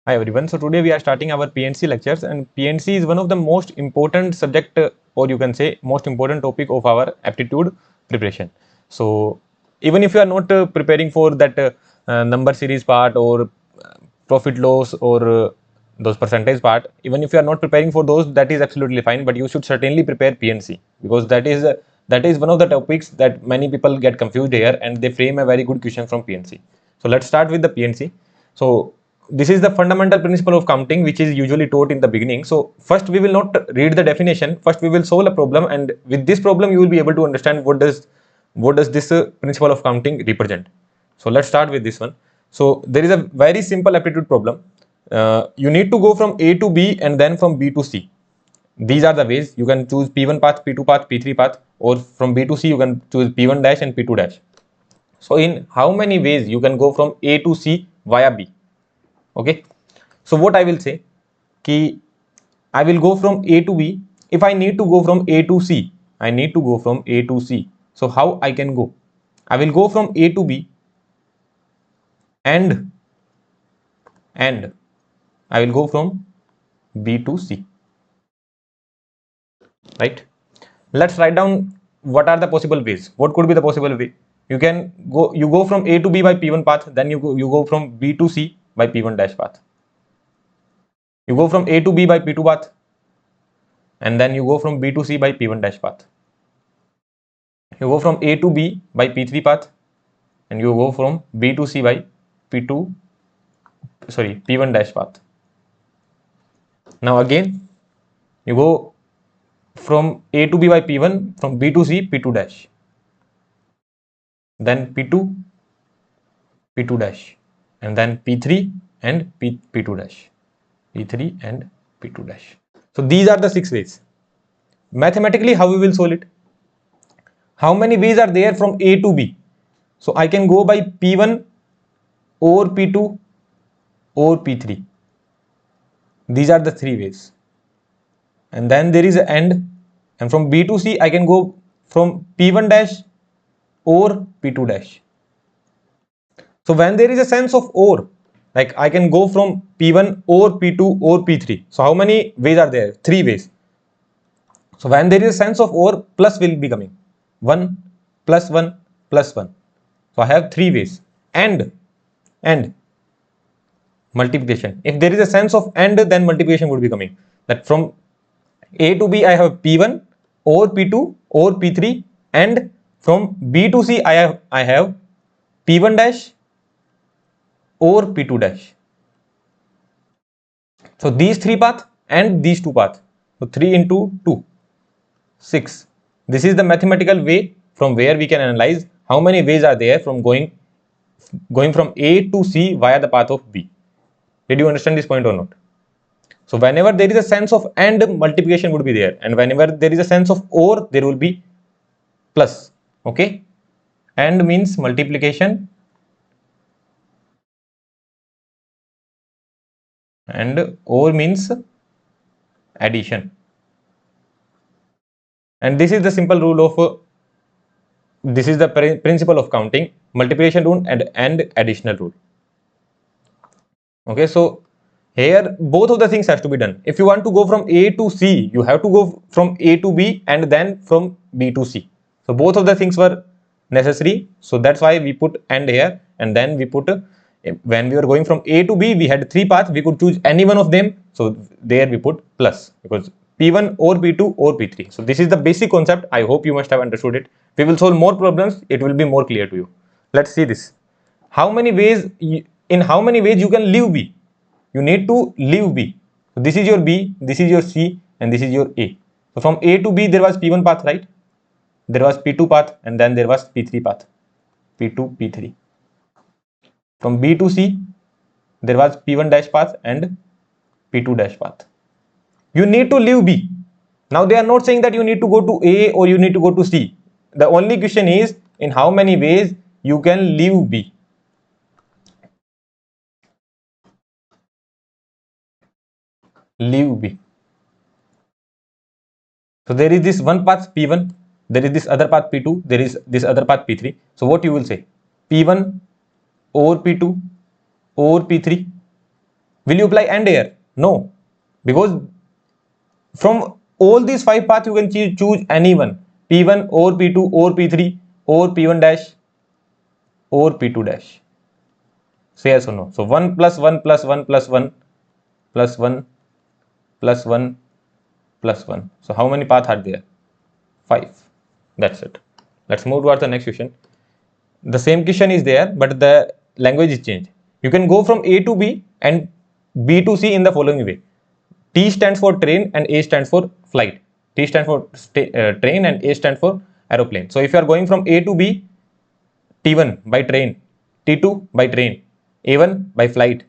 Hi everyone. So today we are starting our PNC lectures, and PNC is one of the most important subject, or you can say most important topic of our aptitude preparation. So even if you are not preparing for that number series part or profit loss or those percentage part, even if you are not preparing for those, that is absolutely fine. But you should certainly prepare PNC, because that is one of the topics that many people get confused here, and they frame a very good question from PNC. So let's start with the PNC. So this is the fundamental principle of counting, which is usually taught in the beginning. So first we will not read the definition. First we will solve a problem, and with this problem you will be able to understand what does this principle of counting represent. So let's start with this one. So there is a very simple aptitude problem. You need to go from A to B and then from B to C. These are the ways you can choose P1 path, P2 path, P3 path, or from B to C you can choose P1 dash and P2 dash. So in how many ways you can go from A to C via B? Okay. So what I will say, ki I will go from A to B. If I need to go from A to C, I need to go from A to C. So how I can go? I will go from A to B and I will go from B to C. Right? Let's write down what are the possible ways. What could be the possible way? You go from A to B by P1 path, then you go from B to C by P1 dash path. You go from A to B by P2 path, and then you go from B to C by P1 dash path. You go from A to B by P3 path, and you go from B to C by P1 dash path. Now again, you go from A to B by P1, from B to C, P2 dash, then P2, P2 dash, and then P3 and P2 dash, P3 and P2 dash. So these are the 6 ways. Mathematically, how we will solve it? How many ways are there from A to B? So I can go by P1 or P2 or P3. These are the 3 ways. And then there is an end, and from B to C I can go from P1 dash or P2 dash. So when there is a sense of or, like I can go from P1 or P2 or P3. So how many ways are there? 3 ways. So when there is a sense of or, plus will be coming. 1 plus 1 plus 1. So I have 3 ways. And multiplication. If there is a sense of and, then multiplication would be coming. That from A to B I have P1 or P2 or P3, and from B to C I have P1 dash or P2 dash. So these 3 paths and these 2 paths. So 3 into 2, 6. This is the mathematical way from where we can analyze how many ways are there from going from A to C via the path of B. Did you understand this point or not? So whenever there is a sense of and, multiplication would be there, and whenever there is a sense of or, there will be plus. Okay, and means multiplication and or means addition. And this is the simple rule of this is the principle of counting: multiplication rule and additional rule. Okay, so here both of the things has to be done. If you want to go from A to C, you have to go from A to B and then from B to C. So both of the things were necessary. So that's why we put and here, and then we put when we were going from A to B, we had 3 paths. We could choose any one of them. So there we put plus, because P1 or P2 or P3. So this is the basic concept. I hope you must have understood it. We will solve more problems. It will be more clear to you. Let's see this. How many ways in how many ways you can leave B? You need to leave B. So this is your B, this is your C, and this is your A. So from A to B there was P1 path, right? There was P2 path, and then there was P3 path. P2, P3. From B to C there was P1 dash path and P2 dash path. You need to leave B. Now they are not saying that you need to go to A or you need to go to C. The only question is in how many ways you can leave B. Leave B. So there is this one path P1, there is this other path P2, there is this other path P3. So what you will say? P1 or P2 or P3. Will you apply AND here? No, because from all these 5 paths you can choose any one, P1 or P2 or P3 or P1 dash or P2 dash. Say yes or no. So 1 plus 1 plus 1 plus 1 plus 1 plus 1 plus 1. So how many paths are there? 5. That's it. Let's move towards the next question. The same question is there, but the language is changed. You can go from A to B and B to C in the following way. T stands for train and A stands for flight. T stands for train and A stands for aeroplane. So if you are going from A to B, T1 by train, T2 by train, A1 by flight,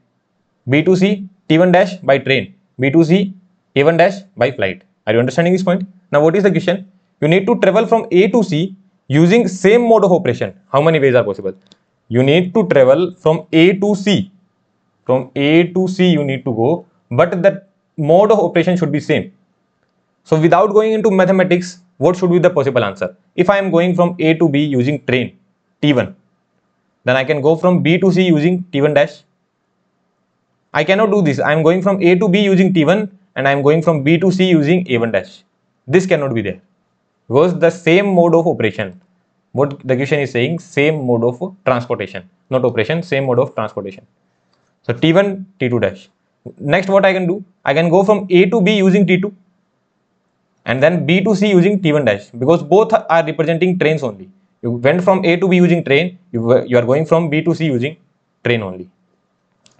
B to C, T1 dash by train, B to C, A1 dash by flight. Are you understanding this point? Now what is the question? You need to travel from A to C using same mode of operation. How many ways are possible? You need to travel from A to C. From A to C you need to go, but the mode of operation should be same. So without going into mathematics, what should be the possible answer? If I am going from A to B using train, T1, then I can go from B to C using T1 dash. I cannot do this. I am going from A to B using T1 and I am going from B to C using A1 dash. This cannot be there because the same mode of operation. What the question is saying, same mode of transportation, not operation, same mode of transportation. So T1, T2 dash. Next what I can do, I can go from A to B using T2 and then B to C using T1 dash, because both are representing trains only. You went from A to B using train, you are going from B to C using train only.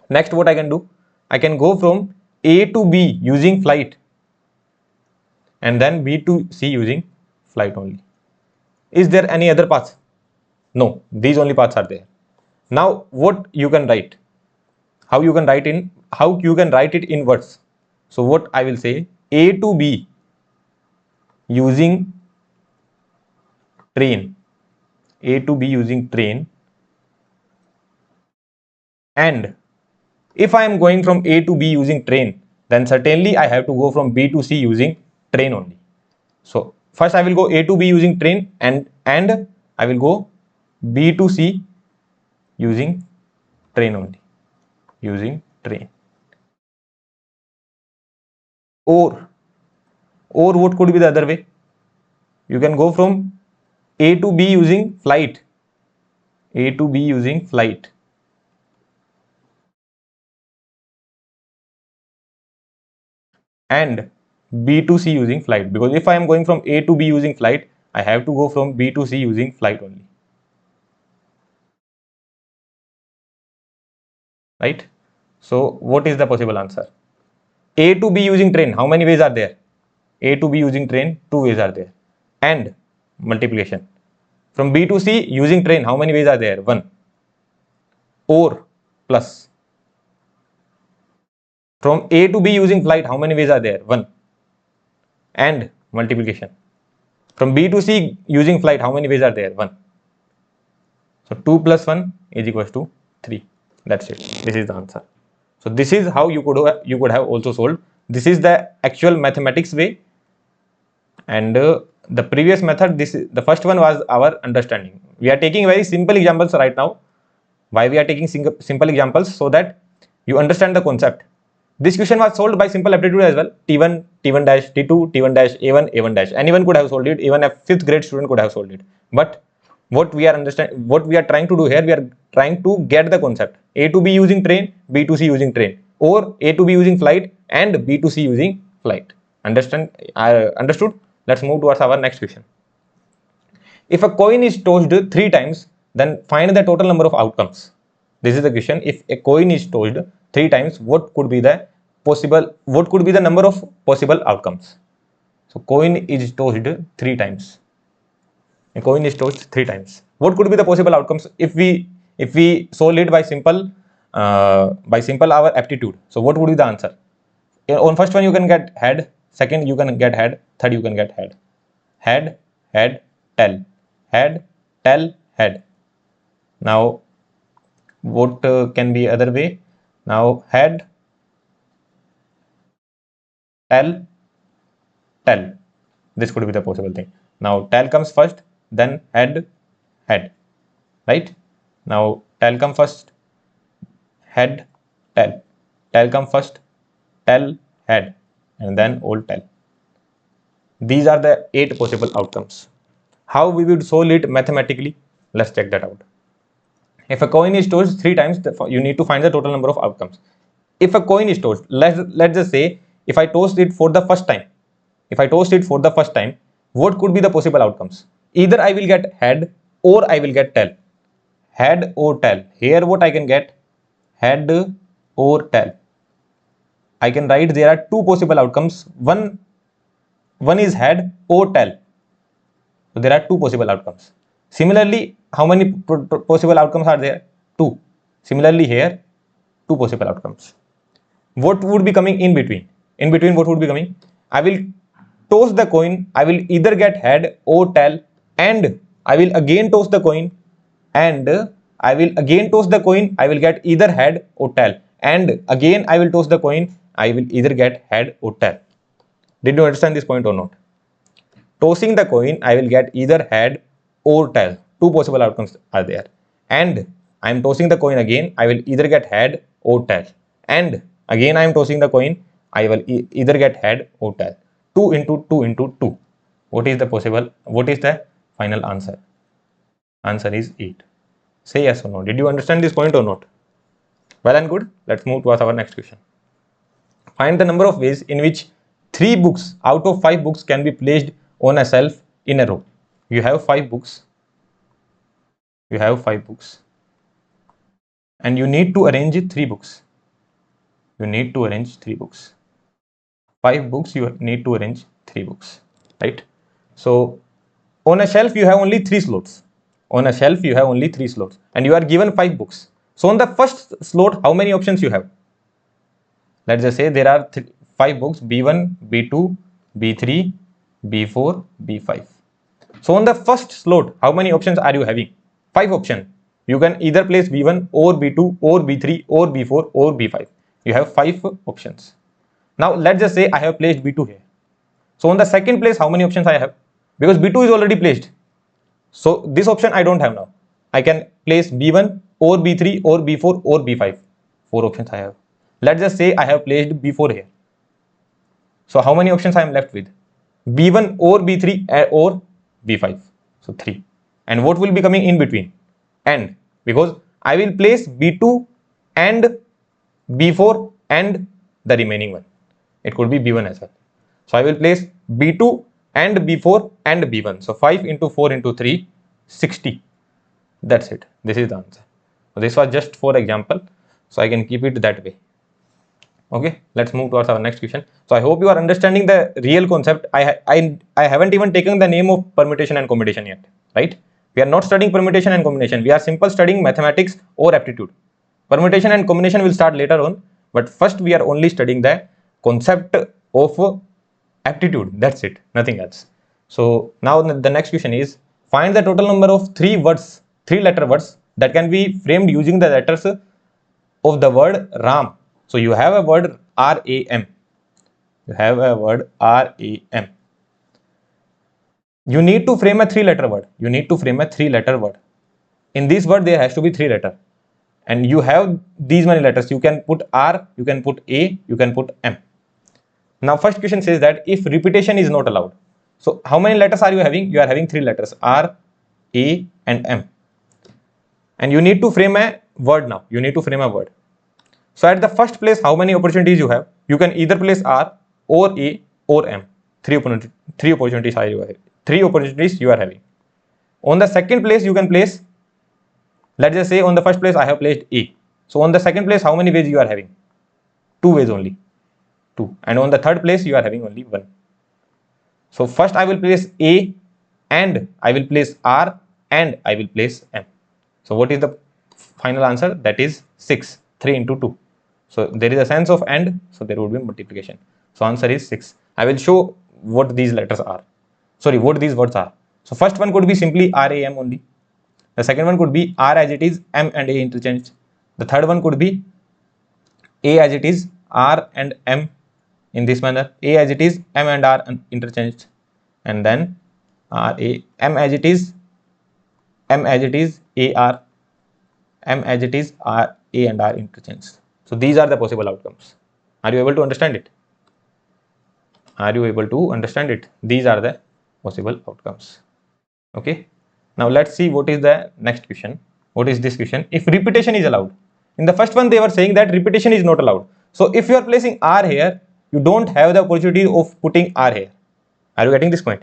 Next what I can do, I can go from A to B using flight and then B to C using flight only. Is there any other path? No, these only paths are there. Now what you can write? How you can write it in words? So what I will say, A to B using train, A to B using train, and if I am going from A to B using train, then certainly I have to go from B to C using train only. So first I will go A to B using train and I will go B to C using train only, using train. Or what could be the other way? You can go from A to B using flight, A to B using flight, and B to C using flight, because if I am going from A to B using flight, I have to go from B to C using flight only, right? So what is the possible answer? A to B using train, how many ways are there? A to B using train, 2 ways are there, and multiplication. From B to C using train, how many ways are there? 1. Or plus. From A to B using flight, how many ways are there? 1. And multiplication. From B to C using flight, how many ways are there? 1. So 2 plus 1 is equals to 3. That's it. This is the answer. So this is how you could have also solved. This is the actual mathematics way, and the previous method, the first one was our understanding. We are taking very simple examples right now. Why we are taking simple examples? So that you understand the concept. This question was solved by simple aptitude as well. T1, T1 dash, T2, T1 dash, A1, A1 dash. Anyone could have solved it. Even a 5th grade student could have solved it. But what we are trying to do here, we are trying to get the concept. A to B using train, B to C using train, or A to B using flight and B to C using flight. Understood? Let's move towards our next question. If a coin is tossed 3 times, then find the total number of outcomes. This is the question. If a coin is tossed 3 times, what could be the number of possible outcomes? So coin is tossed 3 times. A coin is tossed 3 times. What could be the possible outcomes if we solve it by simple our aptitude? So what would be the answer? On first one you can get head, second you can get head, third you can get head. Head, head, tail, head, tail, head. Now what can be other way? Now head, tail, tail. This could be the possible thing. Now tail comes first, then head, head, right? Now tail comes first, head, tail. Tail come first, tail, head, and then old tail. These are the 8 possible outcomes. How we would solve it mathematically? Let's check that out. If a coin is tossed 3 times, you need to find the total number of outcomes. If a coin is tossed, let's just say if I tossed it for the first time, what could be the possible outcomes? Either I will get head or I will get tail. Head or tail. Here what I can get? Head or tail. I can write there are 2 possible outcomes. One is head or tail. So there are 2 possible outcomes. Similarly, how many possible outcomes are there? 2. Similarly here, 2 possible outcomes. What would be coming in between? In between what would be coming? I will toss the coin. I will either get head or tail, and I will again toss the coin, and I will again toss the coin. I will get either head or tail, and again I will toss the coin. I will either get head or tail. Did you understand this point or not? Tossing the coin, I will get either head or tail. 2 possible outcomes are there. And I am tossing the coin again. I will either get head or tail. And again I am tossing the coin. I will either get head or tail. 2 into 2 into 2. What is the final answer? Answer is 8. Say yes or no. Did you understand this point or not? Well and good. Let's move towards our next question. Find the number of ways in which 3 books out of 5 books can be placed on a shelf in a row. You have 5 books. And you need to arrange 3 books. 5 books, you need to arrange 3 books. Right? So, on a shelf, you have only 3 slots. And you are given 5 books. So, on the first slot, how many options you have? Let's just say there are 5 books, B1, B2, B3, B4, B5. So on the first slot, how many options are you having? 5 options. You can either place B1 or B2 or B3 or B4 or B5. You have 5 options. Now let's just say I have placed B2 here. So on the second place, how many options I have? Because B2 is already placed. So this option I don't have now. I can place B1 or B3 or B4 or B5. 4 options I have. Let's just say I have placed B4 here. So how many options I am left with? B1 or B3 or B5. So 3. And what will be coming in between? And, because I will place B2 and B4 and the remaining one. It could be B1 as well. So I will place B2 and B4 and B1. So 5 into 4 into 3, 60. That's it. This is the answer. So this was just for example. So I can keep it that way. Okay, let's move towards our next question. So I hope you are understanding the real concept. I haven't even taken the name of permutation and combination yet, right? We are not studying permutation and combination. We are simple studying mathematics or aptitude. Permutation and combination will start later on, but first we are only studying the concept of aptitude. That's it, nothing else. So now the next question is, find the total number of 3 letter words that can be framed using the letters of the word RAM. So you have a word RAM. You need to frame a 3-letter word. In this word, there has to be 3 letters. And you have these many letters. You can put R, you can put A, you can put M. Now, first question says that if repetition is not allowed. So how many letters are you having? You are having 3 letters, R, A, and M. And you need to frame a word now. So at the first place, how many opportunities you have? You can either place R or A or M. 3 opportunities you are having. On the second place, you can place, let's just say on the first place I have placed A. So on the second place, how many ways you are having? 2 ways only. 2. And on the third place, you are having only 1. So first I will place A and I will place R and I will place M. So what is the final answer? That is 6. 3 into 2. So there is a sense of and, so there would be multiplication. So answer is 6. I will show what these words are. So first one could be simply RAM only. The second one could be R as it is, M and A interchanged. The third one could be A as it is, R and M in this manner. A as it is, M and R interchanged. And then M as it is, AR, M as it is, R, A and R interchanged. So these are the possible outcomes. Are you able to understand it? Are you able to understand it? These are the possible outcomes. Okay. Now let's see what is the next question. What is this question? If repetition is allowed. In the first one, they were saying that repetition is not allowed. So if you are placing R here, you don't have the opportunity of putting R here. Are you getting this point?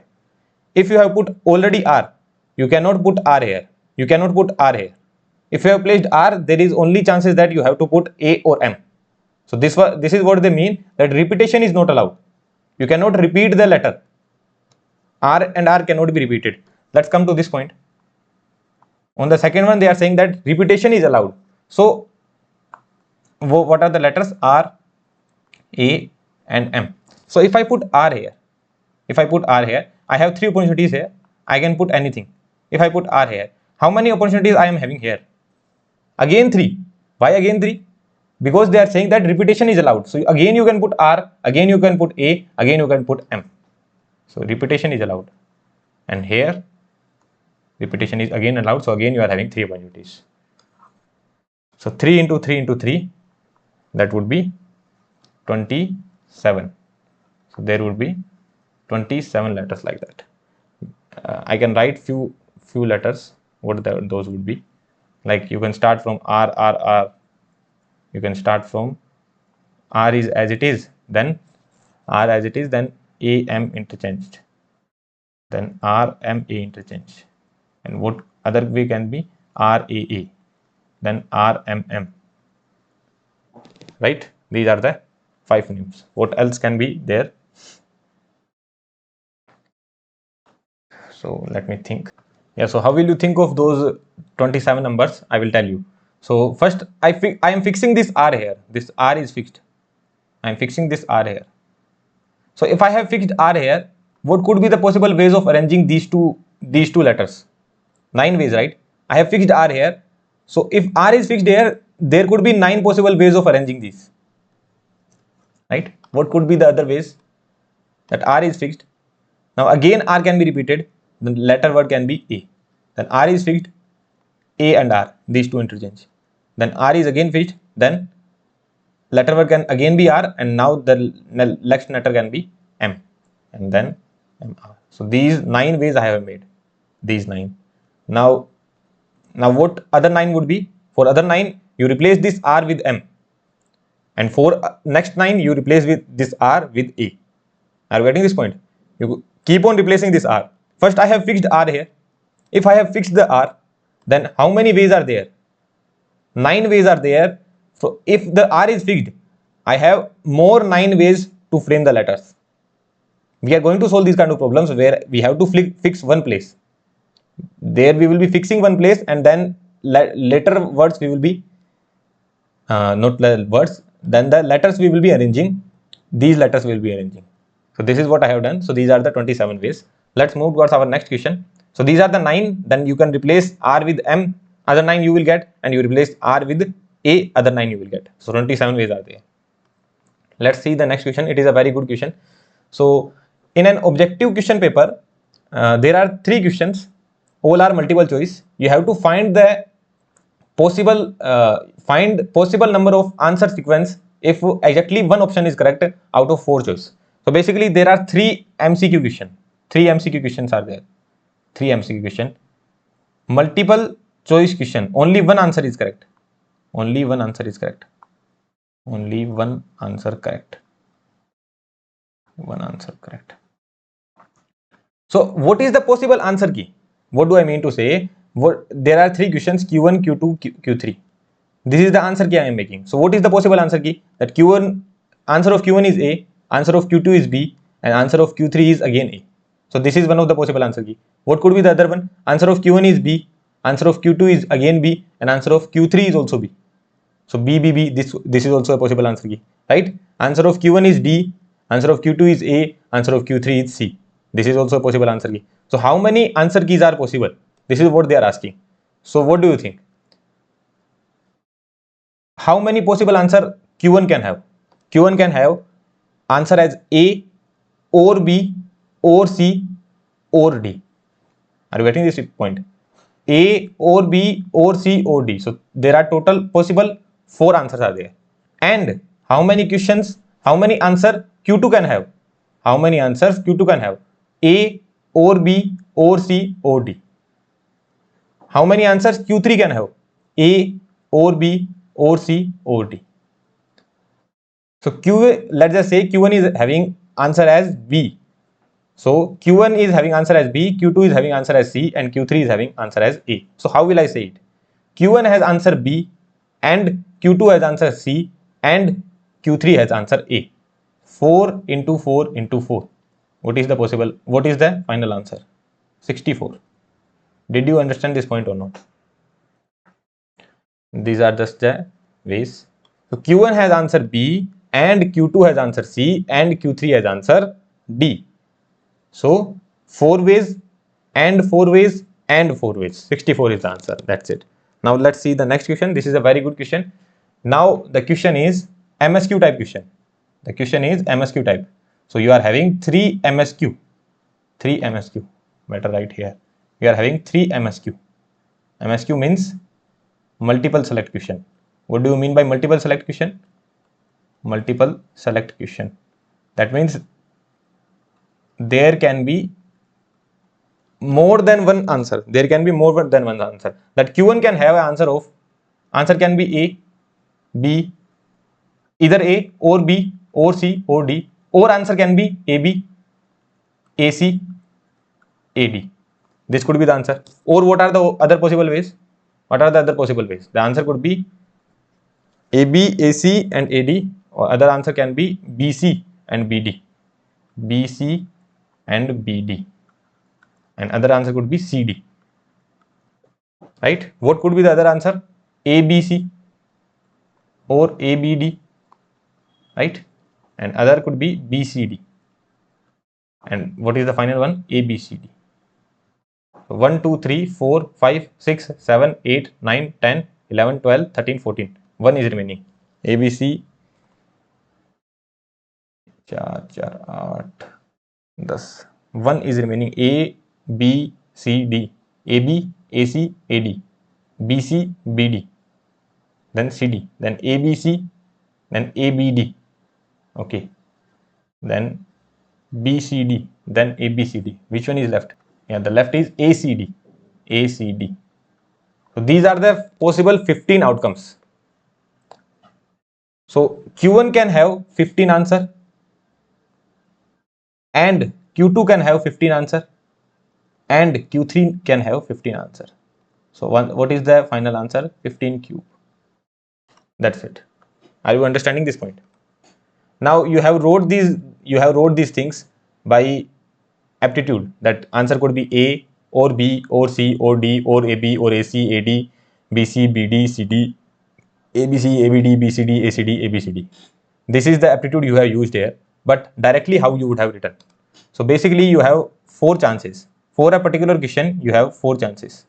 If you have put already R, you cannot put R here. You cannot put R here. If you have placed R, there is only chances that you have to put A or M. So this is what they mean, that repetition is not allowed. You cannot repeat the letter. R and R cannot be repeated. Let's come to this point. On the second one, they are saying that repetition is allowed. So what are the letters? R, A and M. So if I put R here, I have three opportunities here. I can put anything. If I put R here, how many opportunities I am having here? Again 3. Why again 3? Because they are saying that repetition is allowed. So again you can put R, again you can put A, again you can put M. So repetition is allowed. And here repetition is again allowed. So again you are having 3 opportunities. So 3 into 3 into 3, that would be 27. So there would be 27 letters like that. I can write few letters. What those would be? Like you can start from R. You can start from R is as it is, then R as it is, then A M interchanged, then R M A interchanged, and what other way can be R A A, then R M M. Right? These are the 5 names. What else can be there? So let me think. Yeah, so how will you think of those 27 numbers? I will tell you. So first I am fixing this R here. This R is fixed. I am fixing this R here. So if I have fixed R here, what could be the possible ways of arranging these two letters? 9 ways, right? I have fixed R here. So if R is fixed here, there could be 9 possible ways of arranging these. Right? What could be the other ways? That R is fixed. Now again R can be repeated. The letter word can be A. Then R is fixed. A and R, these two interchange. Then R is again fixed. Then letter word can again be R, and now the next letter can be M, and then MR. So these 9 ways I have made. These 9. Now what other 9 would be? For other 9, you replace this R with M, and for next 9 you replace with this R with A. Are you getting this point? You keep on replacing this R. First I have fixed R here. If I have fixed the R, then how many ways are there? 9 ways are there. So if the R is fixed, I have more 9 ways to frame the letters. We are going to solve these kind of problems where we have to fix one place. There we will be fixing one place, and then later words we will be not the words, then the letters we will be arranging. These letters we will be arranging. So this is what I have done. So these are the 27 ways. Let's move towards our next question. So these are the 9. Then you can replace R with M, other 9 you will get, and you replace R with A, other 9 you will get. So 27 ways are there. Let's see the next question. It is a very good question. So in an objective question paper, there are 3 questions. All are multiple choice. You have to find the possible number of answer sequence if exactly one option is correct out of 4 choice. So basically there are 3 MCQ questions. 3 MCQ questions are there. 3 MCQ question. Multiple choice question. Only one answer is correct. Only one answer is correct. Only one answer correct. One answer correct. So what is the possible answer key? What do I mean to say? There are 3 questions, Q1, Q2, Q3. This is the answer key I am making. So what is the possible answer key? That Q1, answer of Q1 is A, answer of Q2 is B, and answer of Q3 is again A. So this is one of the possible answer key. What could be the other one? Answer of Q1 is B, answer of Q2 is again B, and answer of Q3 is also B. So B, this is also a possible answer key, right? Answer of Q1 is D, answer of Q2 is A, answer of Q3 is C. This is also a possible answer key. So how many answer keys are possible? This is what they are asking. So what do you think? How many possible answer Q1 can have? Q1 can have answer as A or B or C or D. Are you getting this point? A or B or C or D. So there are total possible 4 answers are there. And how many questions, how many answer Q2 can have? How many answers Q2 can have? A or B or C or D. How many answers Q3 can have? A or B or C or D. So let's just say Q1 is having answer as B. So Q1 is having answer as B, Q2 is having answer as C, and Q3 is having answer as A. So how will I say it? Q1 has answer B, and Q2 has answer C, and Q3 has answer A. 4 into 4 into 4. What is the final answer? 64. Did you understand this point or not? These are just the ways. So Q1 has answer B, and Q2 has answer C, and Q3 has answer D. So 4 ways and 4 ways and 4 ways. 64 is the answer. That's it. Now let's see the next question. This is a very good question. Now the question is MSQ type question. The question is MSQ type. So you are having 3 MSQ. 3 MSQ. Better write here. You are having 3 MSQ. MSQ means multiple select question. What do you mean by multiple select question? Multiple select question. That means there can be more than one answer. There can be more than one answer. That Q1 can have an answer can be A, B, either A or B or C or D, or answer can be AB, AC, AD. This could be the answer. Or what are the other possible ways? What are the other possible ways? The answer could be AB, AC and AD, or other answer can be BC and BD. BC and BD. And other answer could be CD. Right? What could be the other answer? ABC or ABD. Right? And other could be BCD. And what is the final one? ABCD. So 1, 2, 3, 4, 5, 6, 7, 8, 9, 10, 11, 12, 13, 14. 1 is remaining. ABC 4, 4, 8, 10. 1 is remaining. A, B, C, D. AB, AC, AD. BC, BD. Then CD. Then ABC. Then ABD. Okay. Then BCD. Then ABCD. Which one is left? Yeah, the left is ACD. ACD. So these are the possible 15 outcomes. So Q1 can have 15 answer and Q2 can have 15 answer and Q3 can have 15 answer. So what is the final answer? 15 cube. That's it. Are you understanding this point? Now you have wrote these things by aptitude. That answer could be A or B or C or D or AB or AC, AD, BC, BD, CD, ABC, ABD, BCD, ACD, ABCD. This is the aptitude you have used here, but directly how you would have written. So basically you have 4 chances. For a particular question, you have 4 chances.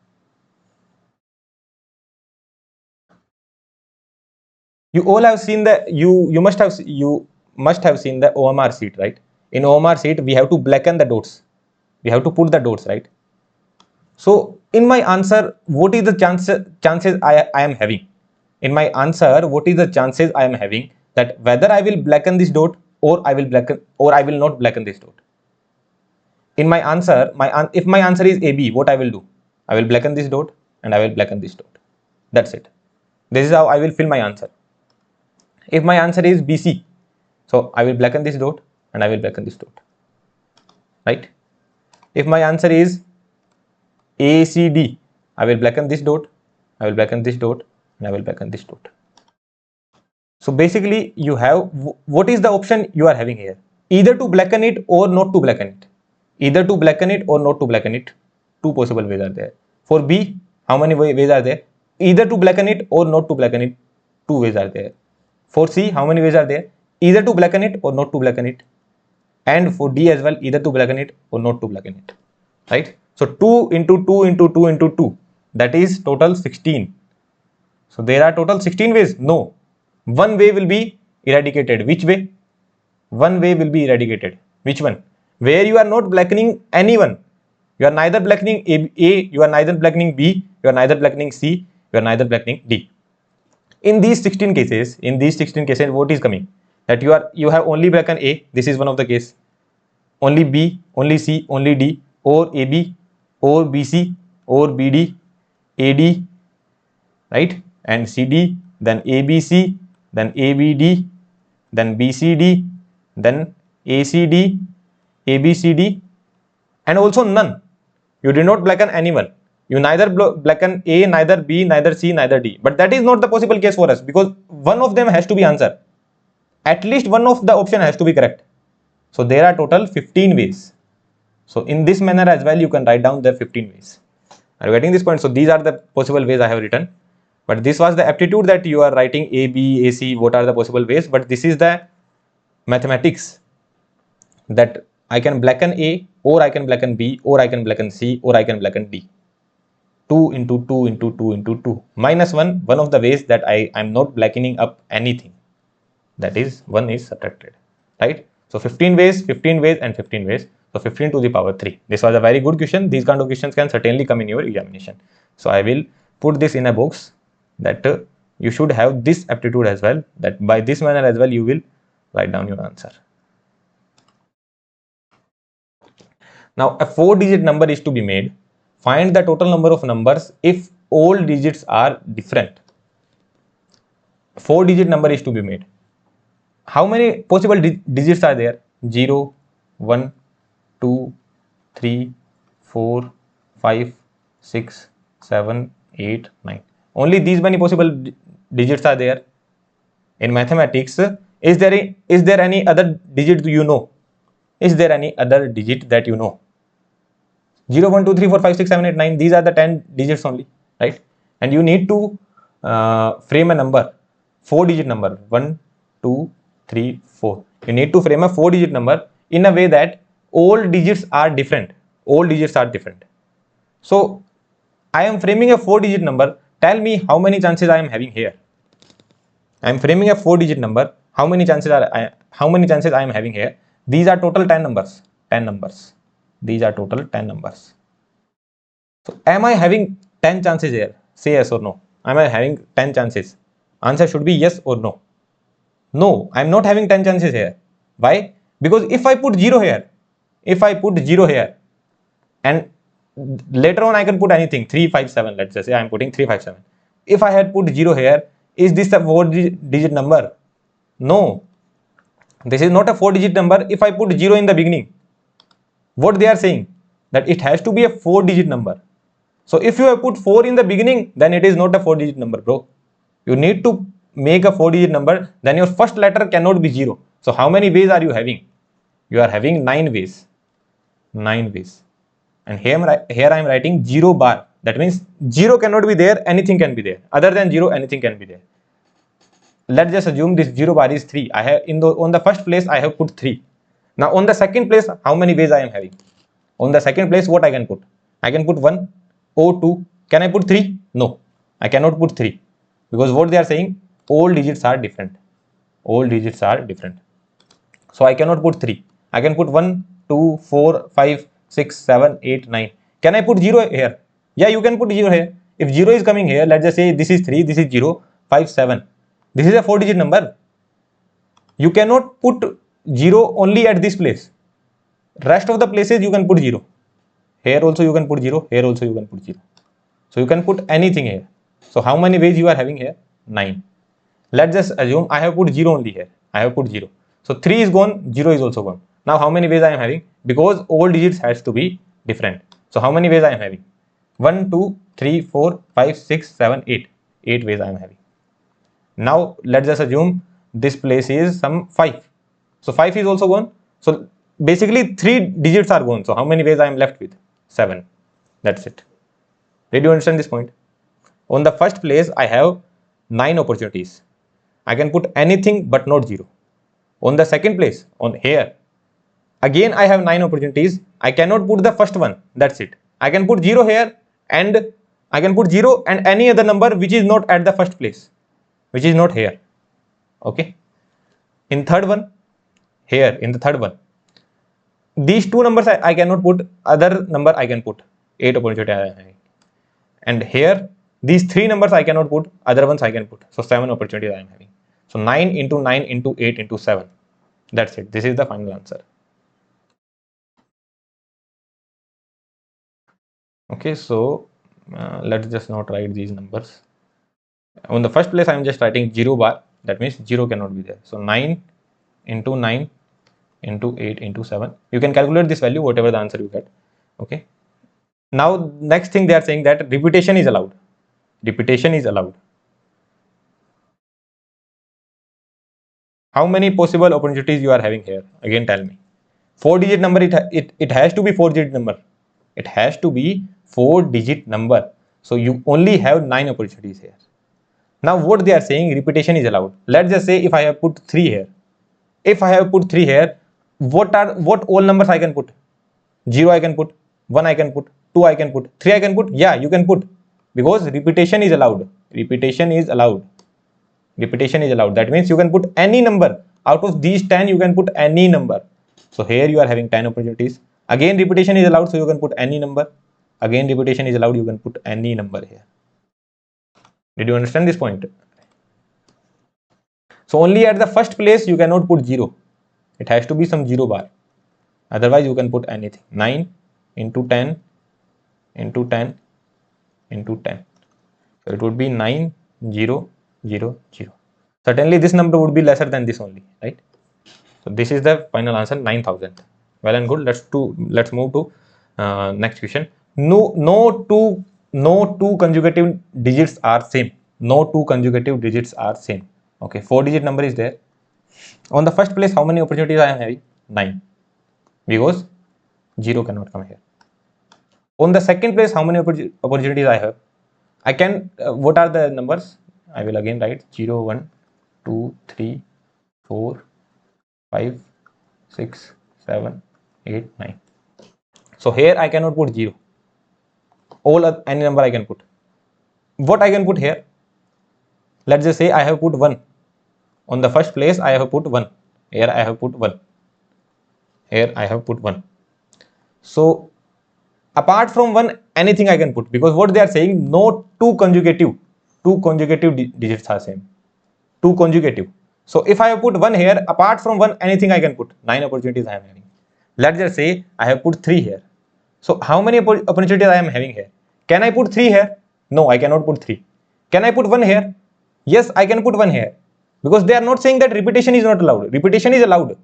You all have seen the you must have seen the OMR sheet, right? In OMR sheet, we have to blacken the dots. We have to put the dots, right? So in my answer, what is the chances I am having? In my answer, what is the chances I am having that whether I will blacken this dot or I will not blacken this dot? In my answer, if my answer is AB, what I will do? I will blacken this dot and I will blacken this dot. That's it. This is how I will fill my answer. If my answer is BC, so I will blacken this dot and I will blacken this dot. Right? If my answer is ACD, I will blacken this dot, I will blacken this dot, and I will blacken this dot. So basically, you have what is the option you are having here? Either to blacken it or not to blacken it. Either to blacken it or not to blacken it. 2 possible ways are there. For B, how many ways are there? Either to blacken it or not to blacken it. 2 ways are there. For C, how many ways are there? Either to blacken it or not to blacken it. And for D as well, either to blacken it or not to blacken it. Right? So 2 into 2 into 2 into 2. That is total 16. So there are total 16 ways? No. One way will be eradicated. Which way? One way will be eradicated. Which one? Where you are not blackening anyone. You are neither blackening A, you are neither blackening B, you are neither blackening C, you are neither blackening D. In these 16 cases, what is coming? That you have only bracket A, this is one of the case, only B, only C, only D, or AB, or BC, or BD, AD, right? And CD, then ABC, then ABD, then BCD, then ACD, ABCD, and also none. You did not blacken anyone. You neither blacken A, neither B, neither C, neither D. But that is not the possible case for us, because one of them has to be answer. At least one of the option has to be correct. So there are total 15 ways. So in this manner as well, you can write down the 15 ways. Are you getting this point? So these are the possible ways I have written. But this was the aptitude, that you are writing A, B, A, C, what are the possible ways. But this is the mathematics, that I can blacken A, or I can blacken B, or I can blacken C, or I can blacken D. 2 into 2 into 2 into 2 minus 1, one of the ways that I am not blackening up anything. That is, 1 is subtracted, right? So 15 ways, 15 ways, and 15 ways. So 15 to the power 3. This was a very good question. These kind of questions can certainly come in your examination. So I will put this in a box, that you should have this aptitude as well, that by this manner as well you will write down your answer. Now a 4-digit number is to be made. Find the total number of numbers if all digits are different. 4-digit number is to be made. How many possible digits are there? 0, 1, 2, 3, 4, 5, 6, 7, 8, 9. Only these many possible digits are there. In mathematics, is there any other digit you know? Is there any other digit that you know? 0, 1, 2, 3, 4, 5, 6, 7, 8, 9. These are the 10 digits only, right? And you need to frame a number, 4-digit number, 1, 2, 3, 4. You need to frame a 4-digit number in a way that all digits are different. All digits are different. So I am framing a 4-digit number. Tell me how many chances I am having here. I am framing a 4-digit number. How many chances I am having here? These are total 10 numbers. 10 numbers. These are total 10 numbers. So am I having 10 chances here? Say yes or no. Am I having 10 chances? Answer should be yes or no. No, I am not having 10 chances here. Why? Because if I put 0 here, and later on I can put anything, 3, 5, 7, let's just say I am putting 3, 5, 7. If I had put 0 here, is this a 4-digit number? No, this is not a 4-digit number. If I put 0 in the beginning, what they are saying, that it has to be a 4-digit number. So if you have put 4 in the beginning, then it is not a 4-digit number, bro. You need to make a 4-digit number, then your first letter cannot be 0. So how many ways are you having? You are having 9 ways. 9 ways. And here I am writing 0 bar. That means 0 cannot be there, anything can be there. Other than 0, anything can be there. Let's just assume this 0 bar is 3. I have on the first place I have put 3. Now on the second place, how many ways I am having? On the second place, what I can put? I can put 1 or 2. Can I put 3? No, I cannot put 3. Because what they are saying, all digits are different. All digits are different. So I cannot put 3. I can put 1, 2, 4, 5, 6, 7, 8, 9. Can I put 0 here? Yeah, you can put 0 here. If 0 is coming here, let's just say this is 3, this is 0, 5, 7. This is a 4-digit number. You cannot put 0 only at this place. Rest of the places you can put 0. Here also you can put 0. Here also you can put 0. So you can put anything here. So how many ways you are having here? 9. Let's just assume I have put 0 only here. I have put 0. So 3 is gone, 0 is also gone. Now how many ways I am having? Because all digits has to be different. So how many ways I am having? 1, 2, 3, 4, 5, 6, 7, 8. 8 ways I am having. Now let's just assume this place is some 5. So 5 is also gone. So basically 3 digits are gone. So how many ways I am left with? 7. That's it. Did you understand this point? On the first place I have 9 opportunities. I can put anything but not 0. On the second place, on here, again I have 9 opportunities. I cannot put the first one. That's it. I can put 0 here, and I can put 0 and any other number which is not at the first place, which is not here. Okay. In third one, here in the third one, these 2 numbers I cannot put. Other number I can put. 8 opportunity I am having. And here These three numbers I cannot put, other ones I can put. So 7 opportunities I am having. So 9 into 9 into 8 into 7. That's it. This is the final answer. Okay, so let's just not write these numbers. On the first place, I am just writing 0 bar. That means 0 cannot be there. So 9 into 9 into 8 into 7. You can calculate this value, whatever the answer you get. Okay. Now, next thing they are saying that repetition is allowed. Repetition is allowed. How many possible opportunities you are having here? Again, tell me. 4-digit number, it has to be 4-digit number. It has to be 4-digit number. So you only have 9 opportunities here. Now what they are saying, repetition is allowed. Let's just say if I have put 3 here. If I have put 3 here, what all numbers I can put? 0 I can put, 1 I can put, 2 I can put, 3 I can put. Yeah, you can put, because repetition is allowed. Repetition is allowed. Repetition is allowed. That means you can put any number. Out of these 10, you can put any number. So here you are having 10 opportunities. Again, repetition is allowed, so you can put any number. Again, repetition is allowed, you can put any number here. Did you understand this point? So only at the first place you cannot put 0. It has to be some 0 bar. Otherwise, you can put anything. 9 into 10 into 10 into 10. So it would be 9, 0, 0, 0. Certainly, this number would be lesser than this only, right? So this is the final answer, 9,000. Well and good. Let's move to next question. No two consecutive digits are same. No two consecutive digits are same. Okay, 4-digit number is there. On the first place, how many opportunities I am having? 9, because 0 cannot come here. On the second place, how many opportunities I have? I can, what are the numbers? I will again write 0, 1, 2, 3, 4, 5, 6, 7, 8, 9. So here I cannot put 0. Any number I can put. What I can put here? Let's just say I have put 1. On the first place, I have put 1. Here I have put 1. Here I have put 1. So apart from 1, anything I can put, because what they are saying, no two consecutive digits are same. 2 consecutive. So if I have put 1 here, apart from 1, anything I can put. 9 opportunities I am having. Let's just say I have put 3 here. So how many opportunities I am having here? Can I put 3 here? No, I cannot put 3. Can I put 1 here? Yes, I can put 1 here. Because they are not saying that repetition is not allowed. Repetition is allowed.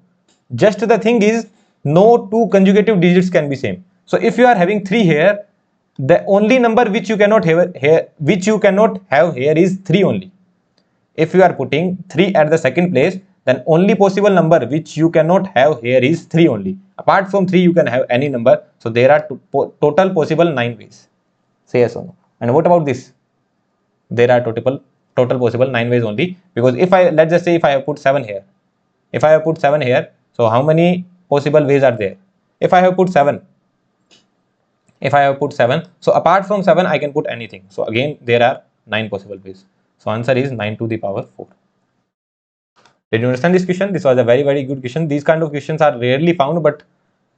Just the thing is, no two consecutive digits can be same. So if you are having 3 here, the only number which you cannot have here is 3 only. If you are putting 3 at the second place, then only possible number which you cannot have here is 3 only. Apart from 3, you can have any number. So there are total possible 9 ways. Say yes or no. And what about this? There are total possible 9 ways only. Because if let's just say if I have put 7 here. If I have put 7 here, so how many possible ways are there? If I have put 7. So apart from 7, I can put anything. So again, there are 9 possible ways. So answer is 9 to the power 4. Did you understand this question? This was a very, very good question. These kind of questions are rarely found, but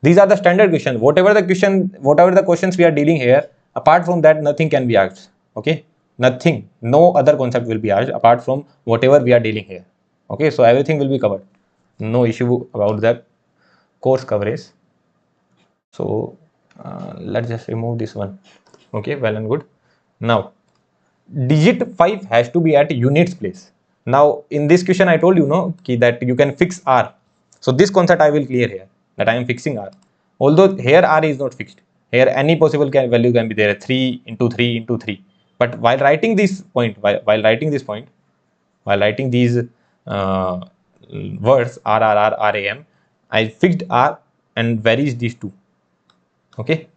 these are the standard questions. Whatever the questions we are dealing here, apart from that, nothing can be asked. Okay? Nothing. No other concept will be asked apart from whatever we are dealing here. Okay? So everything will be covered. No issue about the course coverage. So let's just remove this one. Okay? Well and good. Now, digit 5 has to be at units place. Now in this question I told you that you can fix R. So this concept I will clear here, that I am fixing R. Although here R is not fixed. Here any possible value can be there, 3 into 3 into 3. But while writing this point, while writing these words RAM, I fixed R and varies these two. Okay.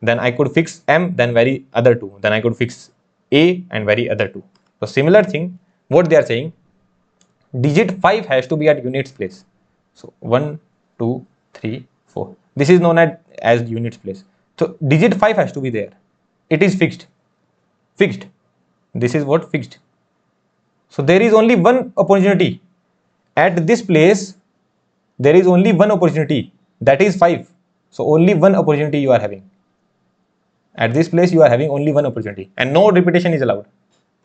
Then I could fix M, then vary other two. Then I could fix A and vary other two. So similar thing, what they are saying, digit 5 has to be at units place. So 1, 2, 3, 4. This is known as units place. So digit 5 has to be there. It is fixed. Fixed. This is what fixed. So there is only one opportunity. At this place, there is only one opportunity. That is 5. So only one opportunity you are having. At this place, you are having only one opportunity and no repetition is allowed.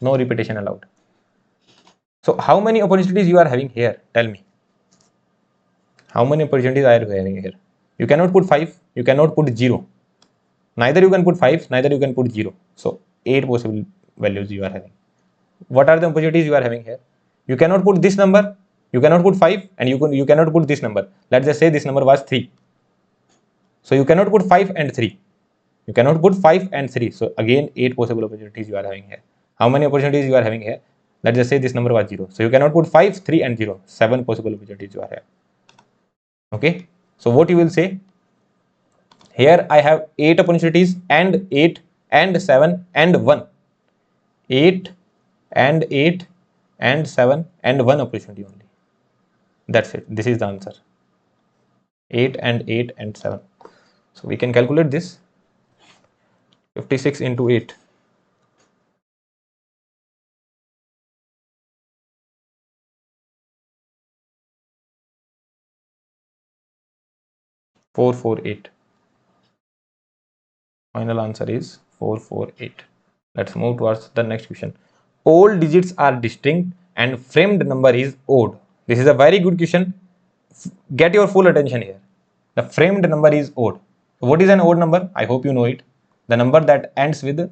No repetition allowed. So how many opportunities you are having here? Tell me. How many opportunities are you having here? You cannot put 5. You cannot put 0. Neither you can put 5. Neither you can put 0. So 8 possible values you are having. What are the opportunities you are having here? You cannot put this number. You cannot put 5 and you cannot put this number. Let's just say this number was 3. So you cannot put 5 and 3. You cannot put 5 and 3. So again 8 possible opportunities you are having here. How many opportunities you are having here? Let's just say this number was 0. So you cannot put 5, 3 and 0. 7 possible opportunities you are here. Okay. So what you will say? Here I have 8 opportunities and 8 and 7 and 1. 8 and 8 and 7 and 1 opportunity only. That's it. This is the answer. 8 and 8 and 7. So we can calculate this. 56 into 8. 448. Final answer is 448. Let's move towards the next question. All digits are distinct and framed number is odd. This is a very good question. Get your full attention here. The framed number is odd. What is an odd number? I hope you know it. The number that ends with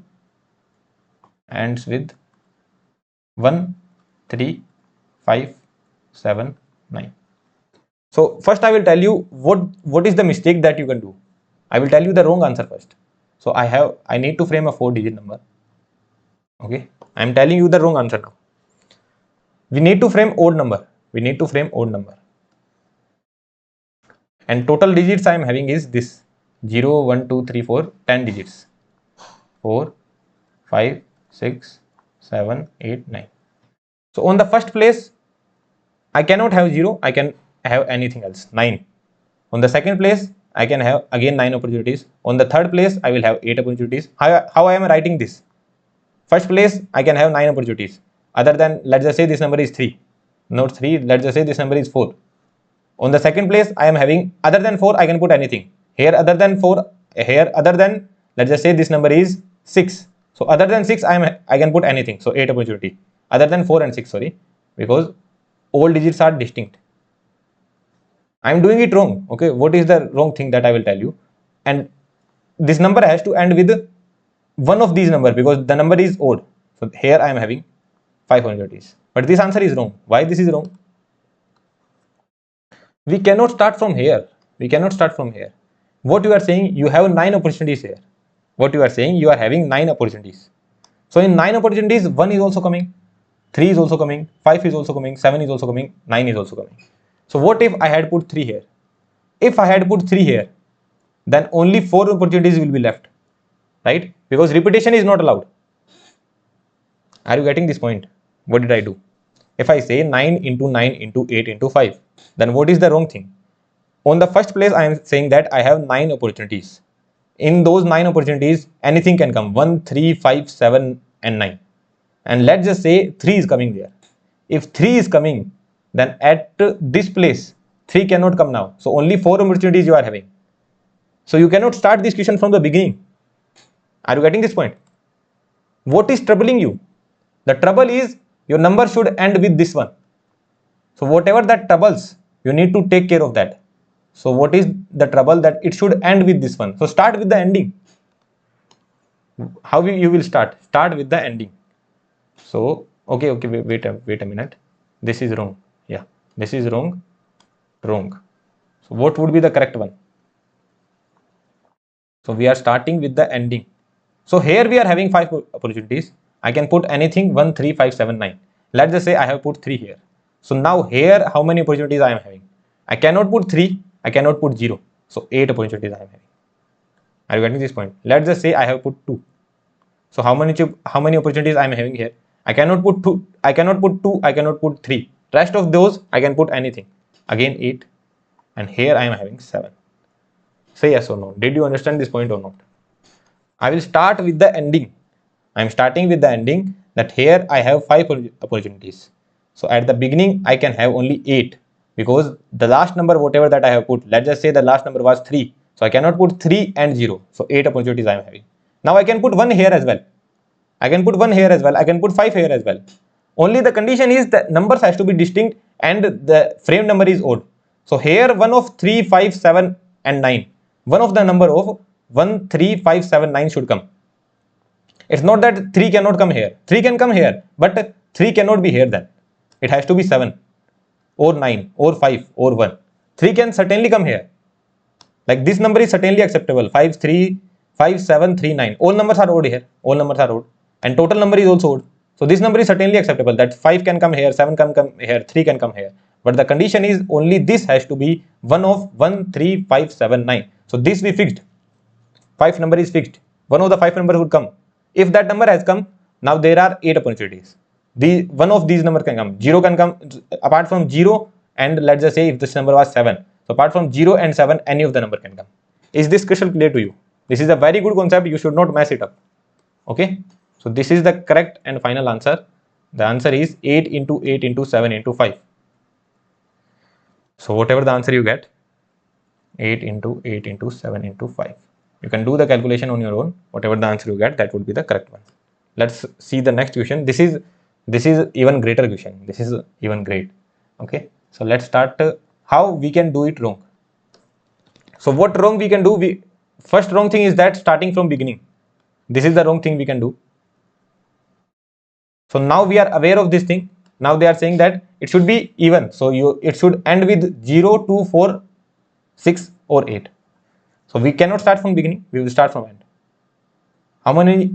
1, 3, 5, 7, 9. So first I will tell you what is the mistake that you can do. I will tell you the wrong answer first. So I need to frame a 4-digit number. Okay, I am telling you the wrong answer now. We need to frame odd number. We need to frame odd number. And total digits I am having is this 0, 1, 2, 3, 4, 10 digits. 4, 5, 6, 7, 8, 9. So on the first place, I cannot have 0. I can have anything else. 9. On the second place, I can have again 9 opportunities. On the third place, I will have 8 opportunities. How I am writing this? First place, I can have 9 opportunities. Other than, let's just say this number is 3. Not 3, let's just say this number is 4. On the second place, I am having, other than 4, I can put anything. Here, other than 4, here, other than, let's just say this number is 6. So, other than 6, I can put anything. So, 8 opportunity. Other than 4 and 6, sorry. Because all digits are distinct. I am doing it wrong. Okay, what is the wrong thing that I will tell you? And this number has to end with one of these numbers because the number is odd. So, here I am having 5 opportunities. But this answer is wrong. Why this is wrong? We cannot start from here. We cannot start from here. What you are saying, you have 9 opportunities here. What you are saying, you are having 9 opportunities. So in 9 opportunities, 1 is also coming, 3 is also coming, 5 is also coming, 7 is also coming, 9 is also coming. So what if I had put 3 here? If I had put 3 here, then only 4 opportunities will be left, right? Because repetition is not allowed. Are you getting this point? What did I do? If I say 9 into 9 into 8 into 5, then what is the wrong thing? On the first place, I am saying that I have 9 opportunities. In those 9 opportunities, anything can come. 1, 3, 5, 7 and 9. And let's just say 3 is coming there. If 3 is coming, then at this place, 3 cannot come now. So only 4 opportunities you are having. So you cannot start this question from the beginning. Are you getting this point? What is troubling you? The trouble is your number should end with this one. So whatever that troubles, you need to take care of that. So what is the trouble? That it should end with this one. So start with the ending. How you will start? Start with the ending. So okay, wait a minute. This is wrong. Yeah, this is wrong. So what would be the correct one? So we are starting with the ending. So here we are having 5 opportunities. I can put anything 1, 3, 5, 7, 9. Let's just say I have put 3 here. So now here how many opportunities I am having? I cannot put 3. I cannot put 0. So 8 opportunities I am having. Are you getting this point? Let's just say I have put 2. So how many opportunities I am having here? I cannot put 2. I cannot put 2. I cannot put 3. Rest of those I can put anything. Again 8. And here I am having 7. Say yes or no. Did you understand this point or not? I will start with the ending. I am starting with the ending that here I have 5 opportunities. So at the beginning I can have only 8 because the last number whatever that I have put, let's just say the last number was 3. So I cannot put 3 and 0. So 8 opportunities I am having. Now I can put 1 here as well. I can put 1 here as well. I can put 5 here as well. Only the condition is the numbers has to be distinct and the frame number is odd. So here one of 3, 5, 7 and 9. One of the number of 1, 3, 5, 7, 9 should come. It's not that 3 cannot come here. 3 can come here, but 3 cannot be here then. It has to be 7 or 9 or 5 or 1. 3 can certainly come here. Like this number is certainly acceptable. 5, 3, 5, 7, 3, 9. All numbers are odd here. All numbers are odd. And total number is also odd. So this number is certainly acceptable. That 5 can come here, 7 can come here, 3 can come here. But the condition is only this has to be one of 1, 3, 5, 7, 9. So this we fixed. 5 number is fixed. One of the 5 numbers would come. If that number has come, now there are 8 opportunities. One of these numbers can come. 0 can come apart from 0, and let's just say if this number was 7. So apart from 0 and 7, any of the number can come. Is this crystal clear to you? This is a very good concept. You should not mess it up. Okay. So this is the correct and final answer. The answer is 8 into 8 into 7 into 5. So whatever the answer you get, 8 into 8 into 7 into 5. You can do the calculation on your own. Whatever the answer you get, that would be the correct one. Let's see the next question. This is even greater question. This is even great. Okay. So let's start how we can do it wrong. So what wrong we can do? First wrong thing is that starting from beginning. This is the wrong thing we can do. So now we are aware of this thing. Now they are saying that it should be even. So it should end with 0, 2, 4, 6 or 8. So we cannot start from beginning. We will start from end.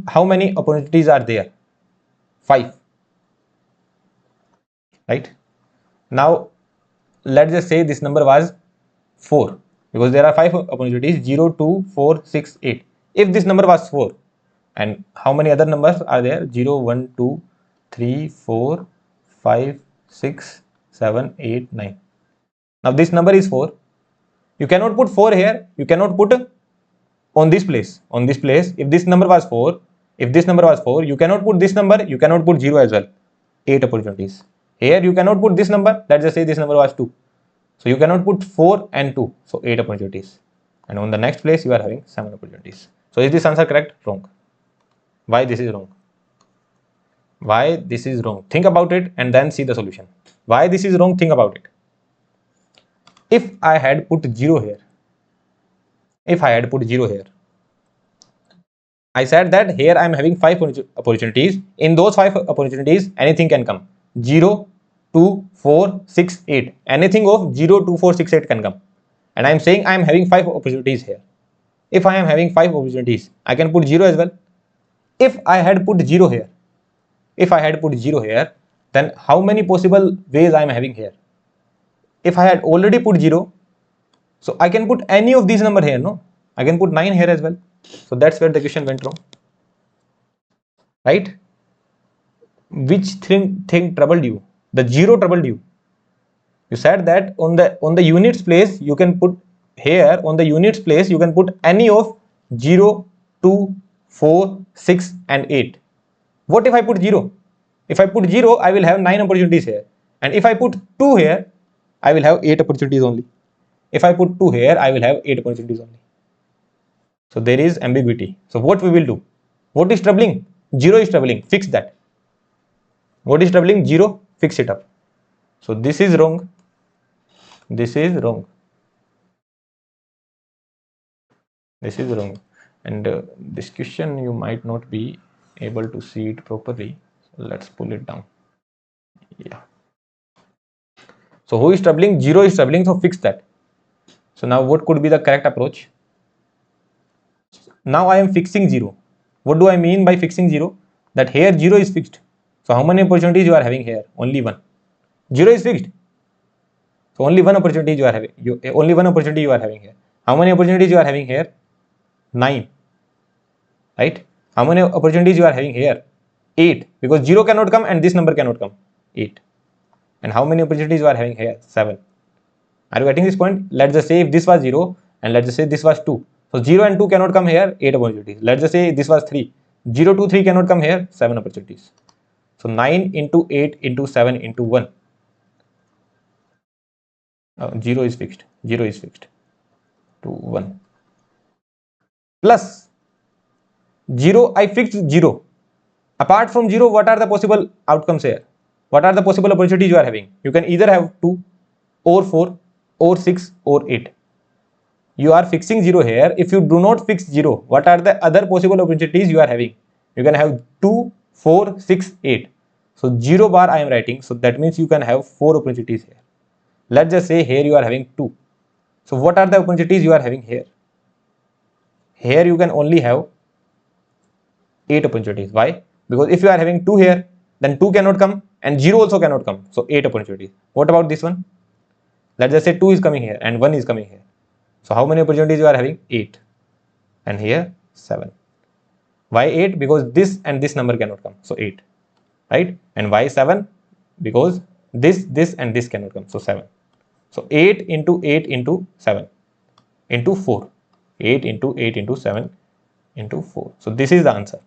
How many opportunities are there? 5. Right? Now let's just say this number was 4, because there are 5 opportunities, 0, 2, 4, 6, 8. If this number was 4, and how many other numbers are there? 0, 1, 2, 3, 4, 5, 6, 7, 8, 9. Now this number is 4. You cannot put 4 here. You cannot put on this place. On this place, if this number was 4, you cannot put this number. You cannot put 0 as well. 8 opportunities. Here you cannot put this number. Let's just say this number was 2. So you cannot put 4 and 2. So 8 opportunities. And on the next place you are having 7 opportunities. So is this answer correct? Wrong. Why this is wrong? Why this is wrong? Think about it and then see the solution. Why this is wrong? Think about it. If I had put 0 here, I said that here I am having 5 opportunities. In those 5 opportunities, anything can come. 0, 2, 4, 6, 8. Anything of 0, 2, 4, 6, 8 can come. And I am saying I am having 5 opportunities here. If I am having 5 opportunities, I can put 0 as well. If I had put 0 here, then how many possible ways I am having here? If I had already put 0, so I can put any of these number here, no? I can put 9 here as well. So that's where the question went wrong. Right? Which thing troubled you? The 0 troubled you. You said that on the units place you can put here, on the units place you can put any of 0, 2, 4, 6 and 8. What if I put 0? If I put 0, I will have 9 opportunities here. And if I put 2 here, I will have 8 opportunities only. If I put 2 here, I will have 8 opportunities only. So there is ambiguity. So what we will do? What is troubling? 0 is troubling. Fix that. What is troubling? 0. Fix it up. So this is wrong. This is wrong. This is wrong. And this question you might not be able to see it properly. So let's pull it down. Yeah. So who is troubling? 0 is troubling. So fix that. So now what could be the correct approach? Now I am fixing 0. What do I mean by fixing 0? That here 0 is fixed. So how many opportunities you are having here? Only 1. 0 is fixed. So only one opportunity you are having. Only one opportunity you are having here. How many opportunities you are having here? 9. Right? How many opportunities you are having here? 8. Because 0 cannot come and this number cannot come. 8. And how many opportunities you are having here? 7. Are you getting this point? Let's just say if this was 0 and let's just say this was 2. So 0 and 2 cannot come here, 8 opportunities. Let's just say this was 3. 0, 2, 3 cannot come here, 7 opportunities. So 9 into 8 into 7 into 1. 0 is fixed. 0 is fixed to 1. Plus 0, I fixed 0. Apart from 0, what are the possible outcomes here? What are the possible opportunities you are having? You can either have 2 or 4 or 6 or 8. You are fixing 0 here. If you do not fix 0, what are the other possible opportunities you are having? You can have 2, 4, 6, 8. So 0 bar I am writing. So that means you can have 4 opportunities here. Let's just say here you are having 2. So what are the opportunities you are having here? Here you can only have 8 opportunities. Why? Because if you are having 2 here, then 2 cannot come and 0 also cannot come. So 8 opportunities. What about this one? Let's just say 2 is coming here and 1 is coming here. So how many opportunities you are having? 8. And here 7. Why 8? Because this and this number cannot come. So 8. Right? And why 7? Because this and this cannot come. So 7. So 8 into 8 into 7 into 4. 8 into 8 into 7 into 4. So this is the answer.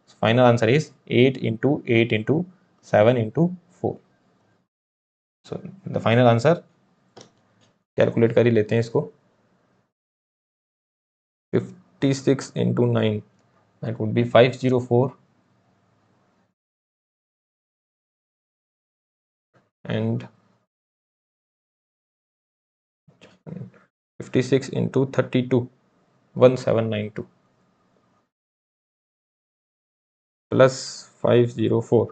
So final answer is 8 into 8 into 7 into 4. So the final answer, calculate कर ही लेते हैं इसको, 56 into 9, that would be 504 and 56 into 32, 1792 plus 504,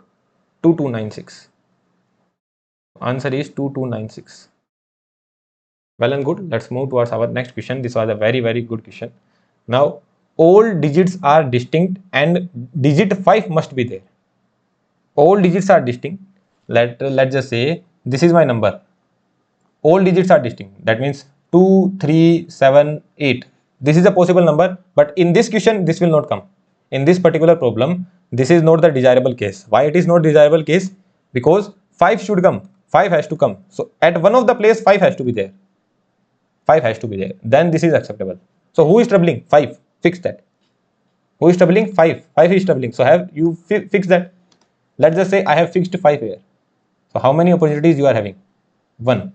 2296. Answer is 2296. Well and good. Let's move towards our next question. This was a very, very good question. Now, all digits are distinct and digit 5 must be there. All digits are distinct. Let's just say this is my number. All digits are distinct. That means 2, 3, 7, 8. This is a possible number, but in this question, this will not come. In this particular problem, this is not the desirable case. Why it is not desirable case? Because 5 should come. 5 has to come. So at one of the place, 5 has to be there. 5 has to be there. Then this is acceptable. So who is troubling? 5. Fix that. Who is troubling? 5. 5 is troubling. So have you fix that. Let's just say I have fixed 5 here. So how many opportunities you are having? 1.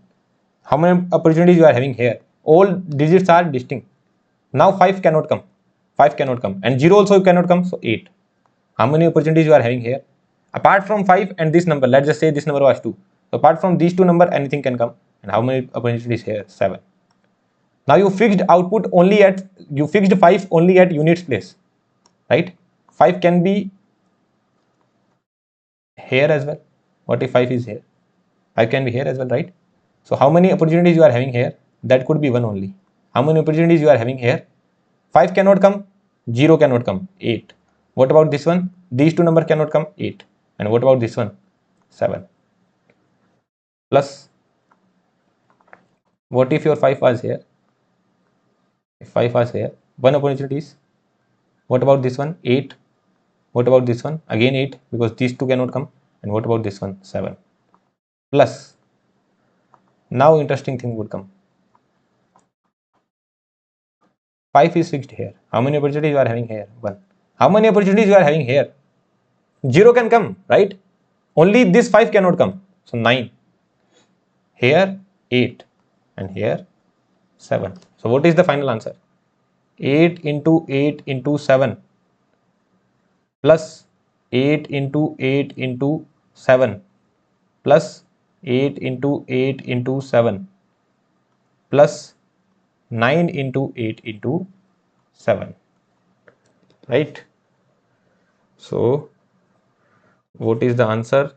How many opportunities you are having here? All digits are distinct. Now 5 cannot come. 5 cannot come. And 0 also cannot come. So 8. How many opportunities you are having here? Apart from 5 and this number, let's just say this number was 2. So apart from these two numbers, anything can come. And how many opportunities here? 7. Now you fixed output only at, you fixed 5 only at units place, right? 5 can be here as well. What if 5 is here? 5 can be here as well, right? So how many opportunities you are having here? That could be 1 only. How many opportunities you are having here? 5 cannot come, 0 cannot come, 8. What about this one? These two numbers cannot come, 8. And what about this one? 7. Plus, what if your 5 was here? If 5 was here, 1 opportunities. What about this one? 8. What about this one? Again 8, because these two cannot come. And what about this one? 7. Plus, now interesting thing would come. 5 is fixed here. How many opportunities you are having here? 1. How many opportunities you are having here? 0 can come, right? Only this 5 cannot come. So 9. Here 8. And here 7. So what is the final answer? 8 into 8 into 7 plus 8 into 8 into 7 plus 8 into 8 into 7 plus 9 into 8 into 7, right? So what is the answer?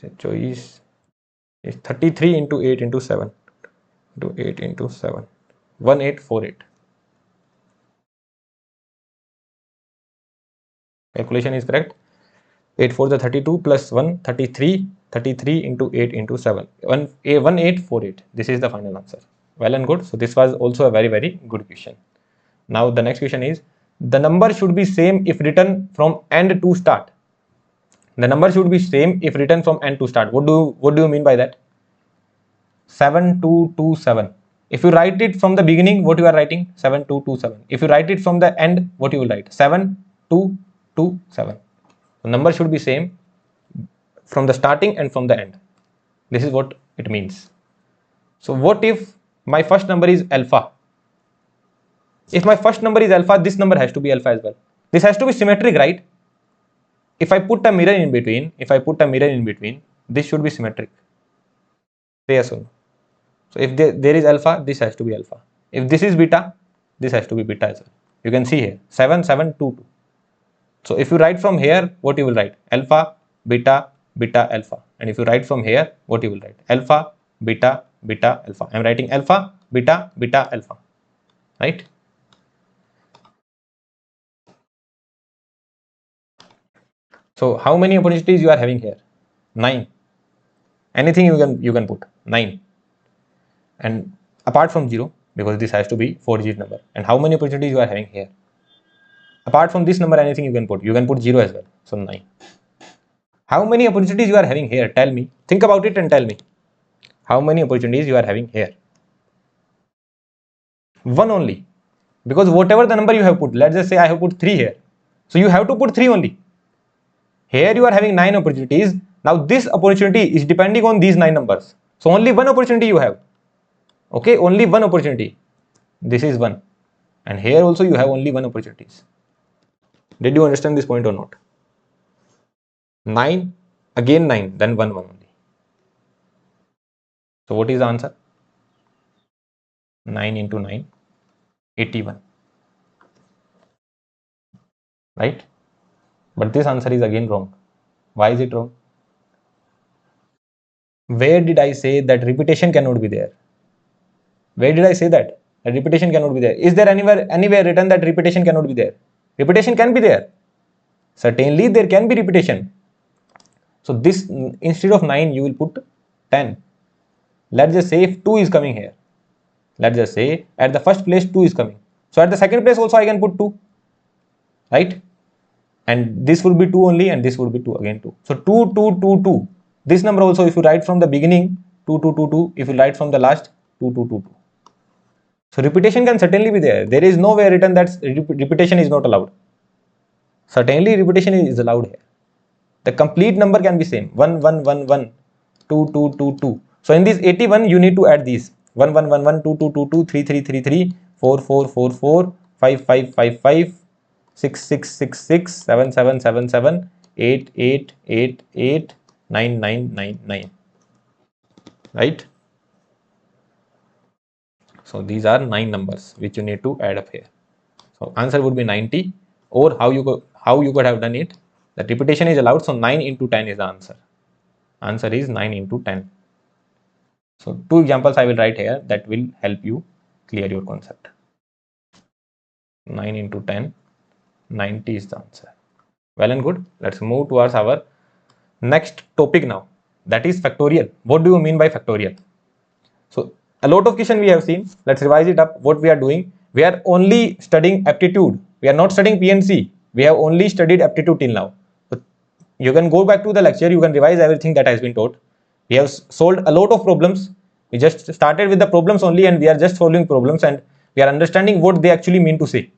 The choice is 33 into 8 into 7 into 8 into 7, 1848. Calculation is correct. 8 4 the 32 plus 1 33, 33 into 8 into 7, 1848. This is the final answer. Well and good. So this was also a very, very good question. Now the next question is, the number should be same if written from end to start. The number should be same if written from end to start. What do you mean by that? 7227. If you write it from the beginning, what you are writing? 7227. If you write it from the end, what you will write? 7227. The number should be same from the starting and from the end. This is what it means. So what if my first number is alpha? If my first number is alpha, this number has to be alpha as well. This has to be symmetric, right? If I put a mirror in between, this should be symmetric. Say yes or no. So if there is alpha, this has to be alpha. If this is beta, this has to be beta as well. You can see here 7, 7, 2, 2. So if you write from here, what you will write? Alpha, beta, beta, alpha. And if you write from here, what you will write? Alpha, beta, beta, alpha. I am writing alpha, beta, beta, alpha. Right? So how many opportunities you are having here? 9. Anything you can put 9. And apart from 0, because this has to be 4-digit number. And how many opportunities you are having here? Apart from this number, anything you can put. You can put 0 as well. So 9. How many opportunities you are having here? Tell me. Think about it and tell me. How many opportunities you are having here? 1 only. Because whatever the number you have put, let's just say I have put 3 here. So you have to put 3 only. Here you are having 9 opportunities. Now this opportunity is depending on these 9 numbers. So only 1 opportunity you have. Okay, only 1 opportunity. This is 1. And here also you have only 1 opportunities. Did you understand this point or not? 9, again 9, then 1 only. So what is the answer? 9 into 9, 81. Right? But this answer is again wrong. Why is it wrong? Where did I say that repetition cannot be there? Where did I say that? That repetition cannot be there. Is there anywhere written that repetition cannot be there? Repetition can be there. Certainly there can be repetition. So this, instead of 9, you will put 10. Let's just say if 2 is coming here. Let's just say at the first place 2 is coming. So at the second place also I can put 2. Right? And this would be 2 only, and this would be 2 again 2. So 2, 2, 2, 2. This number also, if you write from the beginning, 2, 2, 2, 2. If you write from the last, 2, 2, 2, 2. So repetition can certainly be there. There is nowhere written that repetition is not allowed. Certainly repetition is allowed here. The complete number can be same. 1, 1, 1, 1, 2, 2, 2, 2. So in this 81, you need to add these. 1, 1, 1, 1, 2, 2, 2, 2, 3, 3, 3, 3, 4, 4, 4, 4, 5, 5, 5, 5, 6, 6, 6, 6, 7, 7, 7, 7, 8, 8, 8, 8, 9, 9, 9, 9. Right? So these are 9 numbers which you need to add up here. So answer would be 90. Or how you could have done it, that repetition is allowed, so 9 into 10 is the answer. Answer is 9 into 10. So 2 examples I will write here that will help you clear your concept. 9 into 10, 90 is the answer. Well and good. Let's move towards our next topic now. That is factorial. What do you mean by factorial? So a lot of question we have seen. Let's revise it up. What we are doing, we are only studying aptitude. We are not studying PNC. We have only studied aptitude till now. So you can go back to the lecture. You can revise everything that has been taught. We have solved a lot of problems. We just started with the problems only, and we are just solving problems, and we are understanding what they actually mean to say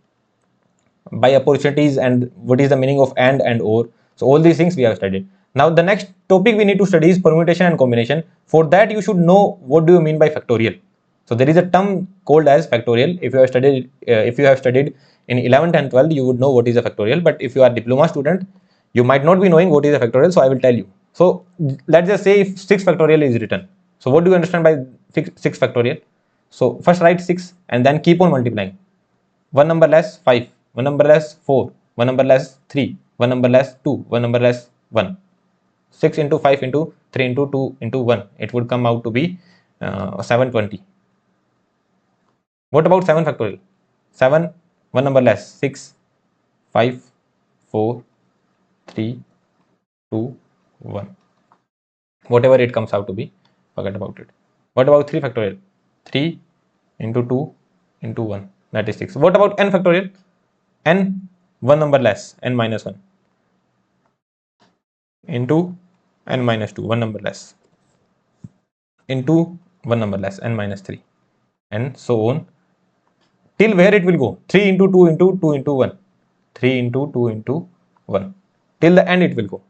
by opportunities and what is the meaning of and or. So all these things we have studied. Now the next topic we need to study is permutation and combination. For that you should know what do you mean by factorial. So there is a term called as factorial. If you have studied in 11th and 12th, you would know what is a factorial. But if you are a diploma student, you might not be knowing what is a factorial. So I will tell you. So let's just say if 6 factorial is written. So what do you understand by 6 factorial? So first write 6 and then keep on multiplying. 1 number less 5, 1 number less 4, 1 number less 3, 1 number less 2, 1 number less 1. 6 into 5 into 3 into 2 into 1. It would come out to be 720. What about 7 factorial? 7, 1 number less 6, 5, 4, 3, 2, 1. Whatever it comes out to be, forget about it. What about 3 factorial? 3 into 2 into 1, that is 6. What about n factorial? N, 1 number less, n minus 1 into n minus 2, 1 number less, into 1 number less, n minus 3, and so on, till where it will go? 3 into 2 into 2 into 1, 3 into 2 into 1, till the end it will go.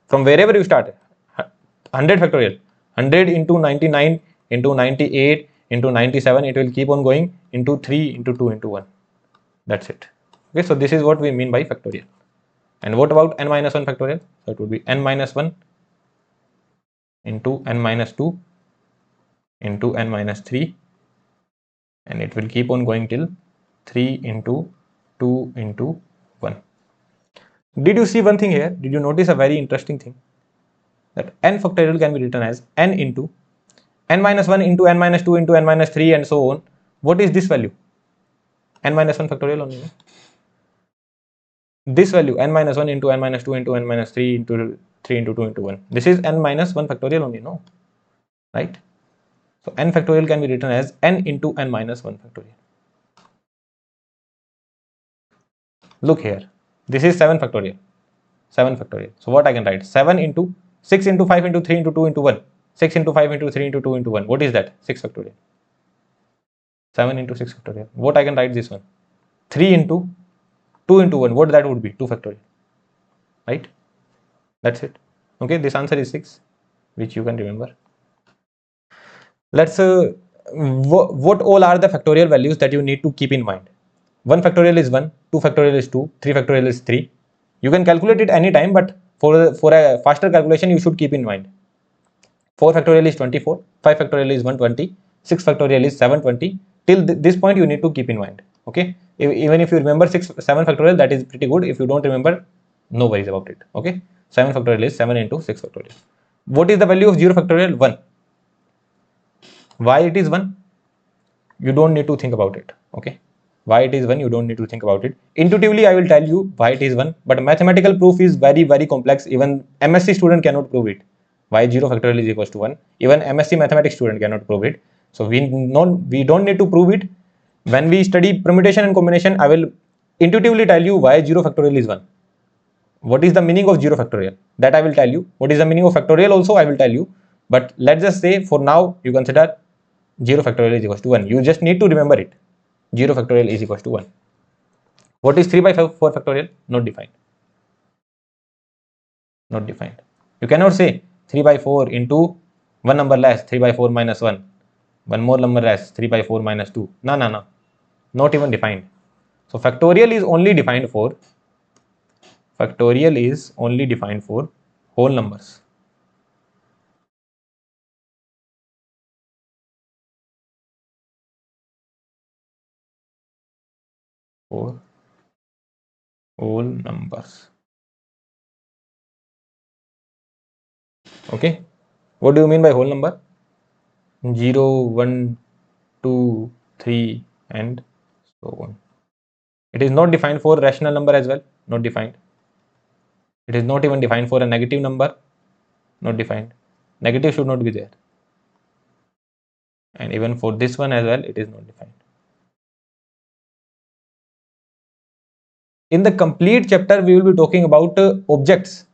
From wherever you start, 100 factorial, 100 into 99 into 98 into 97, it will keep on going into 3 into 2 into 1. That's it. Okay, so this is what we mean by factorial. And what about n minus 1 factorial? So it would be n minus 1 into n minus 2 into n minus 3, and it will keep on going till 3 into 2 into 1. Did you see one thing here? Did you notice a very interesting thing? That n factorial can be written as n into n minus 1 into n minus 2 into n minus 3 and so on. What is this value? N minus 1 factorial only. No? This value n minus 1 into n minus 2 into n minus 3 into 3 into 2 into 1. This is n minus 1 factorial only, no? Right? So n factorial can be written as n into n minus 1 factorial. Look here. This is 7 factorial. 7 factorial. So what I can write? 7 into 6 into 5 into 3 into 2 into 1. 6 into 5 into 3 into 2 into 1. What is that? 6 factorial. 7 into 6 factorial. What I can write this one? 3 into 2 into 1. What that would be? 2 factorial. Right? That's it. Okay, this answer is 6, which you can remember. Let's what all are the factorial values that you need to keep in mind? 1 factorial is 1, 2 factorial is 2, 3 factorial is 3. You can calculate it anytime, but for a faster calculation, you should keep in mind. 4 factorial is 24, 5 factorial is 120, 6 factorial is 720. Till this point, you need to keep in mind. Okay, even if you remember 7 factorial, that is pretty good. If you don't remember, no worries about it. Okay, 7 factorial is 7 into 6 factorial. What is the value of 0 factorial? 1. Why it is 1? You don't need to think about it. Okay, why it is 1? You don't need to think about it. Intuitively, I will tell you why it is 1, but mathematical proof is very, very complex. Even MSc student cannot prove it. Why 0 factorial is equals to 1? Even MSc mathematics student cannot prove it. So we don't need to prove it. When we study permutation and combination, I will intuitively tell you why 0 factorial is 1. What is the meaning of 0 factorial? That I will tell you. What is the meaning of factorial also I will tell you. But let's just say for now you consider 0 factorial is equals to 1. You just need to remember it. 0 factorial is equals to 1. What is 3 by 4 factorial? Not defined. Not defined. You cannot say 3 by 4 into one number less, 3 by 4 minus 1. One more number less, 3 by 4 minus 2. No. Not even defined. So factorial is only defined for whole numbers. For whole numbers. Okay. What do you mean by whole number? 0, 1, 2, 3 and so on. It is not defined for rational number as well. Not defined. It is not even defined for a negative number. Not defined. Negative should not be there. And even for this one as well, it is not defined. In the complete chapter, we will be talking about objects.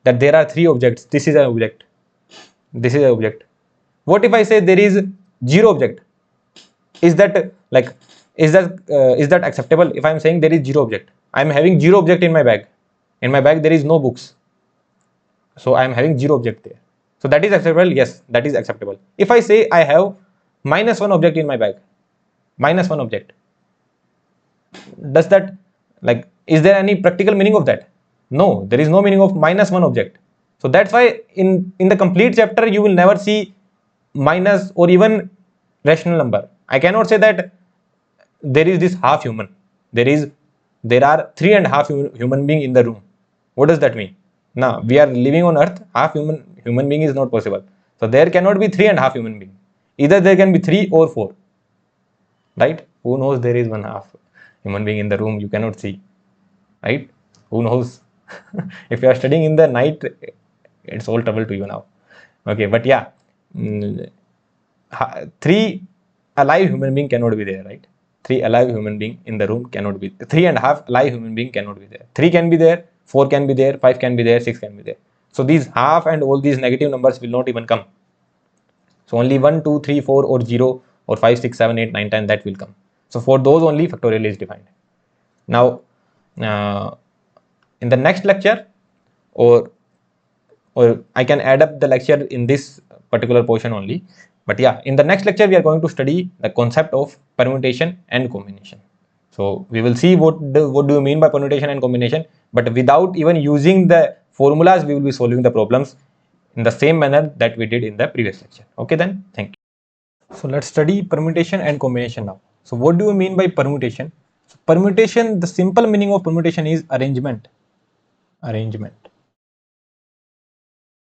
That there are 3 objects. This is an object. This is an object. What if I say there is 0 object? Is that acceptable? If I am saying there is 0 object, I am having 0 object in my bag. In my bag there is no books, so I am having 0 object there. So that is acceptable. Yes, that is acceptable. If I say I have minus 1 object in my bag, minus 1 object, does that, is there any practical meaning of that? No, there is no meaning of minus 1 object. So that's why in the complete chapter you will never see minus or even rational number. I cannot say that there is this half human. There are 3.5 human being in the room. What does that mean? Now we are living on earth, half human being is not possible. So there cannot be 3.5 human being. Either there can be 3 or 4. Right? Who knows there is 1/2 human being in the room, you cannot see. Right? Who knows? If you are studying in the night, it's all trouble to you now. Okay, but yeah, 3 alive human being cannot be there, right? 3 alive human being in the room cannot be. 3.5 alive human being cannot be there. 3 can be there, 4 can be there, 5 can be there, 6 can be there. So these half and all these negative numbers will not even come. So only 1, 2, 3, 4 or 0 or 5, 6, 7, 8, 9, 10 that will come. So for those only factorial is defined. Now in the next lecture, or I can add up the lecture in this particular portion only. But yeah, in the next lecture we are going to study the concept of permutation and combination. So we will see what do you mean by permutation and combination, but without even using the formulas, we will be solving the problems in the same manner that we did in the previous lecture. Okay then, thank you. So let's study permutation and combination now. So what do you mean by permutation? So permutation, the simple meaning of permutation is arrangement. Arrangement.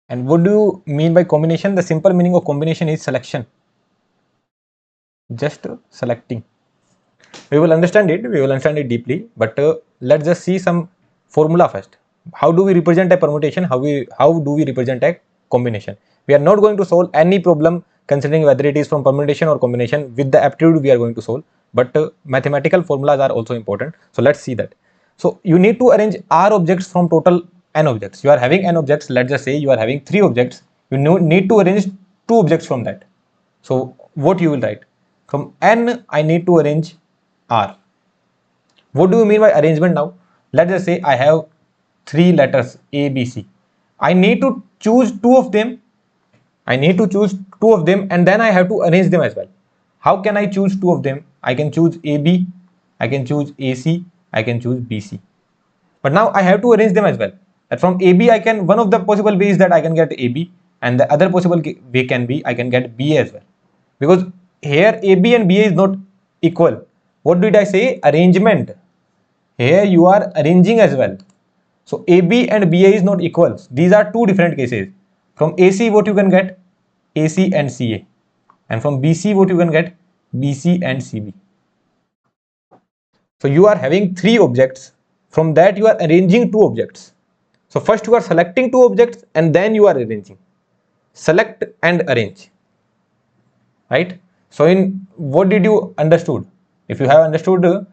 And what do you mean by combination? The simple meaning of combination is selection. Just selecting. We will understand it deeply, but let's just see some formula first. How do we represent a permutation? How do we represent a combination? We are not going to solve any problem considering whether it is from permutation or combination. With the aptitude we are going to solve, but mathematical formulas are also important. So let's see that. So you need to arrange R objects from total n objects. You are having n objects. Let's just say you are having 3 objects. You need to arrange 2 objects from that. So what you will write? From n I need to arrange R. What do you mean by arrangement now? Let's just say I have 3 letters A, B, C. I need to choose 2 of them. And then I have to arrange them as well. How can I choose 2 of them? I can choose AB, I can choose AC, I can choose BC. But now I have to arrange them as well. That from AB one of the possible ways that I can get AB, and the other possible way can be I can get BA as well. Because here AB and BA is not equal. What did I say? Arrangement. Here you are arranging as well. So AB and BA is not equal. These are 2 different cases. From AC what you can get? AC and CA. And from BC what you can get? BC and CB. So you are having 3 objects. From that you are arranging 2 objects. So first you are selecting 2 objects and then you are arranging. Select and arrange. Right? So in what did you understood? If you have understood,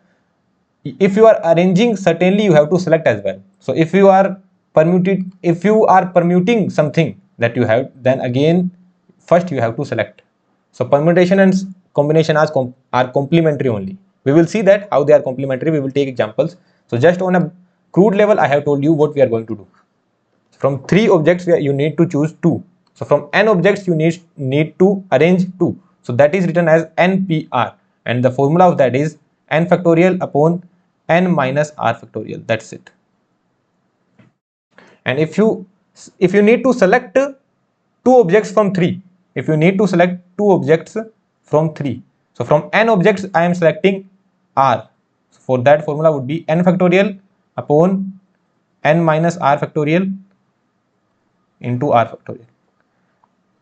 if you are arranging, certainly you have to select as well. So if you are permuting something that you have, then again first you have to select. So permutation and combination are complementary only. We will see that how they are complementary. We will take examples. So just on a crude level, I have told you what we are going to do. From 3 objects you need to choose 2. So from n objects you need to arrange 2. So that is written as NPR, and the formula of that is n factorial upon n minus r factorial. That's it. And if you need to select 2 objects from 3, so from n objects I am selecting r. So for that formula would be n factorial upon n minus r factorial into r factorial.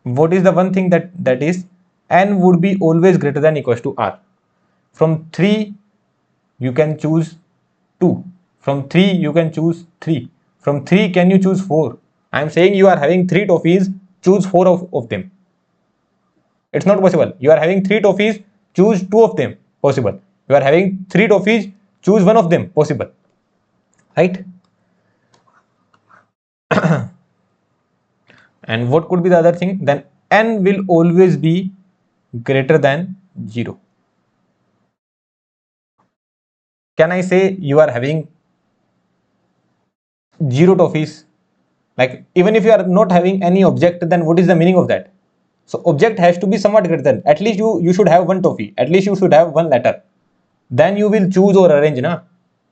What is the one thing that is n would be always greater than equals to r. From 3 you can choose 2. From 3 you can choose 3. From 3 can you choose 4? I am saying you are having 3 toffees, choose 4 of them. It's not possible. You are having 3 toffees, choose 2 of them. Possible. You are having 3 toffees, choose 1 of them. Possible. Right? And what could be the other thing? Then n will always be greater than 0. Can I say you are having 0 toffees? Like even if you are not having any object, then what is the meaning of that? So object has to be somewhat greater than, at least you should have 1 toffee, at least you should have 1 letter. Then you will choose or arrange, na?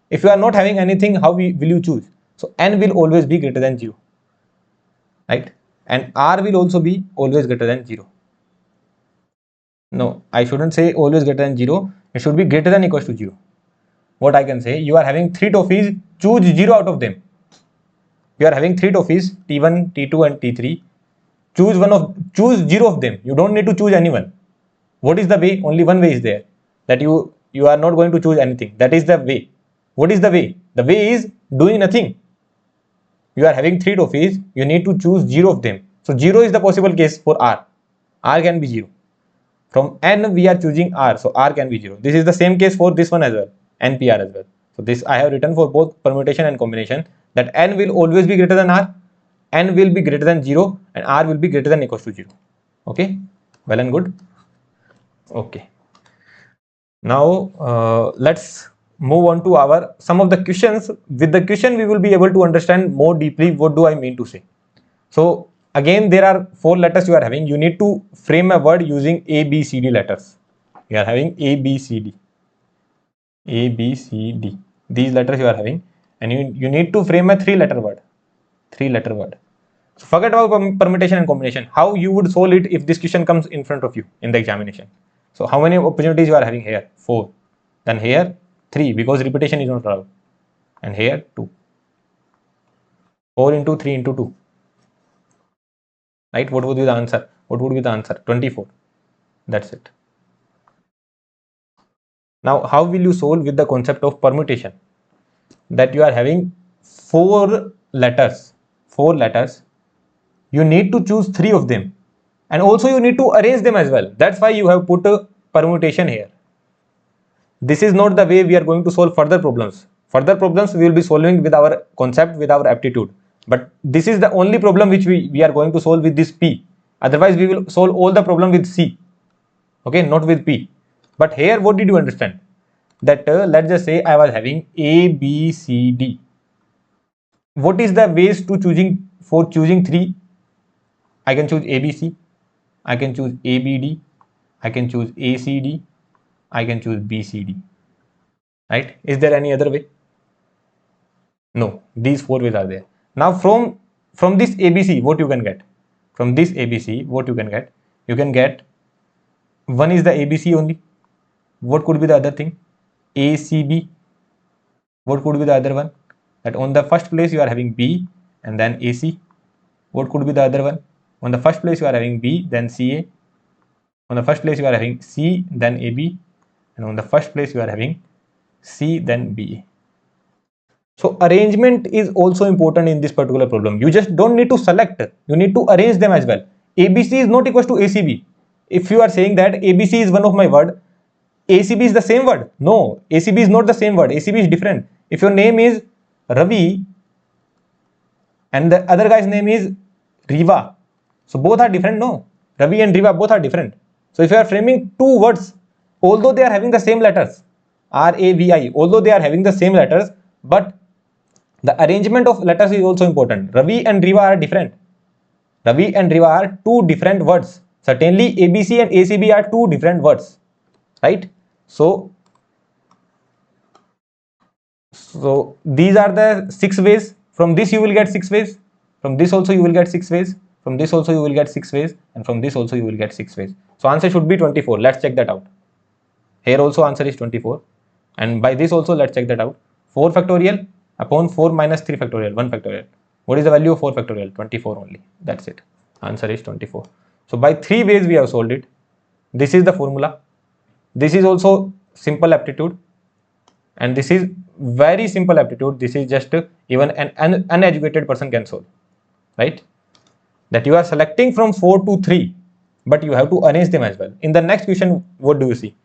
If you are not having anything, how will you choose? So n will always be greater than 0. Right? And r will also be always greater than 0. No, I shouldn't say always greater than 0. It should be greater than equals to 0. What I can say, you are having 3 toffees, choose 0 out of them. You are having 3 toffees, T1, T2 and T3. Choose 0 of them. You don't need to choose anyone. What is the way? Only one way is there. That you are not going to choose anything. That is the way. What is the way? The way is doing nothing. You are having 3 toffees, you need to choose 0 of them. So 0 is the possible case for R. R can be 0. From n we are choosing R, so R can be 0. This is the same case for this one as well, NPR as well. So this I have written for both permutation and combination, that n will always be greater than R, n will be greater than 0 and R will be greater than equals to 0. Okay, well and good. Okay. Now let's move on to some of the questions. With the question we will be able to understand more deeply what do I mean to say. So again there are 4 letters you are having. You need to frame a word using A, B, C, D letters. You are having A, B, C, D. A, B, C, D. These letters you are having, and you need to frame a three-letter word. Three-letter word. So forget about permutation and combination. How you would solve it if this question comes in front of you in the examination. So how many opportunities you are having here? 4. Then here 3 because repetition is not allowed. And here 2. 4 into 3 into 2. Right? What would be the answer? What would be the answer? 24. That's it. Now, how will you solve with the concept of permutation? That you are having 4 letters. 4 letters. You need to choose 3 of them. And also you need to arrange them as well. That's why you have put a permutation here. This is not the way we are going to solve further problems. Further problems we will be solving with our concept, with our aptitude. But this is the only problem which we are going to solve with this P. Otherwise, we will solve all the problem with C. Okay, not with P. But here, what did you understand? That let's just say I was having A, B, C, D. What is the ways to choosing 3? I can choose A, B, C. I can choose A, B, D. I can choose A, C, D. I can choose B, C, D. Right? Is there any other way? No, these 4 ways are there. Now from this ABC, what you can get? From this ABC, what you can get? You can get, one is the ABC only. What could be the other thing? ACB. What could be the other one? That on the first place you are having B and then AC. What could be the other one? On the first place you are having B, then CA. On the first place you are having C, then AB. And on the first place you are having C, then BA. So arrangement is also important in this particular problem. You just don't need to select, you need to arrange them as well. ABC is not equal to ACB. If you are saying that ABC is one of my word, ACB is the same word. No, ACB is not the same word. ACB is different. If your name is Ravi and the other guy's name is Riva, so both are different. No, Ravi and Riva both are different. So if you are framing 2 words, although they are having the same letters, RAVI, although they are having the same letters, but the arrangement of letters is also important. Ravi and Riva are different. Ravi and Riva are 2 different words. Certainly ABC and ACB are 2 different words. Right? So these are the 6 ways. From this you will get 6 ways. From this also you will get 6 ways. From this also you will get 6 ways. And from this also you will get 6 ways. So answer should be 24. Let's check that out. Here also answer is 24. And by this also let's check that out. 4 factorial upon 4 minus 3 factorial, 1 factorial. What is the value of 4 factorial? 24 only. That's it. Answer is 24. So by 3 ways we have solved it. This is the formula. This is also simple aptitude. And this is very simple aptitude. This is just even an uneducated person can solve. Right? That you are selecting from 4 to 3. But you have to arrange them as well. In the next question, what do you see?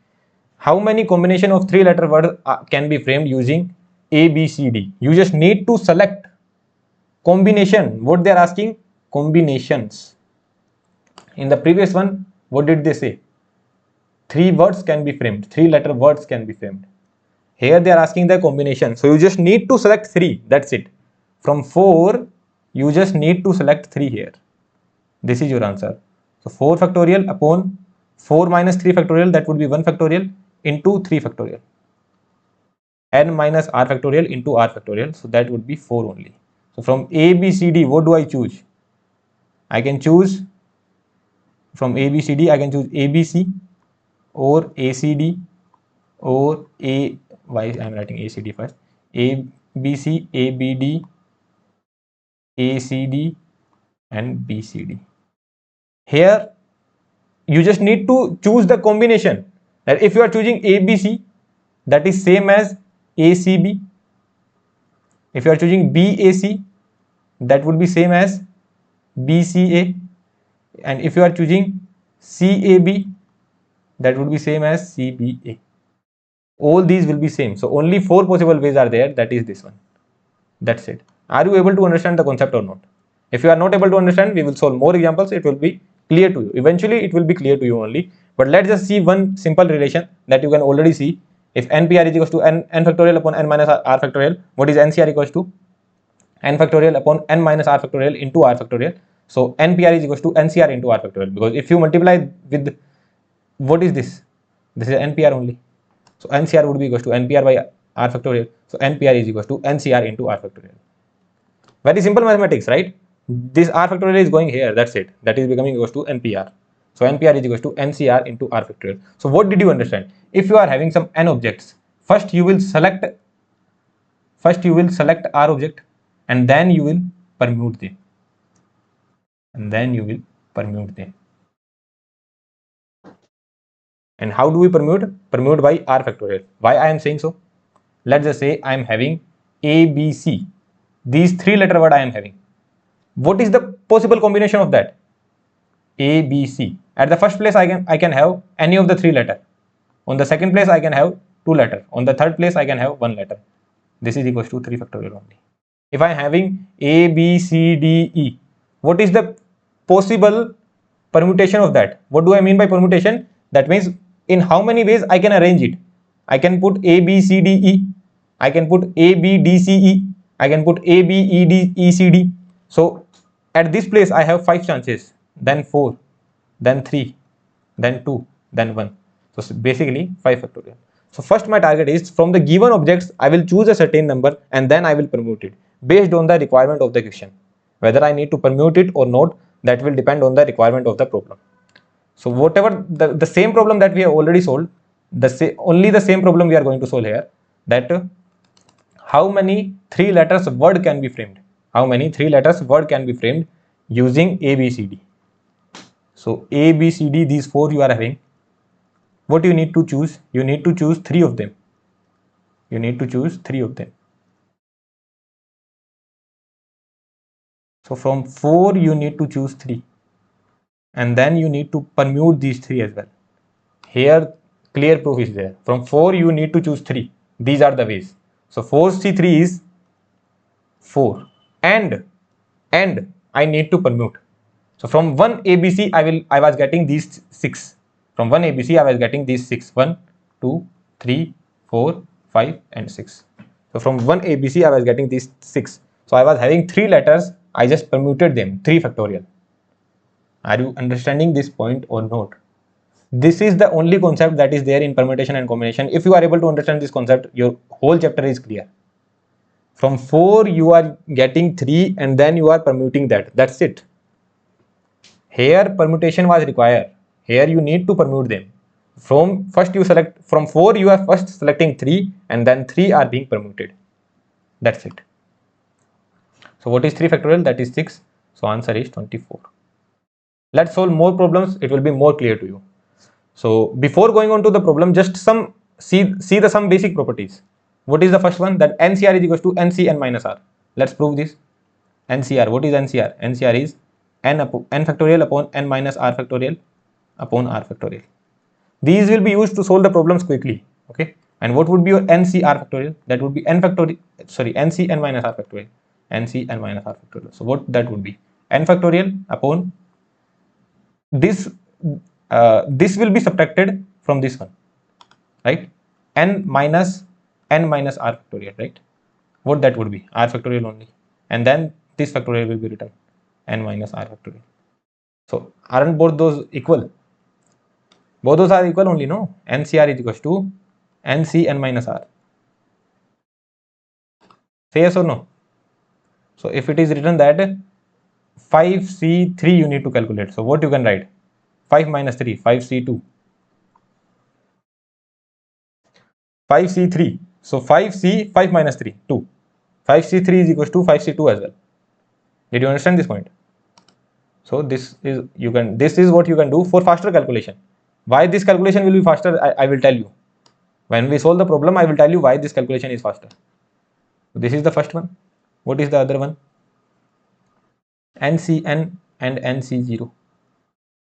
How many combination of 3-letter words can be framed using A, B, C, D? You just need to select combination. What they are asking? Combinations. In the previous one, what did they say? 3 words can be framed. 3-letter words can be framed. Here they are asking the combination. So you just need to select 3. That's it. From 4, you just need to select 3 here. This is your answer. So 4 factorial upon 4 minus 3 factorial, that would be 1 factorial into 3 factorial. N minus r factorial into r factorial. So that would be 4 only. So from A, B, C, D, what do I choose? I can choose from A, B, C, D, I can choose ABC or ACD or A, why I am writing ACD first? ABC, ABD, ACD and BCD. Here you just need to choose the combination. That if you are choosing ABC, that is same as ACB. If you are choosing BAC, that would be same as BCA. And if you are choosing CAB, that would be same as CBA. All these will be same. So only 4 possible ways are there. That is this one. That's it. Are you able to understand the concept or not? If you are not able to understand, we will solve more examples. It will be clear to you. Eventually, it will be clear to you only. But let's just see one simple relation that you can already see. If NPR is equals to n factorial upon n minus r factorial, what is NCR equals to? N factorial upon n minus r factorial into r factorial. So NPR is equals to NCR into r factorial. Because if you multiply with, what is this? This is NPR only. So NCR would be equals to NPR by R factorial. So NPR is equals to NCR into R factorial. Very simple mathematics, right? This R factorial is going here, that's it. That is becoming equals to NPR. So NPR is equals to NCR into R factorial. So what did you understand? If you are having some n objects, first you will select R object, and then you will permute them. And how do we permute? Permute by R factorial. Why I am saying so? Let's just say I am having A, B, C. These three letter word I am having. What is the possible combination of that? A, B, C. At the first place I can have any of the three letter. On the second place I can have two letter. On the third place I can have one letter. This is equals to 3 factorial only. If I am having A, B, C, D, E, what is the possible permutation of that? What do I mean by permutation? That means in how many ways I can arrange it. I can put A, B, C, D, E. I can put A, B, D, C, E. I can put A, B, E, D, E, C, D. So at this place I have 5 chances, then 4, then 3, then 2, then 1. So basically 5 factorial. So first my target is from the given objects I will choose a certain number and then I will permute it based on the requirement of the question. Whether I need to permute it or not, that will depend on the requirement of the problem. So whatever the same problem that we have already solved, only the same problem we are going to solve here, that how many 3 letters word can be framed. How many 3 letters word can be framed using A, B, C, D. So A, B, C, D, these 4 you are having. What you need to choose? You need to choose 3 of them. So from 4 you need to choose 3. And then you need to permute these 3 as well. Here clear proof is there. From 4 you need to choose 3. These are the ways. So 4C3 is 4. And I need to permute. So from 1 ABC I was getting these 6. From 1 ABC I was getting these 6. 1, 2, 3, 4, 5 and 6. So from 1 ABC I was getting these 6. So I was having 3 letters. I just permuted them. 3 factorial. Are you understanding this point or not? This is the only concept that is there in permutation and combination. If you are able to understand this concept, your whole chapter is clear. From 4 you are getting 3 and then you are permuting that. That's it. Here permutation was required. Here you need to permute them. From 4 you are first selecting 3 and then 3 are being permuted. That's it. So what is 3 factorial? That is 6. So answer is 24. Let's solve more problems. It will be more clear to you. So before going on to the problem, just see the some basic properties. What is the first one? That NCR is equals to NCN minus R. Let's prove this. NCR. What is NCR? NCR is n factorial upon n minus R factorial upon R factorial. These will be used to solve the problems quickly. Okay. And what would be your NCR factorial? That would be NCN minus R factorial. NCN minus R factorial. So what that would be? N factorial upon this. This will be subtracted from this one, right? N minus R factorial, right? What that would be? R factorial only. And then this factorial will be written n minus R factorial. So aren't both those equal? Both those are equal only, no? NCR is equals to NCN minus R. Say yes or no? So if it is written that 5C3 you need to calculate. So what you can write? 5 minus 3, 5C2. 5C3. So 5C, 5 minus 3, 2. 5C3 is equals to 5C2 as well. Did you understand this point? So this is what you can do for faster calculation. Why this calculation will be faster, I will tell you. When we solve the problem, I will tell you why this calculation is faster. So this is the first one. What is the other one? NCN and NC0.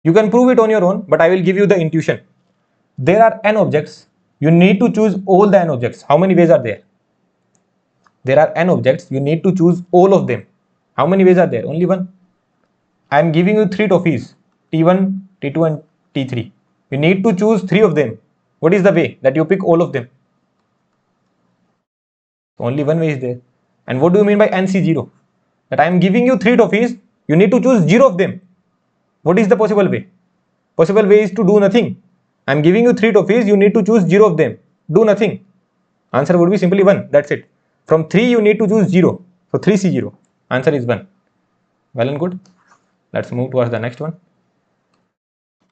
You can prove it on your own, but I will give you the intuition. There are n objects. You need to choose all the n objects. How many ways are there? There are n objects. You need to choose all of them. How many ways are there? Only one. I am giving you 3 toffees. T1, T2 and T3. You need to choose 3 of them. What is the way that you pick all of them? Only one way is there. And what do you mean by NC0? That I am giving you 3 toffees. You need to choose 0 of them. What is the possible way? Possible way is to do nothing. I am giving you 3 toffees. You need to choose 0 of them. do nothing. Answer would be simply 1. That's it. From 3 you need to choose 0. So 3C0. Answer is 1. Well and good. Let's move towards the next one.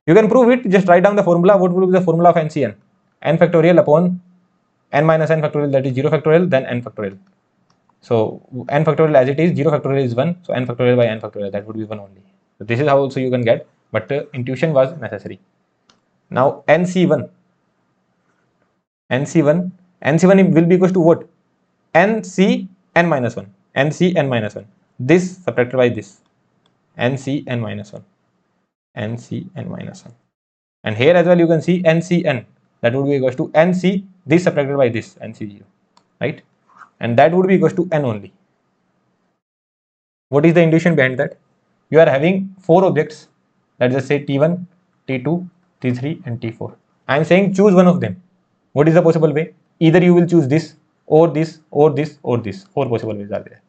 You can prove it. Just write down the formula. What would be the formula of NCN? N factorial upon n minus n factorial, that is 0 factorial, then n factorial. So n factorial as it is, 0 factorial is 1. So n factorial by n factorial, that would be 1 only. So this is how also you can get, but intuition was necessary. Now NC1 will be equals to what? NC n minus 1. NC n minus 1. This subtracted by this. NC n minus 1. NC n minus 1. And here as well you can see NCN. That would be equals to NC, this subtracted by this, NC0. Right? And that would be equals to n only. What is the intuition behind that? You are having 4 objects. Let's just say T1, T2, T3 and T4. I am saying choose one of them. What is the possible way? Either you will choose this or this or this or this. 4 possible ways are there.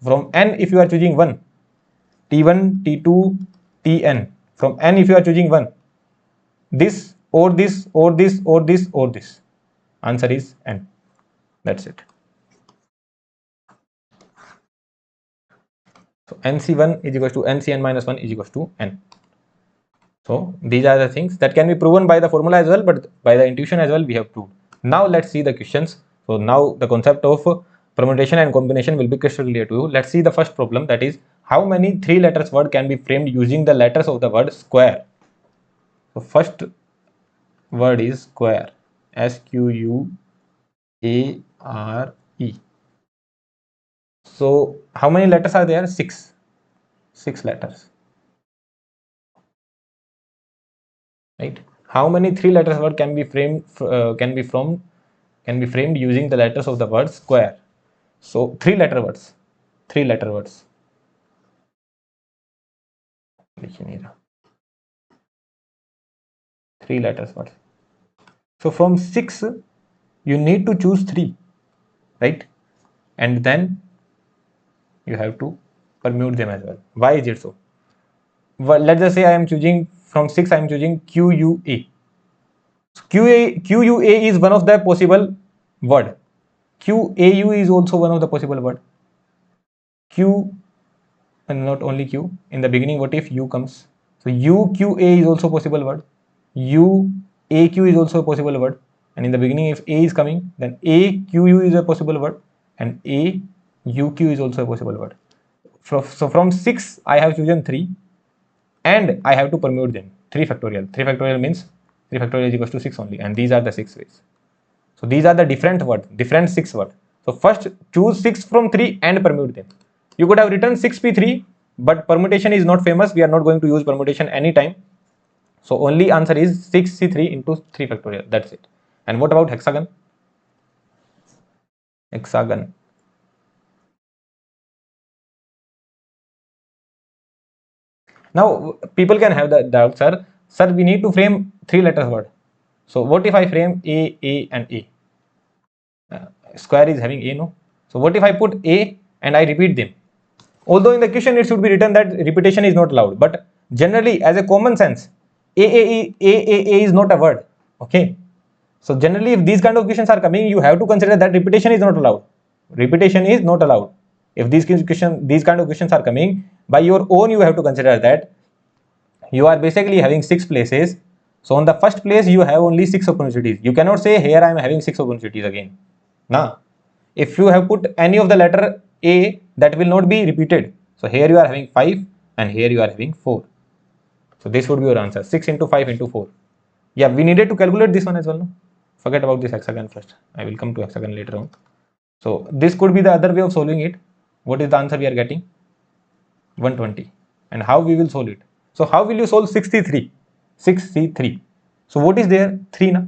From n, if you are choosing 1, T1, T2, Tn. From n, if you are choosing 1, this or this or this or this or this. Answer is n. That's it. So NC1 is equals to NCn minus 1 is equals to n. So these are the things that can be proven by the formula as well, but by the intuition as well we have proved. Now let's see the questions. So now the concept of permutation and combination will be crystal clear to you. Let's see the first problem, that is how many 3 letters word can be framed using the letters of the word square. So first word is square, SQUARE. So how many letters are there? 6 letters, right? How many 3 letters word can be framed using the letters of the word square? So 3 letter words. 3 letters words. So from 6 you need to choose 3, right? And then you have to permute them as well. Why is it so? Well, let's just say I am choosing from 6, I am choosing QUA. QUA is one of the possible word. QAU is also one of the possible word. Q, and not only Q. In the beginning, what if U comes? So UQA is also possible word. UAQ is also a possible word. And in the beginning, if A is coming, then AQU is a possible word, and AUQ is also a possible word. So from 6, I have chosen 3, and I have to permute them. 3 factorial. 3 factorial means 3 factorial is equals to 6 only, and these are the 6 ways. So these are the different words, different 6 words. So first choose 6 from 3 and permute them. You could have written 6p3, but permutation is not famous. We are not going to use permutation anytime. So only answer is 6c3 into 3 factorial. That's it. And what about hexagon? Hexagon. Now people can have the doubt, sir, we need to frame 3 letters word. So what if I frame A and A? Square is having A, no? So what if I put A and I repeat them? Although in the question it should be written that repetition is not allowed, but generally as a common sense, A is not a word. Okay. So generally if these kind of questions are coming, you have to consider that repetition is not allowed. Repetition is not allowed. If these kind of questions are coming, by your own you have to consider that you are basically having 6 places. So on the first place you have only 6 opportunities. You cannot say here I am having 6 opportunities again. Nah. If you have put any of the letter A, that will not be repeated. So here you are having 5 and here you are having 4. So this would be your answer. 6 into 5 into 4. Yeah, we needed to calculate this one as well. No? Forget about this hexagon first. I will come to hexagon later on. So this could be the other way of solving it. What is the answer we are getting? 120. And how we will solve it? So how will you solve 63? 6C3. So what is there? 3 na?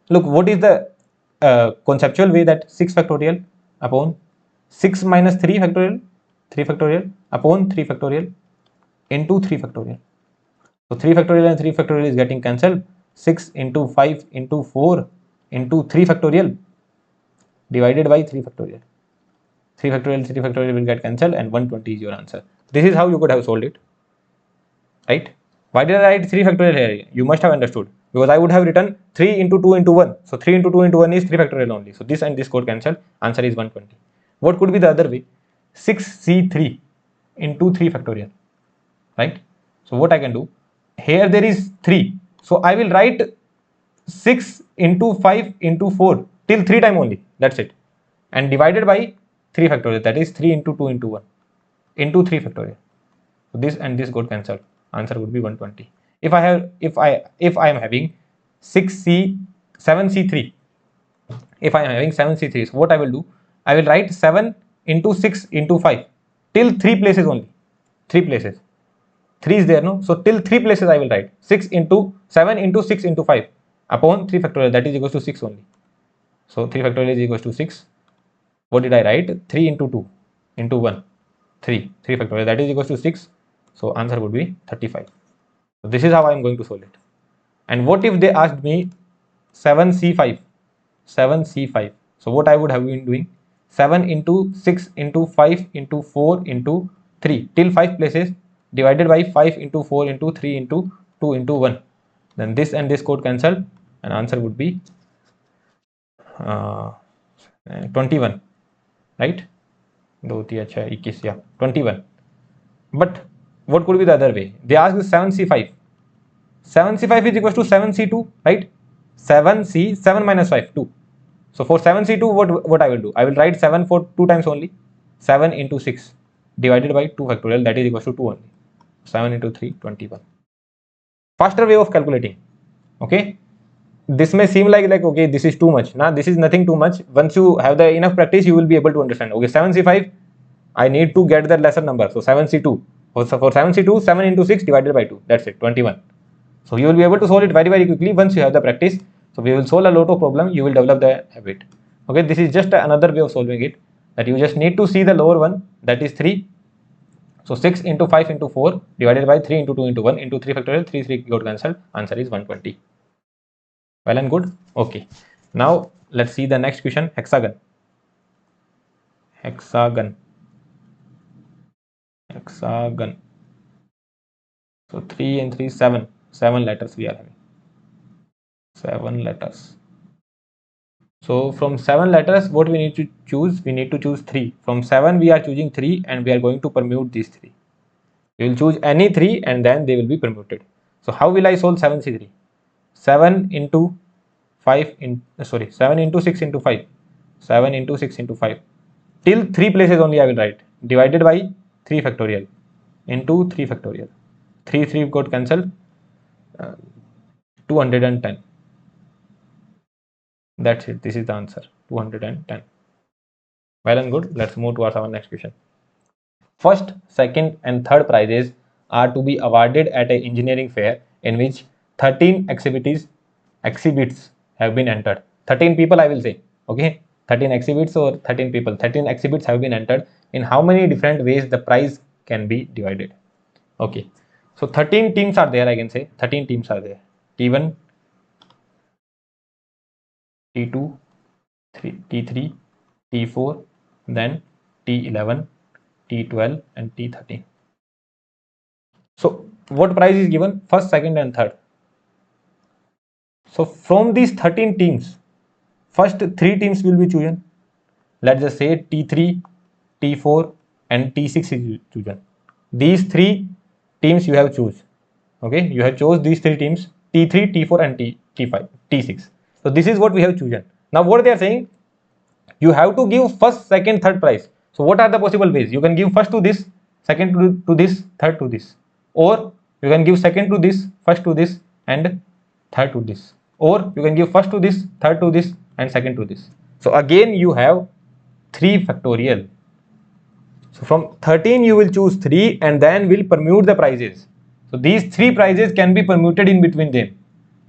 Look, what is the conceptual way, that 6 factorial upon 6 minus 3 factorial, 3 factorial upon 3 factorial into 3 factorial. So 3 factorial and 3 factorial is getting cancelled. 6 into 5 into 4 into 3 factorial divided by 3 factorial. 3 factorial will get cancelled, and 120 is your answer. This is how you could have solved it. Right? Why did I write 3 factorial here? You must have understood. because I would have written 3 into 2 into 1. So 3 into 2 into 1 is 3 factorial only. So this and this code cancel. Answer is 120. What could be the other way? 6c3 into 3 factorial, right? So what I can do, here there is 3. So I will write 6 into 5 into 4 till 3 time only. That's it. And divided by 3 factorial. That is 3 into 2 into 1 into 3 factorial. So this and this got cancelled. Answer would be 120. If I am having 7c3, if I am having 7c3, so what I will do, I will write 7 into 6 into 5 till 3 places only. 3 places. 3 is there, no? So till 3 places I will write 6 into 7 into 6 into 5 upon 3 factorial, that is equals to 6 only. So 3 factorial is equals to 6. What did I write? 3 into 2 into 1, 3 factorial, that is equals to 6. So answer would be 35. So this is how I am going to solve it. And what if they asked me 7c5? So what I would have been doing, 7 into 6 into 5 into 4 into 3 till 5 places divided by 5 into 4 into 3 into 2 into 1. Then this and this code cancel, and answer would be 21, right? 2 3 21, yeah, 21. But what could be the other way? They asked 7c5. 7c5 is equals to 7c2, right? 7c, 7 minus 5, 2. So for 7c2, what I will do? I will write 7 for 2 times only. 7 into 6 divided by 2 factorial, that is equals to 2 only. 7 into 3, 21. Faster way of calculating. Okay. This may seem like okay, this is too much. Nah, this is nothing too much. Once you have the enough practice, you will be able to understand. Okay, 7c5, I need to get the lesser number. So 7c2. For 7c2, 7 into 6 divided by 2. That's it, 21. So you will be able to solve it very, very quickly once you have the practice. So we will solve a lot of problem. You will develop the habit. Okay, this is just another way of solving it. That you just need to see the lower one. That is 3. So 6 into 5 into 4 divided by 3 into 2 into 1 into 3 factorial. 3 got cancelled. Answer is 120. Well and good. Okay. Now let's see the next question. Hexagon. So 3 and 3, 7. 7 letters we are having. 7 letters. So from 7 letters, what we need to choose? We need to choose 3. From 7, we are choosing 3 and we are going to permute these 3. We will choose any 3 and then they will be permuted. So how will I solve 7c3? 7 into 5 7 into 6 into 5. 7 into 6 into 5. Till 3 places only I will write. Divided by 3 factorial into 3 factorial. 3 got cancelled. 210. That's it. This is the answer. 210. Well and good. Let's move towards our next question. First, second, and third prizes are to be awarded at an engineering fair in which 13 exhibits have been entered. 13 people, I will say. Okay, 13 exhibits or 13 people. 13 exhibits have been entered. In how many different ways the prize can be divided? Okay, so 13 teams are there. I can say 13 teams are there. T1, T2, T3, T4, then T11, T12 and T13. So what prize is given? First, second and third. So from these 13 teams, first 3 teams will be chosen. Let's just say T3, T4 and T6 is chosen. These 3 teams you have choose. Okay, you have chose these 3 teams, T3, T4 and T5, T6. So this is what we have chosen. Now what they are saying, you have to give first, second, third prize. So what are the possible ways? You can give first to this, second to this, third to this. Or you can give second to this, first to this and third to this. Or you can give first to this, third to this and second to this. So again you have 3 factorial. So from 13 you will choose 3 and then will permute the prizes. So these 3 prizes can be permuted in between them.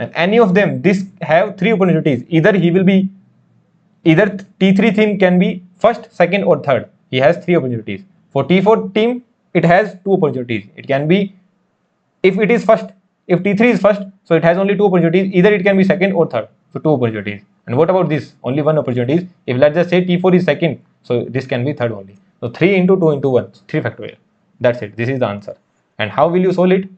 And any of them, this have 3 opportunities. Either T3 team can be first, second or third. He has 3 opportunities. For T4 team, it has 2 opportunities. It can be, if it is first, if T3 is first, so it has only 2 opportunities. Either it can be second or third. So 2 opportunities. And what about this? Only 1 opportunity. If let's just say T4 is second, so this can be third only. So 3 into 2 into 1, 3 factorial. That's it. This is the answer. And how will you solve it?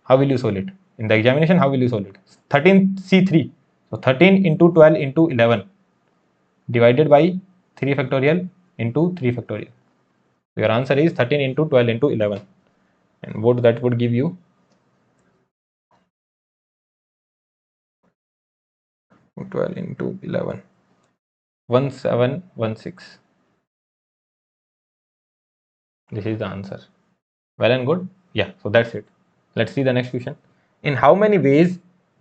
How will you solve it? In the examination, how will you solve it? 13C3. So 13 into 12 into 11 divided by 3 factorial into 3 factorial. Your answer is 13 into 12 into 11. And what that would give you? 12 into 11. 1716. This is the answer. Well and good. Yeah, so that's it. Let's see the next question. In how many ways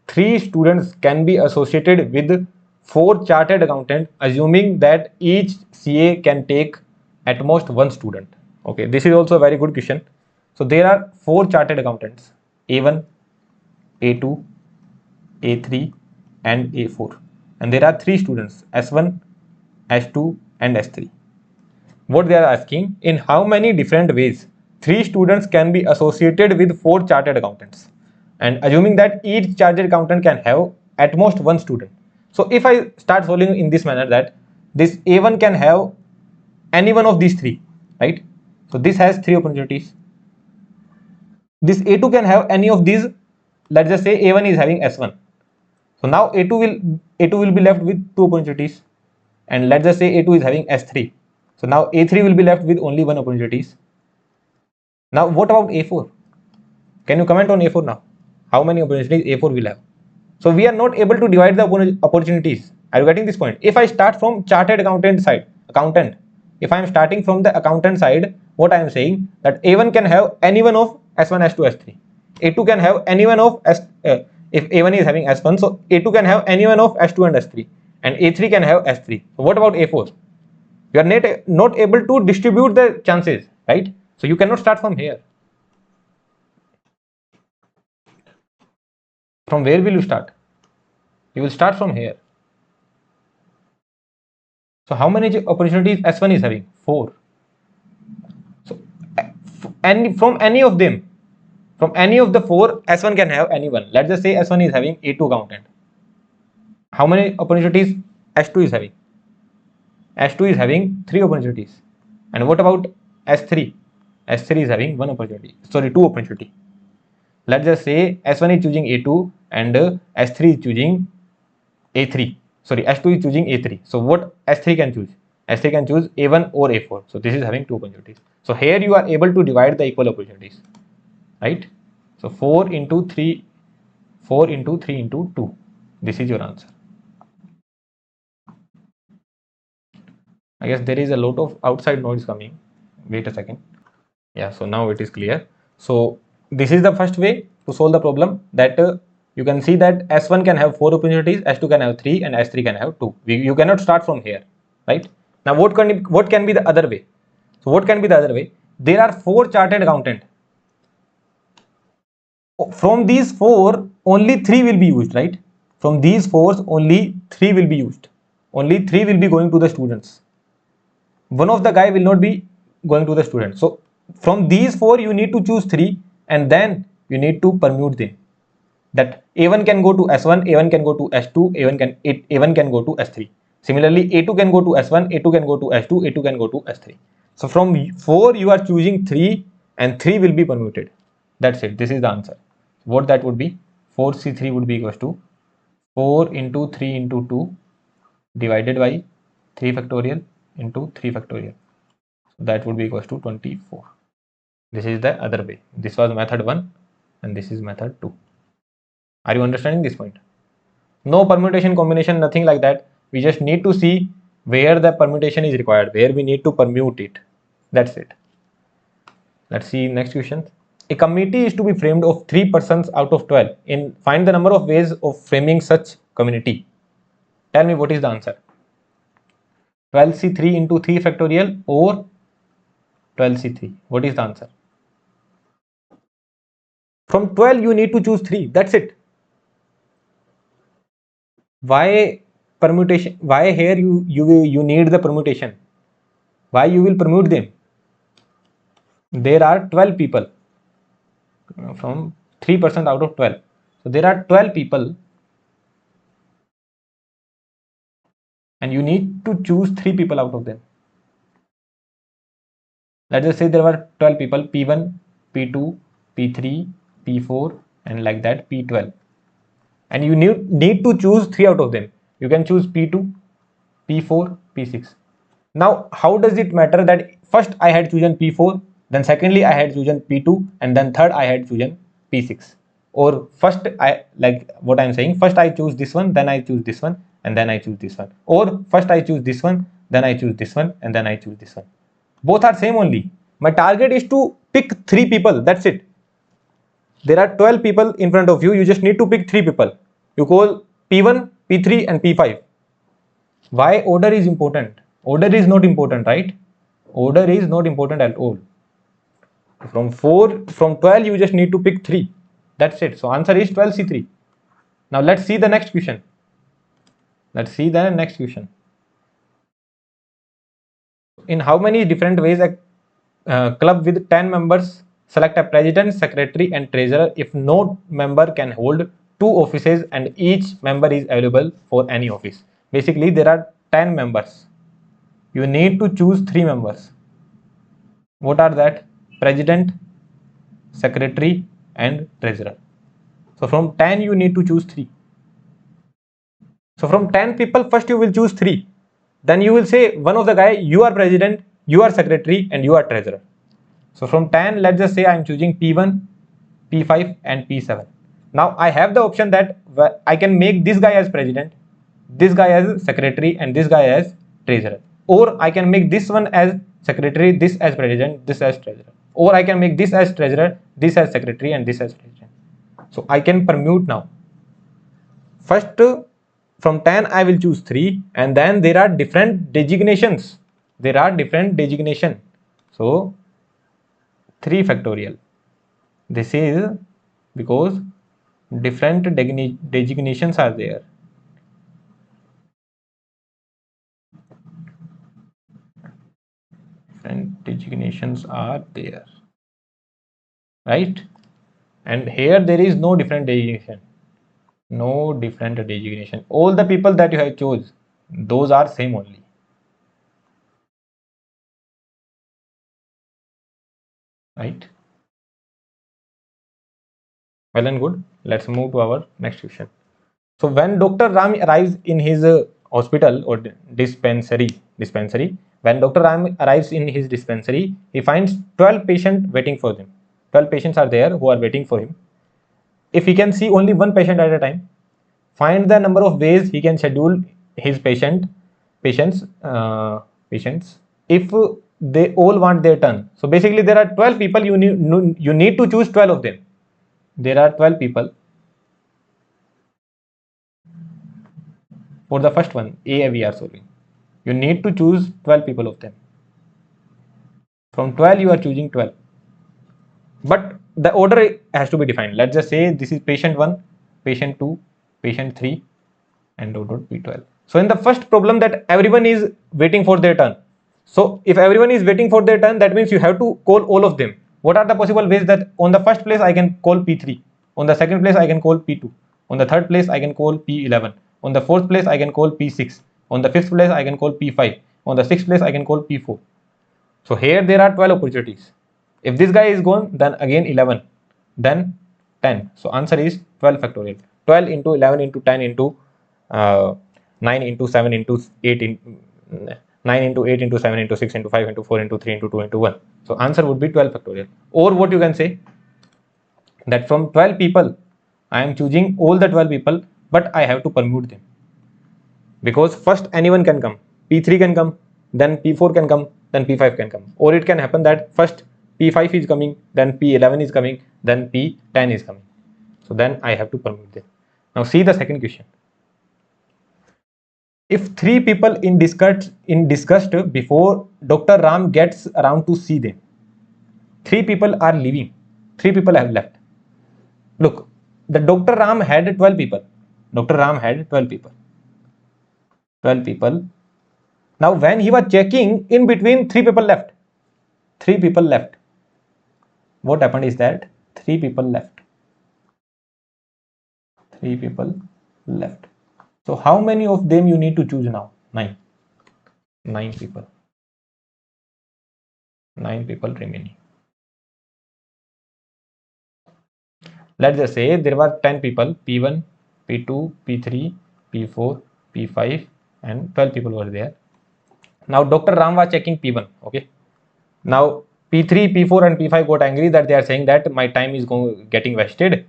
3 students can be associated with 4 chartered accountant, assuming that each CA can take at most 1 student? Okay, this is also a very good question. So there are 4 chartered accountants, A1, A2, A3 and A4, and there are 3 students, S1, S2 and S3. What they are asking, in how many different ways 3 students can be associated with 4 chartered accountants, and assuming that each chartered accountant can have at most 1 student. So if I start solving in this manner, that this A1 can have any one of these 3, right? So this has 3 opportunities. This A2 can have any of these. Let's just say A1 is having S1. So now A2 will be left with 2 opportunities, and let's just say A2 is having S3. So now A3 will be left with only 1 opportunities. Now what about A4? Can you comment on A4 now? How many opportunities A4 will have? So we are not able to divide the opportunities. Are you getting this point? If I start from chartered accountant side, if I am starting from the accountant side, what I am saying, that A1 can have any one of S1, S2, S3. A2 can have any one of if A1 is having S1, so A2 can have any one of S2 and S3, and A3 can have S3. So what about A4? You are not able to distribute the chances, right? So you cannot start from here. From where will you start? You will start from here. So how many opportunities S1 is having? 4. So from any of them, from any of the 4, S1 can have anyone. Let's just say S1 is having A2 accountant. How many opportunities S2 is having? S2 is having 3 opportunities. And what about S3? S3 is having 1 opportunity. Sorry, 2 opportunity. Let's just say S1 is choosing A2 and S3 is choosing A3. Sorry, S2 is choosing A3. So what S3 can choose? S3 can choose A1 or A4. So this is having 2 opportunities. So here you are able to divide the equal opportunities, right? So 4 into 3 into 2. This is your answer. I guess there is a lot of outside noise coming. Wait a second. Yeah, so now it is clear. So this is the first way to solve the problem, that you can see that S1 can have 4 opportunities, S2 can have 3 and S3 can have 2. You cannot start from here, right? Now what can be the other way? So what can be the other way? There are 4 chartered accountant. From these 4, only 3 will be used, right? From these 4, only 3 will be used. Only 3 will be going to the students. One of the guy will not be going to the student. So from these 4, you need to choose 3 and then you need to permute them. That A1 can go to S1, A1 can go to S2, A1 can go to S3. Similarly, A2 can go to S1, A2 can go to S2, A2 can go to S3. So from 4, you are choosing 3 and 3 will be permuted. That's it. This is the answer. What that would be? 4C3 would be equals to 4 into 3 into 2 divided by 3 factorial into 3 factorial. So that would be equals to 24. This is the other way. This was method 1 and this is method 2. Are you understanding this point? No permutation, combination, nothing like that. We just need to see where the permutation is required, where we need to permute it. That's it. Let's see next question. A committee is to be framed of 3 persons out of 12. Find the number of ways of framing such community. Tell me what is the answer. 12C3 into 3 factorial or 12C3. What is the answer? From 12 you need to choose 3. That's it. Why permutation? Why here you need the permutation? Why you will permute them? There are 12 people from 3% out of 12. So there are 12 people and you need to choose 3 people out of them. Let's just say there were 12 people, P1, P2, P3, P4 and like that P12. And you need to choose 3 out of them. You can choose P2, P4, P6. Now, how does it matter that first I had chosen P4, then secondly I had chosen P2, and then third I had chosen P6? Or first I, like what I'm saying, first I choose this one, then I choose this one, and then I choose this one. Or first I choose this one, then I choose this one, and then I choose this one. Both are same only. My target is to pick 3 people. That's it. There are 12 people in front of you. You just need to pick 3 people. You call P1, P3, and P5. Why order is important? Order is not important, right? Order is not important at all. From 12, you just need to pick 3. That's it. So answer is 12C3. Now let's see the next question. Let's see the next question. In how many different ways a club with 10 members select a president, secretary, and treasurer if no member can hold 2 offices and each member is available for any office? Basically, there are 10 members. You need to choose 3 members. What are that? President, secretary, and treasurer. So from 10, you need to choose 3. So from 10 people, first you will choose 3. Then you will say one of the guy, you are president, you are secretary, and you are treasurer. So from 10, let's just say I am choosing P1, P5, and P7. Now I have the option that I can make this guy as president, this guy as secretary, and this guy as treasurer. Or I can make this one as secretary, this as president, this as treasurer. Or I can make this as treasurer, this as secretary, and this as president. So I can permute now. First, from 10, I will choose 3, and then there are different designations. There are different designation. So 3 factorial. This is because different designations are there. Different designations are there, right? And here there is no different designation. No different designation. All the people that you have chose, those are same only. Right? Well and good. Let's move to our next question. So when Dr. Ram arrives in his hospital or dispensary, when Dr. Ram arrives in his dispensary, he finds 12 patients waiting for him. 12 patients are there who are waiting for him. If he can see only one patient at a time, find the number of ways he can schedule his patients if they all want their turn. So basically there are 12 people, you need to choose 12 of them. There are 12 people. For the first one, A we are solving. You need to choose 12 people of them. From 12, you are choosing 12. But the order has to be defined. Let's just say this is patient 1, patient 2, patient 3, and P12. So in the first problem that everyone is waiting for their turn. So if everyone is waiting for their turn, that means you have to call all of them. What are the possible ways that on the first place I can call P3, on the second place I can call P2, on the third place I can call P11, on the fourth place I can call P6, on the fifth place I can call P5, on the sixth place I can call P4. So here there are 12 opportunities. If this guy is gone, then again 11, then 10. So answer is 12 factorial. 12 into 11 into 10 into 9 into 7 into 8 in 9 into 8 into 7 into 6 into 5 into 4 into 3 into 2 into 1. So answer would be 12 factorial. Or what you can say that from 12 people, I am choosing all the 12 people, but I have to permute them. Because first anyone can come, P3 can come, then P4 can come, then P5 can come. Or it can happen that first P5 is coming, then P11 is coming, then P10 is coming. So then I have to permute them. Now see the second question. If 3 people in discussed before Dr. Ram gets around to see them, 3 people are leaving, 3 people have left. Look, the Dr. Ram had 12 people. Dr. Ram had 12 people. 12 people. Now when he was checking, in between 3 people left. 3 people left. What happened is that 3 people left. 3 people left. So how many of them you need to choose now? 9. 9 people. 9 people remaining. Let's just say there were 10 people, P1, P2, P3, P4, P5 and 12 people were there. Now Dr. Ram was checking P1, okay. Now P3, P4 and P5 got angry that they are saying that my time is getting wasted.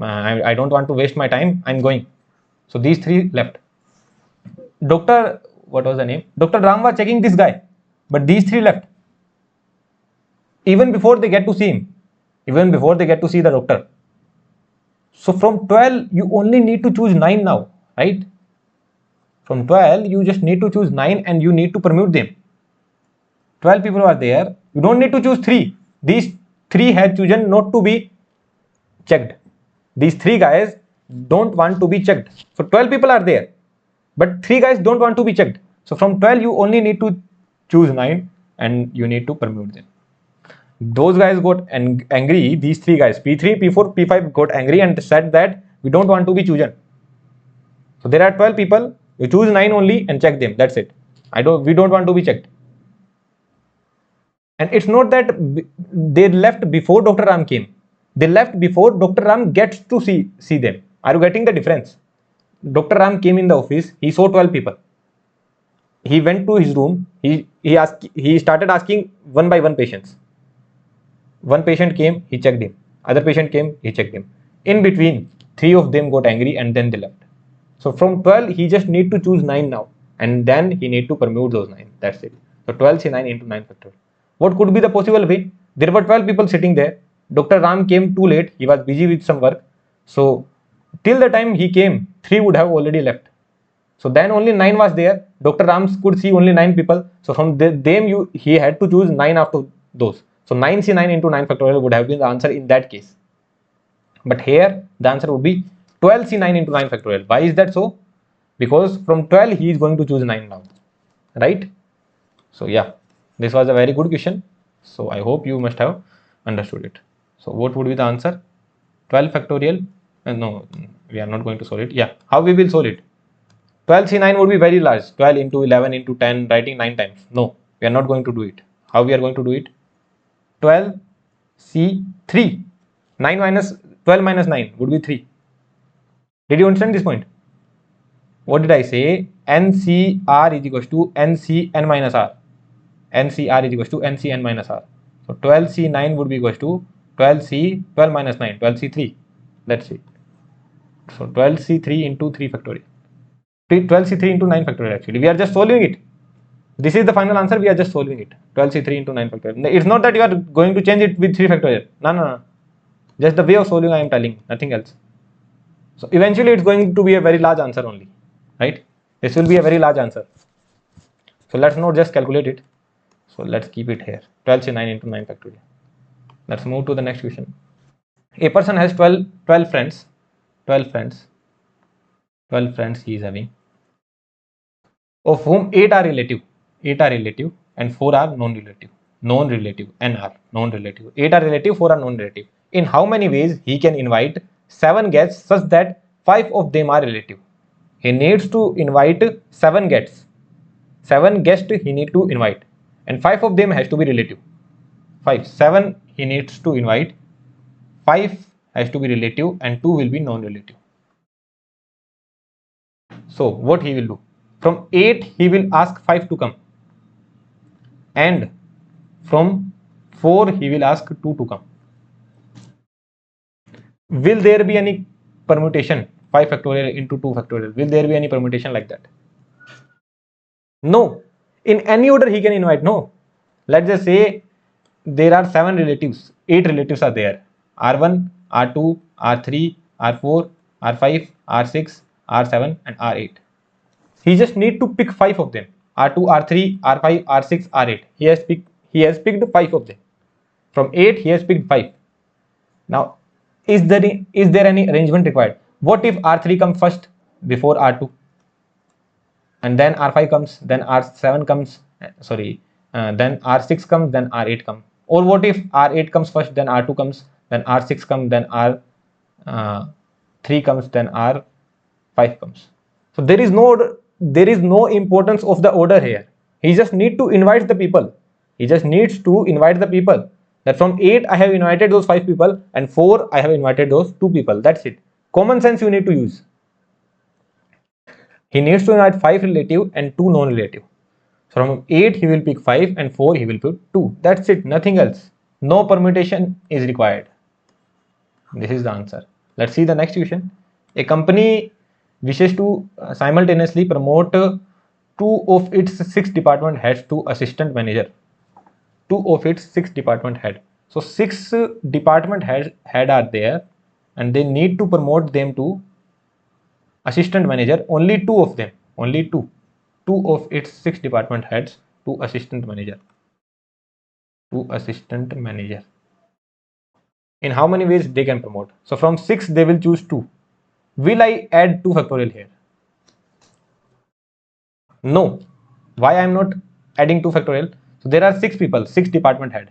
I don't want to waste my time, I'm going. So these three left. Dr. What was the name? Dr. Ram was checking this guy, but these three left. Even before they get to see him, even before they get to see the doctor. So from 12, you only need to choose 9 now, right? From 12, you just need to choose 9 and you need to permute them. 12 people are there. You don't need to choose 3. These 3 had chosen not to be checked. These 3 guys don't want to be checked. So 12 people are there, but 3 guys don't want to be checked. So from 12, you only need to choose 9 and you need to permute them. Those guys got angry. These 3 guys, P3, P4, P5 got angry and said that we don't want to be chosen. So there are 12 people. You choose 9 only and check them. That's it. We don't want to be checked. And it's not that they left before Dr. Ram came. They left before Dr. Ram gets to see them. Are you getting the difference? Dr. Ram came in the office. He saw 12 people. He went to his room. He started asking one by one patients. One patient came, he checked him. Other patient came, he checked him. In between, 3 of them got angry and then they left. So from 12, he just need to choose 9 now. And then he need to permute those 9. That's it. So 12 C9 into 9 factorial. What could be the possible way? There were 12 people sitting there. Dr. Ram came too late. He was busy with some work. So till the time he came, 3 would have already left. So then only 9 was there. Dr. Ram could see only 9 people. So from them, he had to choose 9 after those. So 9C9 into 9 factorial would have been the answer in that case. But here the answer would be 12C9 into 9 factorial. Why is that so? Because from 12 he is going to choose 9 now, right? So yeah, this was a very good question. So I hope you must have understood it. So what would be the answer? 12 factorial. No, we are not going to solve it. Yeah, how we will solve it? 12C9 would be very large. 12 into 11 into 10, writing 9 times. No, we are not going to do it. How we are going to do it? 12C3. 9 minus 12 minus 9 would be 3. Did you understand this point? What did I say? NCR is equals to NCN minus R. NCR is equals to NCN minus R. So 12C9 would be equals to 12 minus 9, 12C3. That's it. So 12C3 into 3 factorial. 12C3 into 9 factorial actually. We are just solving it. This is the final answer. We are just solving it. 12C3 into 9 factorial. It's not that you are going to change it with 3 factorial. No. Just the way of solving I am telling. Nothing else. So eventually it's going to be a very large answer only. Right? This will be a very large answer. So let's not just calculate it. So let's keep it here. 12C9 into 9 factorial. Let's move to the next question. A person has 12 friends. 12 friends he is having. Of whom 8 are relative. 8 are relative and 4 are non-relative. Non-relative, NR, non-relative. 8 are relative, 4 are non-relative. In how many ways he can invite 7 guests such that 5 of them are relative? He needs to invite 7 guests. 7 guests he needs to invite. And 5 of them has to be relative. 7 he needs to invite. 5 has to be relative and 2 will be non-relative. So what he will do? From 8 he will ask 5 to come. And from 4 he will ask 2 to come. Will there be any permutation? 5 factorial into 2 factorial. Will there be any permutation like that? No. In any order he can invite. No. Let's just say there are 7 relatives. 8 relatives are there. R1, R2, R3, R4, R5, R6, R7 and R8. He just need to pick 5 of them. R2, R3, R5, R6, R8. He has picked 5 of them. From 8 he has picked 5. Now is there any arrangement required? What if R3 comes first before R2? And then R5 comes, then R7 comes, then R6 comes, then R8 comes. Or what if R8 comes first, then R2 comes, then R6 comes, then R3 comes, then R5 comes. So there is no importance of the order here. He just need to invite the people. He just needs to invite the people. That from 8 I have invited those 5 people and 4 I have invited those 2 people. That's it. Common sense you need to use. He needs to invite 5 relative and 2 non-relative. From 8 he will pick 5 and 4 he will pick 2. That's it, nothing else. No permutation is required. This is the answer. Let's see the next question. A company wishes to simultaneously promote 2 of its 6 department heads to assistant manager. 2 of its 6 department head. So 6 department head are there and they need to promote them to assistant manager. Only 2 of them. Only 2. 2 of its 6 department heads to assistant manager. To assistant manager. In how many ways they can promote? So from 6 they will choose 2. Will I add 2 factorial here? No. Why I am not adding 2 factorial? So there are 6 people, 6 department head.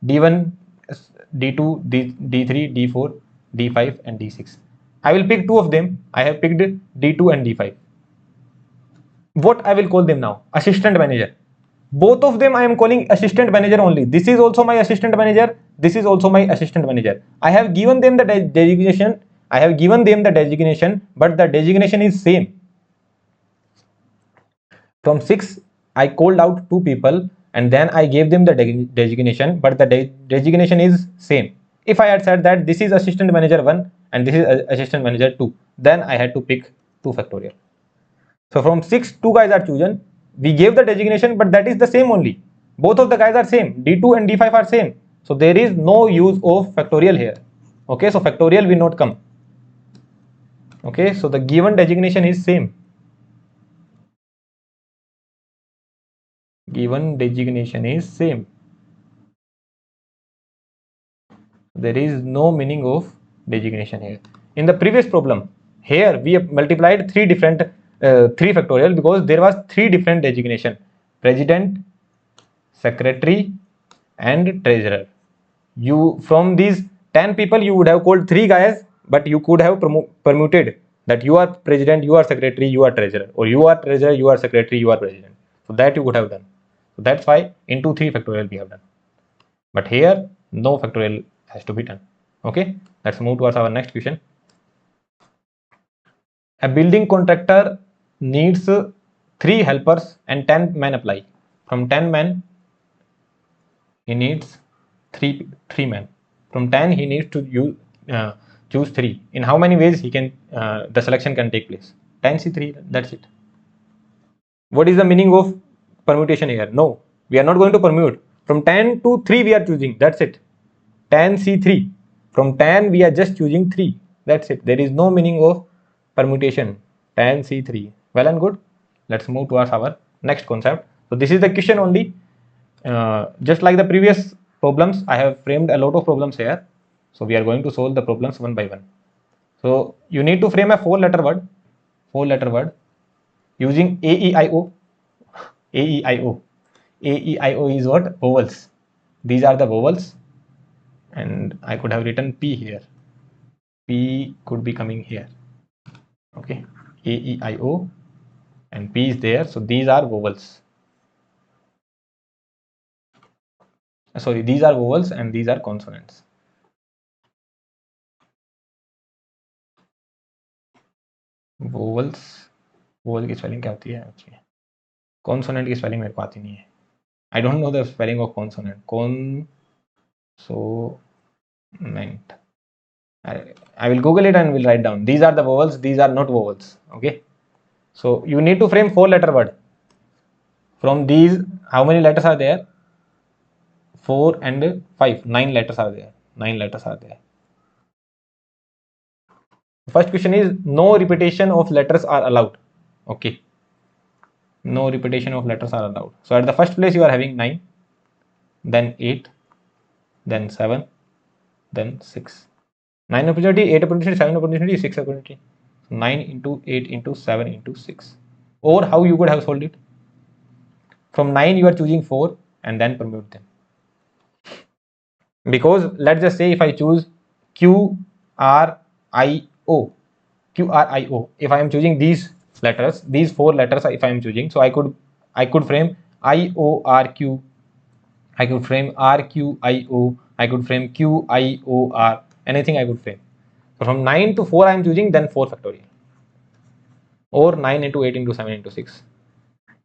D1, D2, D3, D4, D5 and D6. I will pick 2 of them. I have picked D2 and D5. What I will call them now? Assistant manager. Both of them I am calling assistant manager only. This is also my assistant manager. This is also my assistant manager. I have given them the designation. But the designation is same. From 6, I called out 2 people and then I gave them the designation, but the designation is same. If I had said that this is assistant manager 1 and this is assistant manager 2, then I had to pick 2 factorial. So from 6, 2 guys are chosen. We gave the designation, but that is the same only. Both of the guys are same. D2 and D5 are same. So there is no use of factorial here. Okay, so factorial will not come. Okay, so the given designation is same. Given designation is same. There is no meaning of designation here. In the previous problem, here we have multiplied 3 different 3 factorial because there was 3 different designation: president, secretary and treasurer. You from these 10 people you would have called 3 guys, but you could have permuted that you are president, you are secretary, you are treasurer, or you are treasurer, you are secretary, you are president. So that you would have done. So that's why into 3 factorial we have done. But here no factorial has to be done. Okay, let's move towards our next question. A building contractor needs 3 helpers and 10 men apply. From 10 men he needs 3 men. From 10 he needs to choose 3. In how many ways he can the selection can take place? 10C3, that's it. What is the meaning of permutation here? No, we are not going to permute. From 10 to 3 we are choosing, that's it. 10C3. From 10 we are just choosing 3, that's it. There is no meaning of permutation. 10C3. Well and good. Let's move towards our next concept. So this is the question only. Just like the previous problems, I have framed a lot of problems here. So we are going to solve the problems one by one. So you need to frame a 4-letter word using AEIO. AEIO. AEIO is what? Vowels. These are the vowels, and I could have written P here. P could be coming here. Okay, AEIO and P is there. So these are vowels. Sorry, these are vowels and these are consonants. Vowels. Vowel की spelling क्या होती है? Consonant की spelling मेरे को आती नहीं है. I don't know the spelling of consonant. Consonant. I will Google it and will write down. These are the vowels. These are not vowels. Okay. So you need to frame 4-letter word. From these, how many letters are there? 4 and 5. 9 letters are there. 9 letters are there. First question is no repetition of letters are allowed. Okay. No repetition of letters are allowed. So at the first place you are having 9, then 8, then 7, then 6. 9 opportunity, 8 opportunity, 7 opportunity, 6 opportunity. 9 into 8 into 7 into 6. Or how you could have solved it? From 9 you are choosing 4 and then permute them. Because let's just say if I choose QRIO, if I am choosing these letters, these 4 letters if I am choosing, so I could frame IORQ, I could frame RQIO, I could frame QIOR, anything I could frame. So from 9 to 4 I am choosing, then 4 factorial, or 9 into 8 into 7 into 6,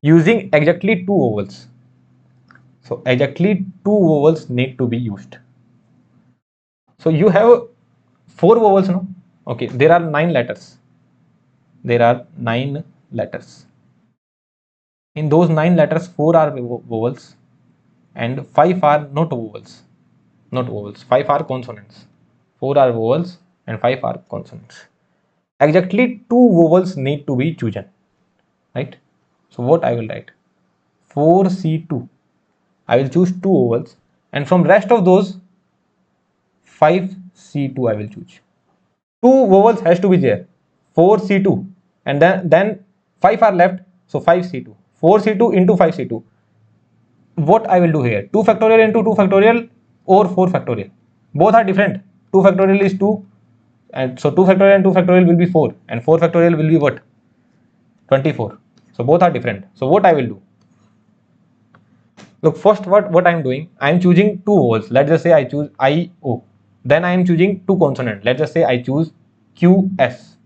using exactly 2 ovals. So exactly 2 vowels need to be used. So you have 4 vowels now. Okay, there are 9 letters. There are 9 letters. In those 9 letters, 4 are vowels and 5 are not vowels. Not vowels. 5 are consonants. 4 are vowels and 5 are consonants. Exactly 2 vowels need to be chosen. Right? So what I will write? 4C2. I will choose 2 vowels, and from rest of those 5C2 I will choose. 2 vowels has to be there. 4C2, and then 5 are left, so 5C2. 4C2 into 5C2. What I will do here? 2 factorial into 2 factorial or 4 factorial. Both are different. 2 factorial is 2, and so 2 factorial and 2 factorial will be 4, and 4 factorial will be what? 24. So both are different. So what I will do? Look, first what I am doing, I am choosing 2 vowels. Let's just say I choose IO. Then I am choosing 2 consonants. Let's just say I choose QS.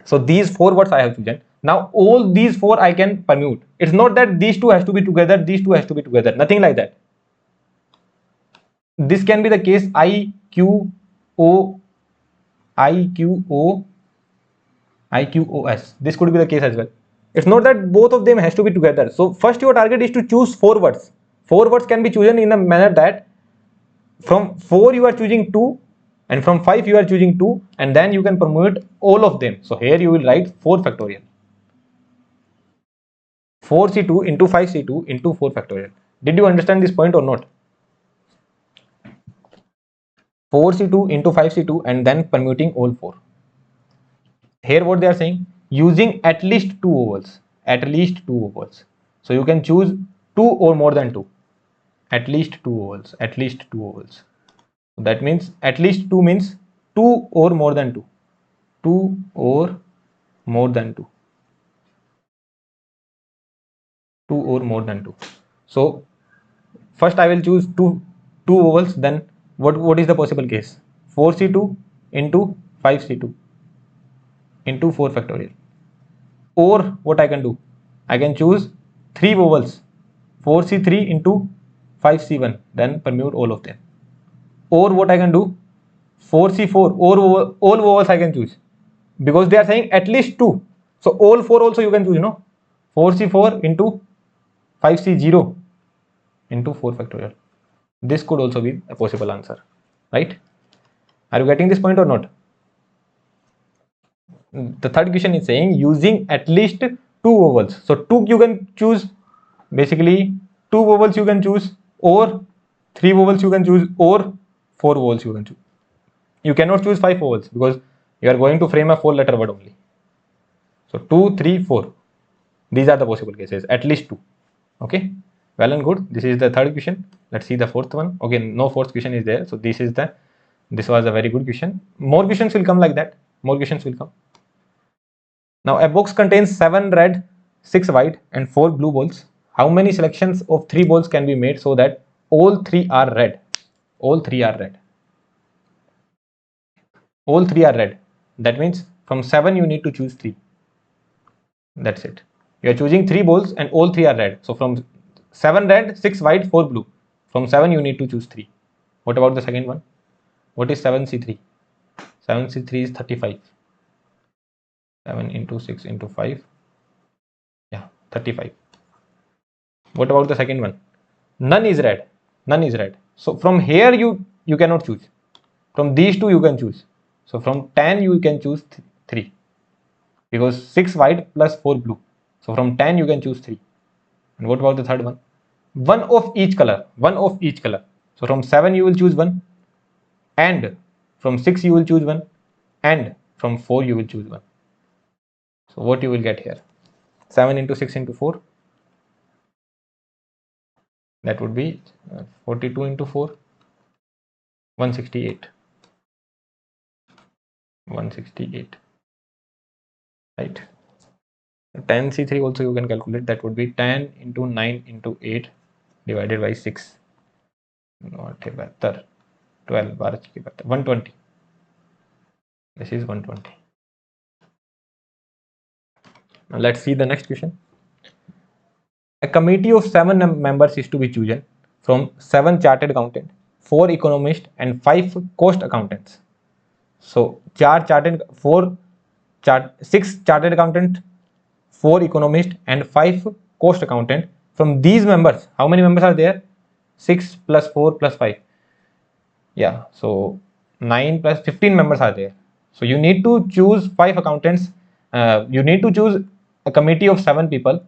So these 4 words I have chosen. Now all these 4 I can permute. It's not that these 2 has to be together, these 2 has to be together. Nothing like that. This can be the case IQO, IQO, IQOS. This could be the case as well. It's not that both of them has to be together. So first your target is to choose 4 words. 4 words can be chosen in a manner that from 4 you are choosing 2, and from 5 you are choosing 2, and then you can permute all of them. So here you will write 4 factorial. 4C2 into 5C2 into 4 factorial. Did you understand this point or not? 4C2 into 5C2 and then permuting all 4. Here what they are saying, using at least 2 ovals. At least 2 ovals. So you can choose 2 or more than 2. At least 2 ovals. At least 2 ovals. So that means at least 2 means 2 or more than 2. 2 or more than 2. 2 or more than 2. So first I will choose two vowels. Then what is the possible case? 4C2 into 5C2 into 4 factorial. Or what I can do? I can choose 3 vowels. 4C3 into 5C1. Then permute all of them. Or what I can do? 4C4 or all vowels I can choose, because they are saying at least 2. So all 4 also you can choose, 4C4 into 5C0 into 4 factorial. This could also be a possible answer, right? Are you getting this point or not? The third question is saying using at least 2 vowels. So 2 you can choose, basically 2 vowels you can choose, or 3 vowels you can choose, or 4 vowels you can choose. You cannot choose 5 vowels because you are going to frame a 4 letter word only. So 2, 3, 4. These are the possible cases, at least 2. Okay, well and good. This is the third question. Let's see the fourth one. Okay, no fourth question is there. So this was a very good question. More questions will come like that. More questions will come. Now a box contains 7 red, 6 white and 4 blue balls. How many selections of 3 balls can be made so that all 3 are red? All 3 are red. All 3 are red. That means from 7 you need to choose 3. That's it. You are choosing 3 balls and all 3 are red. So from 7 red, 6 white, 4 blue. From 7 you need to choose 3. What about the second one? What is 7C3? 7C3 is 35. 7 into 6 into 5. Yeah, 35. What about the second one? None is red. None is red. So from here you cannot choose. From these two you can choose. So from 10 you can choose 3. Because 6 white plus 4 blue. So from 10 you can choose 3. And what about the third one? One of each color. One of each color. So from 7 you will choose 1. And from 6 you will choose 1. And from 4 you will choose 1. So what you will get here? 7 into 6 into 4. That would be 42 into 4. 168. 168. Right. 10C3 also you can calculate. That would be 10 into 9 into 8. divided by 6 not 72 12 120. This is 120. Now let's see the next question. A committee of 7 members is to be chosen from 7 chartered accountants, 4 economists, and 5 cost accountants. So, 6 chartered accountant, 4 economists, and 5 cost accountant. From these members, how many members are there? 6 plus 4 plus 5. Yeah, so 9 plus 15 members are there. So you need to choose 5 accountants. You need to choose a committee of 7 people.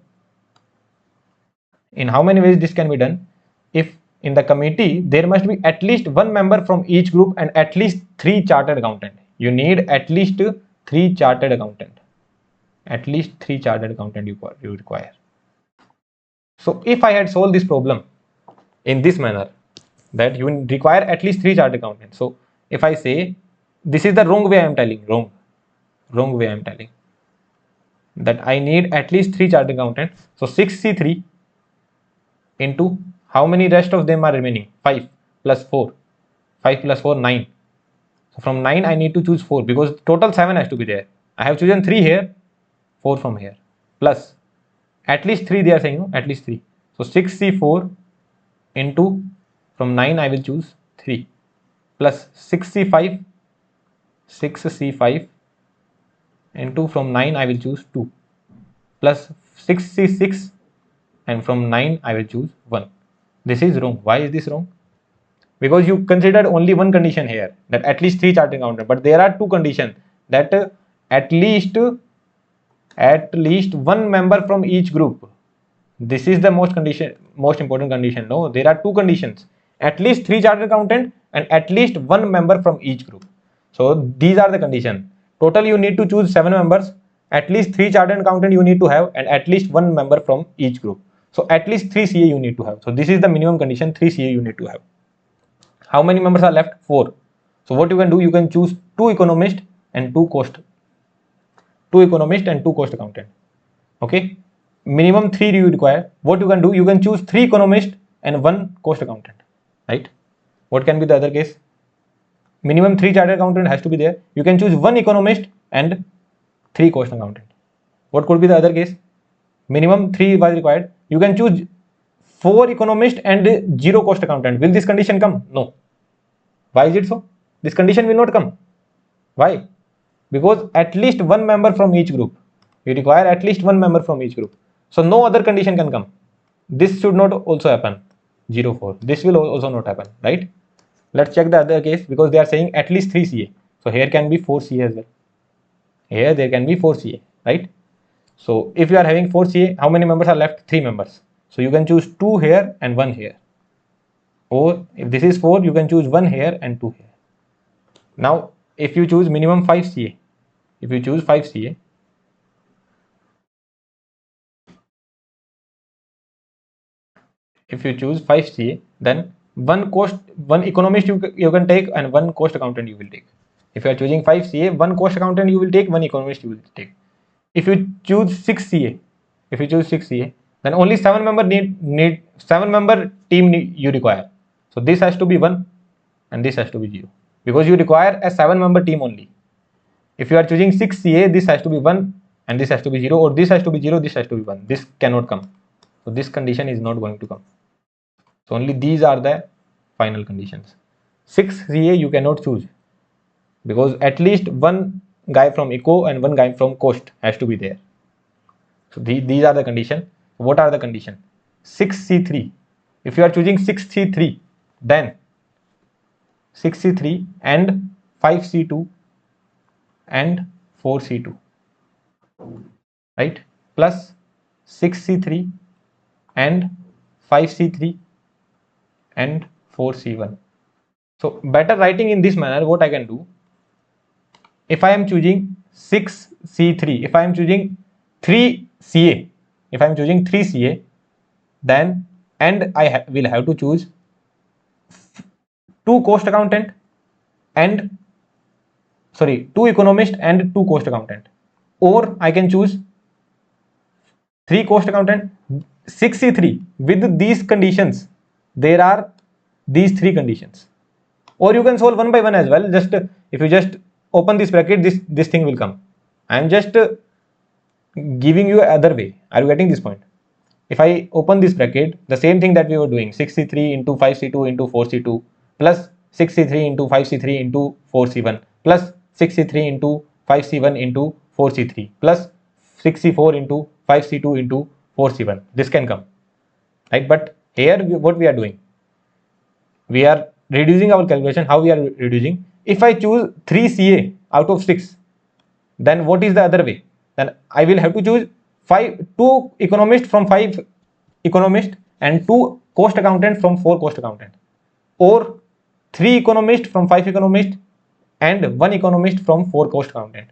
In how many ways this can be done? If in the committee there must be at least 1 member from each group and at least 3 chartered accountant. You need at least 3 chartered accountant. At least 3 chartered accountant you require. So if I had solved this problem in this manner, that you require at least 3 chartered accountants. So if I say this is the wrong way I am telling, wrong way I am telling, that I need at least 3 chartered accountants. So 6C3 into how many rest of them are remaining? 5 plus 4. 5 plus 4, 9. So from 9 I need to choose 4 because total 7 has to be there. I have chosen 3 here, 4 from here. Plus at least 3 they are saying, no? At least 3. So 6C4 into from 9 I will choose 3 plus 6C5 into from 9 I will choose 2 plus 6C6 and from 9 I will choose 1. This is wrong. Why is this wrong? Because you considered only one condition here, that at least 3 chartered accountants, but there are 2 conditions, that at least 1 member from each group. This is the most important condition. No, there are 2 conditions, at least 3 chartered accountants and at least 1 member from each group. So these are the conditions. Total you need to choose 7 members, at least 3 chartered accountants you need to have, and at least 1 member from each group. So at least 3 CA you need to have. So this is the minimum condition, 3 CA you need to have. How many members are left? 4. So what you can do, you can choose 2 economists and 2 cost accountant. Okay, minimum 3 you require. What you can do, you can choose 3 economists and 1 cost accountant, right? What can be the other case? Minimum 3 chartered accountant has to be there. You can choose 1 economist and 3 cost accountant. What could be the other case? Minimum 3 was required. You can choose 4 economists and 0 cost accountant. Will this condition come? No. Why is it so? This condition will not come. Why? Because at least 1 member from each group. You require at least 1 member from each group. So no other condition can come. This should not also happen. 0, 4. This will also not happen, right? Let's check the other case, because they are saying at least 3 CA. So here can be 4 CA as well. Here there can be 4 CA, right? So if you are having 4 CA, how many members are left? 3 members. So you can choose 2 here and 1 here. Or if this is 4, you can choose 1 here and 2 here. Now, if you choose minimum 5 CA, if you choose 5 CA, then one economist you can take and 1 cost accountant you will take. If you are choosing 5 CA, 1 cost accountant you will take, 1 economist you will take. If you choose 6 CA, then only 7 member need 7 member team you require. So this has to be 1 and this has to be 0, because you require a 7 member team only. If you are choosing 6 CA, this has to be 1 and this has to be 0, or this has to be 0, this has to be 1. This cannot come. So this condition is not going to come. So only these are the final conditions. 6 CA you cannot choose, because at least 1 guy from eco and 1 guy from cost has to be there. So these are the conditions. What are the conditions? 6C3. If you are choosing 6C3, then 6C3 and 5C2 and 4C2, right? Plus 6C3 and 5C3 and 4C1. So better writing in this manner, what I can do, if I am choosing 6C3, if I am choosing 3CA, then and I will have to choose 2 cost accountant and 2 economist and 2 cost accountant, or I can choose 3 cost accountant, 6C3. With these conditions, there are these 3 conditions. Or you can solve one by one as well. Just if you just open this bracket, this thing will come. I am just giving you other way. Are you getting this point? If I open this bracket, the same thing that we were doing, 6C3 into 5C2 into 4C2 plus 6C3 into 5C3 into 4C1 plus 6C3 into 5C1 into 4C3 plus 6C4 into 5C2 into 4C1. This can come, right? But here what we are doing, we are reducing our calculation. How we are reducing? If I choose 3 CA out of 6, then what is the other way? Then I will have to choose 2 economists from 5 economists and 2 cost accountant from 4 cost accountant, or 3 economists from 5 economists and 1 economist from 4 cost accountant,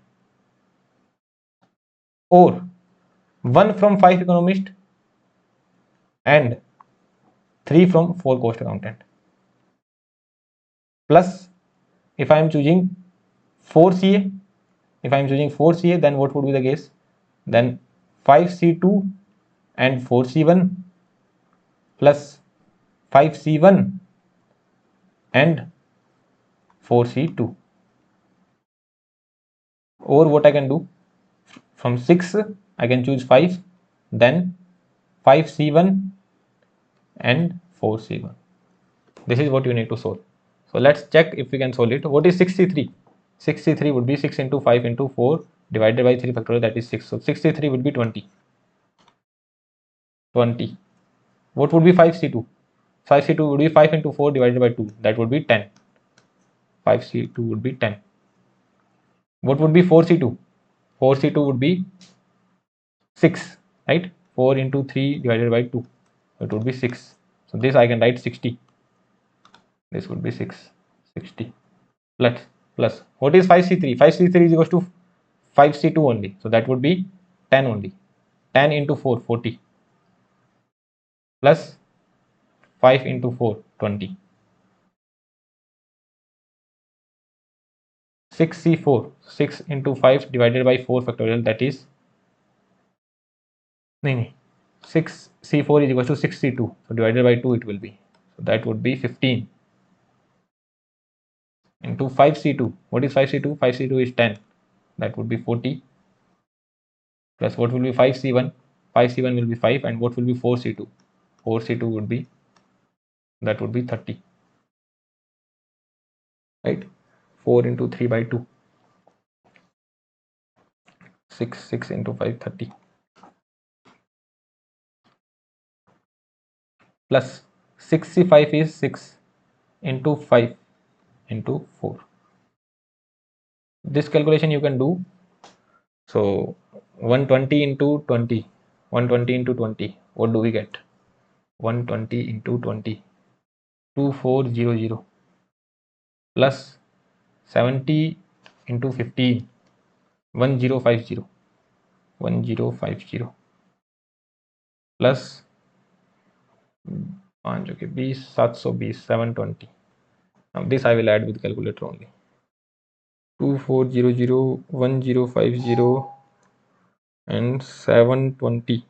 or 1 from 5 economist and 3 from 4 cost accountant. Plus, if I am choosing 4 CA, then what would be the case? Then 5C2 and 4C1 plus 5C1 and 4C2. Or what I can do, from 6 I can choose 5, then 5C1 and 4C1. This is what you need to solve. So let's check if we can solve it. What is 6C3? 6C3 would be 6 into 5 into 4 divided by 3 factorial, that is 6. So 6C3 would be 20. What would be 5C2? 5C2 would be 5 into 4 divided by 2, that would be 10. 5C2 would be 10. What would be 4C2? 4C2 would be 6, right? 4 into 3 divided by 2, it would be 6. So this I can write 60. This would be 60. Plus what is 5C3? 5C3 is equals to 5C2 only, so that would be 10 only. 10 into 4, 40, plus 5 into 4, 20. 6C4, 6 into 5 divided by 4 factorial, that is 6C4 is equals to 6C2, so divided by 2 it will be, so that would be 15 into 5C2. What is 5C2? 5C2 is 10, that would be 40, plus what will be 5C1? 5C1 will be 5, and what will be 4C2? 4C2 would be, that would be 30, right? 4 into 3 by 2, 6 into 5, 30, plus 6C5 is 6 into 5 into 4. This calculation you can do. So 120 into 20, 120 into 20, what do we get? 120 into 20, 2400, plus 70 into 15, 1050, 1050, plus 5 okay, 20, 720, 720. Now this I will add with calculator only. 2400, 1050 and 720,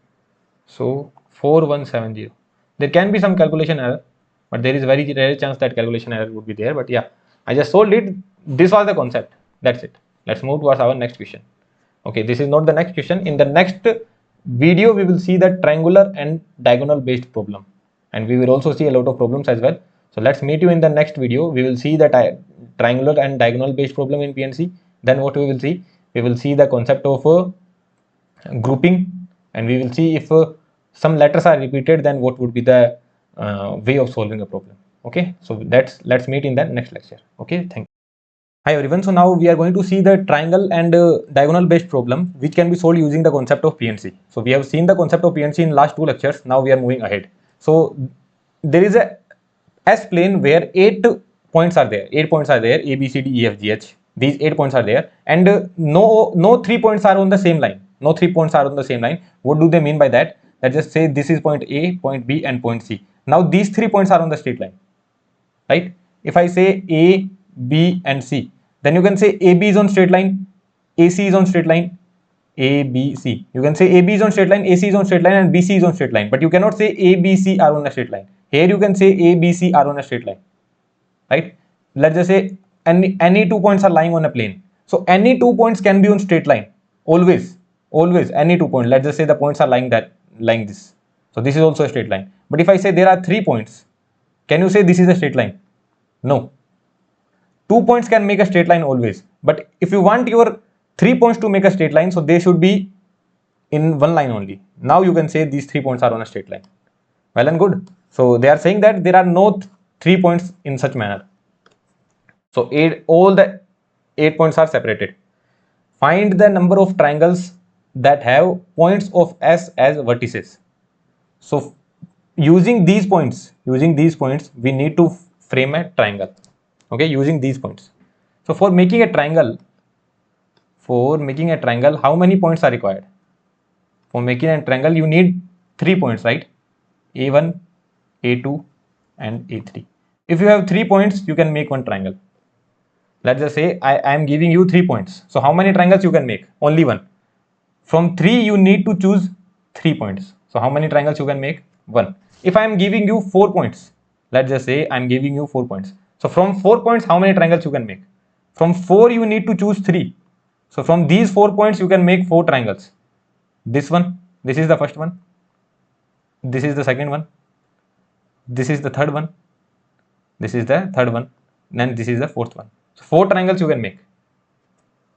so 4170. There can be some calculation error, but there is very rare chance that calculation error would be there. But yeah, I just solved it. This was the concept. That's it. Let's move towards our next question. Okay, this is not the next question. In the next video, we will see the triangular and diagonal based problem, and we will also see a lot of problems as well. So let's meet you in the next video. We will see the triangular and diagonal based problem in PNC. Then what we will see? We will see the concept of grouping, and we will see if some letters are repeated, then what would be the way of solving a problem. Okay, so let's meet in the next lecture. Okay, thank you. Hi everyone, so now we are going to see the triangle and diagonal based problem which can be solved using the concept of PNC. So we have seen the concept of PNC in last 2 lectures. Now we are moving ahead. So there is a S plane where 8 points are there. 8 points are there, A, B, C, D, E, F, G, H. These 8 points are there, and no 3 points are on the same line. No 3 points are on the same line. What do they mean by that? Let's just say this is point A, point B, and point C. Now these 3 points are on the straight line, right? If I say A, B, and C, then you can say AB is on straight line, AC is on straight line, A, B, C. You can say AB is on straight line, AC is on straight line, and BC is on straight line. But you cannot say A, B, C are on a straight line. Here you can say A, B, C are on a straight line, right? Let's just say any 2 points are lying on a plane. So any 2 points can be on straight line. Always, always any 2 points. Let's just say the points are lying this. So this is also a straight line. But if I say there are 3 points, can you say this is a straight line? No. 2 points can make a straight line always. But if you want your 3 points to make a straight line, so they should be in one line only. Now you can say these 3 points are on a straight line. Well and good. So they are saying that there are no 3 points in such manner. So all the 8 points are separated. Find the number of triangles that have points of S as vertices. So using these points, we need to frame a triangle. Okay, using these points. So for making a triangle, how many points are required? For making a triangle, you need 3 points, right? A1, A2, and A3. If you have 3 points, you can make one triangle. Let's just say I am giving you 3 points. So how many triangles you can make? Only one. From 3, you need to choose 3 points. So how many triangles you can make? 1. If I am giving you 4 points, let's just say I am giving you 4 points. So from 4 points, how many triangles you can make? From 4, you need to choose 3. So from these 4 points, you can make 4 triangles. This one, this is the first one. This is the second one. This is the third one. This is the third one. And this is the fourth one. So 4 triangles you can make.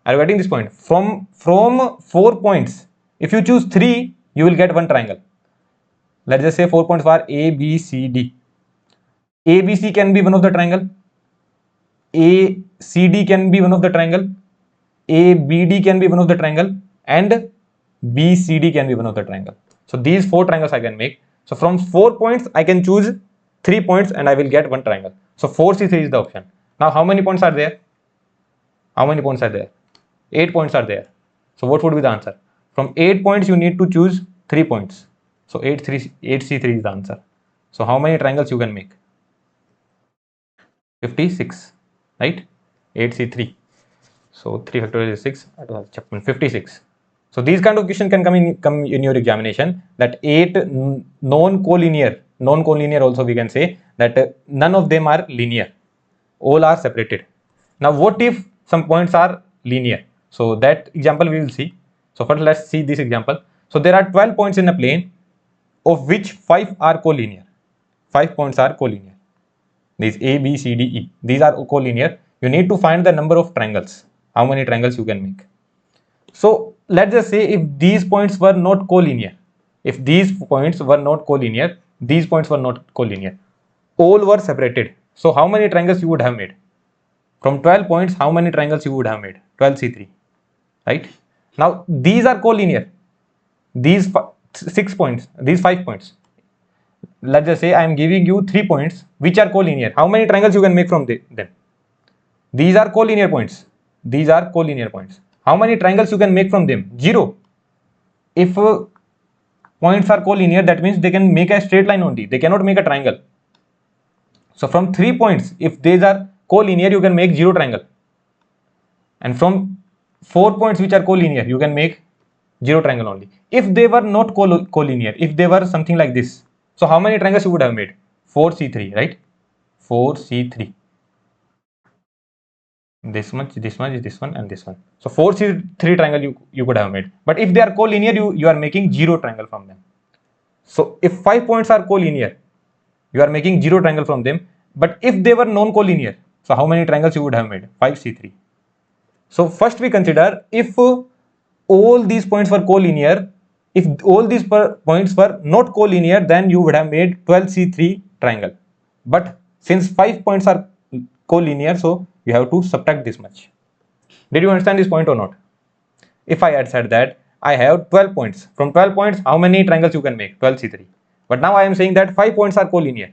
Are you getting this point? From 4 points, if you choose 3, you will get one triangle. Let's just say 4 points are A, B, C, D. A, B, C can be one of the triangle. A, C, D can be one of the triangle. A, B, D can be one of the triangle. And B, C, D can be one of the triangle. So these 4 triangles I can make. So from 4 points, I can choose 3 points and I will get one triangle. So 4C3 is the option. Now how many points are there? How many points are there? 8 points are there. So what would be the answer? From 8 points, you need to choose 3 points. So 8C3 is the answer. So how many triangles you can make? 56, right? 8C3. So 3 factorial is 6. 56. So these kind of questions can come in your examination. That 8 non-collinear also we can say that none of them are linear. All are separated. Now what if some points are linear? So that example we will see. So first let's see this example. So there are 12 points in a plane, of which 5 are collinear. 5 points are collinear. These A, B, C, D, E. These are collinear. You need to find the number of triangles. How many triangles you can make. So let's just say if these points were not collinear. These points were not collinear, all were separated. So how many triangles you would have made? From 12 points, how many triangles you would have made? 12C3, right? Now these are collinear. These 6 points, these 5 points. Let's just say I am giving you 3 points which are collinear. How many triangles you can make from them? These are collinear points. How many triangles you can make from them? 0. If points are collinear, that means they can make a straight line only. They cannot make a triangle. So from 3 points, if these are collinear, you can make 0 triangle. And from 4 points which are collinear, you can make 0 triangle only. If they were not collinear, if they were something like this, so how many triangles you would have made? 4C3, right? 4C3. This much, this one, and this one. So 4C3 triangle you could have made. But if they are collinear, you are making 0 triangle from them. So if 5 points are collinear, you are making 0 triangle from them. But if they were non-collinear, so how many triangles you would have made? 5C3. So first we consider if all these points were collinear. If all these points were not collinear, then you would have made 12C3 triangle. But since 5 points are collinear, so you have to subtract this much. Did you understand this point or not? If I had said that I have 12 points. From 12 points, how many triangles you can make? 12C3. But now I am saying that 5 points are collinear.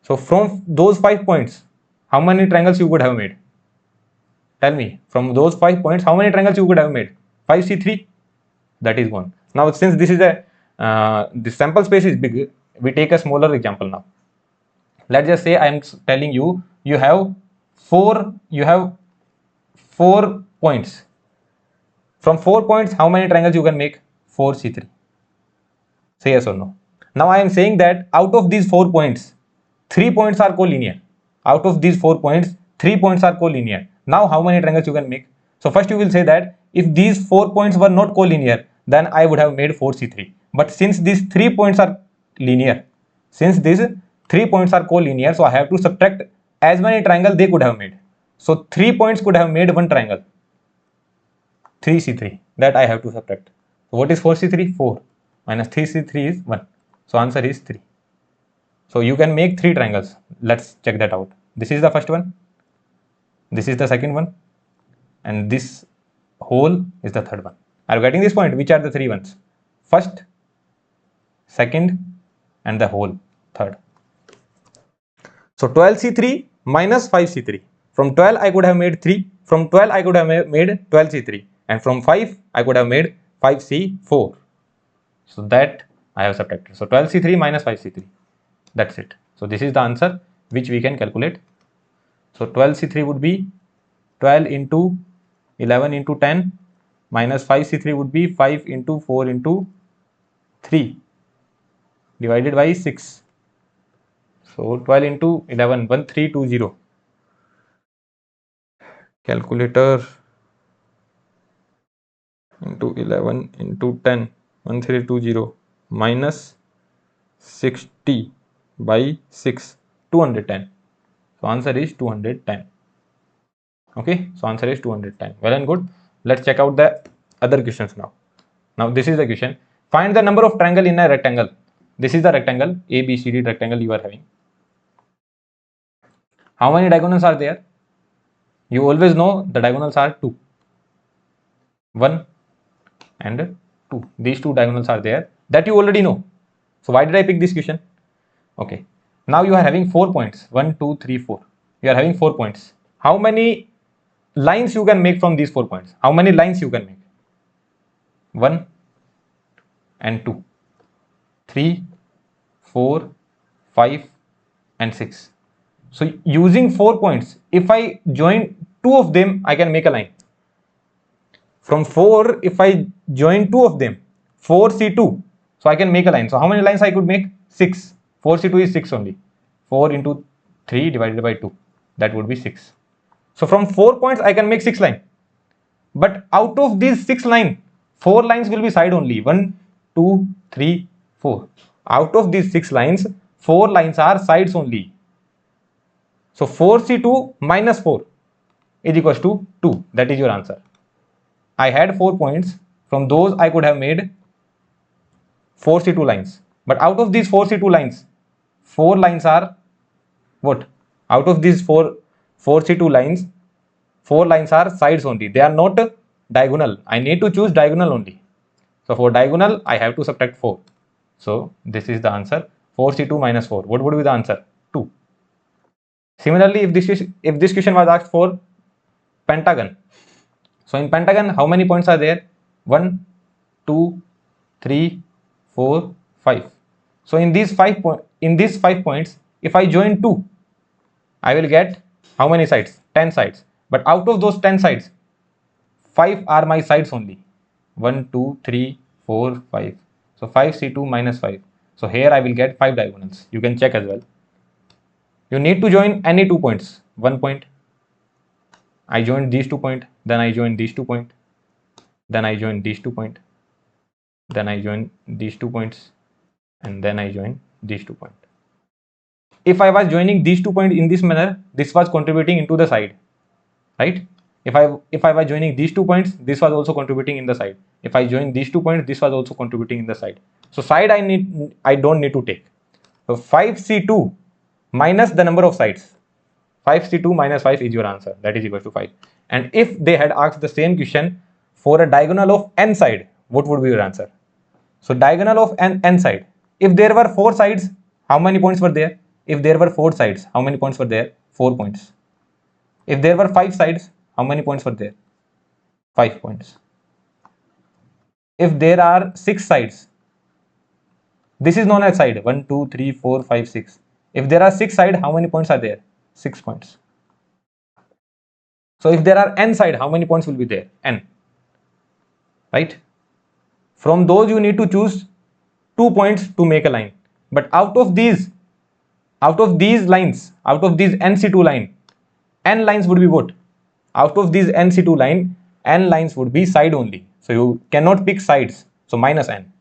So from those 5 points, how many triangles you would have made? Tell me, from those 5 points, how many triangles you could have made? 5C3? That is gone. Now since this is the sample space is big, we take a smaller example now. Let's just say I am telling you, you have 4 points. From 4 points, how many triangles you can make? 4C3. Say yes or no. Now I am saying that out of these 4 points, 3 points are collinear. Out of these 4 points, 3 points are collinear. Now how many triangles you can make? So first you will say that if these 4 points were not collinear, then I would have made 4C3. But since these 3 points are linear, since these 3 points are collinear, so I have to subtract as many triangles they could have made. So 3 points could have made one triangle, 3C3, that I have to subtract. So what is 4C3? 4 minus 3C3 is 1. So answer is 3. So you can make 3 triangles. Let's check that out. This is the first one. This is the second one. And this whole is the third one. Are you getting this point? Which are the 3 ones? First, second, and the whole third. So 12C3 minus 5C3. From 12 I could have made 3. From 12 I could have made 12C3. And from 5 I could have made 5C4. So that I have subtracted. So 12C3 minus 5C3. That's it. So this is the answer which we can calculate. So 12C3 would be 12 into 11 into 10 minus 5C3 would be 5 into 4 into 3 divided by 6. So 12 into 11, 1320. Calculator, into 11 into 10, 1320 minus 60 by 6, 210. So answer is 210. Okay, so answer is 210. Well and good. Let's check out the other questions now. Now this is the question. Find the number of triangle in a rectangle. This is the rectangle, ABCD rectangle you are having. How many diagonals are there? You always know the diagonals are 2. 1 and 2. These 2 diagonals are there. That you already know. So why did I pick this question? Okay. Now you are having 4 points. 1, 2, 3, 4. You are having 4 points. How many lines you can make from these 4 points? How many lines you can make? 1 and 2. 3, 4, 5 and 6. So using 4 points, if I join 2 of them, I can make a line. From 4, if I join 2 of them, 4C2, so I can make a line. So how many lines I could make? 6. 4C2 is 6 only. 4 into 3 divided by 2, that would be 6. So from 4 points I can make 6 lines. But out of these 6 lines, 4 lines will be side only. 1, 2, 3, 4. Out of these 6 lines, 4 lines are sides only. So 4C2 minus 4 is equals to 2. That is your answer. I had 4 points. From those I could have made 4C2 lines. But out of these 4C2 lines, 4 lines are what? Out of these 4C2 lines, 4 lines are sides only. They are not diagonal. I need to choose diagonal only. So for diagonal, I have to subtract 4. So this is the answer. 4C2 minus 4. What would be the answer? 2. Similarly, if this question was asked for pentagon. So in pentagon, how many points are there? 1, 2, 3, 4, 5. So in these 5 points, if I join 2, I will get how many sides? 10 sides. But out of those 10 sides, 5 are my sides only. 1, 2, 3, 4, 5. So 5C2 minus 5. So here I will get 5 diagonals. You can check as well. You need to join any 2 points. 1 point. I joined these 2 points. Then I joined these 2 points. Then I joined these 2 points. Then I join these 2 points. And then I join these 2 points. If I was joining these 2 points in this manner, this was contributing into the side, right? If I was joining these 2 points, this was also contributing in the side. If I join these 2 points, this was also contributing in the side. So side I don't need to take. So 5C2 minus the number of sides. 5C2 minus 5 is your answer. That is equal to 5. And if they had asked the same question for a diagonal of n side, what would be your answer? So diagonal of n side. If there were 4 sides, how many points were there? If there were 4 sides, how many points were there? 4 points. If there were 5 sides, how many points were there? 5 points. If there are 6 sides, this is known as side. 1, 2, 3, 4, 5, 6. If there are 6 sides, how many points are there? 6 points. So if there are n sides, how many points will be there? N. right? From those you need to choose 2 points to make a line. But out of these lines, out of these NC2 line, n lines would be what? Out of these NC2 line, n lines would be side only. So you cannot pick sides. So minus n.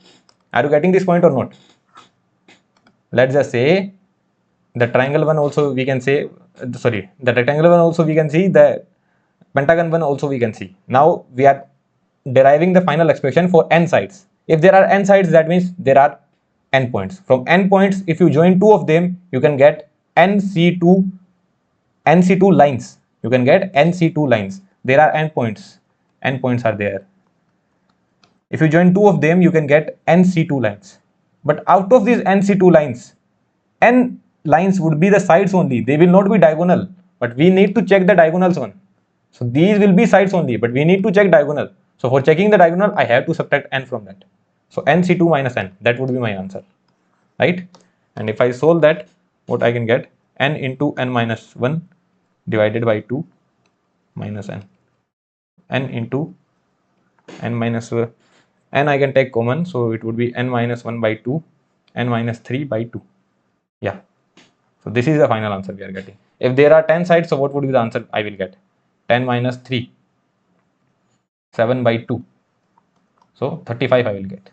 Are you getting this point or not? Let's just say the triangle one also we can say, sorry, the rectangular one also we can see, the pentagon one also we can see. Now we are deriving the final expression for n sides. If there are n sides, that means there are n points. From n points, if you join two of them, you can get NC2 lines. You can get NC2 lines. There are n points. N points are there. If you join two of them, you can get NC2 lines. But out of these NC2 lines, n lines would be the sides only. They will not be diagonal. But we need to check the diagonals one. So these will be sides only, but we need to check diagonal. So for checking the diagonal, I have to subtract n from that. So NC2 minus n, that would be my answer, right? And if I solve that, what I can get? N into n minus 1 divided by 2 minus n. N into n minus n I can take common, so it would be n minus 1 by 2, n minus 3 by 2. Yeah. So this is the final answer we are getting. If there are 10 sides, so what would be the answer I will get? 10 minus 3, 7 by 2. So 35 I will get,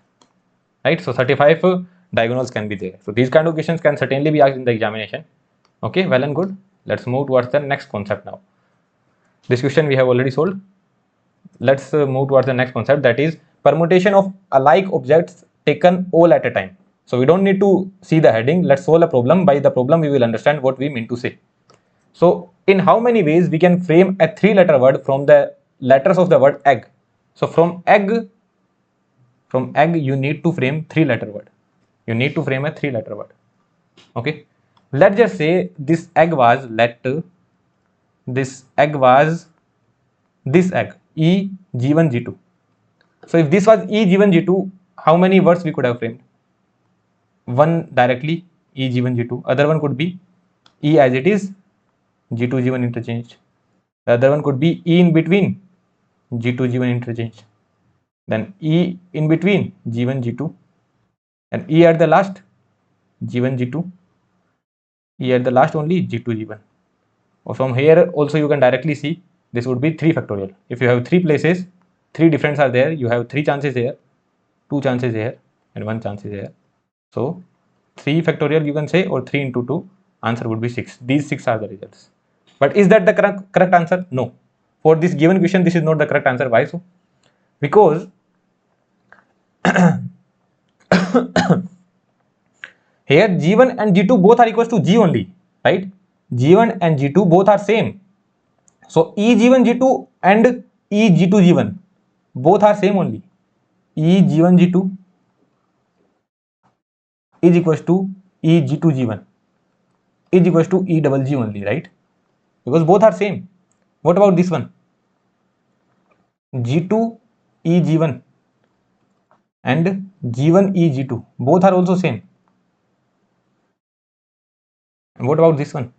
right? So 35 diagonals can be there. So these kind of questions can certainly be asked in the examination. Okay, well and good. Let's move towards the next concept now. This question we have already solved. Let's move towards the next concept, that is permutation of alike objects taken all at a time. So we don't need to see the heading. Let's solve a problem. By the problem we will understand what we mean to say. So in how many ways we can frame a 3-letter word from the letters of the word egg? So from egg you need to frame 3-letter word. You need to frame a 3-letter word. Okay. Let's just say this egg was this egg E G1 G2. So if this was E G1 G2, how many words we could have framed? One directly E G1 G2. Other one could be E as it is, G2 G1 interchange. The other one could be E in between, G2 G1 interchange. Then E in between, G1 G2. And E at the last, G1 G2. E at the last only, G2 G1. Or from here also you can directly see this would be 3 factorial. If you have 3 places, 3 difference are there, you have 3 chances here, 2 chances here, and 1 chance is here. So 3 factorial you can say, or 3 into 2, answer would be 6. These 6 are the results. But is that the correct answer? No. For this given question, this is not the correct answer. Why so? Because here G1 and G2 both are equals to G only, right? G1 and G2 both are same. So E G1 G2 and E G2 G1 both are same only. E G1 G2 is equals to E G2 G1 is equals to E double G only, right? Because both are same. What about this one? G2 E G1 and G1 E G2 both are also same. And what about this one?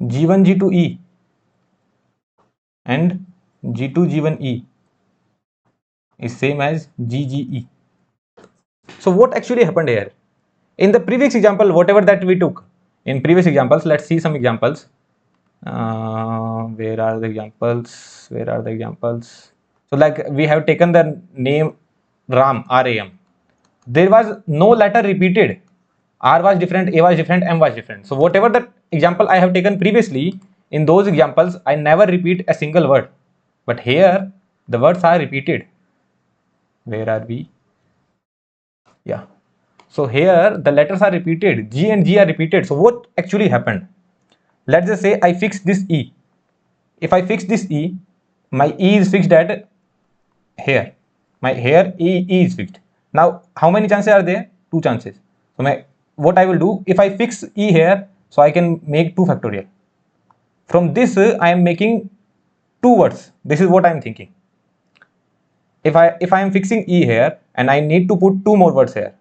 G1 G2 E and G2 G1 E is same as GGE. So what actually happened here? In the previous example, whatever that we took in previous examples, let's see some examples. Where are the examples? So like we have taken the name RAM, RAM. There was no letter repeated. R was different, A was different, M was different. So whatever the example I have taken previously, in those examples, I never repeat a single word. But here, the words are repeated. Where are we? Yeah. So here, the letters are repeated. G and G are repeated. So what actually happened? Let's just say I fix this E. If I fix this E, my E is fixed at here. My here E is fixed. Now, how many chances are there? 2 chances. So what I will do, if I fix E here, so I can make 2 factorial. From this, I am making 2 words. This is what I am thinking. If I am fixing E here and I need to put 2 more words here,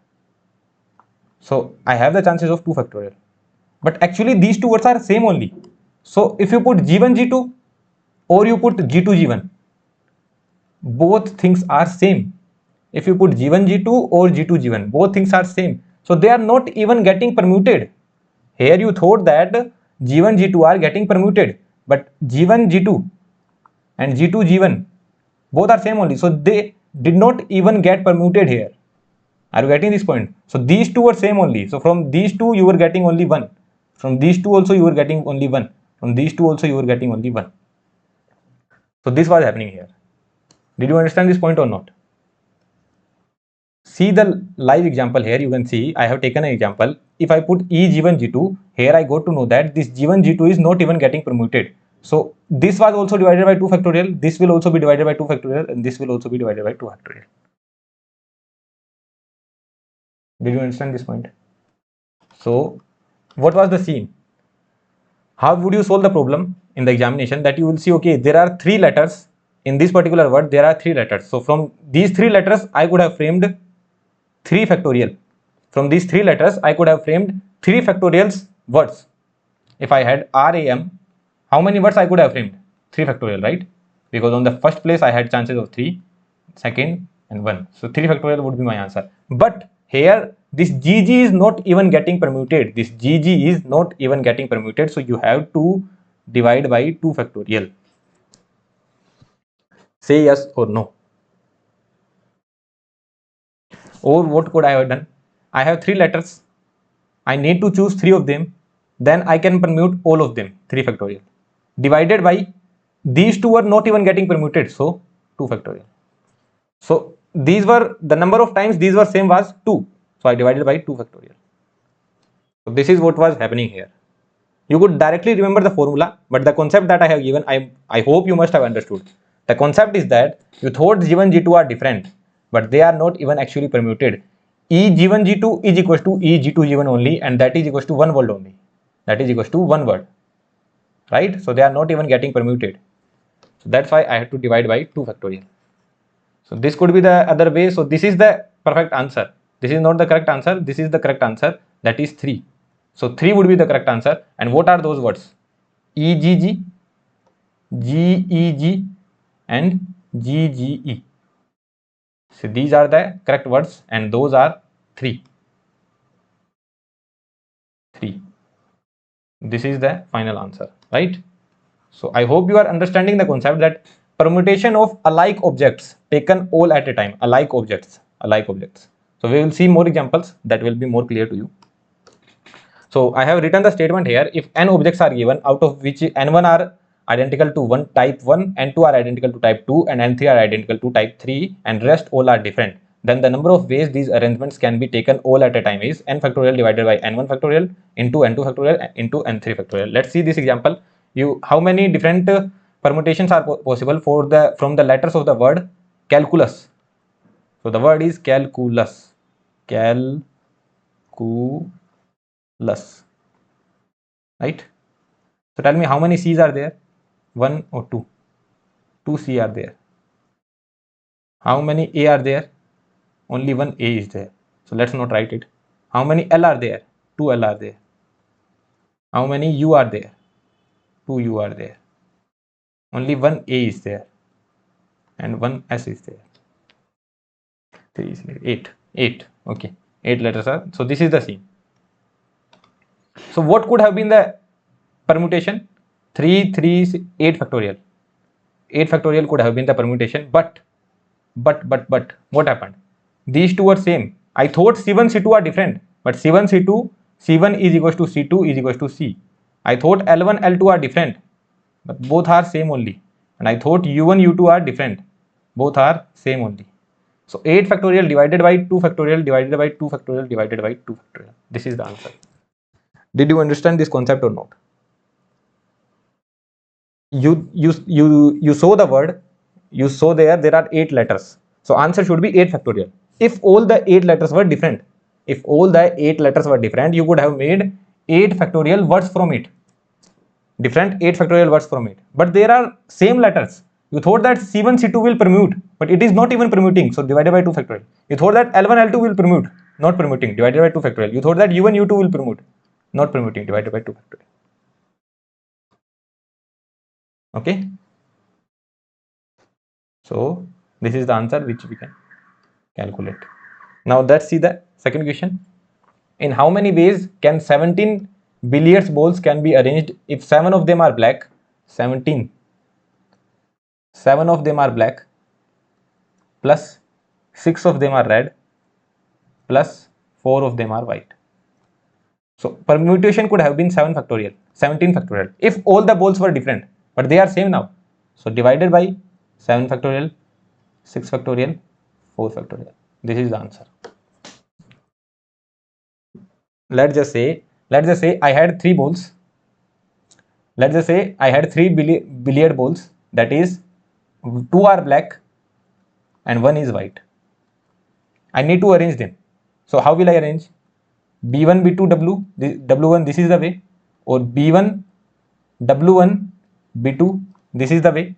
so I have the chances of 2 factorial. But actually these 2 words are same only. So if you put G1 G2 or you put G2 G1, both things are same. If you put G1 G2 or G2 G1, both things are same, so they are not even getting permuted. Here you thought that G1 G2 are getting permuted, but G1 G2 and G2 G1 both are same only, so they did not even get permuted here. Are you getting this point? So these two were same only, so from these two you were getting only one, from these two also you were getting only one, from these two also you were getting only one. So this was happening here. Did you understand this point or not? See the live example here. You can see I have taken an example. If I put E G1 G2, here I got to know that this G1 G2 is not even getting permuted. So this was also divided by 2 factorial. This will also be divided by 2 factorial, and this will also be divided by 2 factorial. Did you understand this point? So what was the scene? How would you solve the problem in the examination? That you will see, okay, there are 3 letters in this particular word. There are 3 letters. So from these 3 letters, I could have framed 3 factorial. From these 3 letters, I could have framed 3 factorials words. If I had RAM, how many words I could have framed? 3 factorial, right? Because on the first place, I had chances of 3, second and 1. So 3 factorial would be my answer. But here, this GG is not even getting permuted. This GG is not even getting permuted. So you have to divide by 2 factorial. Say yes or no. Or what could I have done? I have 3 letters. I need to choose 3 of them. Then I can permute all of them, 3 factorial. Divided by, these two are not even getting permuted, so 2 factorial. So these were, the number of times these were same was 2. So I divided by 2 factorial. So this is what was happening here. You could directly remember the formula, but the concept that I have given, I hope you must have understood. The concept is that you thought G1, G2 are different, but they are not even actually permuted. E G1, G2 is equals to E G2, G1 only, and that is equals to one word only. That is equals to one word, right? So they are not even getting permuted. So that's why I have to divide by 2 factorial. So this could be the other way. So this is the perfect answer. This is not the correct answer. This is the correct answer. That is 3. So 3 would be the correct answer. And what are those words? EGG, GEG and GGE. So these are the correct words and those are 3. 3. This is the final answer, right? So I hope you are understanding the concept that permutation of alike objects taken all at a time, alike objects. So we will see more examples that will be more clear to you. So I have written the statement here. If n objects are given, out of which n1 are identical to one type 1, n2 are identical to type 2, and n3 are identical to type 3, and rest all are different, then the number of ways these arrangements can be taken all at a time is n factorial divided by n1 factorial into n2 factorial into n3 factorial. Let's see this example. How many different permutations are possible for the from the letters of the word calculus? So the word is calculus. Calculus, right? So tell me how many C's are there? 1 or 2? 2 C are there. How many A are there? Only one A is there. So let's not write it. How many L are there? 2 L are there. How many U are there? 2 U are there. Only one A is there. And one S is there. 3 is there. 8. 8. Okay. 8 letters are. So this is the scene. So what could have been the permutation? 3, 3, 8 factorial. 8 factorial could have been the permutation, but what happened? These two are same. I thought C1, C2 are different, but C1, C2, C1 is equals to C2 is equals to C. I thought L1, L2 are different, but both are same only. And I thought U1, U2 are different, both are same only. So 8 factorial divided by 2 factorial divided by 2 factorial divided by 2 factorial. This is the answer. Did you understand this concept or not? You saw the word, you saw there are 8 letters. So answer should be 8 factorial. If all the 8 letters were different, you could have made 8 factorial words from it. Different 8 factorial words from it. But there are same letters. You thought that C1, C2 will permute, but it is not even permuting. So divided by 2 factorial. You thought that L1, L2 will permute, not permuting, divided by 2 factorial. You thought that U1, U2 will permute, not permuting, divided by 2 factorial. Okay. So This is the answer which we can calculate. Now let's see the second question. In how many ways can 17 billiards balls can be arranged if 7 of them are black? 17. 7 of them are black plus 6 of them are red plus 4 of them are white. So permutation could have been 7 factorial, 17 factorial if all the balls were different, but they are same now. So divided by 7 factorial, 6 factorial, 4 factorial. This is the answer. Let's just say I had 3 balls. Let's just say I had 3 billiard balls, that is 2 are black and 1 is white. I need to arrange them. So how will I arrange? B1, B2, W1, this is the way, or B1, W1, B2, this is the way,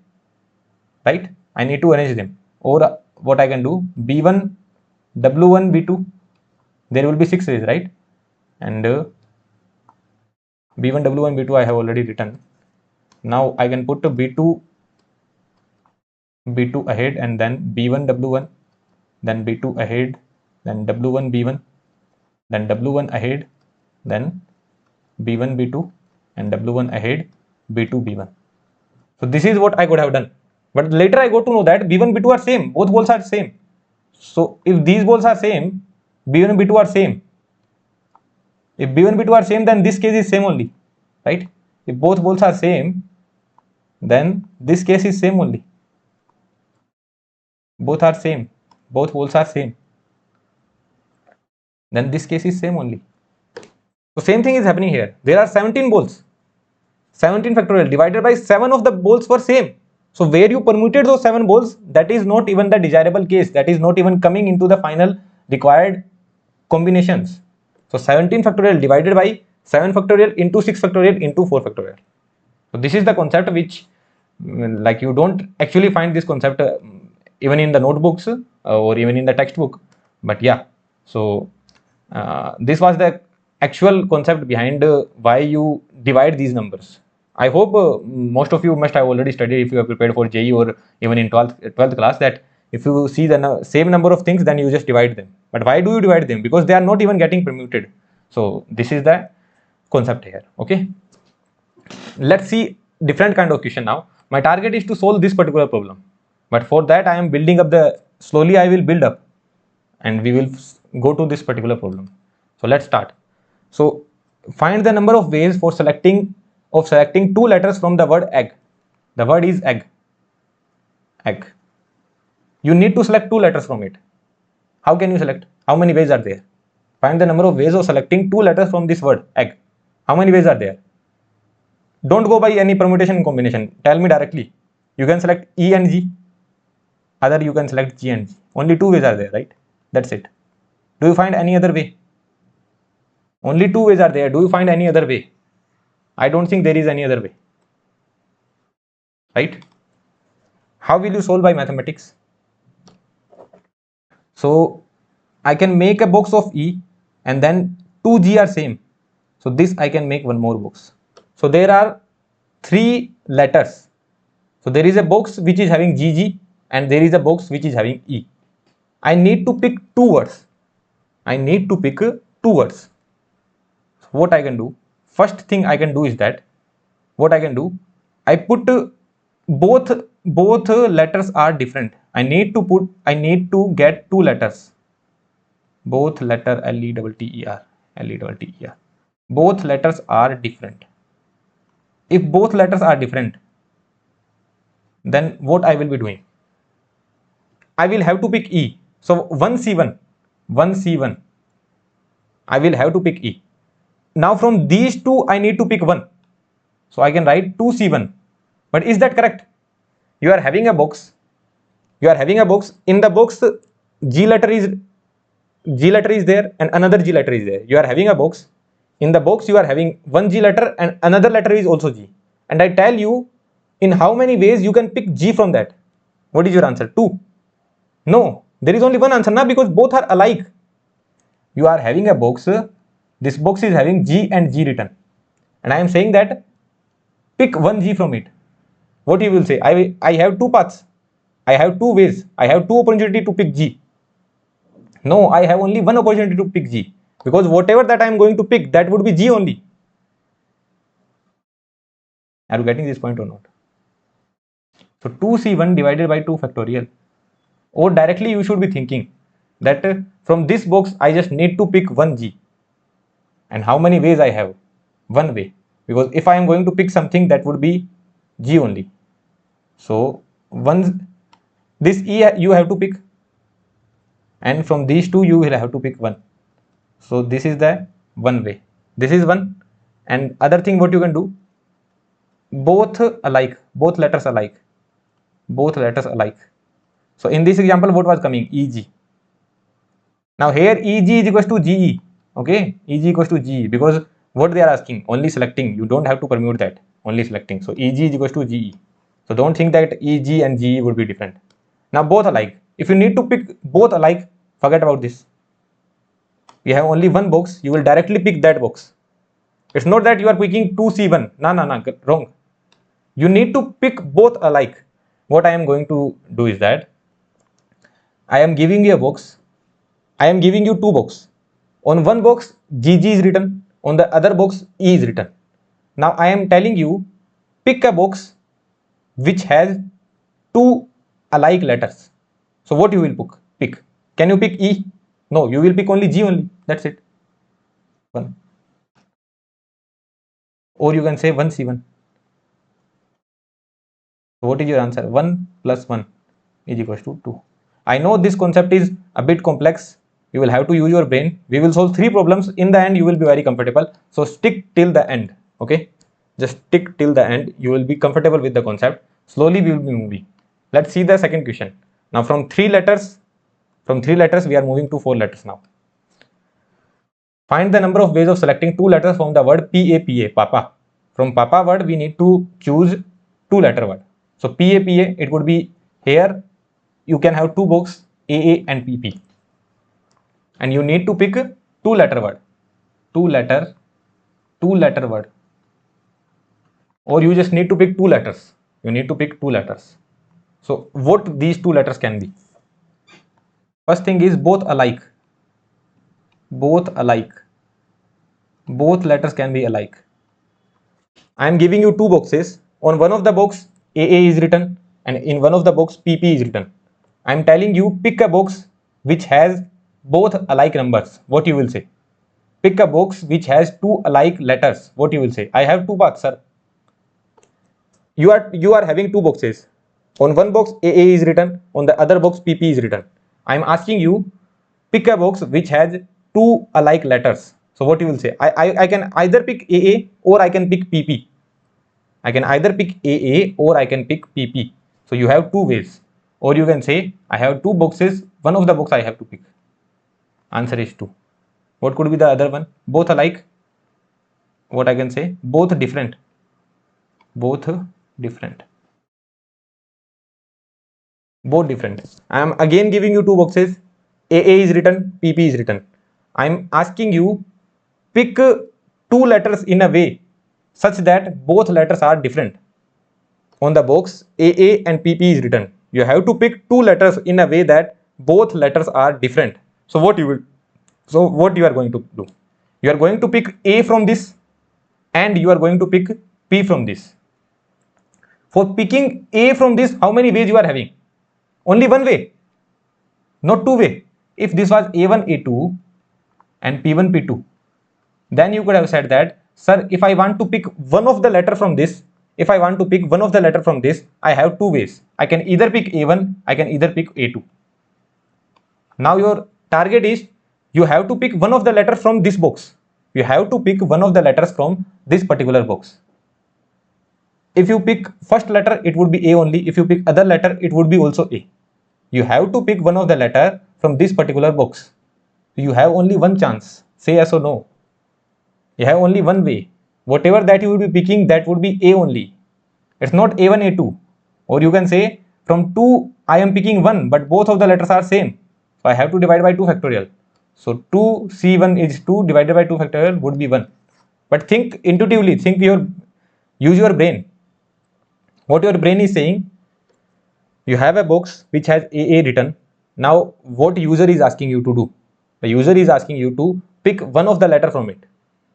right? I need to arrange them. Or what I can do, B1, W1, B2, there will be 6 ways, right? And B1, W1, B2 I have already written. Now I can put B2 ahead and then B1, W1, then B2 ahead, then W1, B1, then W1 ahead, then B1, B2, and W1 ahead, B2, B1. So this is what I could have done. But later I got to know that B1, B2 are same. Both balls are same. So if these balls are same, B1 and B2 are same. If B1, B2 are same, then this case is same only, right? If both balls are same, then this case is same only. Both are same. Both balls are same. Then this case is same only. So same thing is happening here. There are 17 balls. 17 factorial divided by 7 of the balls were same. So where you permuted those 7 balls, that is not even the desirable case. That is not even coming into the final required combinations. So 17 factorial divided by 7 factorial into 6 factorial into 4 factorial. So this is the concept which like you don't actually find this concept even in the notebooks or even in the textbook. But yeah, so this was the actual concept behind why you divide these numbers. I hope most of you must have already studied if you are prepared for JEE or even in 12th class, that if you see the same number of things, then you just divide them. But why do you divide them? Because they are not even getting permuted. So this is the concept here. Okay. Let's see different kind of question now. My target is to solve this particular problem. But for that I am building up slowly I will build up and we will go to this particular problem. So let's start. So find the number of ways for selecting 2 letters from the word egg. The word is egg. Egg. You need to select 2 letters from it. How can you select? How many ways are there? Find the number of ways of selecting 2 letters from this word egg. How many ways are there? Don't go by any permutation and combination. Tell me directly. You can select E and G. Other you can select G and G. Only 2 ways are there, right? That's it. Do you find any other way? Only 2 ways are there. Do you find any other way? I don't think there is any other way. Right? How will you solve by mathematics? So I can make a box of E and then 2G are same. So this I can make one more box. So there are 3 letters. So there is a box which is having GG and there is a box which is having E. I need to pick 2 words. I need to pick 2 words. So what I can do? First thing I can do is that what I can do, I put both letters are different. I need to get 2 letters. Both letter LETTER. Both letters are different. If both letters are different, then what I will be doing? I will have to pick E. So 1C1. I will have to pick E. Now from these 2 I need to pick 1. So I can write 2C1. But is that correct? You are having a box. In the box G letter is there and another G letter is there. You are having a box. In the box you are having one G letter and another letter is also G. And I tell you in how many ways you can pick G from that. What is your answer? 2. No, there is only one answer now because both are alike. You are having a box. This box is having G and G written. And I am saying that pick one G from it. What you will say? I have 2 paths. I have two ways. I have two opportunity to pick G. No, I have only one opportunity to pick G, because whatever that I am going to pick, that would be G only. Are you getting this point or not? So 2C1 divided by 2 factorial. Or directly you should be thinking that from this box I just need to pick one G. And how many ways I have? One way. Because if I am going to pick something, that would be G only. So this E you have to pick, and from these two you will have to pick one. So this is the one way. This is one. And other thing what you can do, both alike, both letters alike, both letters alike. So in this example, what was coming? EG. Now here EG is equals to GE. Okay, EG equals to GE, because what they are asking, only selecting. You don't have to permute that, only selecting. So EG is equals to GE. So don't think that EG and GE would be different. Now both alike. If you need to pick both alike, forget about this. We have only one box. You will directly pick that box. It's not that you are picking 2C1. No, wrong. You need to pick both alike. What I am going to do is that I am giving you a box. I am giving you two boxes. On one box GG is written, on the other box E is written. Now I am telling you, pick a box which has two alike letters. So what you will pick? Can you pick E? No, you will pick only G only. That's it. 1. Or you can say 1C1. So what is your answer? 1 plus 1 is equals to 2. I know this concept is a bit complex. You will have to use your brain. We will solve 3 problems. In the end, you will be very comfortable. So stick till the end. Okay? Just stick till the end. You will be comfortable with the concept. Slowly we will be moving. Let's see the second question. Now from 3 letters, we are moving to 4 letters now. Find the number of ways of selecting 2 letters from the word PAPA, Papa. From Papa word, we need to choose 2 letter word. So PAPA, it would be here. You can have 2 boxes, AA and PP. And you need to pick 2 letter word. 2 letter word. Or you just need to pick 2 letters. You need to pick 2 letters. So what these 2 letters can be? First thing is both alike. Both alike. Both letters can be alike. I am giving you 2 boxes. On one of the box AA is written, and in one of the box PP is written. I am telling you, pick a box which has both alike numbers. What you will say? Pick a box which has 2 alike letters. What you will say? I have 2 paths, sir. You are having 2 boxes. On one box AA is written, on the other box PP is written. I am asking you, pick a box which has 2 alike letters. So what you will say? I can either pick AA or I can pick PP. I can either pick AA or I can pick PP. So you have 2 ways. Or you can say, I have 2 boxes, one of the box I have to pick. Answer is 2. What could be the other one? Both alike. What I can say? Both different. Both different. Both different. I am again giving you 2 boxes. AA is written, PP is written. I am asking you, pick 2 letters in a way such that both letters are different. On the box AA and PP is written. You have to pick 2 letters in a way that both letters are different. So what you are going to do? You are going to pick A from this, and you are going to pick P from this. For picking A from this, how many ways you are having? Only one way, not 2 way. If this was A1, A2 and P1, P2, then you could have said that, sir, if I want to pick one of the letter from this, I have 2 ways. I can either pick A1, I can either pick A2. Now your target is, you have to pick one of the letters from this box. You have to pick one of the letters from this particular box. If you pick first letter, it would be A only. If you pick other letter, it would be also A. You have to pick one of the letter from this particular box. You have only one chance. Say yes or no. You have only one way. Whatever that you will be picking, that would be A only. It's not A1, A2. Or you can say, from 2, I am picking 1, but both of the letters are same. So I have to divide by 2 factorial. So 2C1 is 2 divided by 2 factorial would be 1. But think intuitively, use your brain. What your brain is saying, You have a box which has AA written. Now what user is asking you to do? The user is asking you to pick one of the letter from it.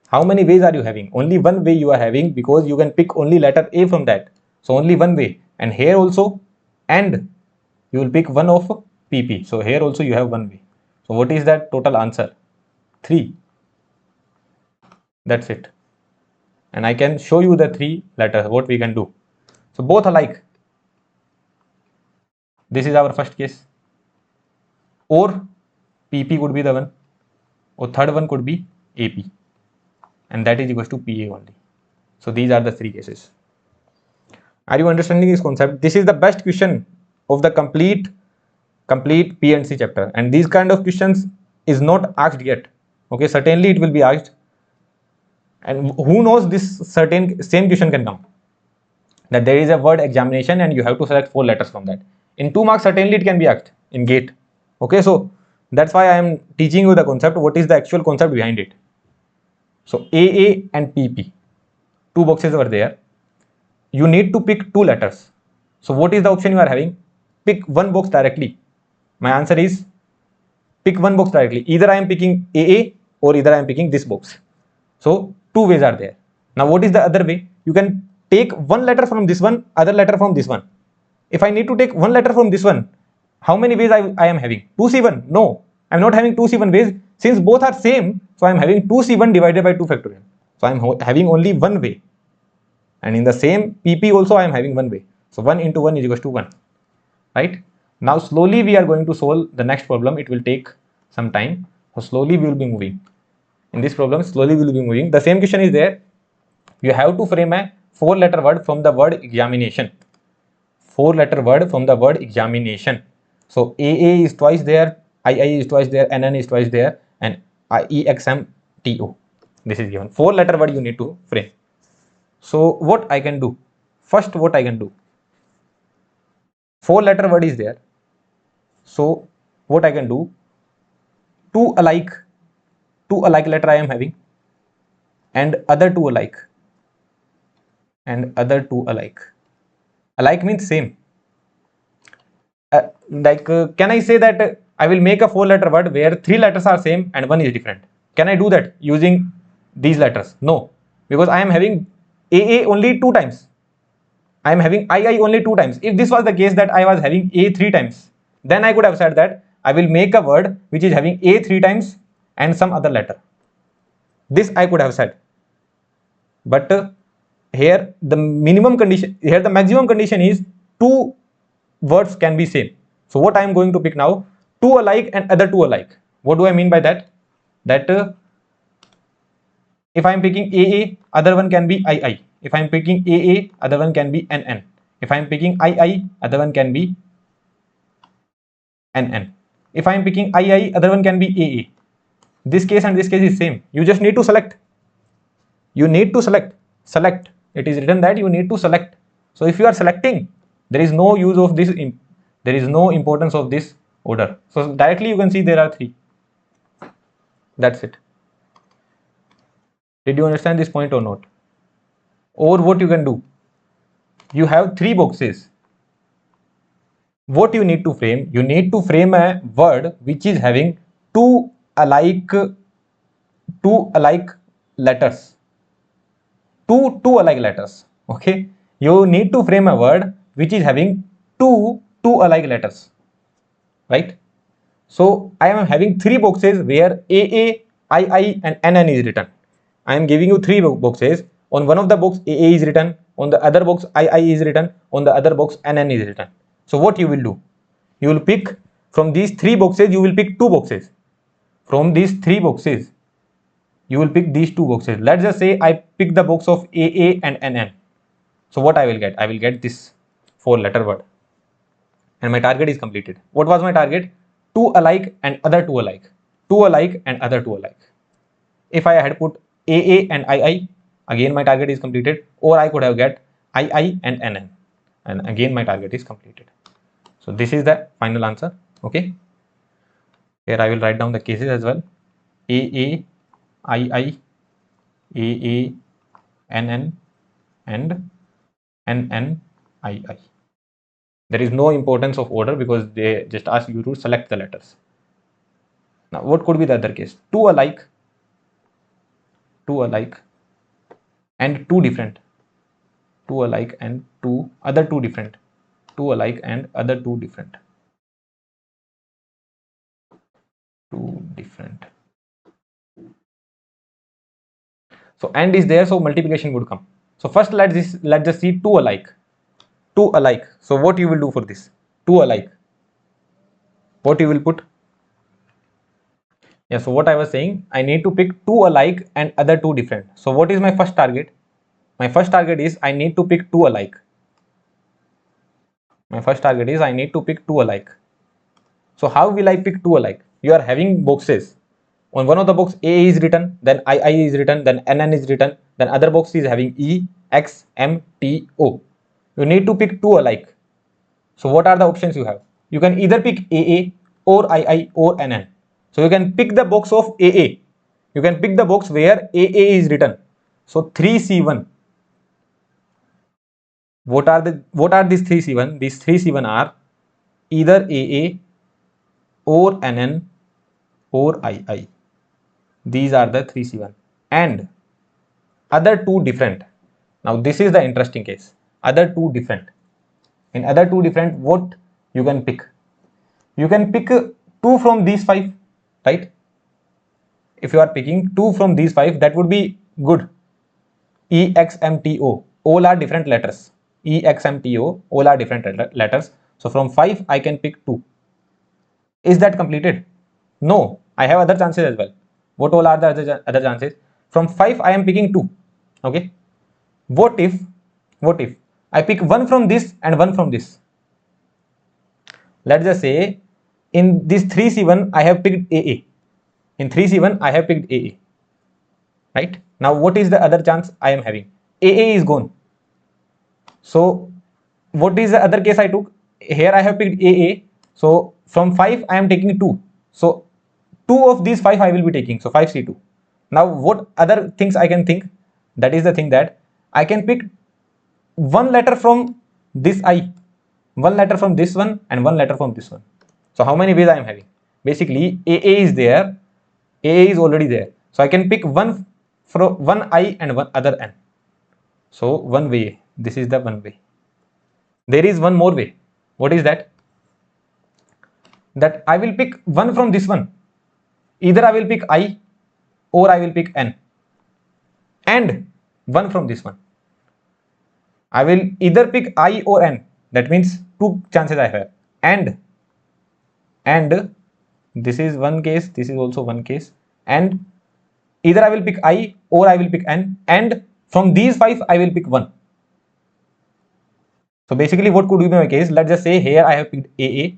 How many ways are you having? Only one way you are having, because you can pick only letter A from that. So only one way. And here also, and you will pick one of PP. So here also you have one way. So what is that total answer? 3. That's it. And I can show you the 3 letters, what we can do. So both alike. This is our first case. Or PP could be the one, or third one could be AP, and that is equals to PA only. So these are the 3 cases. Are you understanding this concept? This is the best question of the complete PNC chapter, and these kind of questions is not asked yet. Okay, certainly it will be asked, and who knows, this certain same question can come, that there is a word examination and you have to select 4 letters from that. In 2 marks, certainly it can be asked in GATE. Okay, so that's why I am teaching you the concept, what is the actual concept behind it. So AA and PP, 2 boxes were there. You need to pick 2 letters. So what is the option you are having? Pick one box directly. My answer is pick one box directly. Either I am picking AA or either I am picking this box. So 2 ways are there. Now what is the other way? You can take one letter from this one, other letter from this one. If I need to take one letter from this one, how many ways I am having? 2C1? No, I am not having 2C1 ways. Since both are same, so I am having 2C1 divided by 2 factorial. So I am having only one way. And in the same PP also I am having one way. So 1 into 1 is equals to 1. Right? Now slowly we are going to solve the next problem. It will take some time. So slowly we will be moving. In this problem, slowly we will be moving. The same question is there. You have to frame a 4-letter word from the word examination. 4-letter word from the word examination. So AA is twice there, II is twice there, NN is twice there, and EXMTO. This is given. 4-letter word you need to frame. So what I can do? First, what I can do? 4-letter word is there. So what I can do? Two alike letter I am having, and other 2 alike, and other 2 alike. Alike means same. Can I say that I will make a 4-letter word where 3 letters are same and 1 is different? Can I do that using these letters? No, because I am having AA only 2 times. I am having II only 2 times. If this was the case that I was having A 3 times, then I could have said that I will make a word which is having A 3 times and some other letter. This I could have said. But here the maximum condition is 2 words can be same. So what I am going to pick now? 2 alike and other 2 alike. What do I mean by that? That if I am picking AA, other one can be II. If I am picking AA, other one can be NN. If I am picking II, other one can be NN. If I am picking II, other one can be AA. This case and this case is same. You just need to select. You need to select. It is written that you need to select. So if you are selecting, there is no use of this, there is no importance of this order. So directly you can see there are 3. That's it. Did you understand this point or not? Or what you can do? You have 3 boxes. What you need to frame? You need to frame a word which is having 2 alike letters. Two alike letters. Okay, you need to frame a word which is having two alike letters, right? So I am having 3 boxes where AA, II and NN is written. I am giving you 3 boxes. On one of the box AA is written, on the other box II is written, on the other box NN is written. So what you will do? You will pick from these 3 boxes, you will pick 2 boxes. From these 3 boxes, you will pick these 2 boxes. Let's just say I pick the box of AA and NN. So what I will get? I will get this 4-letter word. And my target is completed. What was my target? 2 alike and other 2 alike. 2 alike and other 2 alike. If I had put AA and II, again my target is completed. Or I could have get II and NN. And again my target is completed. So this is the final answer. Okay. Here I will write down the cases as well. AA, II, AA, NN and NN, II. There is no importance of order because they just ask you to select the letters. Now, what could be the other case? Two alike, and two different. Two alike and two other two different. Two alike and other two different. Two different. So and is there, so multiplication would come. So first let's just see two alike. Two alike. So what you will do for this? Two alike. What you will put? Yeah, so what I was saying, I need to pick two alike and other two different. So what is my first target? My first target is I need to pick two alike. My first target is I need to pick two alike. So how will I pick two alike? You are having boxes. On one of the box A is written, then II is written, then NN is written, then other box is having E, X, M, T, O. You need to pick two alike. So what are the options you have? You can either pick AA or II or NN. So you can pick the box of AA. You can pick the box where AA is written. So 3C1. What are these 3C1? These 3C1 are either AA or NN or II. These are the 3C1 and other two different. Now this is the interesting case. Other two different. In other two different, what you can pick? You can pick two from these five, right? If you are picking two from these five, that would be good. E, X, M, T, O. All are different letters. E, X, M, T, O. All are different letters. So from five, I can pick two. Is that completed? No, I have other chances as well. What all are the other chances? From 5 I am picking 2. Okay. What if I pick one from this and one from this? Let's just say in this 3C1 I have picked AA. In 3C1 I have picked AA. Right? Now what is the other chance I am having? AA is gone. So what is the other case I took? Here I have picked AA. So from 5 I am taking 2. So 2 of these 5 I will be taking. So 5C2. Now what other things I can think? That is the thing that I can pick one letter from this I, one letter from this one, and one letter from this one. So how many ways I am having? Basically AA is there, AA is already there. So I can pick one from one I and one other N. So one way, this is the one way. There is one more way. What is that? That I will pick one from this one. Either I will pick I or I will pick N, and one from this one. I will either pick I or N. That means two chances I have. And this is one case, this is also one case. And either I will pick I or I will pick N, and from these five I will pick one. So basically what could be my case? Let's just say here I have picked AA.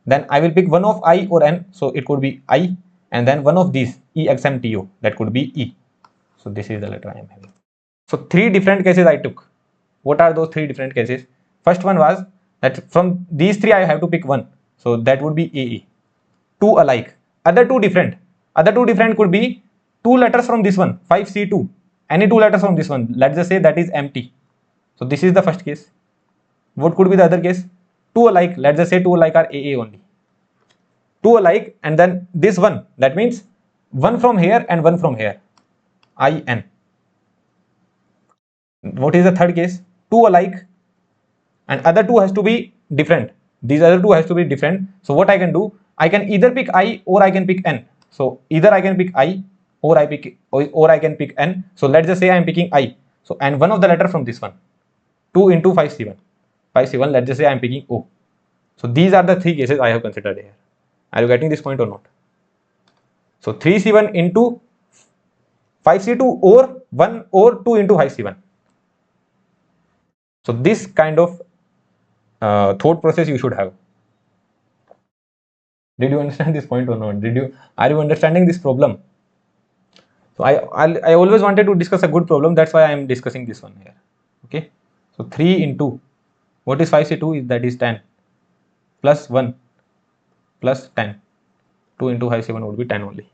Then I will pick one of I or N. So it could be I, and then one of these E, X, M, T, O. That could be E. So this is the letter I am having. So three different cases I took. What are those three different cases? First one was that from these three I have to pick one. So that would be AA. Two alike. Other two different. Other two different could be two letters from this one, 5C2. Any two letters from this one. Let's just say that is empty. So this is the first case. What could be the other case? Two alike. Let's just say two alike are AA only. Two alike and then this one. That means one from here and one from here. IN. What is the third case? Two alike and other two has to be different. These other two has to be different. So what I can do? I can either pick I or I can pick N. So either I can pick I or I can pick N. So let's just say I am picking I. So and one of the letter from this one. 2 into 5C1. 5C1, let's just say I am picking O. So these are the three cases I have considered here. Are you getting this point or not? So 3C1 into 5C2 or 1 or 2 into 5C1. So this kind of thought process you should have. Did you understand this point or not? Are you understanding this problem? So I always wanted to discuss a good problem. That's why I am discussing this one here. Okay. So 3 into what is 5C2? That is 10 plus 1 plus 10. 2 into 5C1 would be 10 only.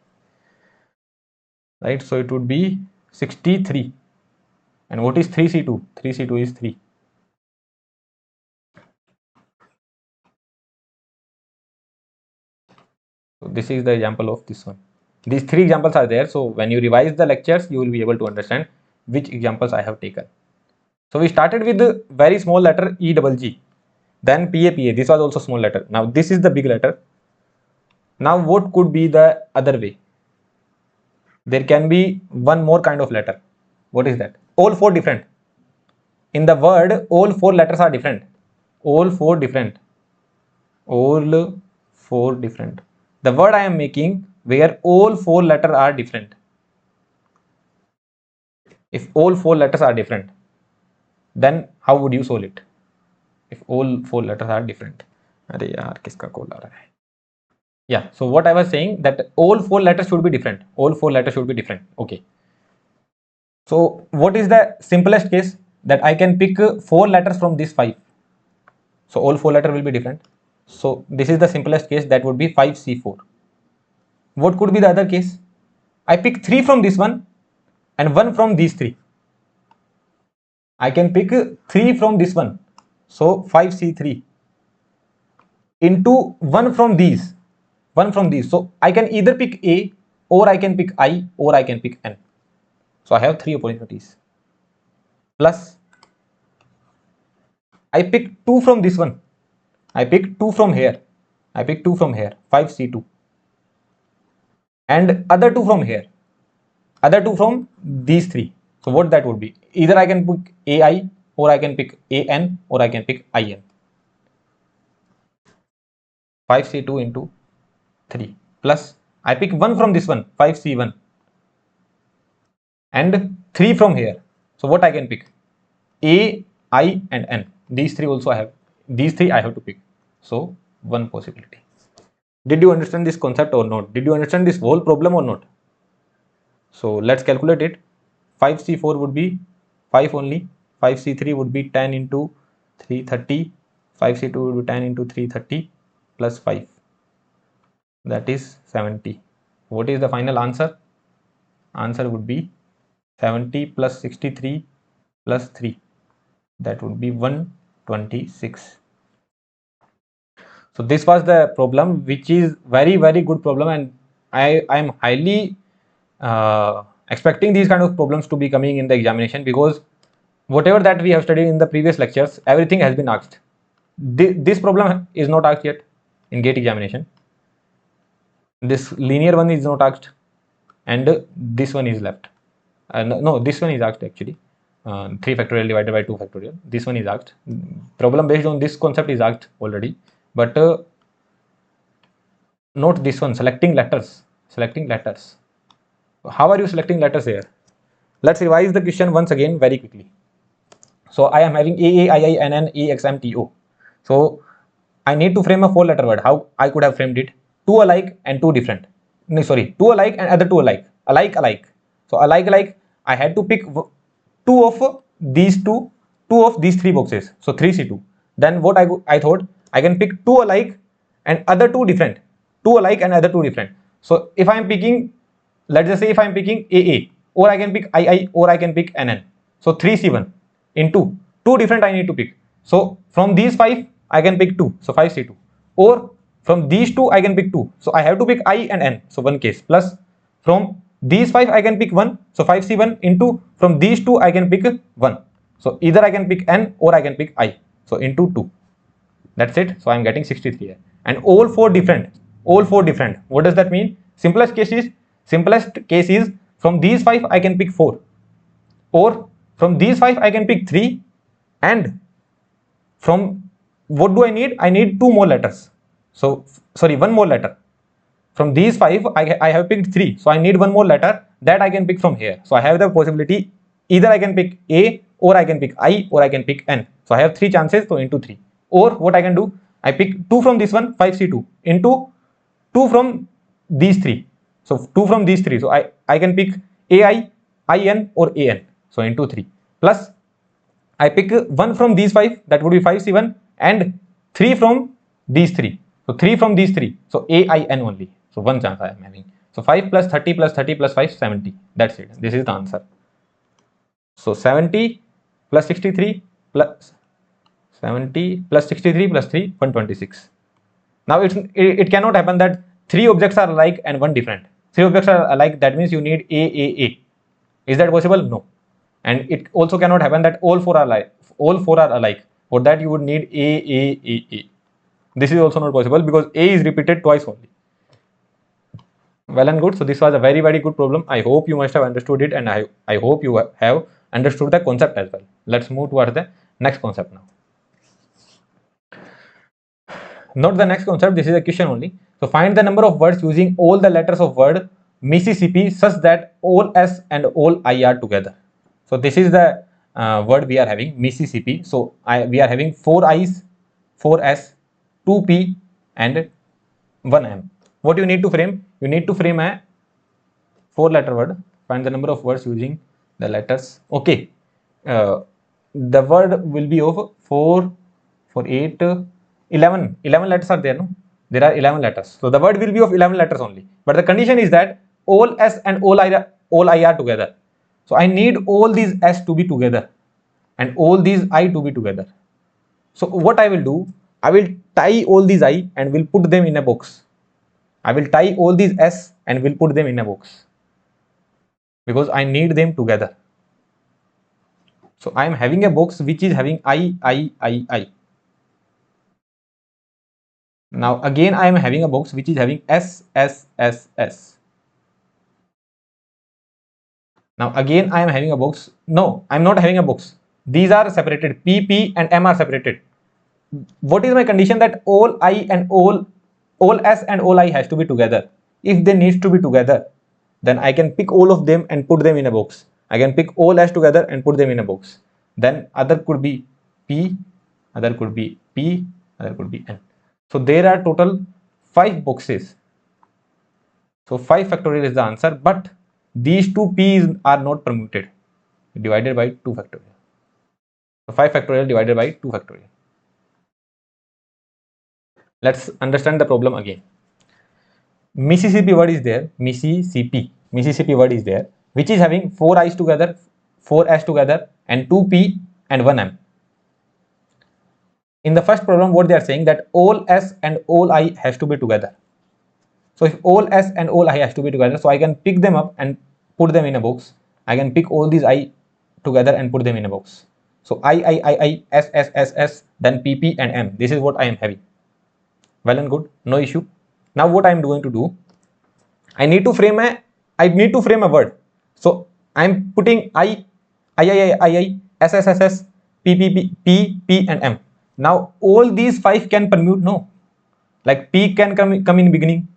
Right. So it would be 63. And what is 3C2? 3C2 is 3. So this is the example of this one. These three examples are there. So when you revise the lectures, you will be able to understand which examples I have taken. So we started with the very small letter E double G, then PA. This was also small letter. Now this is the big letter. Now what could be the other way? There can be one more kind of letter. What is that? All four different. In the word, all four letters are different. All four different. All four different. The word I am making where all four letters are different. If all four letters are different, then how would you solve it? If all four letters are different. अरे यार किसका call आ रहा है? Yeah, so what I was saying that all four letters should be different. All four letters should be different. Okay. So what is the simplest case that I can pick four letters from this five? So all four letters will be different. So this is the simplest case, that would be 5C4. What could be the other case? I pick three from this one and one from these three. I can pick three from this one. So 5C3 into one from these. One from these. So I can either pick A, or I can pick I, or I can pick N. So I have three opportunities. Plus I pick two from this one. I pick two from here. I pick two from here. 5C2. And other two from here. Other two from these three. So what that would be? Either I can pick AI, or I can pick AN, or I can pick IN. 5C2 into 3 plus I pick one from this one, 5C1, and 3 from here. So what I can pick? A, I and N. These three also I have. These three I have to pick. So one possibility. Did you understand this concept or not? Did you understand this whole problem or not? So let's calculate it. 5C4 would be 5 only. 5C3 would be 10 into 330. 5C2 would be 10 into 330 plus 5. That is 70. What is the final answer? Answer would be 70 plus 63 plus 3. That would be 126. So this was the problem, which is very good problem, and I am highly expecting these kind of problems to be coming in the examination, because whatever that we have studied in the previous lectures, everything has been asked. This problem is not asked yet in GATE examination. This linear one is not asked, and this one is left. No, this one is asked actually. 3 factorial divided by 2 factorial. This one is asked. Problem based on this concept is asked already, but not this one. Selecting letters. Selecting letters. How are you selecting letters here? Let's revise the question once again very quickly. So I am having A, I, N, N, A, X, M, T, O. So I need to frame a 4-letter word. How I could have framed it? Two alike and two different. No, sorry, two alike and other two alike. Alike. So alike, I had to pick two of these two of these three boxes. So 3C2. Then what I thought, I can pick two alike and other two different. Two alike and other two different. So if I am picking, let's just say if I am picking AA, or I can pick II, or I can pick NN. So 3C1 into two different I need to pick. So from these 5 I can pick 2. So 5C2. Or from these 2 I can pick 2. So I have to pick I and N. So one case. Plus from these 5 I can pick 1. So 5C1 into from these 2 I can pick 1. So either I can pick N or I can pick I. So into 2. That's it. So I am getting 63 here. And all four different. All four different. What does that mean? Simplest case is from these 5 I can pick 4. Or from these 5 I can pick 3. And from what do I need? I need 2 more letters. So sorry, 1 more letter. From these 5 I have picked 3. So I need 1 more letter that I can pick from here. So I have the possibility, either I can pick A, or I can pick I, or I can pick N. So I have 3 chances, so into 3. Or what I can do, I pick 2 from this one, 5C2, into 2 from these 3. So 2 from these 3. So I can pick AI, IN, or AN. So into 3. Plus I pick 1 from these 5, that would be 5C1, and 3 from these 3. So 3 from these 3. So AIN only. So one chance I am having. So 5 plus 30 plus 30 plus 5, 70. That's it. This is the answer. So 70 plus 63 plus 70 plus 63 plus 3, 126. Now it cannot happen that three objects are alike and one different. Three objects are alike, that means you need A. Is that possible? No. And it also cannot happen that all four are alike. All four are alike. For that you would need A. This is also not possible because A is repeated twice only. Well and good. So this was a very good problem. I hope you must have understood it, and I hope you have understood the concept as well. Let's move towards the next concept now. Not the next concept, this is a question only. So find the number of words using all the letters of word Mississippi such that all S and all I are together. So this is the word we are having, Mississippi. So we are having 4 I's, 4 S, 2 P and 1 M. What you need to frame? You need to frame a 4-letter word. Find the number of words using the letters. Okay. The word will be of 4, 8, 11 letters are there, no? There are 11 letters. So the word will be of 11 letters only. But the condition is that all S and all I are together. So I need all these S to be together and all these I to be together. So what I will do, I will tie all these I and will put them in a box. I will tie all these S and will put them in a box because I need them together. So I am having a box which is having I. Now again I am having a box which is having S. Now again I am having a box. No, I am not having a box. These are separated. P and M are separated. What is my condition? That all I and all S and all I has to be together. If they need to be together, then I can pick all of them and put them in a box. I can pick all S together and put them in a box. Then other could be P, other could be P, other could be N. So there are total 5 boxes. So 5 factorial is the answer, but these two P's are not permuted. Divided by 2 factorial. So 5 factorial divided by 2 factorial. Let's understand the problem again. Mississippi word is there. Mississippi word is there, which is having 4 I's together, 4 S together, and 2 P and 1 M. In the first problem, what they are saying that all S and all I has to be together. So if all S and all I has to be together, so I can pick them up and put them in a box. I can pick all these I together and put them in a box. So I, S, then P and M. This is what I am having. Well and good, no issue. Now what I am going to do, I need to frame a word. So I am putting I, S, P and M. Now all these 5 can permute, no? Like P can come in beginning,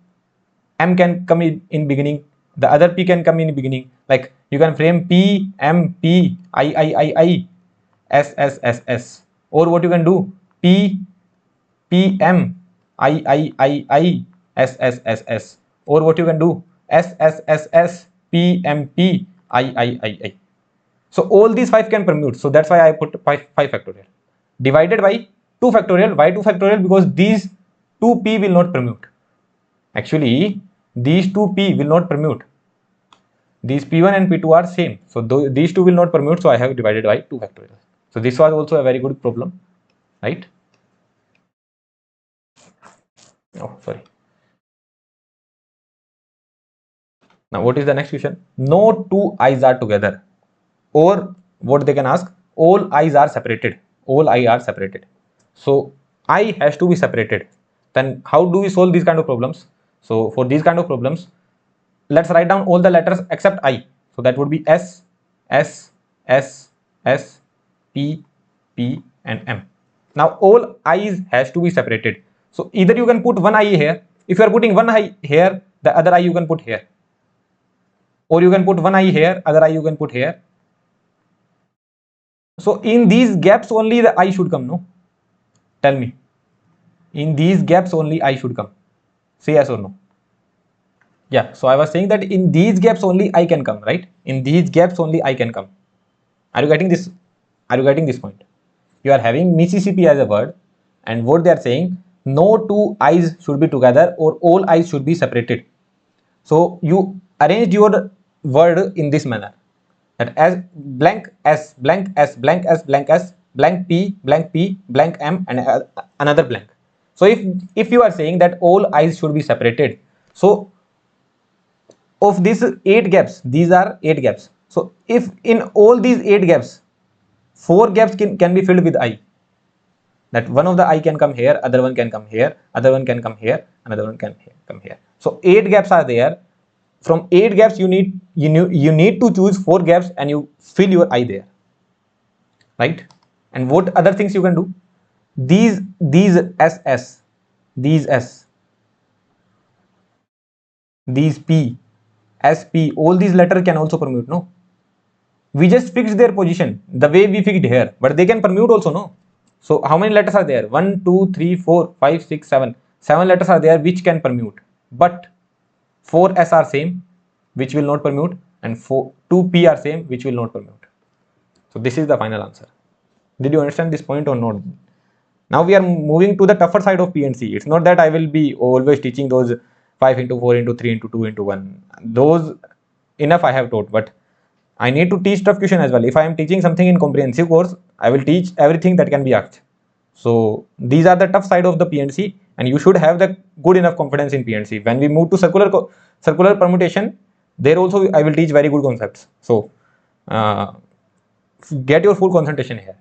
M can come in beginning, the other P can come in beginning. Like you can frame P, M, P, I, S. Or what you can do, P, M, I, S. Or what you can do, S, P, M, P, I. So all these 5 can permute. So that's why I put 5 factorial. Divided by 2 factorial. Why 2 factorial? Because these 2P will not permute. Actually, these 2P will not permute. These P1 and P2 are same. So these 2 will not permute. So I have divided by 2 factorial. So this was also a very good problem, right? Oh, sorry. Now what is the next question? No 2 I's are together. Or what they can ask, all I's are separated. All I are separated. So I has to be separated. Then how do we solve these kind of problems? So for these kind of problems, let's write down all the letters except I. So that would be S, P and M. Now all I's has to be separated. So either you can put one I here. If you are putting one I here, the other I you can put here. Or you can put one I here, other I you can put here. So in these gaps only the I should come, no? Tell me. In these gaps only I should come. Say yes or no. Yeah, so I was saying that in these gaps only I can come, right? In these gaps only I can come. Are you getting this? Are you getting this point? You are having Mississippi as a word, and what they are saying, no 2 I's should be together or all I's should be separated. So you arranged your word in this manner. That as blank S, blank S, blank S, blank S, blank P, blank M, and another blank. So if you are saying that all I's should be separated, So of these 8 gaps, these are 8 gaps. So if in all these 8 gaps, 4 gaps can be filled with I, that one of the I can come here, other one can come here, other one can come here, another one can come here. So 8 gaps are there. From 8 gaps, you need to choose 4 gaps and you fill your I there, right? And what other things you can do? These SS, these S, these P, SP, all these letters can also permute, no? We just fixed their position the way we fixed here, but they can permute also, no? So how many letters are there? 1, 2, 3, 4, 5, 6, 7. 7 letters are there which can permute, but 4S are same, which will not permute, and 2P are same, which will not permute. So this is the final answer. Did you understand this point or not? Now we are moving to the tougher side of PNC. It's not that I will be always teaching those 5 into 4 into 3 into 2 into 1. Those enough I have taught, but I need to teach tough question as well. If I am teaching something in comprehensive course, I will teach everything that can be asked. So these are the tough side of the PNC, and you should have the good enough confidence in PNC. When we move to circular permutation, there also I will teach very good concepts. So get your full concentration here.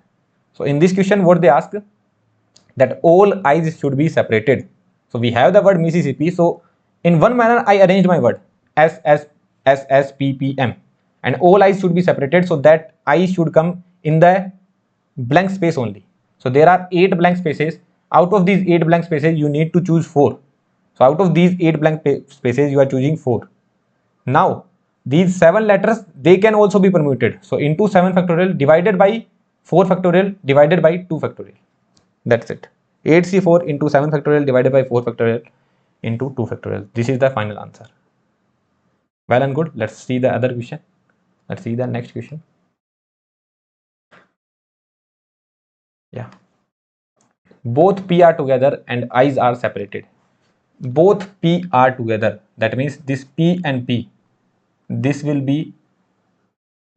So in this question, what they ask, that all I's should be separated. So we have the word Mississippi. So in one manner, I arranged my word S P P M, and all I's should be separated, so that I should come in the blank space only. So there are 8 blank spaces. Out of these 8 blank spaces, you need to choose 4. So out of these 8 blank spaces, you are choosing 4. Now these 7 letters, they can also be permuted. So into 7 factorial divided by 4 factorial divided by 2 factorial. That's it. 8C4 into 7 factorial divided by 4 factorial into 2 factorial. This is the final answer. Well and good. Let's see the other question. Let's see the next question. Yeah. Both P are together and I's are separated. Both P are together. That means this P and P, this will be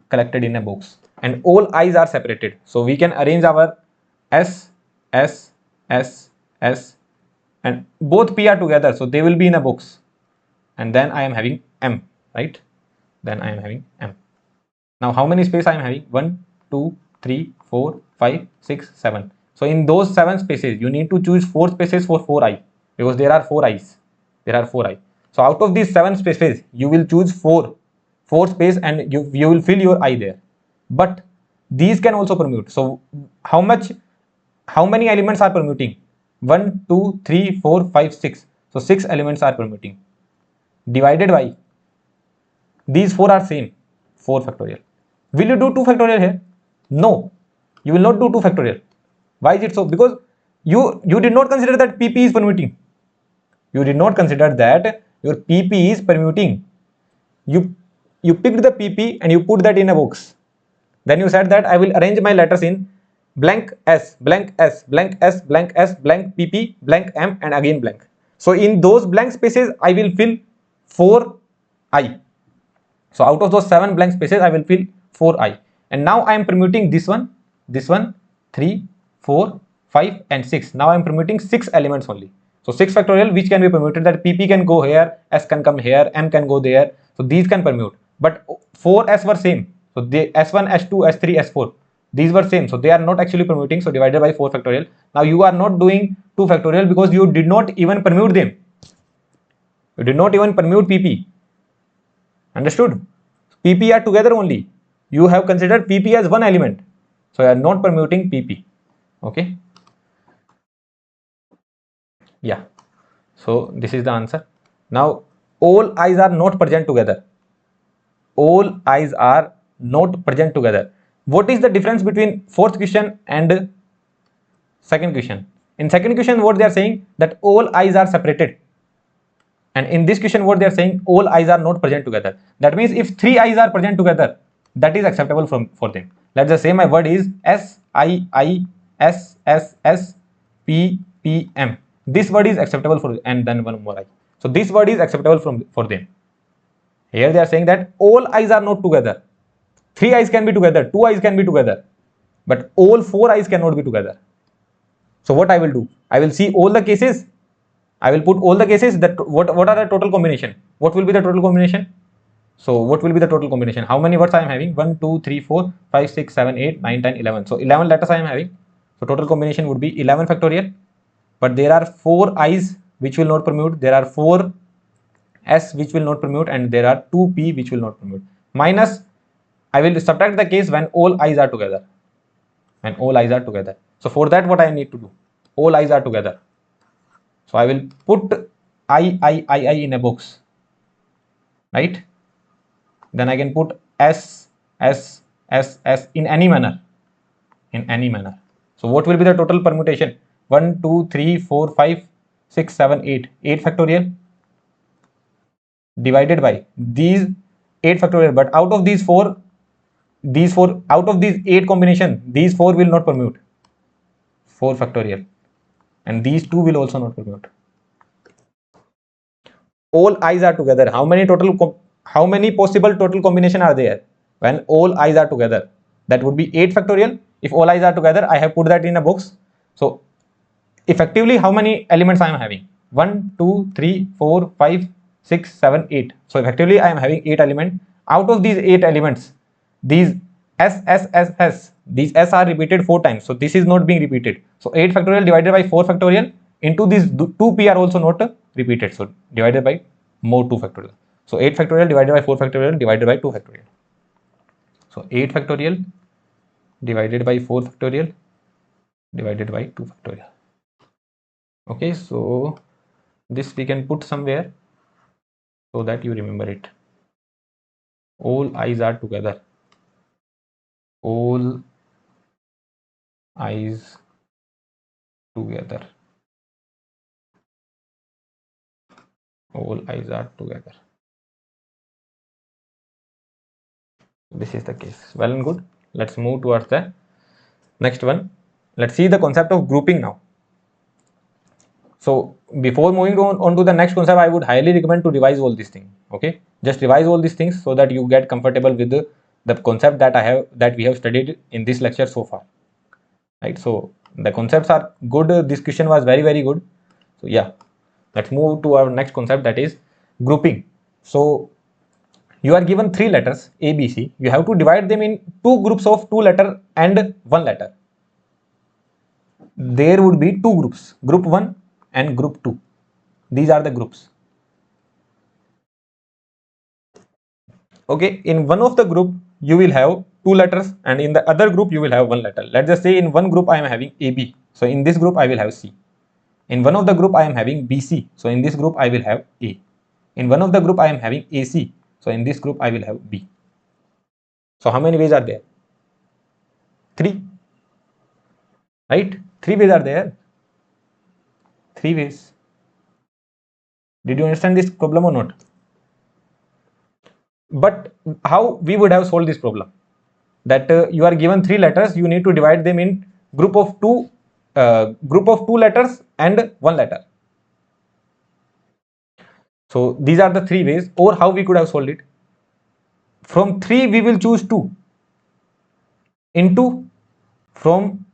collected in a box, and all I's are separated. So we can arrange our S, S, S, S, and both P are together. So they will be in a box. And then I am having M, right? Then I am having M. Now how many space I am having? 1, 2, 3, 4, 5, 6, 7. So in those 7 spaces, you need to choose 4 spaces for 4I, because there are 4 I's. There are 4I. So out of these 7 spaces, you will choose 4 space, and you will fill your I there. But these can also permute. So how many elements are permuting? 1, 2, 3, 4, 5, 6. So 6 elements are permuting. Divided by these 4 are same, 4 factorial. Will you do 2 factorial here? No, you will not do 2 factorial. Why is it so? Because you did not consider that PP is permuting. You did not consider that your PP is permuting. You picked the PP and you put that in a box. Then you said that I will arrange my letters in blank S, blank S, blank S, blank S, blank PP, blank M, and again blank. So in those blank spaces, I will fill 4I. So out of those 7 blank spaces, I will fill 4I. And now I am permuting this one, 3, 4, 5, and 6. Now I am permuting 6 elements only. So 6 factorial, which can be permuted, that PP can go here, S can come here, M can go there. So these can permute. But 4S were same. So they S1, S2, S3, S4. These were same. So they are not actually permuting. So divided by 4 factorial. Now you are not doing 2 factorial because you did not even permute them. You did not even permute PP. Understood? PP are together only. You have considered PP as one element. So you are not permuting PP. Okay. Yeah. So this is the answer. Now all I's are not present together. All I's are not present together. What is the difference between 4th question and 2nd question? In 2nd question, what they are saying, that all I's are separated. And in this question, what they are saying, all I's are not present together. That means if 3 I's are present together, that is acceptable for them. Let's just say my word is S, I, S, S, S, P, P, M. This word is acceptable for, and then one more I. So this word is acceptable for them. Here they are saying that all I's are not together. 3 I's can be together, 2 I's can be together, but all 4 I's cannot be together. So what I will do? I will see all the cases. I will put all the cases that what are the total combination. What will be the total combination? So what will be the total combination? How many words I am having? 1, 2, 3, 4, 5, 6, 7, 8, 9, 10, 11. So 11 letters I am having. So total combination would be 11 factorial. But there are 4 i's which will not permute. There are 4 s which will not permute, and there are 2 p which will not permute. Minus, I will subtract the case when all i's are together. When all i's are together. So for that, what I need to do? All i's are together. So I will put I in a box, right? Then I can put S in any manner. In any manner. So what will be the total permutation? 1, 2, 3, 4, 5, 6, 7, 8. 8 factorial divided by these 8 factorial. But out of these 4, out of these 8 combination, these 4 will not permute. 4 factorial. And these 2 will also not permute. All i's are together. How many possible total combination are there when all i's are together? That would be 8 factorial. If all i's are together, I have put that in a box. So effectively, how many elements I am having? 1, 2, 3, 4, 5, 6, 7, 8. So effectively, I am having 8 elements. Out of these 8 elements, these these s are repeated 4 times. So this is not being repeated. So 8 factorial divided by 4 factorial into these 2p are also not repeated. So divided by more 2 factorial. So 8 factorial divided by 4 factorial divided by 2 factorial. So 8 factorial divided by 4 factorial divided by 2 factorial. Okay, so this we can put somewhere so that you remember it. All i's are together. All i's together. All i's are together. This is the case. Well and good. Let's move towards the next one. Let's see the concept of grouping now. So before moving on to the next concept, I would highly recommend to revise all these things. Okay, just revise all these things so that you get comfortable with the concept that we have studied in this lecture so far. Right. So the concepts are good. This question was very, very good. So yeah, let's move to our next concept, that is grouping. So you are given 3 letters A, B, C. You have to divide them in 2 groups of 2 letter and 1 letter. There would be 2 groups, group 1 and group 2. These are the groups. Okay, in one of the group you will have 2 letters, and in the other group you will have 1 letter. Let's just say in one group I am having AB. So in this group I will have C. In one of the group I am having BC. So in this group I will have A. In one of the group I am having AC. So in this group I will have B. So how many ways are there? 3. Right? 3 ways are there. 3 ways. Did you understand this problem or not? But how we would have solved this problem? That you are given 3 letters, you need to divide them in group of 2 letters and 1 letter. So these are the 3 ways, or how we could have solved it. From 3 we will choose 2 into from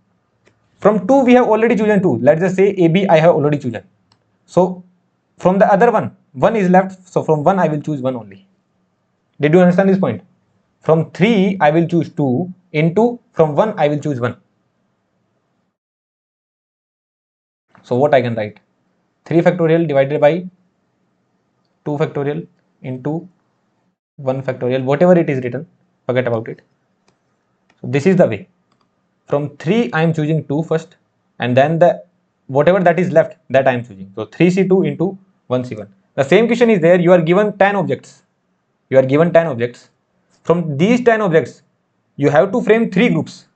2 we have already chosen 2. Let's just say AB I have already chosen. So from the other one is left. So from 1 I will choose 1 only. Did you understand this point? From 3 I will choose 2 into from 1 I will choose 1. So what I can write? 3 factorial divided by 2 factorial into 1 factorial. Whatever it is written, forget about it. So this is the way. From 3 I am choosing 2 first, and then the whatever that is left, that I am choosing. So 3C2 into 1C1. The same question is there. You are given 10 objects. You are given 10 objects. From these 10 objects, you have to frame 3 groups.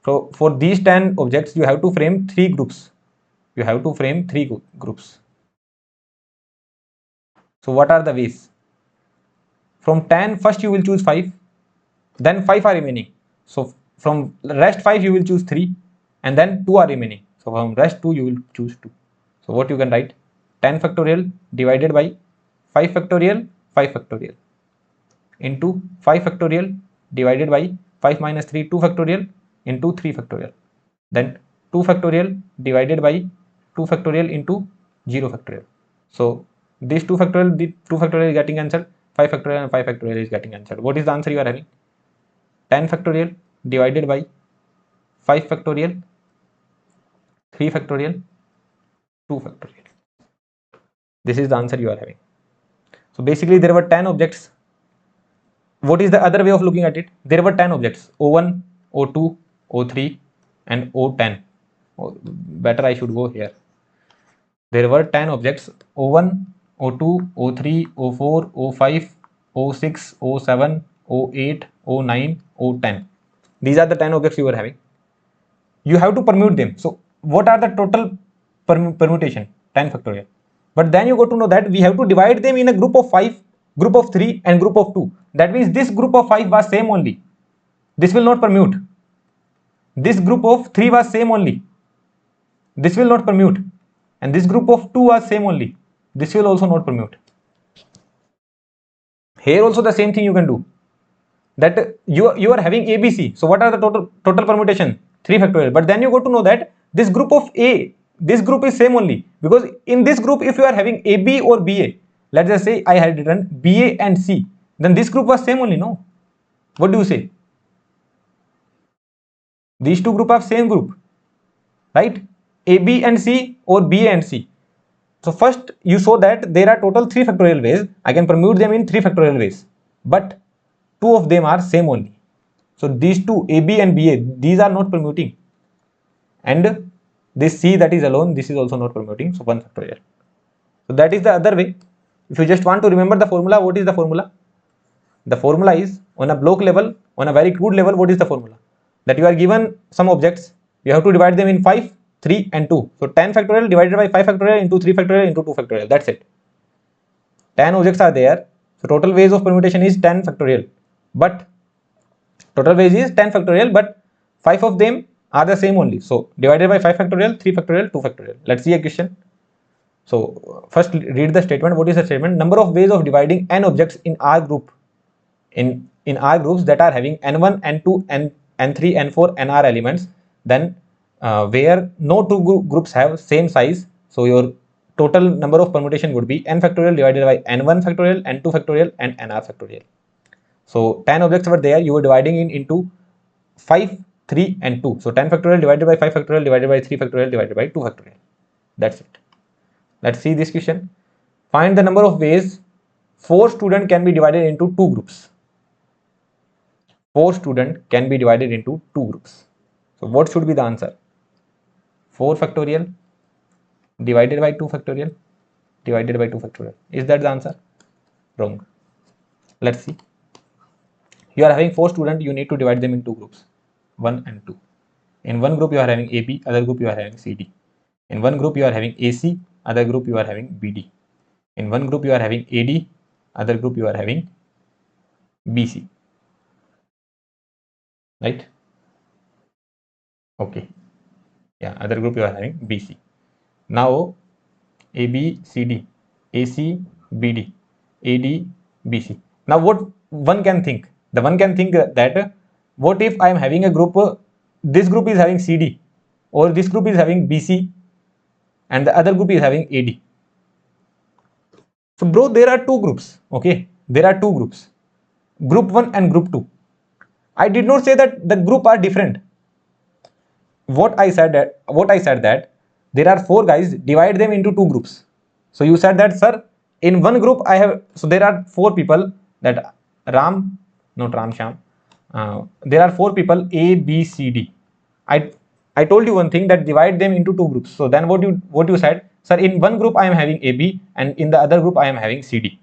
So for these 10 objects, you have to frame 3 groups. You have to frame 3 groups. So what are the ways? From 10, first you will choose 5. Then 5 are remaining. So from rest 5 you will choose 3, and then 2 are remaining. So from rest 2 you will choose 2. So what you can write? 10 factorial divided by 5 factorial, 5 factorial into 5 factorial divided by 5 minus 3, 2 factorial into 3 factorial. Then 2 factorial divided by 2 factorial into 0 factorial. So these 2 factorial, the 2 factorial is getting answered, 5 factorial and 5 factorial is getting answered. What is the answer you are having? 10 factorial divided by 5 factorial, 3 factorial, 2 factorial. This is the answer you are having. So basically there were 10 objects. What is the other way of looking at it? There were 10 objects, O1, O2, O3 and O10. Oh, better I should go here. There were 10 objects, O1, O2, O3, O4, O5, O6, O7, O8, O9, O10. These are the 10 objects you were having. You have to permute them. So what are the total permutation? 10 factorial. But then you got to know that we have to divide them in a group of 5, group of 3 and group of 2. That means this group of 5 was same only. This will not permute. This group of 3 was same only. This will not permute. And this group of 2 was same only. This will also not permute. Here also the same thing you can do. That you are having ABC. So what are the total permutation? 3 factorial. But then you got to know that this group of A, this group is same only, because in this group if you are having AB or BA, let's just say I had written BA and C, then this group was same only, no? What do you say? These two groups are same group, right? AB and C or BA and C. So first you saw that there are total 3 factorial ways. I can permute them in 3 factorial ways, but 2 of them are same only. So these two, AB and BA, these are not permuting. And this C that is alone, this is also not permuting. So 1 factorial. So that is the other way. If you just want to remember the formula, what is the formula? The formula is, on a block level, on a very crude level, what is the formula? That you are given some objects, you have to divide them in 5, 3 and 2. So 10 factorial divided by 5 factorial into 3 factorial into 2 factorial. That's it. 10 objects are there. So total ways of permutation is 10 factorial. But total ways is 10 factorial, but 5 of them are the same only. So divided by 5 factorial, 3 factorial, 2 factorial. Let's see a question. So first read the statement. What is the statement? Number of ways of dividing n objects in R group. In R groups that are having n1, n2, n3, n4, nr elements, then where no two groups have same size, so your total number of permutation would be n factorial divided by n1 factorial, n2 factorial and nr factorial. So 10 objects were there, you were dividing it into 5, 3 and 2. So 10 factorial divided by 5 factorial divided by 3 factorial divided by 2 factorial. That's it. Let's see this question. Find the number of ways 4 students can be divided into 2 groups. 4 students can be divided into 2 groups. So what should be the answer? 4 factorial divided by 2 factorial divided by 2 factorial. Is that the answer? Wrong. Let's see. You are having 4 students, you need to divide them in 2 groups, 1 and 2. In one group you are having AB, other group you are having CD. In one group you are having AC, other group you are having BD. In one group you are having AD, other group you are having BC. Right? Okay. Yeah, other group you are having BC. Now AB, CD, AC, BD, AD, BC. Now what one can think? The one can think that what if I am having a group, this group is having CD or this group is having BC and the other group is having AD. So bro, there are 2 groups. Okay, there are 2 groups, group 1 and group 2. I did not say that the group are different. What I said that there are 4 guys, divide them into 2 groups. So you said that, sir, in one group I have, so there are 4 people, that Ram, not Ram Sham, there are 4 people A, B, C, D. I told you one thing, that divide them into 2 groups. So then what you said, sir, in one group I am having AB and in the other group I am having CD.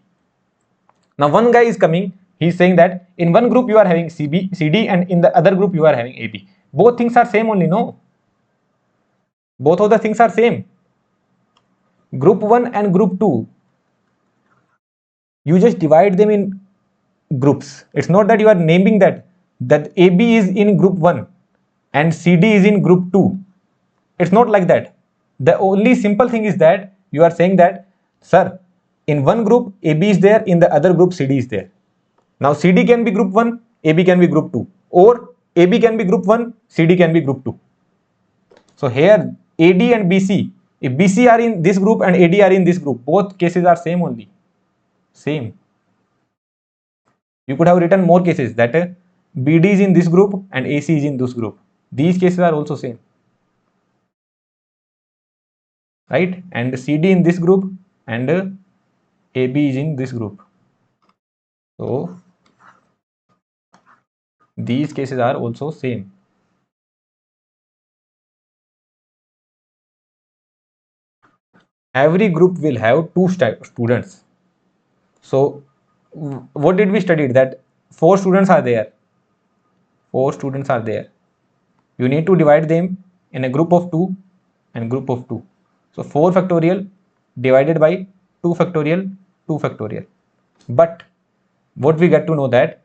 Now one guy is coming, he is saying that in one group you are having CD and in the other group you are having AB. Both things are same only, no? Both of the things are same. Group 1 and group 2, you just divide them in groups. It's not that you are naming that AB is in group 1 and CD is in group 2. It's not like that. The only simple thing is that you are saying that, sir, in one group AB is there, in the other group CD is there. Now CD can be group 1, AB can be group 2, or AB can be group 1, CD can be group 2. So here AD and BC, If BC are in this group and AD are in this group, both cases are same only. Same. You could have written more cases that BD is in this group and AC is in this group. These cases are also same. Right? And CD in this group and AB is in this group. So these cases are also same. Every group will have two students. So what did we study? That 4 students are there. 4 students are there. You need to divide them in a group of 2 and group of 2. So 4 factorial divided by 2 factorial, 2 factorial. But what we get to know that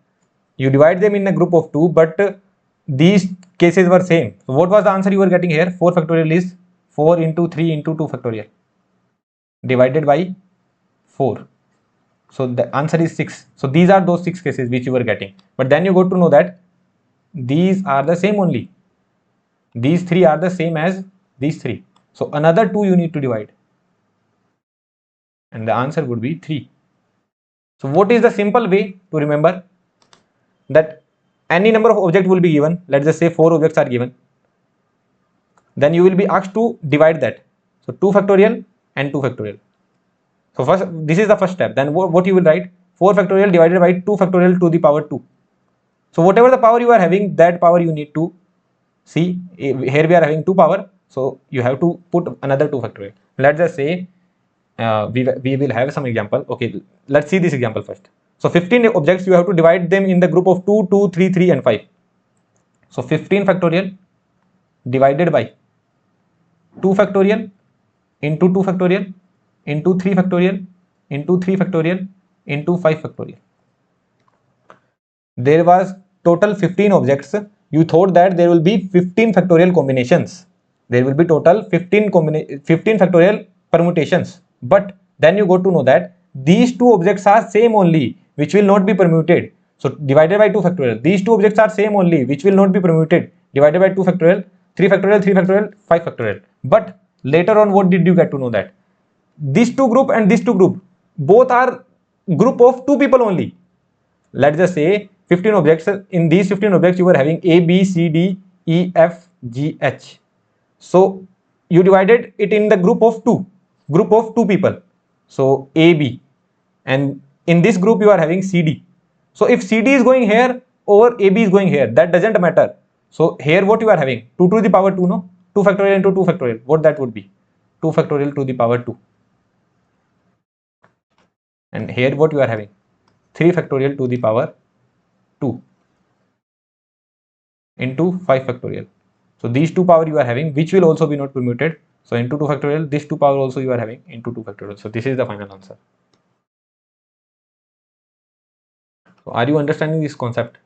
you divide them in a group of 2, but these cases were same. So what was the answer you were getting here? 4 factorial is 4 into 3 into 2 factorial divided by 4. So the answer is 6. So these are those 6 cases which you were getting. But then you got to know that these are the same only. These 3 are the same as these 3. So another 2 you need to divide. And the answer would be 3. So what is the simple way to remember that any number of objects will be given? Let's just say 4 objects are given. Then you will be asked to divide that. So 2 factorial and 2 factorial. So first, this is the first step. Then what you will write? 4 factorial divided by 2 factorial to the power 2. So whatever the power you are having, that power you need to see. Here we are having 2 power. So you have to put another 2 factorial. Let's just say we will have some example. Okay, let's see this example first. So 15 objects, you have to divide them in the group of 2, 2, 3, 3 and 5. So 15 factorial divided by 2 factorial into 2 factorial into 3 factorial into 3 factorial into 5 factorial. There was total 15 objects. You thought that there will be 15 factorial combinations. There will be total 15 factorial permutations. But then you got to know that these 2 objects are same only, which will not be permuted. So divided by 2 factorial. These 2 objects are same only, which will not be permuted. Divided by 2 factorial, 3 factorial, 3 factorial, 5 factorial. But later on, what did you get to know that? These 2 group and these 2 group, both are group of 2 people only. Let's just say 15 objects. In these 15 objects, you were having A, B, C, D, E, F, G, H. So you divided it in the group of 2 people. So A, B, and in this group you are having CD. So if CD is going here or AB is going here, that doesn't matter. So here what you are having? 2 to the power 2, no? 2 factorial into 2 factorial. What that would be? 2 factorial to the power 2. And here what you are having? 3 factorial to the power 2 into 5 factorial. So these 2 power you are having, which will also be not permuted. So into 2 factorial, this 2 power also you are having into 2 factorial. So this is the final answer. So are you understanding this concept?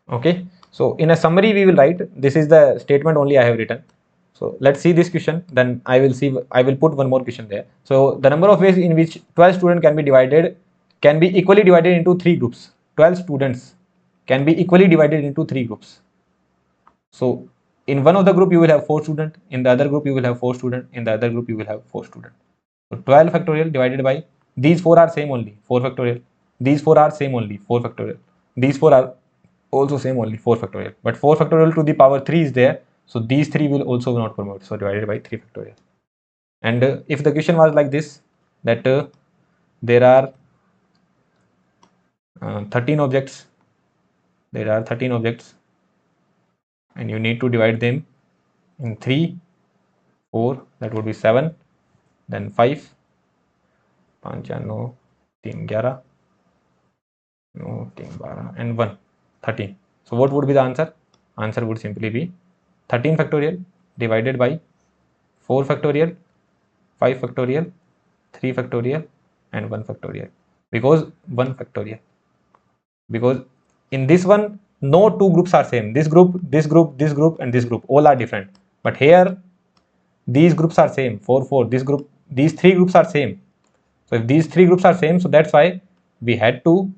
Okay. So in a summary, we will write, this is the statement only I have written. So let's see this question. Then I will put one more question there. So the number of ways in which 12 students can be equally divided into 3 groups. 12 students can be equally divided into 3 groups. So in one of the group you will have 4 students, in the other group you will have 4 students, in the other group you will have 4 students. So 12 factorial divided by, these 4 are same only, 4 factorial. These 4 are same only, 4 factorial. These 4 are also same only, 4 factorial. But 4 factorial to the power 3 is there. So these 3 will also not permute. So divided by 3 factorial. And if the question was like this, that there are 13 objects. There are 13 objects. And you need to divide them in 3, 4, that would be 7, then 5, 5 9, 3 11, 9 3 12, and 1, 13. So what would be the answer? Answer would simply be 13 factorial divided by 4 factorial, 5 factorial, 3 factorial, and 1 factorial. Because 1 factorial. Because in this one, no 2 groups are same. This group, this group, this group, and this group, all are different. But here, these groups are same. 4, 4. This group, these 3 groups are same. So if these 3 groups are same, so that's why we had to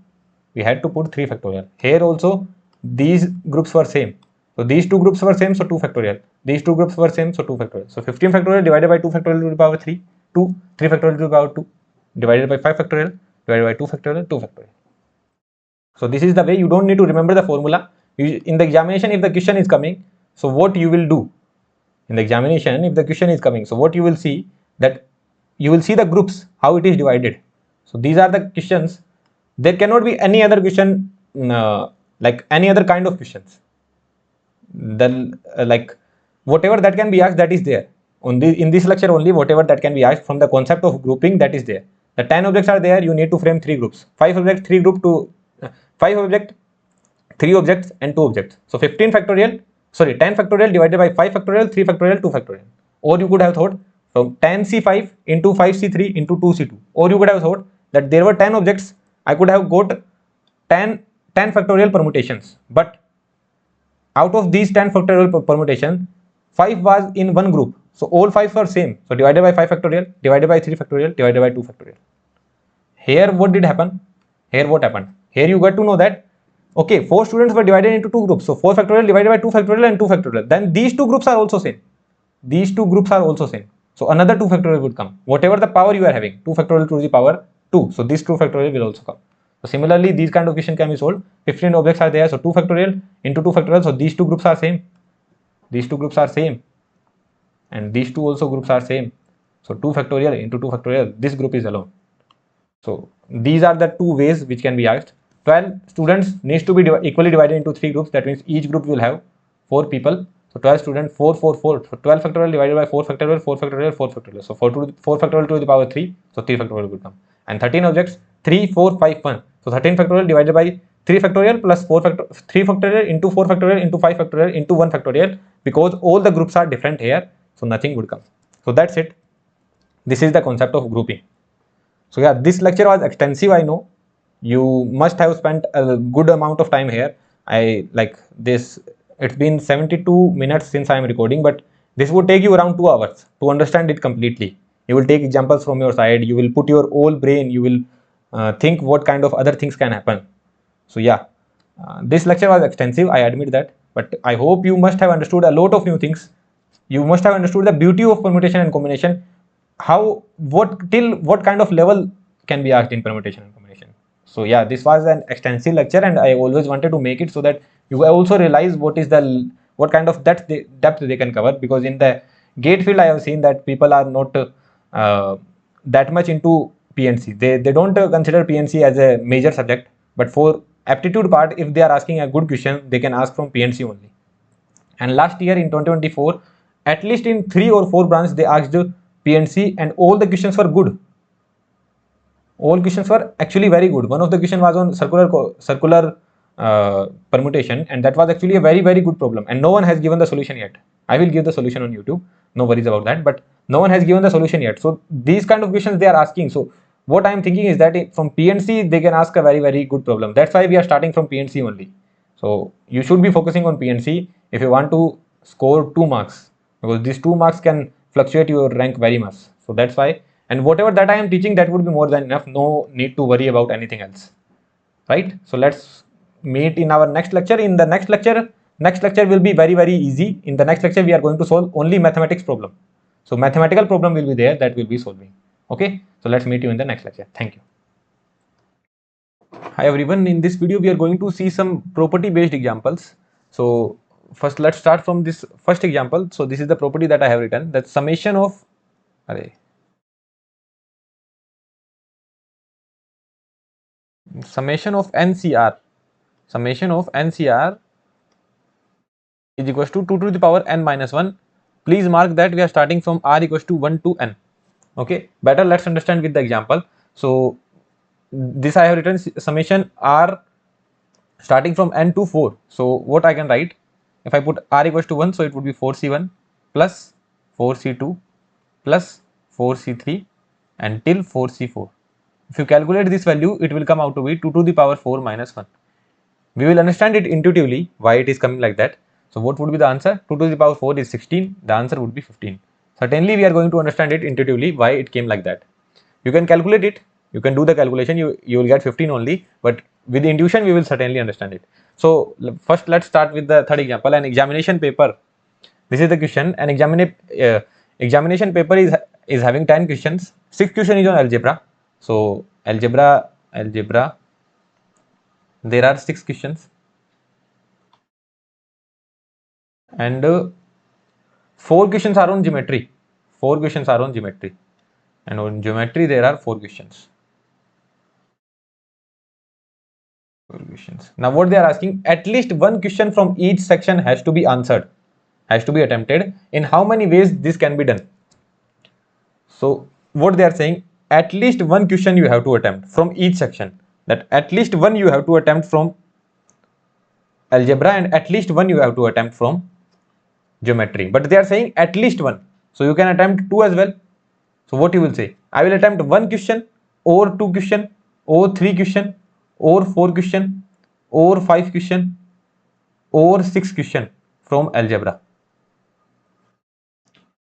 put 3 factorial. Here also, these groups were same. So these two groups were same, so 2 factorial. These two groups were same, so 2 factorial. So 15 factorial divided by 2 factorial to the power 3, 2, 3 factorial to the power 2, divided by 5 factorial, divided by 2 factorial, 2 factorial. So this is the way. You don't need to remember the formula. In the examination, if the question is coming, so what you will do? In the examination, if the question is coming, so what you will see, that you will see the groups, how it is divided. So these are the questions. There cannot be any other question, like any other kind of questions. Then like whatever that can be asked, that is there. In this lecture only, whatever that can be asked from the concept of grouping, that is there. The 10 objects are there. You need to frame 3 groups. 5 objects, 3 group to 5 object, 3 objects and 2 objects. So 15 factorial, sorry, 10 factorial divided by 5 factorial, 3 factorial, 2 factorial. Or you could have thought from 10C5 into 5C3 into 2C2. Or you could have thought that there were 10 objects. I could have got 10 factorial permutations. But out of these 10 factorial permutation, 5 was in one group. So all 5 were same. So divided by 5 factorial, divided by 3 factorial, divided by 2 factorial. Here what did happen? Here what happened? Here you got to know that, okay, 4 students were divided into 2 groups. So 4 factorial divided by 2 factorial and 2 factorial. Then these 2 groups are also same. These 2 groups are also same. So another 2 factorial would come. Whatever the power you are having, 2 factorial to the power 2. So this 2 factorial will also come. So similarly, these kind of question can be solved. 15 objects are there. So 2 factorial into 2 factorial. So these 2 groups are same. These 2 groups are same. And these 2 also groups are same. So 2 factorial into 2 factorial. This group is alone. So these are the 2 ways which can be asked. 12 students needs to be equally divided into 3 groups. That means each group will have 4 people. So 12 students, 4, 4, 4. So 12 factorial divided by 4 factorial, 4 factorial, 4 factorial. So 4 factorial to the power 3. So 3 factorial will come. And 13 objects, 3, 4, 5, 1. So 13 factorial divided by 3 factorial plus 3 factorial into 4 factorial into 5 factorial into 1 factorial, because all the groups are different here. So nothing would come. So that's it. This is the concept of grouping. So yeah, this lecture was extensive, I know. You must have spent a good amount of time here. I like this. It's been 72 minutes since I am recording, but this would take you around 2 hours to understand it completely. You will take examples from your side. You will put your whole brain. You will think what kind of other things can happen. So yeah, this lecture was extensive. I admit that, but I hope you must have understood a lot of new things. You must have understood the beauty of permutation and combination. Till what kind of level can be asked in permutation and combination. So yeah, this was an extensive lecture, and I always wanted to make it so that you also realize what kind of depth they can cover. Because in the GATE field, I have seen that people are not that much into PNC. They don't consider PNC as a major subject. But for aptitude part, if they are asking a good question, they can ask from PNC only. And last year in 2024, at least in 3 or 4 branches, they asked PNC, and all the questions were good. All questions were actually very good. One of the question was on circular permutation, and that was actually a very, very good problem. And no one has given the solution yet. I will give the solution on YouTube. No worries about that. But no one has given the solution yet. So these kind of questions they are asking. So what I am thinking is that from PNC they can ask a very, very good problem. That's why we are starting from PNC only. So you should be focusing on PNC if you want to score 2 marks, because these 2 marks can fluctuate your rank very much. So that's why. And whatever that I am teaching, that would be more than enough. No need to worry about anything else, right? So let's meet in our next lecture. In the next lecture will be very, very easy. In the next lecture, we are going to solve only mathematics problem. So mathematical problem will be there, that will be solving. Okay, so let's meet you in the next lecture. Thank you. Hi everyone, in this video we are going to see some property based examples. So first let's start from this first example. So this is the property that I have written, that summation of NCR is equals to 2 to the power n minus 1. Please mark that we are starting from r equals to 1 to n. Okay, better let's understand with the example. So this I have written summation r starting from n to 4. So what I can write, if I put r equals to 1, so it would be 4c1 plus 4c2 plus 4c3 until 4c4. If you calculate this value, it will come out to be 2 to the power 4 minus 1. We will understand it intuitively why it is coming like that. So what would be the answer? 2 to the power 4 is 16. The answer would be 15. Certainly we are going to understand it intuitively why it came like that. You can calculate it. You can do the calculation. You will get 15 only. But with intuition we will certainly understand it. So first let's start with the third example, an examination paper. This is the question. An examination paper is having 10 questions. 6 question is on algebra. So algebra, there are 6 questions, and 4 questions are on geometry. 4 questions are on geometry, and on geometry there are 4 questions. 4 questions. Now what they are asking, at least one question from each section has to be answered, has to be attempted. In how many ways this can be done? So what they are saying, at least one question you have to attempt from each section. That at least one you have to attempt from algebra, and at least one you have to attempt from geometry. But they are saying at least one. So you can attempt 2 as well. So what you will say? I will attempt 1 question, or 2 question, or 3 question, or 4 question, or 5 question, or 6 question from algebra.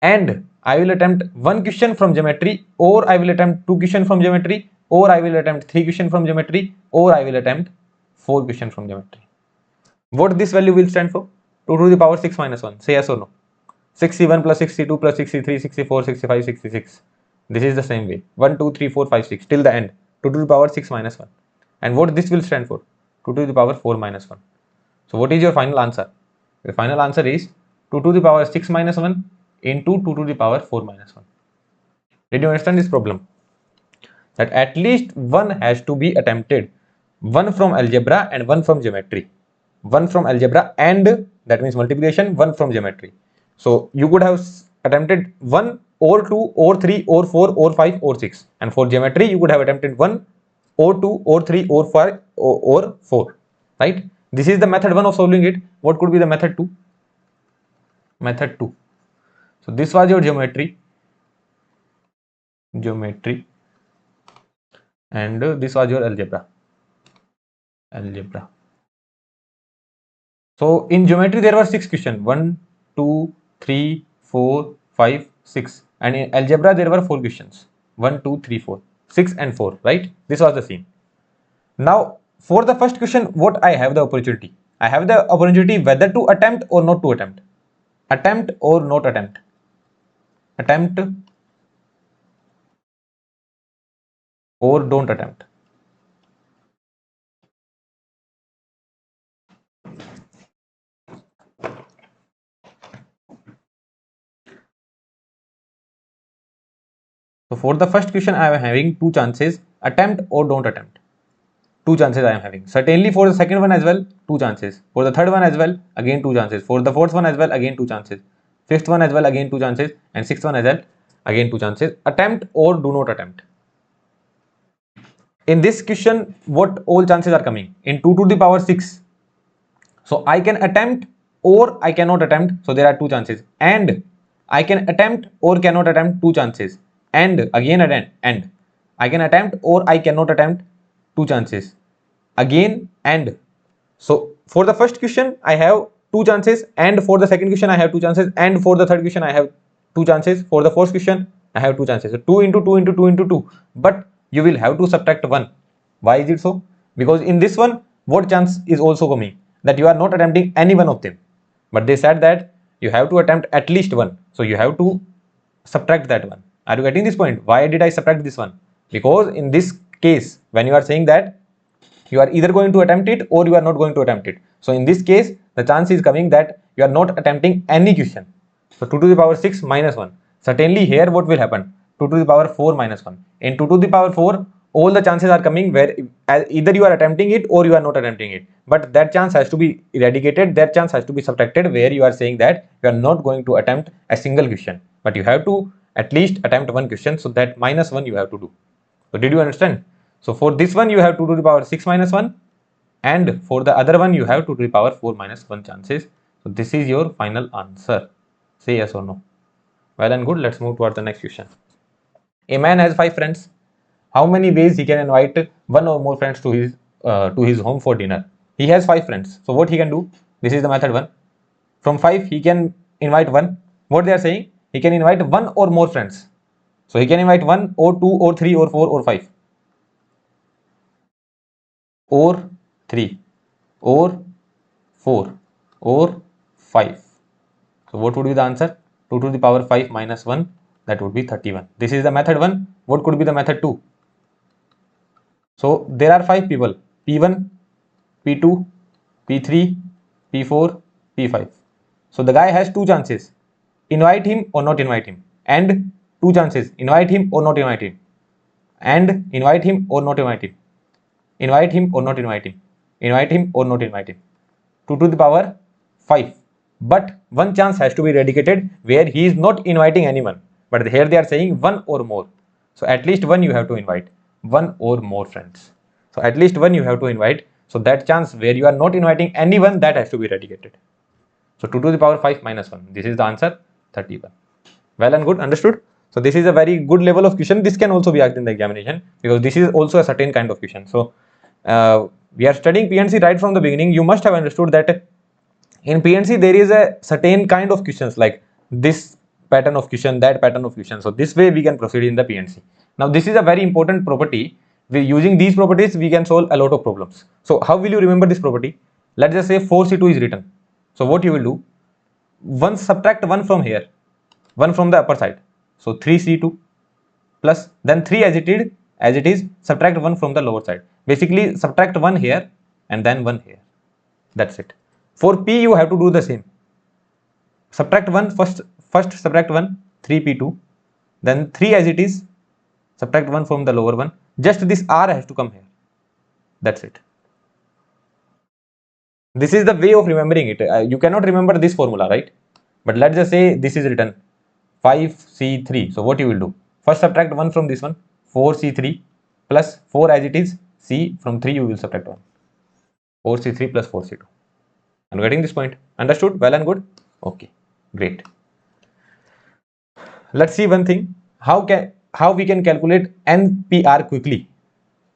And I will attempt 1 question from geometry, or I will attempt 2 question from geometry, or I will attempt 3 question from geometry, or I will attempt 4 question from geometry. What this value will stand for? 2 to the power 6 minus 1. Say yes or no. 61 plus 62 plus 63, 64, 65, 66. This is the same way. 1, 2, 3, 4, 5, 6 till the end. 2 to the power 6 minus 1. And what this will stand for? 2 to the power 4 minus 1. So what is your final answer? The final answer is 2 to the power 6 minus 1 into 2 to the power 4 minus 1. Did you understand this problem? That at least one has to be attempted. One from algebra and one from geometry. One from algebra and that means multiplication, one from geometry. So you could have attempted 1 or 2 or 3 or 4 or 5 or 6. And for geometry, you could have attempted 1 or 2 or 3 or 5 or 4. Right? This is the method 1 of solving it. What could be the method 2? Method 2. So this was your geometry. And this was your algebra. So in geometry there were 6 questions. 1, 2, 3, 4, 5, 6. And in algebra there were 4 questions. 1, 2, 3, 4. 6 and 4. Right? This was the scene. Now for the first question, what I have the opportunity? I have the opportunity whether to attempt or not to attempt. Attempt or not attempt. Attempt or don't attempt. So for the first question, I am having 2 chances, attempt or don't attempt. 2 chances I am having. Certainly for the second one as well, 2 chances. For the third one as well, again 2 chances. For the fourth one as well, again 2 chances. Fifth one as well, again 2 chances. And sixth one as well, again 2 chances. Attempt or do not attempt. In this question, what all chances are coming? In 2 to the power 6. So I can attempt or I cannot attempt. So there are 2 chances. And I can attempt or cannot attempt, 2 chances. And again and I can attempt or I cannot attempt, 2 chances. Again and. So for the first question I have 2 chances, and for the second question I have 2 chances, and for the third question I have 2 chances. For the fourth question I have 2 chances. So 2 into 2 into 2 into 2. But you will have to subtract 1. Why is it so? Because in this one, what chance is also coming? That you are not attempting any one of them. But they said that you have to attempt at least one. So you have to subtract that one. Are you getting this point? Why did I subtract this one? Because in this case, when you are saying that you are either going to attempt it or you are not going to attempt it. So in this case, the chance is coming that you are not attempting any question. So 2 to the power 6 minus 1. Certainly here what will happen? 2 to the power 4 minus 1. In 2 to the power 4, all the chances are coming where either you are attempting it or you are not attempting it. But that chance has to be eradicated. That chance has to be subtracted where you are saying that you are not going to attempt a single question. But you have to at least attempt one question. So that minus 1 you have to do. So did you understand? So for this one you have 2 to the power 6 minus 1, and for the other one you have 2 to the power 4 minus 1 chances. So this is your final answer. Say yes or no. Well and good. Let's move towards the next question. A man has 5 friends. How many ways he can invite one or more friends to his home for dinner? He has 5 friends. So what he can do? This is the method 1. From 5 he can invite 1. What they are saying? He can invite 1 or more friends. So he can invite 1 or 2 or 3 or 4 or 5. or 3 or 4 or 5. So what would be the answer? 2 to the power 5 minus 1, that would be 31. This is the method 1. What could be the method 2? So there are 5 people, P1, P2, P3, P4, P5. So the guy has two chances, invite him or not invite him, and two chances, invite him or not invite him, and invite him or not invite him, invite him or not invite him, invite him or not invite him. 2 to the power 5. But one chance has to be dedicated where he is not inviting anyone. But here they are saying one or more. So at least one you have to invite. One or more friends. So at least one you have to invite. So that chance where you are not inviting anyone, that has to be dedicated. So 2 to the power 5 minus 1. This is the answer, 31. Well and good, understood? So this is a very good level of question. This can also be asked in the examination because this is also a certain kind of question. So we are studying PNC right from the beginning. You must have understood that in PNC there is a certain kind of questions like this pattern of question, that pattern of question. So this way we can proceed in the PNC. Now this is a very important property. Using these properties we can solve a lot of problems. So how will you remember this property? Let's just say 4C2 is written. So what you will do? Once subtract 1 from here, 1 from the upper side. So 3C2 plus then 3 as it is, subtract 1 from the lower side. Basically subtract 1 here and then 1 here. That's it. For P you have to do the same. Subtract 1 first subtract 1, 3P2, then 3 as it is, subtract 1 from the lower one. Just this R has to come here. That's it. This is the way of remembering it. You cannot remember this formula, right? But let's just say this is written 5C3. So what you will do? First subtract 1 from this one, 4C3 plus 4 as it is, C from 3 you will subtract 1. 4C3 plus 4C2. I'm getting this point. Understood? Well and good? Okay, great. Let's see one thing. How we can calculate NPR quickly.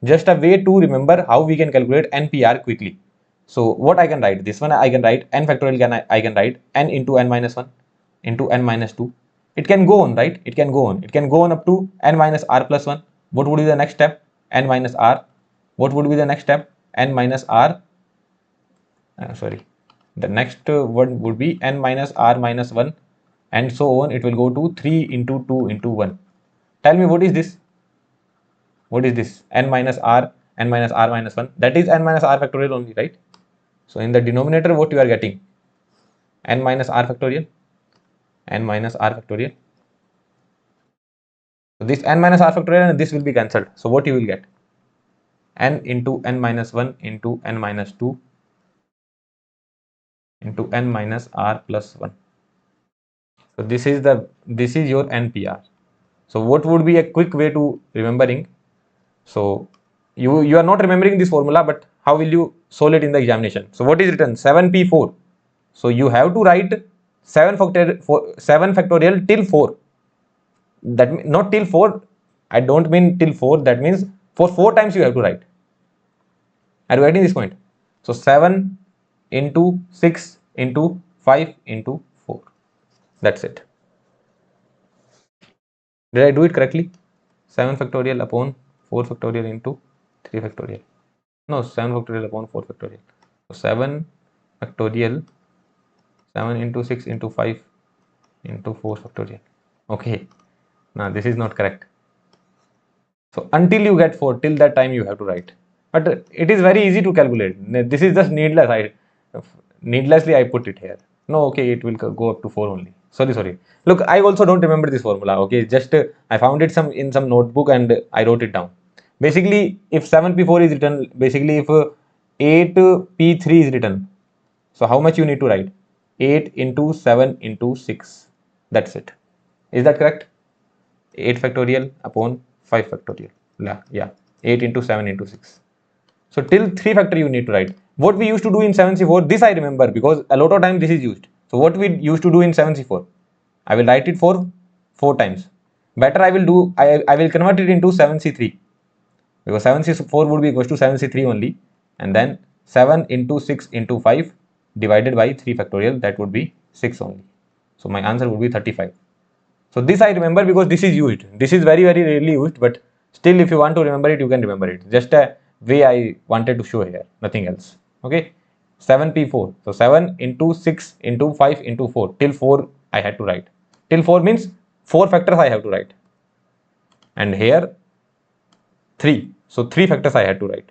Just a way to remember how we can calculate NPR quickly. So what I can write? This one I can write n factorial I can write n into n minus 1 into n minus 2. It can go on, right? It can go on. It can go on up to n minus r plus 1. What would be the next step? N minus r. What would be the next step? N minus r. Sorry. The next one would be n minus r minus 1 and so on. It will go to 3 into 2 into 1. Tell me what is this? What is this? N minus r minus 1. That is n minus r factorial only, right? So in the denominator what you are getting? N minus r factorial. N minus r factorial. So this n minus r factorial and this will be cancelled. So what you will get? N into n minus 1 into n minus 2 into n minus r plus 1. So this is your NPR. So what would be a quick way to remembering? So you are not remembering this formula, but how will you solve it in the examination? So what is written? 7P4. So you have to write 7 factorial till 4. That means not till 4. I don't mean till 4. That means for 4 times you have to write. Are you getting this point? So 7 into 6 into 5 into 4. That's it. Did I do it correctly? 7 factorial upon 4 factorial into 3 factorial. No, 7 factorial upon 4 factorial. So 7 factorial, 7 into 6 into 5 into 4 factorial. Okay. Now this is not correct. So until you get 4, till that time you have to write. But it is very easy to calculate. This is just needless. Needlessly I put it here. No, okay, it will go up to 4 only. Sorry. Look, I also don't remember this formula. Okay, just I found it in some notebook and I wrote it down. Basically, if 7P4 is written, basically if 8P3 is written, so how much you need to write? 8 into 7 into 6. That's it. Is that correct? 8 factorial upon 5 factorial. Yeah, 8 into 7 into 6. So till 3 factor you need to write. What we used to do in 7C4, this I remember because a lot of time this is used. So what we used to do in 7C4, I will write it for 4 times. Better I will convert it into 7C3 because 7C4 would be equals to 7C3 only, and then 7 into 6 into 5 divided by 3 factorial, that would be 6 only. So my answer would be 35. So this I remember because this is used. This is very rarely used, but still if you want to remember it, you can remember it. Just way I wanted to show here, nothing else. Okay, 7p4. So 7 into 6 into 5 into 4. Till 4 I had to write. Till 4 means 4 factors I have to write. And here 3. So 3 factors I had to write.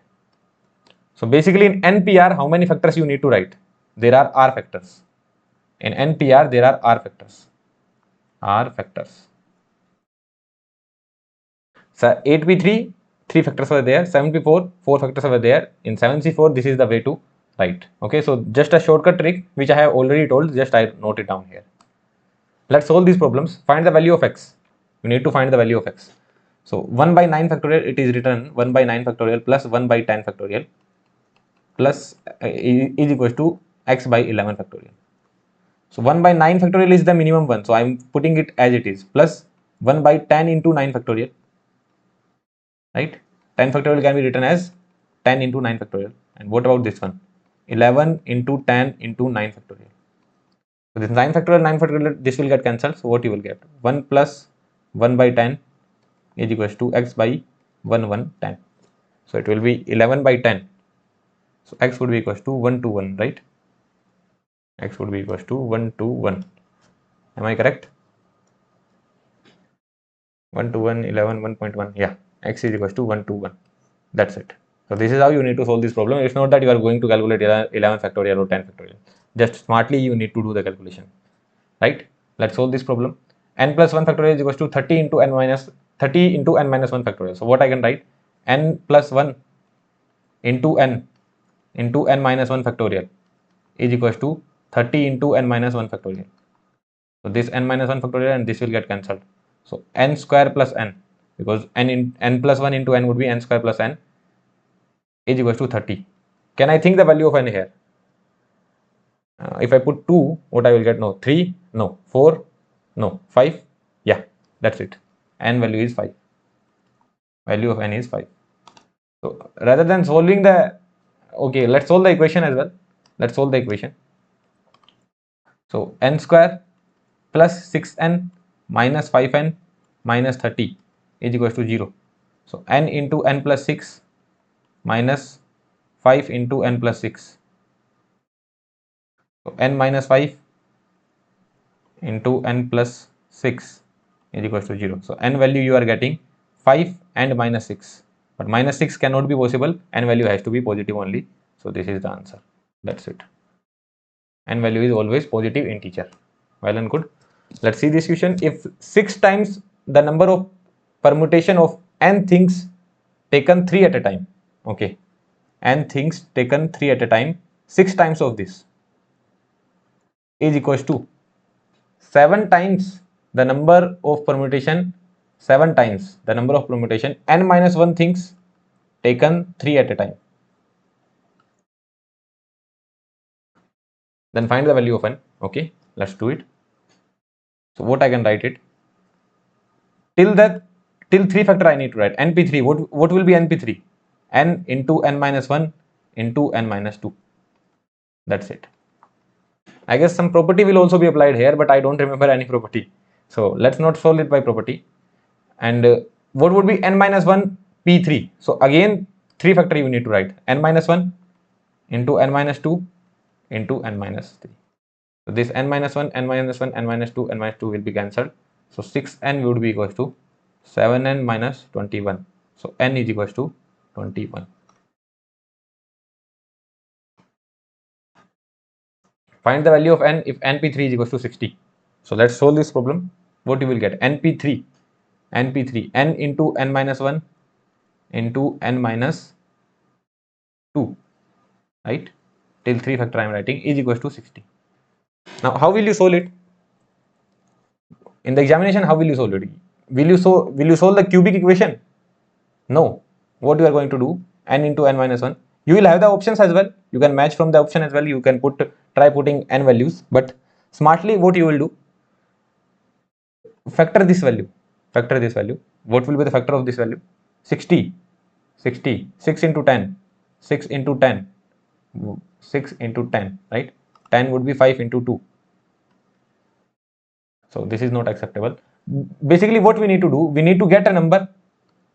So basically in NPR, how many factors you need to write? There are R factors. In NPR, there are R factors. R factors. So 8p3, 3 factors were there. 7p4, 4 factors were there. In 7c4, this is the way to write. Okay, so just a shortcut trick which I have already told, just I note it down here. Let's solve these problems. Find the value of x. You need to find the value of x. So 1 by 9 factorial, it is written 1 by 9 factorial plus 1 by 10 factorial plus is equals to x by 11 factorial. So 1 by 9 factorial is the minimum one. So I am putting it as it is plus 1 by 10 into 9 factorial. Right? 10 factorial can be written as 10 into 9 factorial. And what about this one? 11 into 10 into 9 factorial. So this 9 factorial, this will get cancelled. So what you will get? 1 plus 1 by 10 is equals to x by 1 10. So it will be 11 by 10. So x would be equals to 1 to 1, right? X would be equals to 1 to 1. Am I correct? 1 to 1, 11, 1.1. Yeah, x is equals to 1 to 1. That's it. So this is how you need to solve this problem. It's not that you are going to calculate 11 factorial or 10 factorial. Just smartly you need to do the calculation. Right? Let's solve this problem. N plus 1 factorial is equals to 30 into n minus 1 factorial. So what I can write? N plus 1 into n minus 1 factorial is equals to 30 into n minus 1 factorial. So this n minus 1 factorial and this will get cancelled. So n square plus n, because n plus 1 into n would be n square plus n is equals to 30. Can I think the value of n here? If I put 2, what I will get? No. 3, no. 4, no. 5, yeah, that's it. N value is 5. Value of n is 5. So rather than solving the, okay, let's solve the equation as well. Let's solve the equation. So n square plus 6n minus 5n minus 30 is equals to 0. So n into n plus 6 minus 5 into n plus 6. So n minus 5 into n plus 6 is equals to 0. So n value you are getting 5 and minus 6. But minus 6 cannot be possible. N value has to be positive only. So this is the answer. That's it. N value is always positive integer. Well and good. Let's see this question. If 6 times the number of permutation of n things taken 3 at a time. Okay. N things taken 3 at a time. 6 times of this is equals to 7 times the number of permutation, 7 times the number of permutation n minus 1 things taken 3 at a time. Then find the value of n. Okay, let's do it. So what I can write it? Till 3 factor I need to write np3. What will be np3? N into n minus 1 into n minus 2. That's it. I guess some property will also be applied here, but I don't remember any property. So let's not solve it by property. And what would be n minus 1 p3? So again 3 factor you need to write n minus 1 into n minus 2 into n minus 3. So this n minus 1, n minus 1, n minus 2, n minus 2 will be cancelled. So 6n would be equals to 7n minus 21. So n is equals to 21. Find the value of n if np3 is equals to 60. So let's solve this problem. What you will get? np3 n into n minus 1 into n minus 2, right? Till 3 factor I am writing is equals to 60. Now how will you solve it? In the examination, how will you solve it? Will you solve the cubic equation? No. What you are going to do? N into n minus 1. You will have the options as well. You can match from the option as well. You can try putting n values, but smartly what you will do? Factor this value. Factor this value. What will be the factor of this value? 60. 60. 6 into 10. 6 into 10. 6 into 10, right? 10 would be 5 into 2. So this is not acceptable. Basically what we need to do, we need to get a number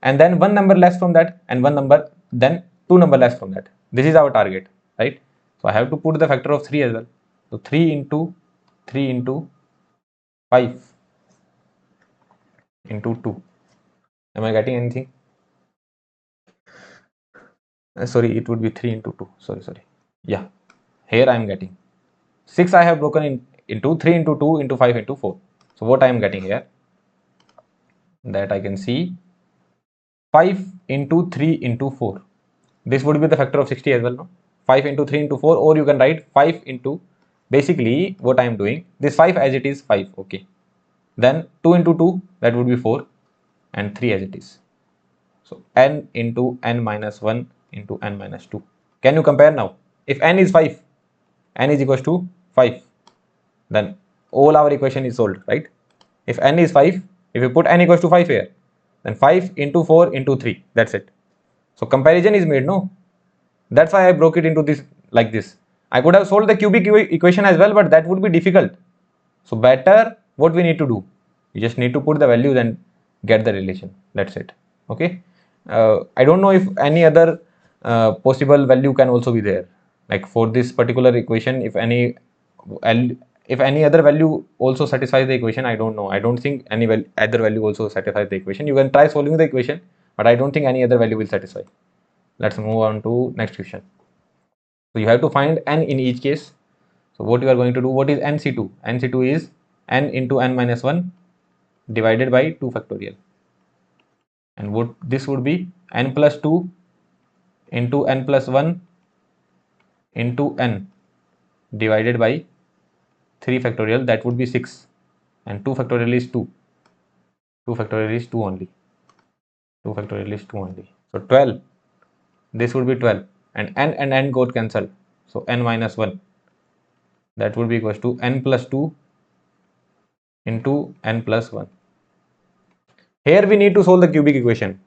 and then one number less from that and one number then 2 number less from that. This is our target, right? So I have to put the factor of 3 as well. So 3 into 5 into 2. Am I getting anything? Sorry, it would be 3 into 2. Sorry. Yeah, here I am getting 6. I have broken into 3 into 2 into 5 into 4. So what I am getting here, that I can see 5 into 3 into 4. This would be the factor of 60 as well, no? 5 into 3 into 4, or you can write 5 into, basically what I am doing, this 5 as it is 5, okay. Then 2 into 2, that would be 4, and 3 as it is. So n into n minus 1 into n minus 2. Can you compare now? If n is 5, n is equals to 5, then all our equation is solved, right? If n is 5, if you put n equals to 5 here, then 5 into 4 into 3, that's it. So comparison is made, no? That's why I broke it into this like this. I could have solved the cubic equation as well, but that would be difficult. So better, what we need to do, you just need to put the values and get the relation. That's it. Okay. I don't know if any other possible value can also be there. Like for this particular equation, if any other value also satisfies the equation, I don't know. I don't think any other value also satisfies the equation. You can try solving the equation, but I don't think any other value will satisfy. Let's move on to next question. So you have to find n in each case. So what you are going to do, what is nc2? nc2 is n into n minus 1 divided by 2 factorial. And what this would be n plus 2 into n plus 1 into n divided by 3 factorial, that would be 6, and 2 factorial is 2. 2 factorial is 2 only. 2 factorial is 2 only. So 12, this would be 12, and n got cancelled. So n minus 1, that would be equals to n plus 2 into n plus 1. Here we need to solve the cubic equation.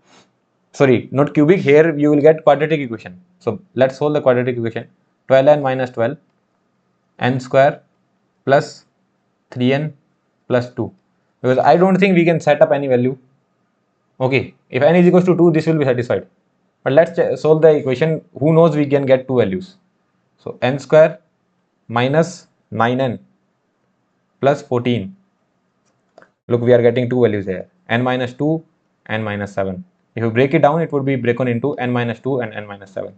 Sorry, not cubic, here you will get quadratic equation. So let's solve the quadratic equation. 12n minus 12 n square plus 3n plus 2, because I don't think we can set up any value. Okay, if n is equals to 2, this will be satisfied. But let's solve the equation. Who knows, we can get two values. So n square minus 9n plus 14. Look, we are getting two values here, n minus 2, n minus 7. If you break it down, it would be broken into n minus 2 and n minus 7.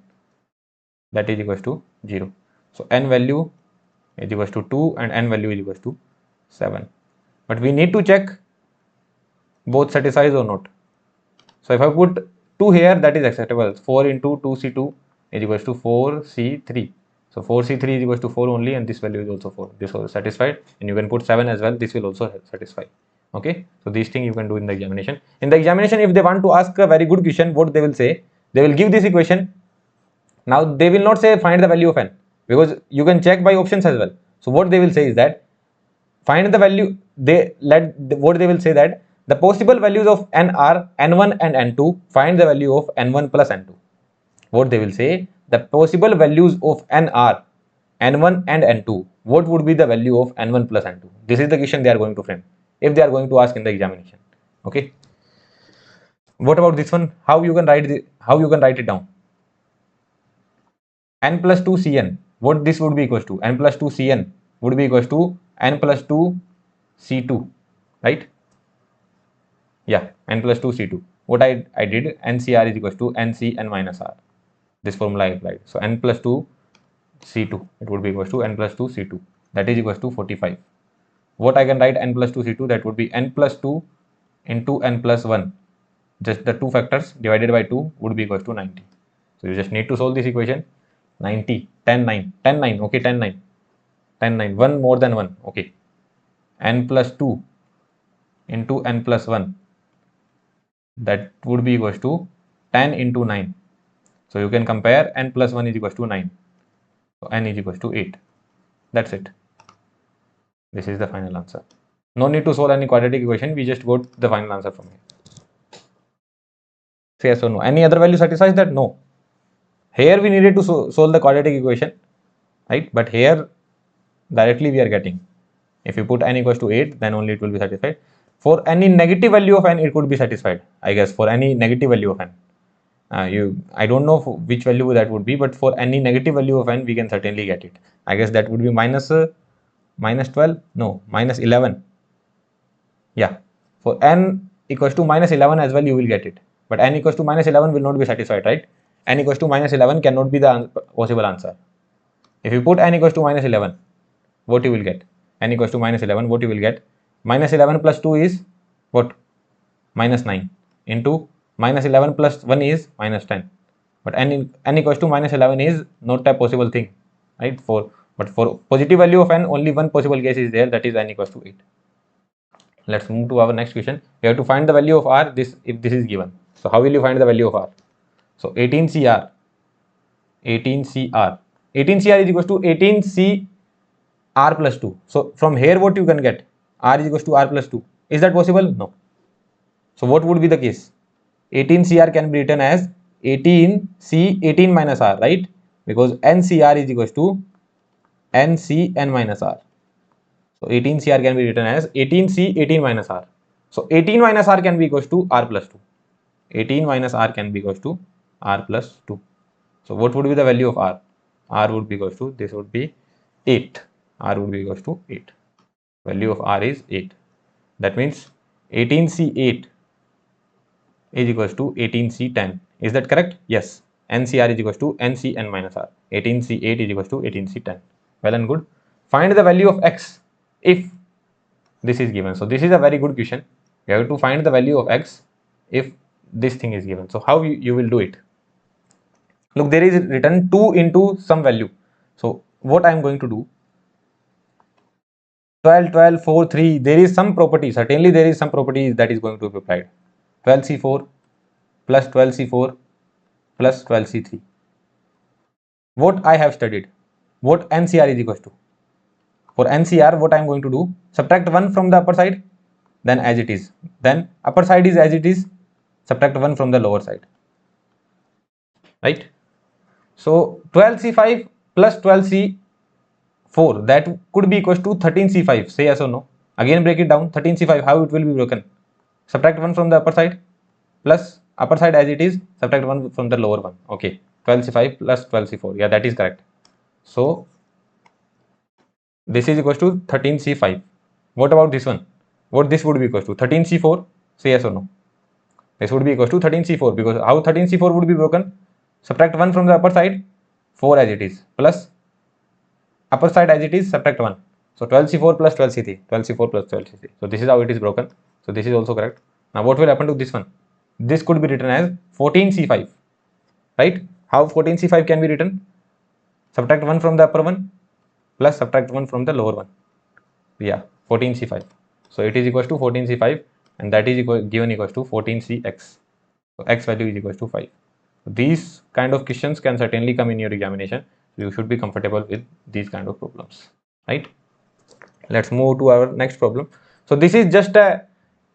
That is equals to 0. So n value is equals to 2 and n value is equals to 7. But we need to check both satisfies or not. So if I put 2 here, that is acceptable. 4 into 2c2 is equals to 4c3. So 4c3 is equals to 4 only, and this value is also 4. This was satisfied, and you can put 7 as well. This will also satisfy. Okay, so these things you can do in the examination. In the examination, if they want to ask a very good question, what they will say, they will give this equation. Now they will not say find the value of n, because you can check by options as well. So what they will say is that find the value. What they will say that the possible values of n are n1 and n2. Find the value of n1 plus n2. What they will say, the possible values of n are n1 and n2. What would be the value of n1 plus n2? This is the question they are going to frame if they are going to ask in the examination. Okay. What about this one? How you can write it down? N plus 2 Cn. What this would be equals to? N plus 2 Cn would be equals to n plus 2 C2, right? Yeah, n plus 2 C2. What I did, NCR is equals to NC n minus R. This formula I applied. So n plus 2 C2, it would be equals to n plus 2 C2. That is equals to 45. What I can write n plus 2 C2, that would be n plus 2 into n plus 1. Just the two factors divided by 2 would be equals to 90. So you just need to solve this equation. 90, 10, 9, 10, 9, okay, 10, 9, 10, 9, 1 more than 1, okay. N plus 2 into n plus 1, that would be equals to 10 into 9. So you can compare n plus 1 is equals to 9. So n is equals to 8. That's it. This is the final answer. No need to solve any quadratic equation. We just got the final answer from here. Say yes or no. Any other value satisfies that? No. Here we needed to solve the quadratic equation, right? But here directly we are getting. If you put n equals to 8, then only it will be satisfied. For any negative value of n, it could be satisfied, I guess, for any negative value of n. I don't know which value that would be, but for any negative value of n we can certainly get it. I guess that would be minus 12, no, minus 11. Yeah, for n equals to minus 11 as well you will get it, but n equals to minus 11 will not be satisfied, right? N equals to minus 11 cannot be the possible answer. If you put n equals to minus 11, what you will get? N equals to minus 11, what you will get? Minus 11 plus 2 is what? Minus 9 into minus 11 plus 1 is minus 10. But n equals to minus 11 is not a possible thing, right? But for positive value of n, only one possible case is there, that is n equals to 8. Let's move to our next question. We have to find the value of r if this is given. So how will you find the value of r? So 18 CR is equals to 18 CR plus 2. So from here what you can get? R is equals to R plus 2. Is that possible? No. So what would be the case? 18 CR can be written as 18 minus R, right? Because NCR is equals to NCN minus R. So 18 CR can be written as 18 minus R. So 18 minus R can be equals to R plus 2. 18 minus R can be equals to R plus 2. So what would be the value of R? R would be equals to, this would be 8. R would be equals to 8. Value of R is 8. That means 18C8 is equals to 18C10. Is that correct? Yes. NCR is equals to NCN minus R. 18C8 is equals to 18C10. Well and good. Find the value of X if this is given. So this is a very good question. You have to find the value of X if this thing is given. So how you will do it? Look, there is written 2 into some value. So what I am going to do? 12, 12, 4, 3. There is some property. Certainly there is some property that is going to be applied. 12C4 plus 12C4 plus 12C3. What I have studied? What NCR is equals to? For NCR, what I am going to do? Subtract 1 from the upper side, then as it is. Then upper side is as it is. Subtract 1 from the lower side. Right? So 12C5 plus 12C4, that could be equals to 13C5. Say yes or no. Again break it down. 13C5, how it will be broken? Subtract 1 from the upper side plus upper side as it is, subtract 1 from the lower one. Okay, 12C5 plus 12C4. Yeah, that is correct. So this is equals to 13C5. What about this one? What this would be equals to? 13C4. Say yes or no. This would be equals to 13C4, because how 13C4 would be broken? Subtract 1 from the upper side, 4 as it is, plus upper side as it is, subtract 1. So 12C4 plus 12C3. 12C4 plus 12C3. So this is how it is broken. So this is also correct. Now what will happen to this one? This could be written as 14C5, right? How 14C5 can be written? Subtract 1 from the upper one plus subtract 1 from the lower one. Yeah, 14C5. So it is equals to 14C5, and that is given equals to 14CX. So X value is equals to 5. So these kind of questions can certainly come in your examination. So you should be comfortable with these kind of problems, right? Let's move to our next problem. So this is just a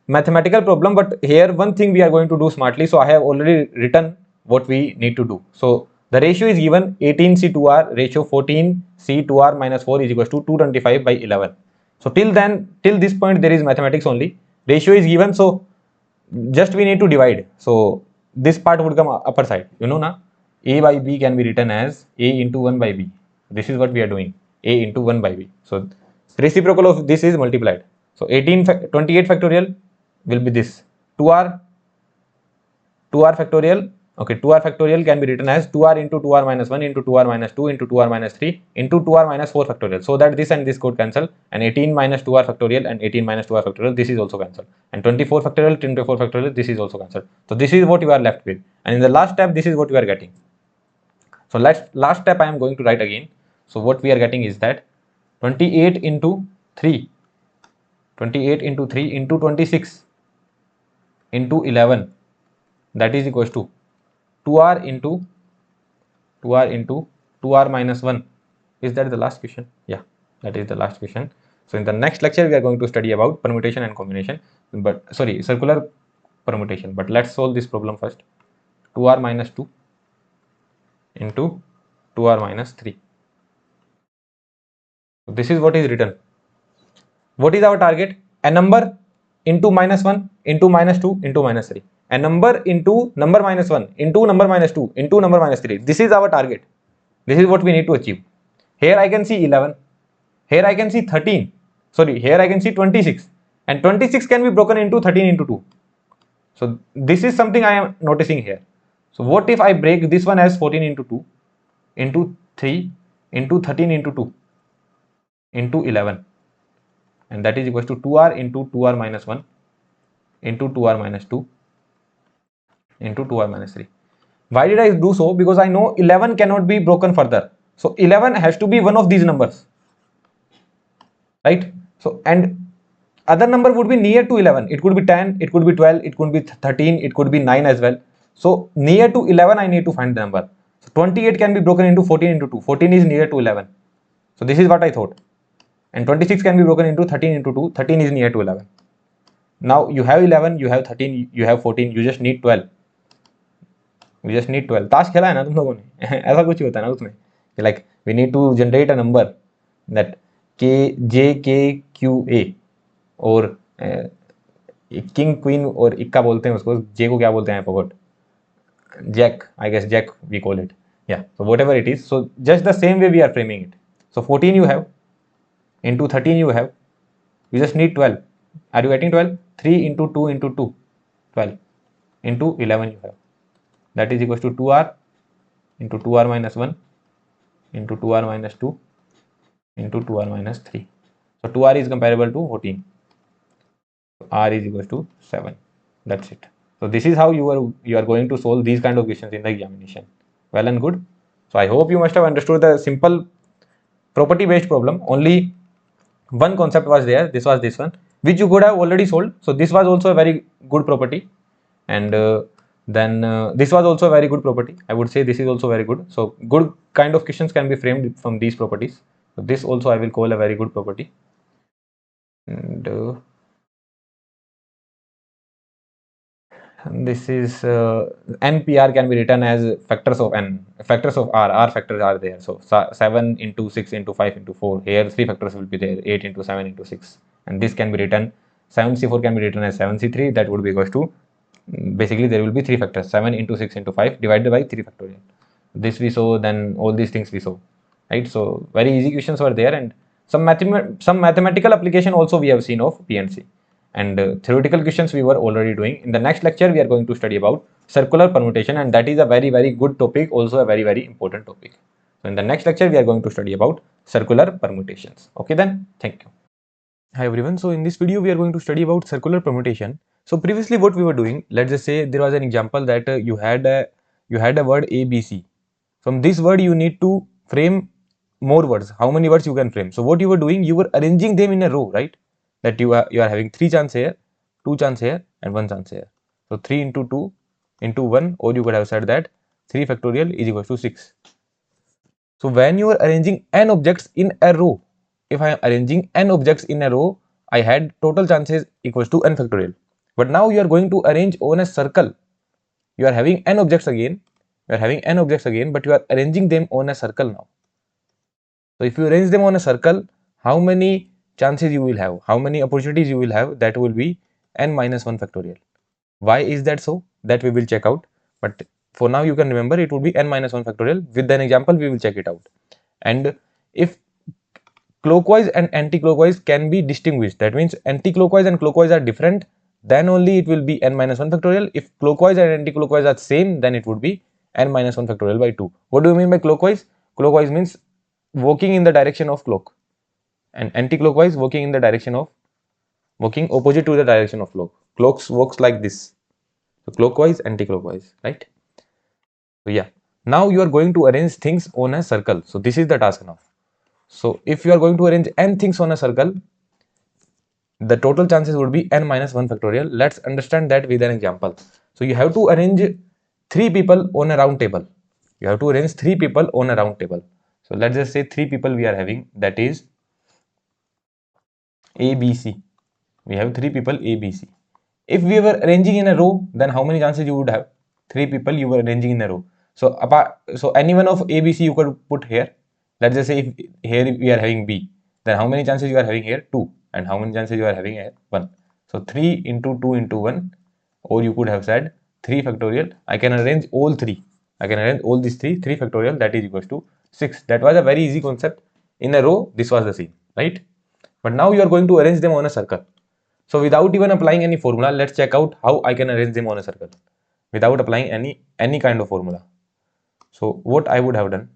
mathematical problem, but here one thing we are going to do smartly. So I have already written what we need to do. So the ratio is given 18C2R, ratio 14C2R minus 4 is equals to 225 by 11. So till this point there is mathematics only. Ratio is given, so just we need to divide. So this part would come upper side, you know na, A by B can be written as A into 1 by B. This is what we are doing, A into 1 by B. So reciprocal of this is multiplied. So 28 factorial will be this 2r factorial. Okay, 2r factorial can be written as 2r into 2r minus 1 into 2r minus 2 into 2r minus 3 into 2r minus 4 factorial. So that this and this could cancel, and 18 minus 2r factorial and 18 minus 2r factorial, this is also cancelled, and 24 factorial, this is also cancelled. So this is what you are left with, and in the last step this is what you are getting. So last step I am going to write again. So what we are getting is that 28 into 3 into 26 into 11, that is equals to 2r into 2r minus 1. Is that the last question? Yeah, that is the last question. So in the next lecture we are going to study about permutation and combination, but sorry, circular permutation. But let's solve this problem first. 2r minus 2 into 2r minus 3. So this is what is written. What is our target? A number into minus 1 into minus 2 into minus 3, and number into number minus 1 into number minus 2 into number minus 3. This is our target. This is what we need to achieve. Here I can see 11. Here I can see 13. Sorry, here I can see 26. And 26 can be broken into 13 into 2. So this is something I am noticing here. So what if I break this one as 14 into 2 into 3 into 13 into 2 into 11, and that is equals to 2r into 2r minus 1 into 2r minus 2 into 2r minus 3. Why did I do so? Because I know 11 cannot be broken further. So 11 has to be one of these numbers, right? So, and other number would be near to 11. It could be 10, it could be 12, it could be 13, it could be 9 as well. So near to 11 I need to find the number. So 28 can be broken into 14 into 2. 14 is near to 11. So this is what I thought. And 26 can be broken into 13 into 2. 13 is near to 11. Now you have 11, you have 13, you have 14, you just need 12. You just need 12. ताश खेला है ना तुम लोगों ने ऐसा कुछ ही होता है ना उसमें, like we need to generate a number that k j k q a, और किंग क्वीन और इक्का बोलते हैं उसको, जे को क्या बोलते हैं, I forgot, jack, I guess jack we call it, या so whatever it is. So just the same way we are framing it. So 14 you have into 13 you have, you just need 12. Are you getting 12? 3 into 2 into 2, 12 into 11 you have, that is equals to 2r into 2r minus 1 into 2r minus 2 into 2r minus 3. So 2r is comparable to 14. R is equals to 7. That's it. So this is how you are going to solve these kind of questions in the examination. Well and good. So I hope you must have understood the simple property based problem. Only one concept was there. This was this one, which you could have already solved. So this was also a very good property, and then this was also a very good property. I would say this is also very good. So good kind of questions can be framed from these properties. So this also I will call a very good property. And this is NPR can be written as factors of n, factors of R factors are there. So 7 into 6 into 5 into 4, here 3 factors will be there, 8 into 7 into 6, and this can be written, 7c4 can be written as 7c3, that would be equals to, basically there will be 3 factors, 7 into 6 into 5 divided by 3 factorial. This we saw, then all these things we saw, right? So very easy questions were there, and some mathematical application also we have seen of PNC. And theoretical questions we were already doing. In the next lecture we are going to study about circular permutation, and that is a very good topic, also a very important topic. So in the next lecture we are going to study about circular permutations. Okay then, thank you. Hi everyone, so in this video we are going to study about circular permutation. So previously what we were doing, let's just say there was an example that you had a word ABC. From this word you need to frame more words. How many words you can frame? So what you were doing, you were arranging them in a row, right? That you are having 3 chance here, 2 chance here, and 1 chance here. So 3 into 2 into 1, or you could have said that 3 factorial is equal to 6. So when you are arranging n objects in a row, if I am arranging n objects in a row, I had total chances equals to n factorial. But now you are going to arrange on a circle. You are having n objects again, but you are arranging them on a circle now. So if you arrange them on a circle, how many chances you will have, how many opportunities you will have? That will be n minus 1 factorial. Why is that so? That we will check out. But for now you can remember it would be n minus 1 factorial. With an example we will check it out. And if clockwise and anti-clockwise can be distinguished, that means anti-clockwise and clockwise are different, then only it will be n minus 1 factorial. If clockwise and anti-clockwise are same, then it would be n minus 1 factorial by 2. What do you mean by clockwise? Clockwise means walking in the direction of clock, and anti-clockwise walking in the direction of, walking opposite to the direction of clock. Clocks works like this. So clockwise, anti-clockwise, right? So yeah, now you are going to arrange things on a circle. So this is the task now. So if you are going to arrange n things on a circle, the total chances would be n minus 1 factorial. Let's understand that with an example. So you have to arrange 3 people on a round table. You have to arrange 3 people on a round table. So let's just say 3 people we are having, that is ABC. We have 3 people ABC. If we were arranging in a row, then how many chances you would have? 3 people you were arranging in a row. So any one of ABC you could put here. Let's just say if here we are having B, then how many chances you are having here? 2. And how many chances you are having here? 1. So 3 into 2 into 1, or you could have said 3 factorial. I can arrange all 3. I can arrange all these 3 factorial, that is equals to 6. That was a very easy concept. In a row, this was the same, right? But now you are going to arrange them on a circle. So without even applying any formula, let's check out how I can arrange them on a circle without applying any kind of formula. So what I would have done,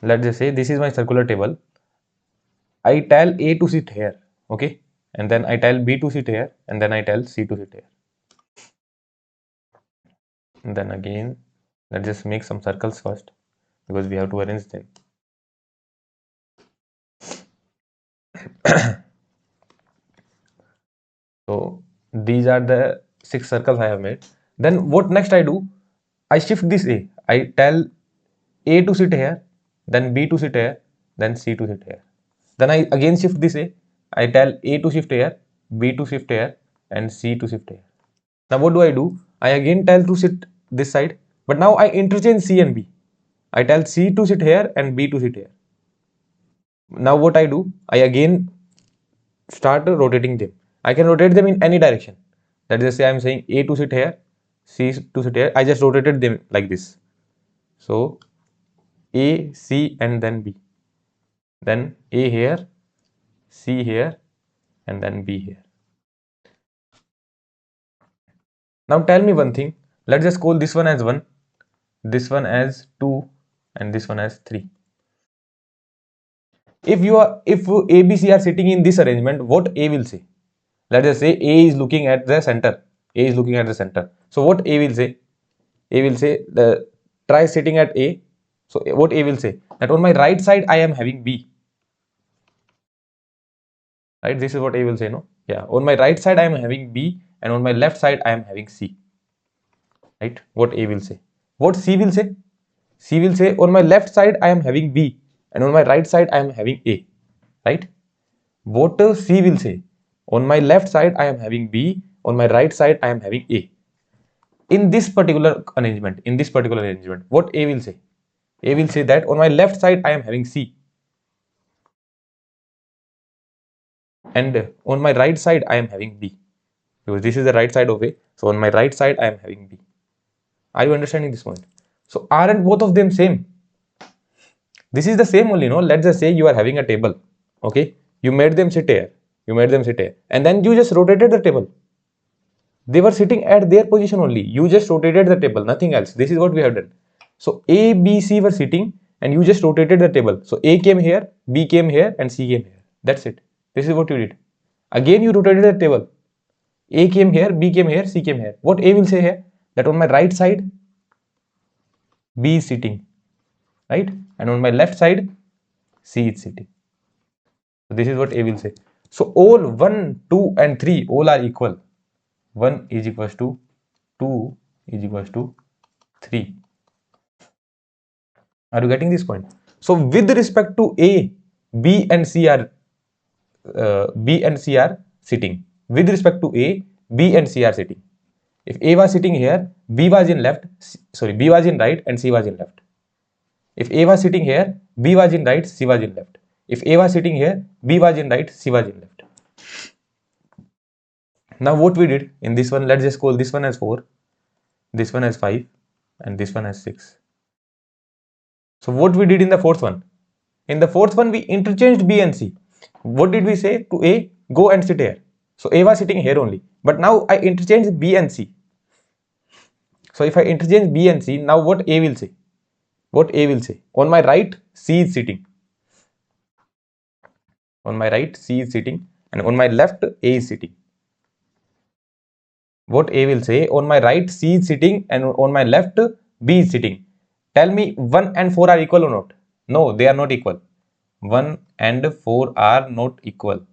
let's just say this is my circular table. I tell A to sit here, okay, and then I tell B to sit here, and then I tell C to sit here. And then again, let's just make some circles first because we have to arrange them. So these are the 6 circles I have made. Then what next I do? I shift this A. I tell A to sit here, then B to sit here, then C to sit here. Then I again shift this A. I tell A to shift here, B to shift here, and C to shift here. Now what do? I again tell to sit this side, but now I interchange C and B. I tell C to sit here and B to sit here. Now what I do? I again start rotating them. I can rotate them in any direction. Let's just say I'm saying A to sit here, C to sit here. I just rotated them like this. So A, C, and then B. Then A here, C here, and then B here. Now tell me one thing. Let's just call this one as 1, this one as 2, and this one as 3. If A, B, C are sitting in this arrangement, what A will say? Let us say A is looking at the center. A is looking at the center. So what A will say? A will say, try sitting at A. So what A will say? That on my right side I am having B. Right? This is what A will say, no? Yeah. On my right side I am having B, and on my left side I am having C. Right? What A will say. What C will say? C will say, on my left side I am having B, and on my right side I am having A. Right? What C will say? On my left side I am having B, on my right side I am having A. In this particular arrangement, what A will say? A will say that on my left side I am having C, and on my right side I am having B, because this is the right side of A. So on my right side I am having B. Are you understanding this point? So aren't both of them same? This is the same only, no? Let's just say you are having a table, okay? You made them sit here, and then you just rotated the table. They were sitting at their position only. You just rotated the table, nothing else. This is what we have done. So A, B, C were sitting, and you just rotated the table. So A came here, B came here, and C came here. That's it. This is what you did. Again, you rotated the table. A came here, B came here, C came here. What A will say here? That on my right side, B is sitting, right? And on my left side, C is sitting. So this is what A will say. So all 1, 2, and 3 all are equal. 1 is equals to 2 is equals to 3. Are you getting this point? So with respect to A, B and C are sitting. With respect to A, B and C are sitting. If A was sitting here, B was in right and C was in left. If A was sitting here, B was in right, C was in left. If A was sitting here, B was in right, C was in left. Now what we did in this one, let's just call this one as 4, this one as 5, and this one as 6. So what we did in the fourth one? In the fourth one, we interchanged B and C. What did we say to A? Go and sit here. So A was sitting here only. But now I interchanged B and C. So if I interchange B and C, now what A will say? What A will say? On my right, C is sitting. On my right, C is sitting. And on my left, A is sitting. What A will say? On my right, C is sitting. And on my left, B is sitting. Tell me 1 and 4 are equal or not? No, they are not equal. 1 and 4 are not equal.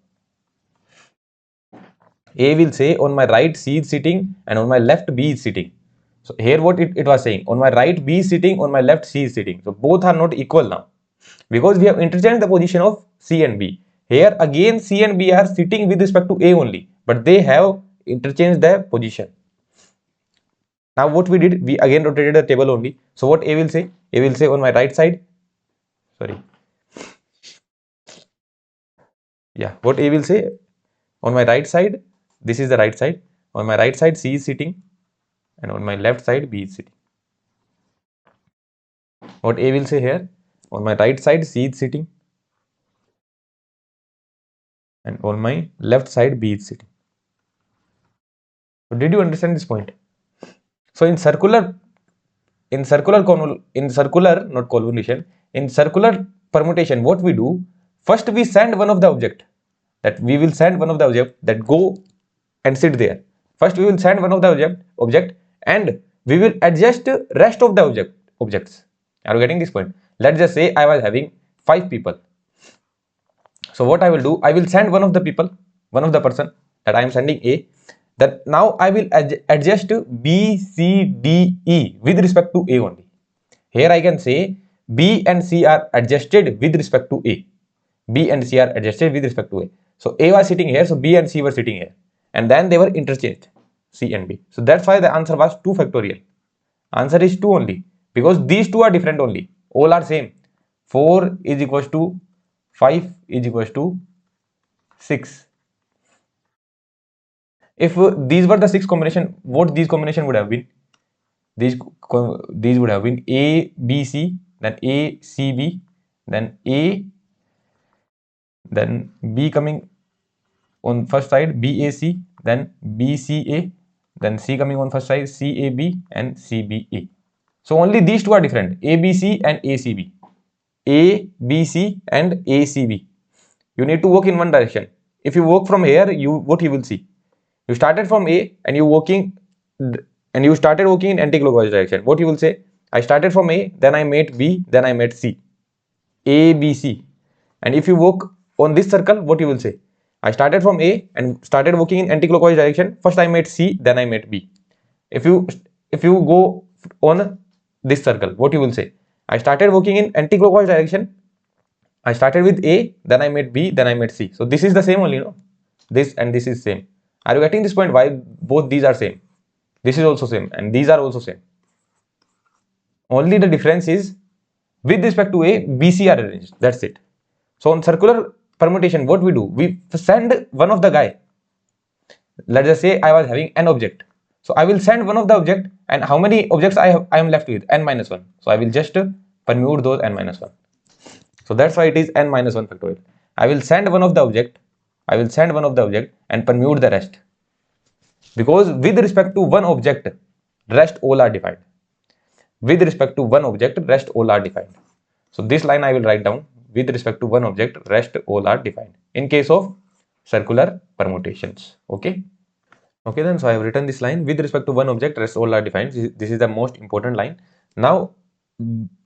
A will say on my right C is sitting and on my left B is sitting. So here what it was saying, on my right B is sitting, on my left C is sitting. So both are not equal now because we have interchanged the position of C and B. Here again C and B are sitting with respect to A only, but they have interchanged their position. Now what we did, we again rotated the table only. So what A will say? A will say on my right side, sorry, Yeah, what A will say, on my right side, this is the right side. On my right side, C is sitting, and on my left side, B is sitting. What A will say here, on my right side, C is sitting, and on my left side, B is sitting. So did you understand this point? So in circular, not convolution, in circular permutation, what we do, first we send one of the object, that we will send one of the object that go and sit there. First we will send one of the object and we will adjust rest of the objects. Are you getting this point? Let's just say I was having 5 people. So what I will do, I will send one of the people, one of the person that I am sending A. That now I will adjust B, C, D, E with respect to A only. Here I can say B and C are adjusted with respect to A. B and C are adjusted with respect to A. So A was sitting here, so B and C were sitting here. And then they were interchanged, C and B. So that's why the answer was 2 factorial. Answer is 2 only, because these two are different only. All are same. 4 is equals to 5 is equals to 6. If these were the 6 combination, what these combination would have been? These would have been A, B, C, then A, C, B, then A, then B coming on first side, B, A, C, then B, C, A, then C coming on first side, C, A, B, and C, B, A. So only these two are different, A, B, C and A, C, B. A, B, C and A, C, B. You need to work in one direction. If you work from here, what you will see? You started from A and you started working in anti-clockwise direction. What you will say? I started from A, then I met B, then I met C. A, B, C. And if you work on this circle, what you will say? I started from A and started working in anti-clockwise direction. First I met C, then I met B. If you go on this circle, what you will say? I started working in anti-clockwise direction. I started with A, then I met B, then I met C. So this is the same only, no? This and this is same. Are you getting this point? Why both these are same? This is also same and these are also same. Only the difference is with respect to A, B, C are arranged. That's it. So on circular permutation, what we do? We send one of the guy. Let's just say I was having an object. So I will send one of the object, and how many objects I am left with? N minus 1. So I will just permute those N minus 1. So that's why it is N minus 1 factorial. I will send one of the object. I will send one of the object and permute the rest. Because with respect to one object, rest all are defined. With respect to one object, rest all are defined. So this line I will write down. With respect to one object, rest all are defined. In case of circular permutations. Okay. Okay, then so I have written this line. With respect to one object, rest all are defined. This is the most important line. Now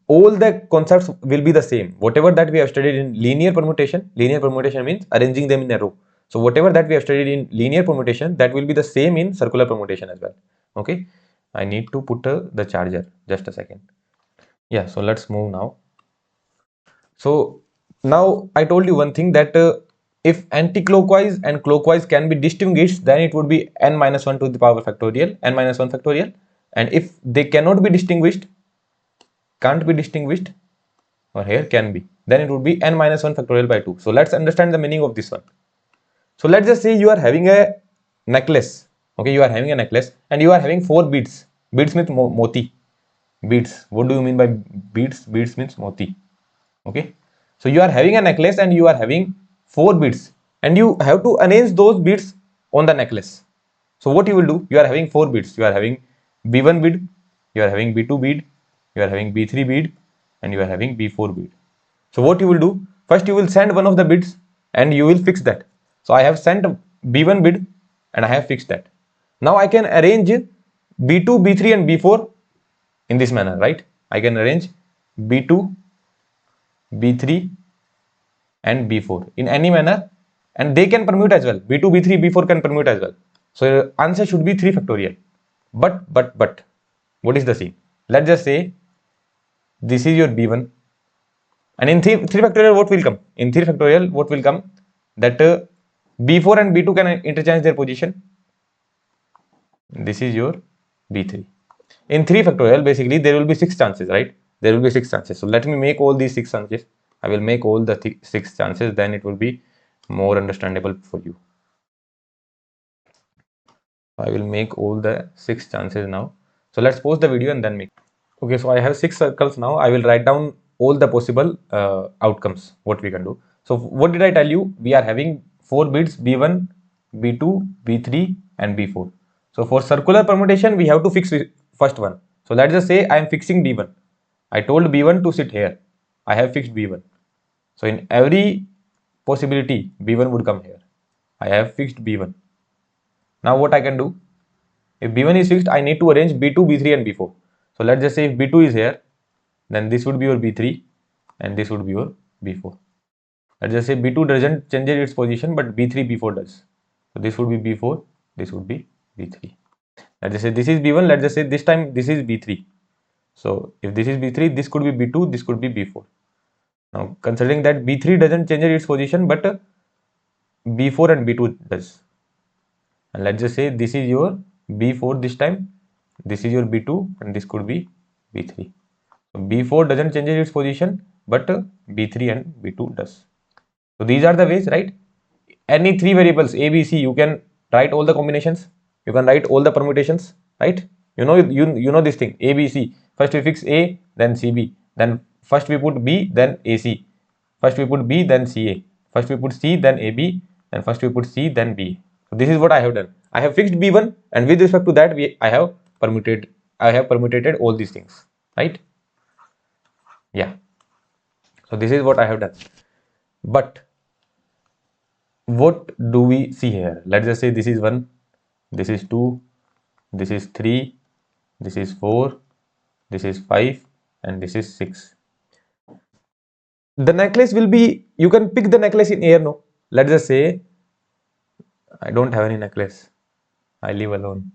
all the concepts will be the same. Whatever that we have studied in linear permutation means arranging them in a row. So whatever that we have studied in linear permutation, that will be the same in circular permutation as well. Okay, I need to put the charger. Just a second. Yeah, so let's move now. So now I told you one thing, that if anti-clockwise and clockwise can be distinguished, then it would be n minus 1 to the power factorial, n minus 1 factorial. And if they cannot be distinguished, can't be distinguished, or here can be, then it would be n minus 1 factorial by 2. So let's understand the meaning of this one. So let's just say you are having a necklace. Okay, you are having a necklace and you are having 4 beads. Beads means moti. Beads. What do you mean by beads? Beads means moti. Okay, so you are having a necklace and you are having 4 beads and you have to arrange those beads on the necklace. So what you will do? You are having 4 beads. You are having B1 bead, you are having B2 bead, you are having B3 bead, and you are having B4 bead. So what you will do? First you will send one of the beads and you will fix that. So I have sent B1 bid and I have fixed that. Now I can arrange B2, B3 and B4 in this manner, right? I can arrange B2, B3 and B4 in any manner, and they can permute as well. B2, B3, B4 can permute as well. So answer should be 3 factorial. But what is the scene? Let's just say this is your B1, and in 3 factorial what will come? In 3 factorial what will come? That B4 and B2 can interchange their position. This is your B3. In 3 factorial, basically there will be 6 chances, right? There will be 6 chances. So let me make all these 6 chances. I will make all the 6 chances. Then it will be more understandable for you. I will make all the 6 chances now. So let's pause the video and then make. Okay, so I have 6 circles now. I will write down all the possible outcomes, what we can do. So what did I tell you? We are having 4 bits B1, B2, B3 and B4. So for circular permutation, we have to fix first one. So let's just say I am fixing B1. I told B1 to sit here. I have fixed B1. So in every possibility, B1 would come here. I have fixed B1. Now what I can do? If B1 is fixed, I need to arrange B2, B3 and B4. So let's just say if B2 is here, then this would be your B3 and this would be your B4. Let's just say B2 doesn't change its position, but B3, B4 does. So this would be B4, this would be B3. Let's just say this is B1, let's just say this time this is B3. So if this is B3, this could be B2, this could be B4. Now considering that B3 doesn't change its position, but B4 and B2 does. And let's just say this is your B4 this time, this is your B2 and this could be B3. So B4 doesn't change its position, but B3 and B2 does. So these are the ways, right? Any 3 variables A, B, C, you can write all the combinations, you can write all the permutations, right? You know this thing, A, B, C. First we fix A, then CB, then first we put B, then AC. First we put B, then CA. First we put C, then AB, then first we put C, then B. So this is what I have done. I have fixed B1 and with respect to that I have permutated all these things, right? Yeah. So this is what I have done. But what do we see here? Let's just say this is 1, this is 2, this is 3, this is 4, this is 5 and this is 6. The necklace will be, you can pick the necklace in air, no? Let's just say I don't have any necklace, I live alone.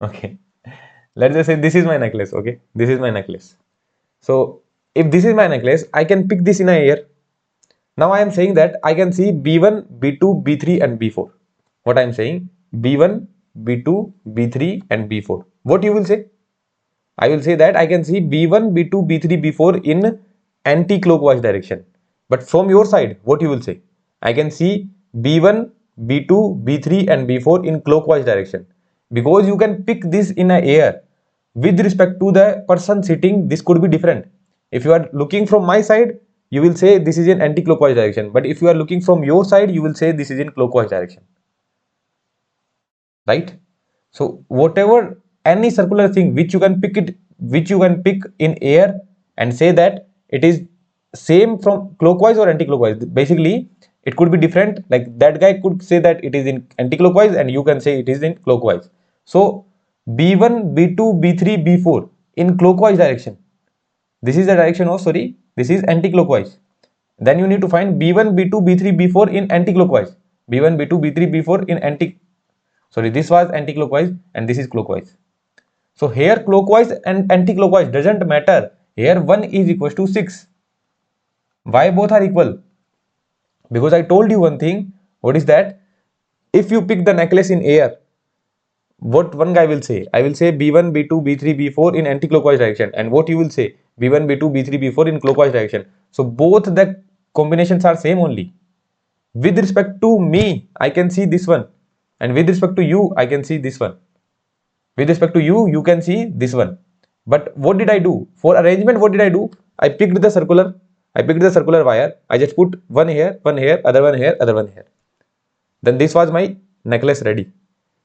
Okay, let's just say this is my necklace. Okay, this is my necklace. So if this is my necklace, I can pick this in a air. Now I am saying that I can see B1, B2, B3 and B4. What I am saying, B1, B2, B3 and B4. What you will say? I will say that I can see B1, B2, B3, B4 in anti-clockwise direction. But from your side, what you will say? I can see B1, B2, B3 and B4 in clockwise direction. Because you can pick this in a air. With respect to the person sitting, this could be different. If you are looking from my side, you will say this is in anti-clockwise direction. But if you are looking from your side, you will say this is in clockwise direction. Right? So whatever, any circular thing which you can pick in air and say that it is same from clockwise or anti-clockwise. Basically, it could be different. Like that guy could say that it is in anti-clockwise and you can say it is in clockwise. So B1, B2, B3, B4 in clockwise direction. This is the direction of, sorry, this is anti-clockwise. Then you need to find B1, B2, B3, B4 in anti-clockwise. B1, B2, B3, B4 in sorry, this was anti-clockwise and this is clockwise. So here clockwise and anti-clockwise doesn't matter. Here 1 is equals to 6. Why both are equal? Because I told you one thing. What is that? If you pick the necklace in air, what one guy will say? I will say B1, B2, B3, B4 in anti-clockwise direction. And what you will say? B1, B2, B3, B4 in clockwise direction. So both the combinations are same only. With respect to me, I can see this one. And with respect to you, I can see this one. With respect to you, you can see this one. But what did I do? For arrangement, what did I do? I picked the circular wire. I just put one here, other one here, other one here. Then this was my necklace ready.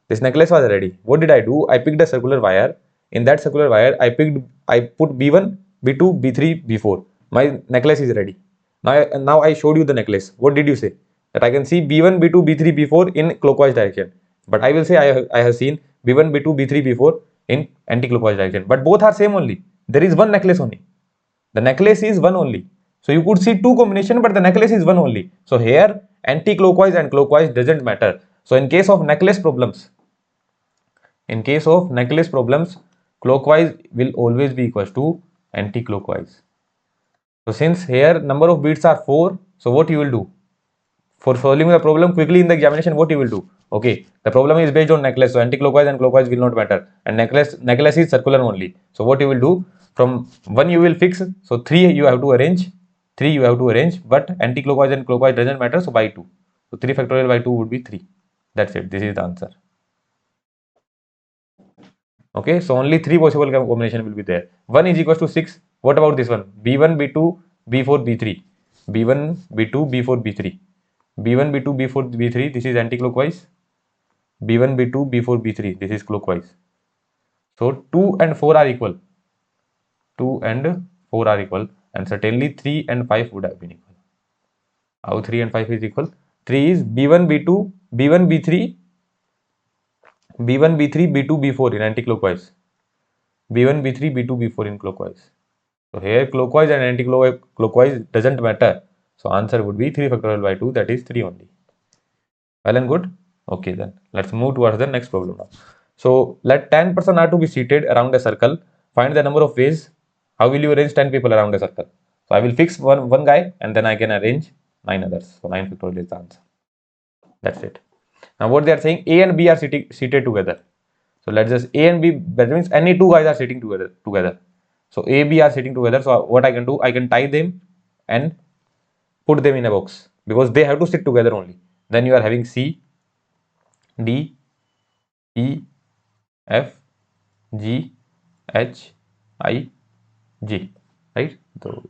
This necklace was ready. What did I do? I picked a circular wire. In that circular wire, I put B1, B2, B3, B4. My necklace is ready. Now I showed you the necklace. What did you say? That I can see B1, B2, B3, B4 in clockwise direction. But I will say I have seen B1, B2, B3, B4 in anti-clockwise direction. But both are same only. There is one necklace only. The necklace is one only. So you could see two combination, but the necklace is one only. So here anti-clockwise and clockwise doesn't matter. So in case of necklace problems, clockwise will always be equals to anti-clockwise. So since here number of bits are 4, so what you will do? For solving the problem quickly in the examination, what you will do? Okay, the problem is based on necklace, so anti-clockwise and clockwise will not matter, and necklace is circular only. So what you will do? From 1 you will fix, so 3 you have to arrange, but anti-clockwise and clockwise doesn't matter, so by 2. So 3 factorial by 2 would be 3. That's it. This is the answer. Okay, so only 3 possible combination will be there. 1 is equals to 6. What about this one? B1, B2, B4, B3. B1, B2, B4, B3. B1, B2, B4, B3. This is anti-clockwise. B1, B2, B4, B3. This is clockwise. So 2 and 4 are equal. 2 and 4 are equal. And certainly 3 and 5 would have been equal. How 3 and 5 is equal? 3 is B1, B2, B1, B3, B1, B3, B2, B4 in anti-clockwise. B1, B3, B2, B4 in clockwise. So here clockwise and anti-clockwise doesn't matter. So answer would be 3 factorial by 2, that is 3 only. Well and good. Okay, then let's move towards the next problem now. So let 10 persons are to be seated around a circle. Find the number of ways. How will you arrange 10 people around a circle? So I will fix one guy and then I can arrange 9 others. So 9 factorial is the answer. That's it. Now what they are saying, A and B are seated together. So let's just A and B, that means any two guys are sitting together. So A, B are sitting together. So what I can do, I can tie them and put them in a box because they have to sit together only. Then you are having C, D, E, F, G, H, I, G, right? So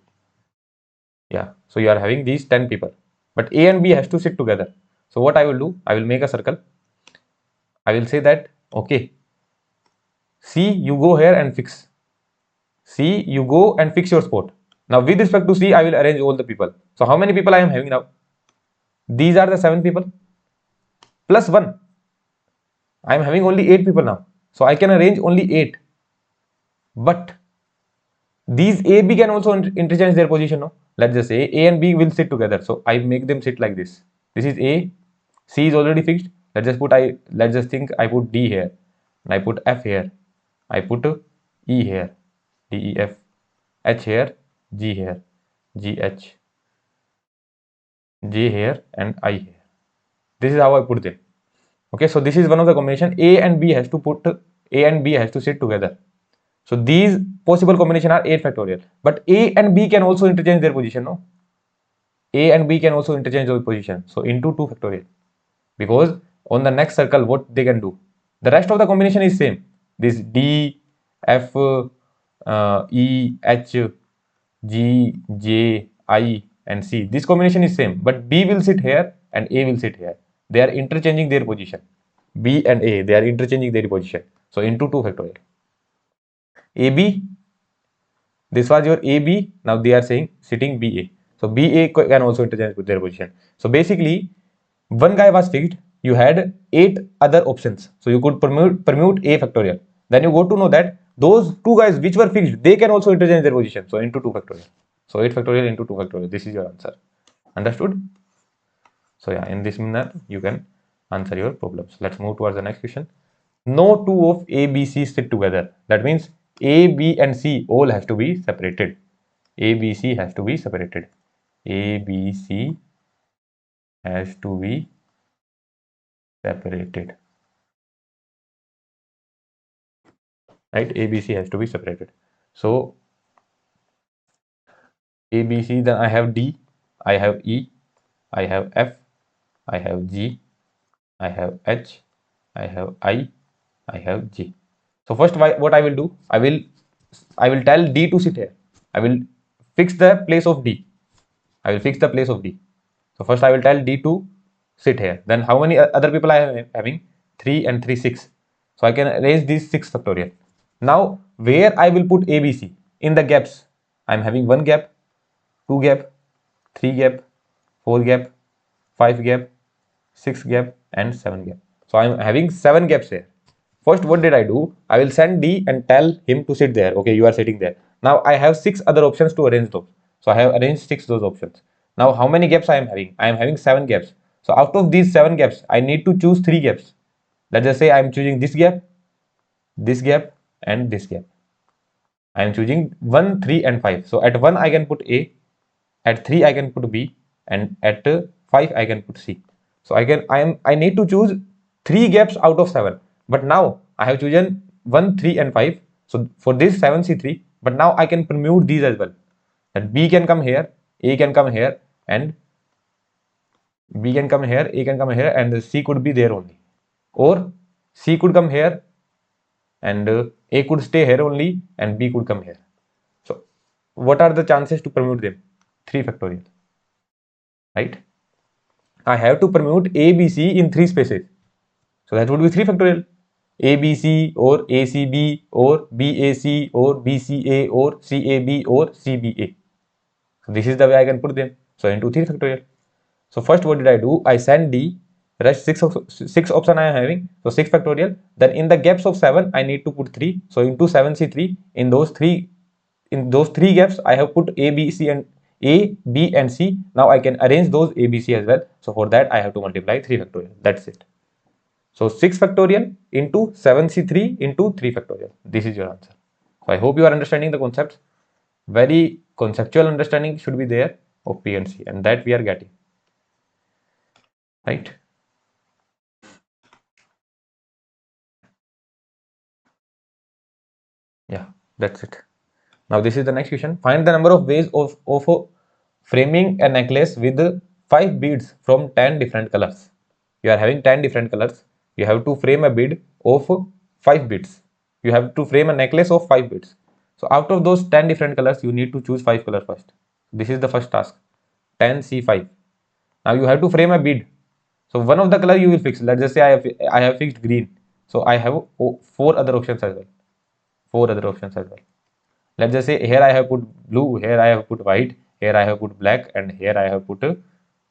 yeah, so you are having these 10 people, but A and B has to sit together. So what I will do, I will make a circle. I will say that, okay, C, you go here and fix. C, you go and fix your spot. Now with respect to C, I will arrange all the people. So how many people I am having now? These are the 7 people plus 1. I am having only 8 people now. So I can arrange only 8. But these A, B can also interchange their position. No? Let's just say A and B will sit together. So I make them sit like this. This is A. C is already fixed. Let's just think I put D here. And I put F here. I put E here. D, E, F. H here. G here. G, H. J here and I here. This is how I put them. Okay, so this is one of the combination. A and B has to sit together. So these possible combination are 8 factorial. But A and B can also interchange their position. No? A and B can also interchange their position. So into 2 factorial. Because on the next circle, what they can do? The rest of the combination is same. This D, F, E, H, G, J, I and C. This combination is same. But B will sit here and A will sit here. They are interchanging their position. B and A, they are interchanging their position. So into 2 factorial. AB, this was your AB. Now they are saying sitting BA. So BA can also interchange with their position. So basically, one guy was fixed. You had 8 other options. So you could permute A factorial. Then you got to know that those 2 guys which were fixed, they can also interchange their position. So into 2 factorial. So 8 factorial into 2 factorial. This is your answer. Understood? So yeah, in this manner, you can answer your problems. Let's move towards the next question. No two of A, B, C sit together. That means A, B and C all has to be separated. A, B, C has to be separated. A, B, C has to be separated. Right? A, B, C has to be separated. So A, B, C, then I have D, I have E, I have F, I have G, I have H, I have I have G. So first what I will do, I will tell D to sit here. I will fix the place of D. I will fix the place of D. So first I will tell D to sit here. Then how many other people I am having? 3 and 3, 6. So I can arrange these 6 factorial. Now where I will put ABC? In the gaps. I am having 1 gap, 2 gap, 3 gap, 4 gap, 5 gap, 6 gap and 7 gap. So I am having 7 gaps here. First, what did I do? I will send D and tell him to sit there. Okay, you are sitting there. Now I have 6 other options to arrange those. So I have arranged 6 those options. Now how many gaps I am having? I am having 7 gaps. So out of these 7 gaps, I need to choose 3 gaps. Let's just say I am choosing this gap and this gap. I am choosing 1, 3 and 5. So at 1 I can put A, at 3 I can put B and at 5 I can put C. So I need to choose 3 gaps out of 7. But now I have chosen 1, 3 and 5. So for this 7C3, but now I can permute these as well. That B can come here, A can come here and B can come here, A can come here, and C could be there only. Or C could come here, and A could stay here only, and B could come here. So what are the chances to permute them? 3 factorial, right? I have to permute A, B, C in 3 spaces. So that would be 3 factorial. ABC or ACB or BAC or BCA or CAB or CBA. So this is the way I can put them. So into 3 factorial. So first what did I do? I send D, rest 6 option I am having. So 6 factorial. Then in the gaps of 7, I need to put 3. So into 7C3, in those three gaps, I have put A, B, C and A, B and C. Now I can arrange those A, B, C as well. So for that, I have to multiply 3 factorial. That's it. So 6 factorial into 7C3 into 3 factorial. This is your answer. So I hope you are understanding the concepts. Very conceptual understanding should be there of PNC, and that we are getting. Right? Yeah, that's it. Now this is the next question. Find the number of ways of framing a necklace with 5 beads from 10 different colors. You are having 10 different colors. You have to frame a bead of 5 beads. You have to frame a necklace of 5 beads. So out of those 10 different colors, you need to choose 5 colors first. This is the first task. 10C5. Now you have to frame a bead. So one of the color you will fix. Let's just say I have fixed green. So I have 4 other options as well. 4 other options as well. Let's just say here I have put blue, here I have put white, here I have put black, and here I have put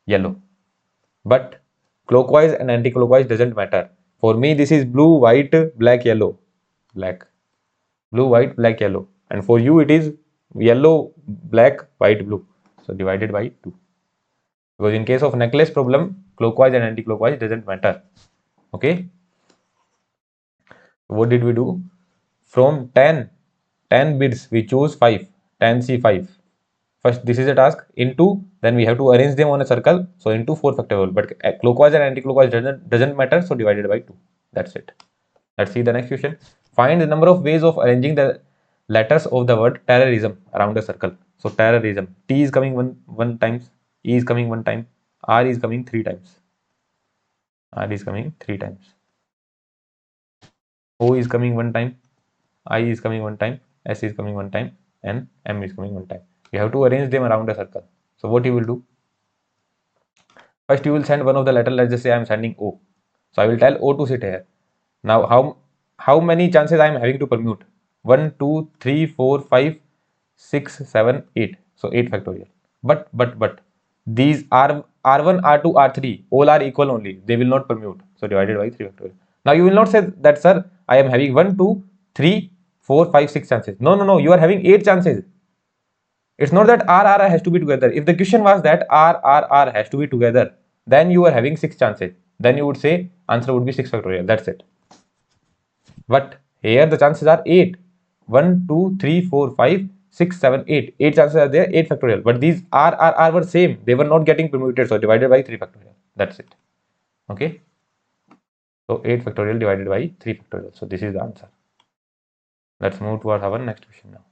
yellow. But clockwise and anti-clockwise doesn't matter. For me, this is blue, white, black, yellow, black, blue, white, black, yellow, and for you it is yellow, black, white, blue. So divided by 2. Because in case of necklace problem, clockwise and anti-clockwise doesn't matter. Okay. What did we do? From 10 bits, we choose 5, 10C5. First, this is a task. Into, then we have to arrange them on a circle. So into 4 factorial. But clockwise and anti-clockwise doesn't matter. So divided by 2. That's it. Let's see the next question. Find the number of ways of arranging the letters of the word terrorism around a circle. So terrorism. T is coming one times. E is coming 1 time. R is coming 3 times. R is coming 3 times. O is coming 1 time. I is coming 1 time. S is coming 1 time. And M is coming 1 time. You have to arrange them around a circle. So what you will do? First you will send one of the letter. Let's just say I am sending O. So I will tell O to sit here. Now how many chances I am having to permute? 1, 2, 3, 4, 5, 6, 7, 8. So 8 factorial. But these R1, R2, R3 all are equal only. They will not permute. So divided by 3 factorial. Now you will not say that, sir, I am having 1, 2, 3, 4, 5, 6 chances. No. You are having 8 chances. It's not that R has to be together. If the question was that R has to be together, then you are having 6 chances. Then you would say answer would be 6 factorial. That's it. But here the chances are 8. 1, 2, 3, 4, 5, 6, 7, 8. 8 chances are there, 8 factorial. But these R were same. They were not getting permuted. So divided by 3 factorial. That's it. Okay. So 8 factorial divided by 3 factorial. So this is the answer. Let's move towards our next question now.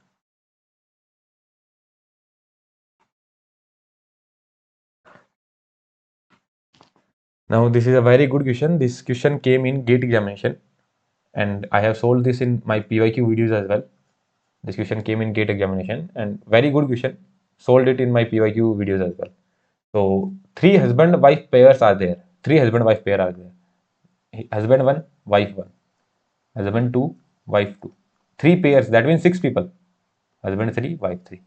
Now this is a very good question. This question came in GATE examination, and I have solved this in my PYQ videos as well. This question came in GATE examination, and very good question. Solved it in my PYQ videos as well. So 3 husband-wife pairs are there. 3 husband-wife pair are there. Husband 1, wife 1. Husband 2, wife 2. 3 pairs. That means 6 people. Husband 3, wife 3.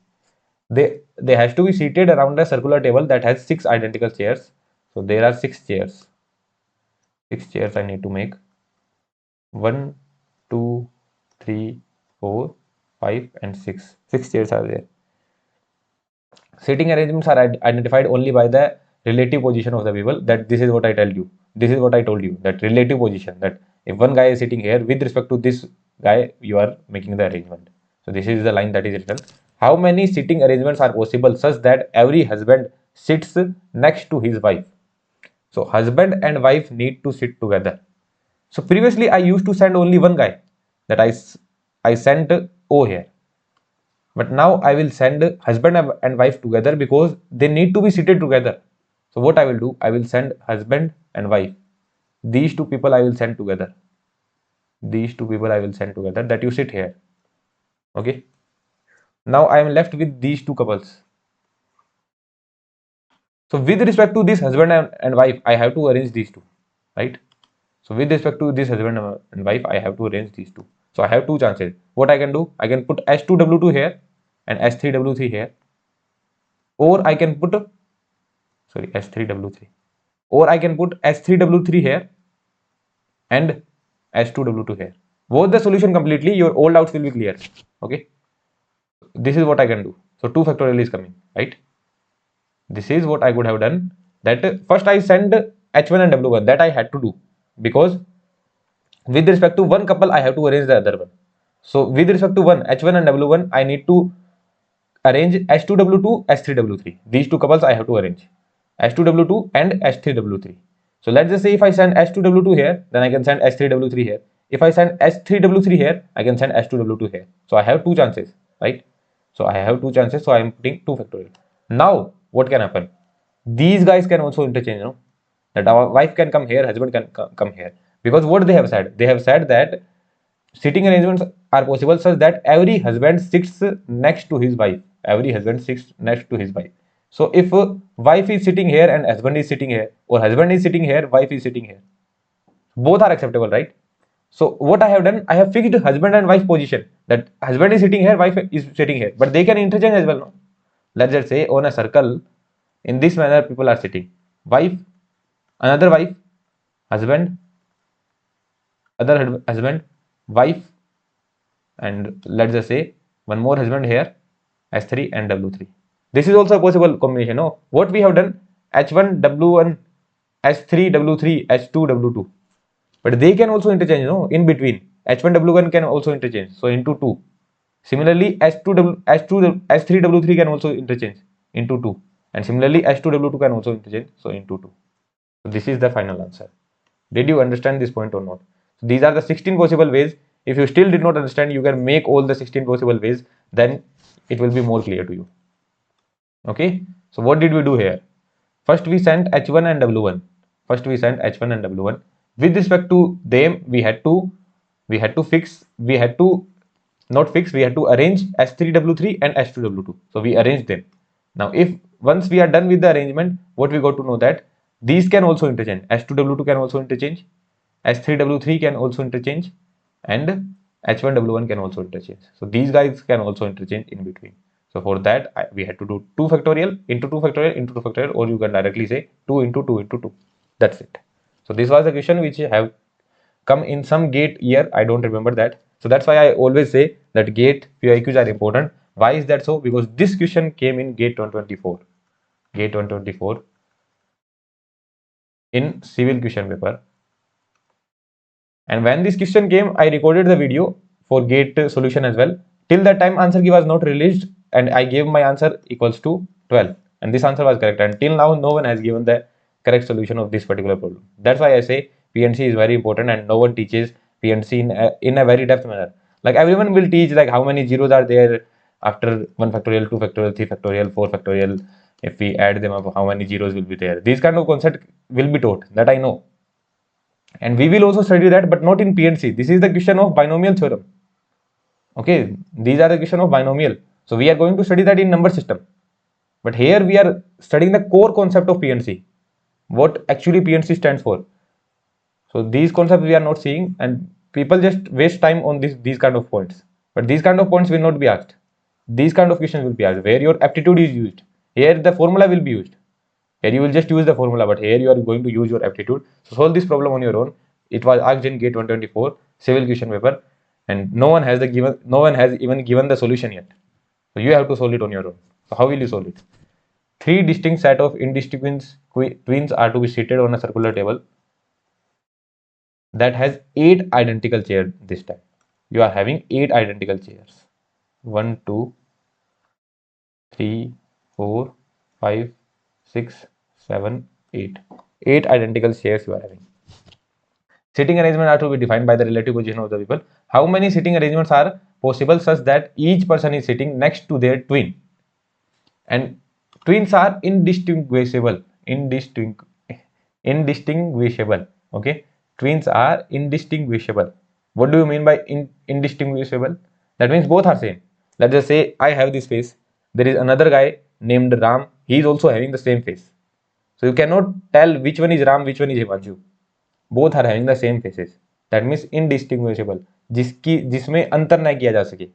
They has to be seated around a circular table that has 6 identical chairs. So there are 6 chairs. 6 chairs I need to make. 1, 2, 3, 4, 5 and 6. 6 chairs are there. Seating arrangements are identified only by the relative position of the people. That this is what I tell you. This is what I told you. That relative position. That if one guy is sitting here with respect to this guy, you are making the arrangement. So this is the line that is written. How many seating arrangements are possible such that every husband sits next to his wife? So husband and wife need to sit together. So previously I used to send only one guy, that I sent O here. But now I will send husband and wife together because they need to be seated together. So what I will do, I will send husband and wife. These two people I will send together. These two people I will send together, that you sit here. Okay. Now I am left with these two couples. So with respect to this husband and wife, I have to arrange these two, right? So with respect to this husband and wife, I have to arrange these two. So I have two chances. What I can do, I can put S2W2 here and S3W3 here, or I can put, sorry, S3W3, or I can put S3W3 here and S2W2 here. Both the solution completely, your all doubts will be clear. Okay. This is what I can do. So 2 factorial is coming, right? This is what I could have done. That first I send H1 and W1, that I had to do, because with respect to one couple I have to arrange the other one. So with respect to one H1 and W1, I need to arrange H2W2, S3W3. These two couples I have to arrange H2W2 and S3W3. So let's just say if I send H2W2 here, then I can send S3W3 here. If I send S3W3 here, I can send S2W2 here. So I have two chances, right? So I have two chances. So I am putting 2 factorial. Now what can happen? These guys can also interchange, you know, that our wife can come here, husband can come here, because what they have said, they have said that sitting arrangements are possible such that every husband sits next to his wife. Every husband sits next to his wife. So if wife is sitting here and husband is sitting here, or husband is sitting here, wife is sitting here, both are acceptable, right? So what I have done, I have fixed husband and wife position, that husband is sitting here, wife is sitting here, but they can interchange as well, no? Let's just say on a circle, in this manner people are sitting: wife, another wife, husband, other husband, wife, and let's just say one more husband here, S3 and W3. This is also a possible combination. No, what we have done, H1 W1, S3 W3, H2 W2, but they can also interchange, no, in between. H1 W1 can also interchange, so into 2. Similarly, S3 W3 can also interchange into 2, and similarly S2 W2 can also interchange, so into 2. So this is the final answer. Did you understand this point or not? So these are the 16 possible ways. If you still did not understand, you can make all the 16 possible ways, then it will be more clear to you. Okay, so what did we do here? First we sent H1 and W1. First we sent H1 and W1. With respect to them, we had to arrange S3W3 and S2W2. So we arranged them. Now if once we are done with the arrangement, what we got to know, that these can also interchange. S2W2 can also interchange, S3W3 can also interchange, and H1W1 can also interchange. So these guys can also interchange in between. So for that, we had to do 2 factorial into 2 factorial into 2 factorial, or you can directly say 2 into 2 into 2. That's it. So this was a question which have come in some GATE year. I don't remember that. So that's why I always say that GATE PIQs are important. Why is that so? Because this question came in GATE 124. GATE 124 in civil question paper. And when this question came, I recorded the video for GATE solution as well. Till that time, answer key was not released, and I gave my answer equals to 12. And this answer was correct. Until now, no one has given the correct solution of this particular problem. That's why I say PNC is very important, and no one teaches PNC in a very depth manner. Like everyone will teach like how many zeros are there after 1 factorial, 2 factorial, 3 factorial, 4 factorial. If we add them up, how many zeros will be there? These kind of concept will be taught, that I know. And we will also study that, but not in PNC. This is the question of binomial theorem. Okay, these are the question of binomial. So we are going to study that in number system. But here we are studying the core concept of PNC. What actually PNC stands for. So these concepts we are not seeing, and people just waste time on these kind of points. But these kind of points will not be asked. These kind of questions will be asked, where your aptitude is used. Here the formula will be used. Here you will just use the formula, but here you are going to use your aptitude. So solve this problem on your own. It was asked in GATE 124 civil question paper, and no one has even given the solution yet. So you have to solve it on your own. So how will you solve it? 3 distinct set of indistinct twins are to be seated on a circular table that has 8 identical chairs. This time you are having 8 identical chairs. 1, 2, 3, 4, 5, 6, 7, 8. 8 identical chairs you are having. Sitting arrangements are to be defined by the relative position of the people. How many sitting arrangements are possible such that each person is sitting next to their twin? And twins are indistinguishable. indistinguishable. Okay, twins are indistinguishable. What do you mean by indistinguishable? That means both are same. Let's just say I have this face. There is another guy named Ram. He is also having the same face. So you cannot tell which one is Ram, which one is Himanshu. Both are having the same faces. That means indistinguishable. जिसमें अंतर ना किया जा सके.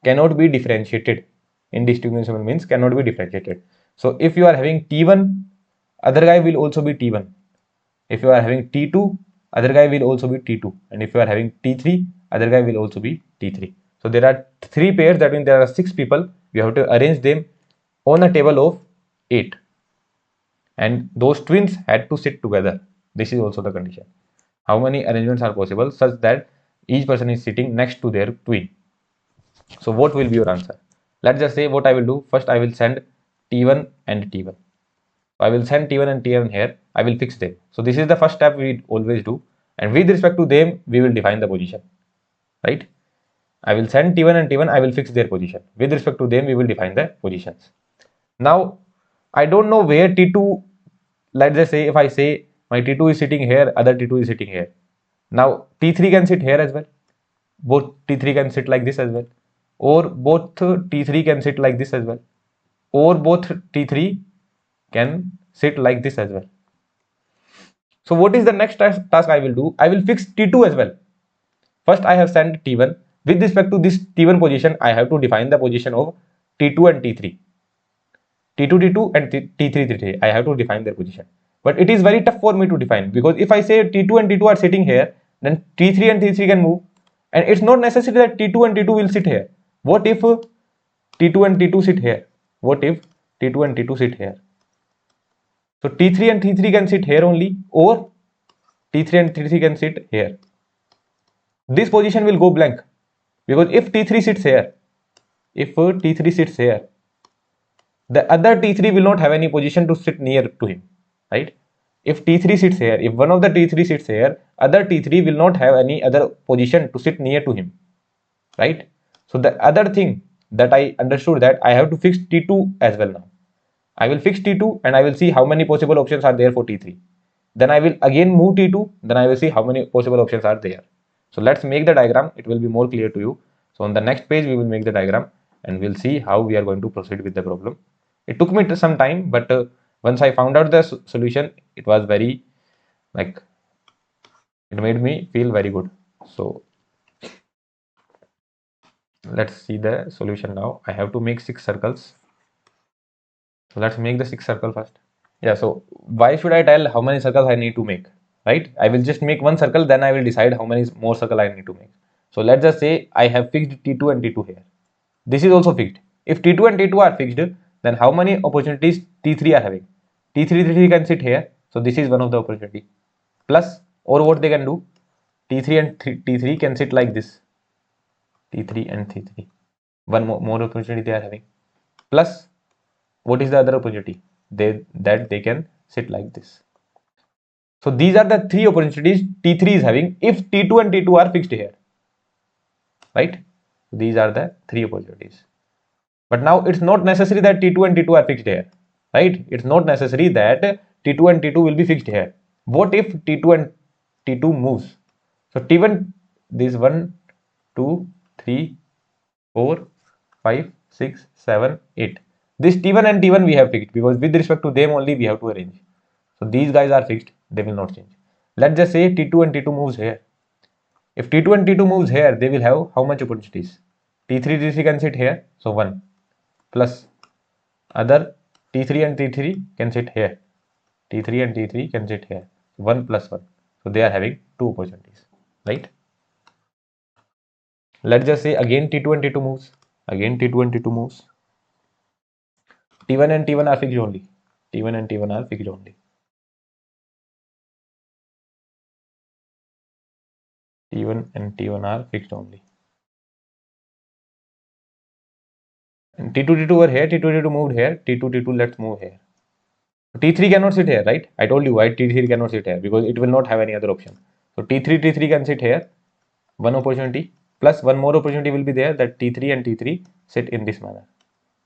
Cannot be differentiated. Indistinguishable means cannot be differentiated. So if you are having T1, other guy will also be T1. If you are having T2, other guy will also be T2. And if you are having T3, other guy will also be T3. So there are 3 pairs. That means there are 6 people. You have to arrange them on a table of 8. And those twins had to sit together. This is also the condition. How many arrangements are possible such that each person is sitting next to their twin? So what will be your answer? Let's just say what I will do. First I will send T1 and T1. I will send T1 and T1 here. I will fix them. So this is the first step we always do. And with respect to them, we will define the position. Right? I will send T1 and T1. I will fix their position. With respect to them, we will define the positions. Now, I don't know where T2, let's just say if I say my T2 is sitting here, other T2 is sitting here. Now, T3 can sit here as well. Both T3 can sit like this as well. Or both T3 can sit like this as well. Or both T3 can sit like this as well. So what is the next task I will do? I will fix T2 as well. First I have sent T1. With respect to this T1 position, I have to define the position of T2 and T3. T2, T2 and T3, T3. I have to define their position. But it is very tough for me to define because if I say T2 and T2 are sitting here, then T3 and T3 can move. And it's not necessary that T2 and T2 will sit here. What if T2 and T2 sit here? What if T2 and T2 sit here? So T3 and T3 can sit here only, or T3 and T3 can sit here. This position will go blank because if T3 sits here, the other T3 will not have any position to sit near to him, right? If T3 sits here, if one of the T3 sits here, other T3 will not have any other position to sit near to him, right? So the other thing that I understood that I have to fix T2 as well now. I will fix T2 and I will see how many possible options are there for T3. Then I will again move T2, then I will see how many possible options are there. So let's make the diagram, it will be more clear to you. So on the next page, we will make the diagram and we'll see how we are going to proceed with the problem. It took me some time, but once I found out the solution, it was very, like, it made me feel very good. So let's see the solution now. I have to make 6 circles. So let's make the 6 circle first. Yeah, so why should I tell how many circles I need to make, right? I will just make 1 circle, then I will decide how many more circle I need to make. So let's just say I have fixed T2 and T2 here. This is also fixed. If T2 and T2 are fixed, then how many opportunities T3 are having? T3 can sit here. So this is one of the opportunity. Plus, or what they can do, T3 and T3 can sit like this. T3 and T3. One more opportunity they are having. Plus, what is the other opportunity? That they can sit like this. So these are the 3 opportunities T3 is having if T2 and T2 are fixed here, right? These are the 3 opportunities. But now it's not necessary that T2 and T2 are fixed here, right? It's not necessary that T2 and T2 will be fixed here. What if T2 and T2 moves? So T1, this 1, 2, 3, 4, 5, 6, 7, 8. This T1 and T1 we have fixed because with respect to them only we have to arrange. So these guys are fixed, they will not change. Let's just say T2 and T2 moves here. If T2 and T2 moves here, they will have how much opportunities? T3, T3 can sit here, so 1. Plus other T3 and T3 can sit here. T3 and T3 can sit here. 1 plus 1. So they are having 2 opportunities, right? Let's just say again T2 and T2 moves. Again T2 and T2 moves. T1 and T1 are fixed only. T1 and T1 are fixed only. T1 and T1 are fixed only. And T2, T2 were here, T2, T2 moved here, T2, T2, let's move here. T3 cannot sit here, right? I told you why T3 cannot sit here because it will not have any other option. So T3, T3 can sit here, 1 opportunity, plus 1 more opportunity will be there that T3 and T3 sit in this manner.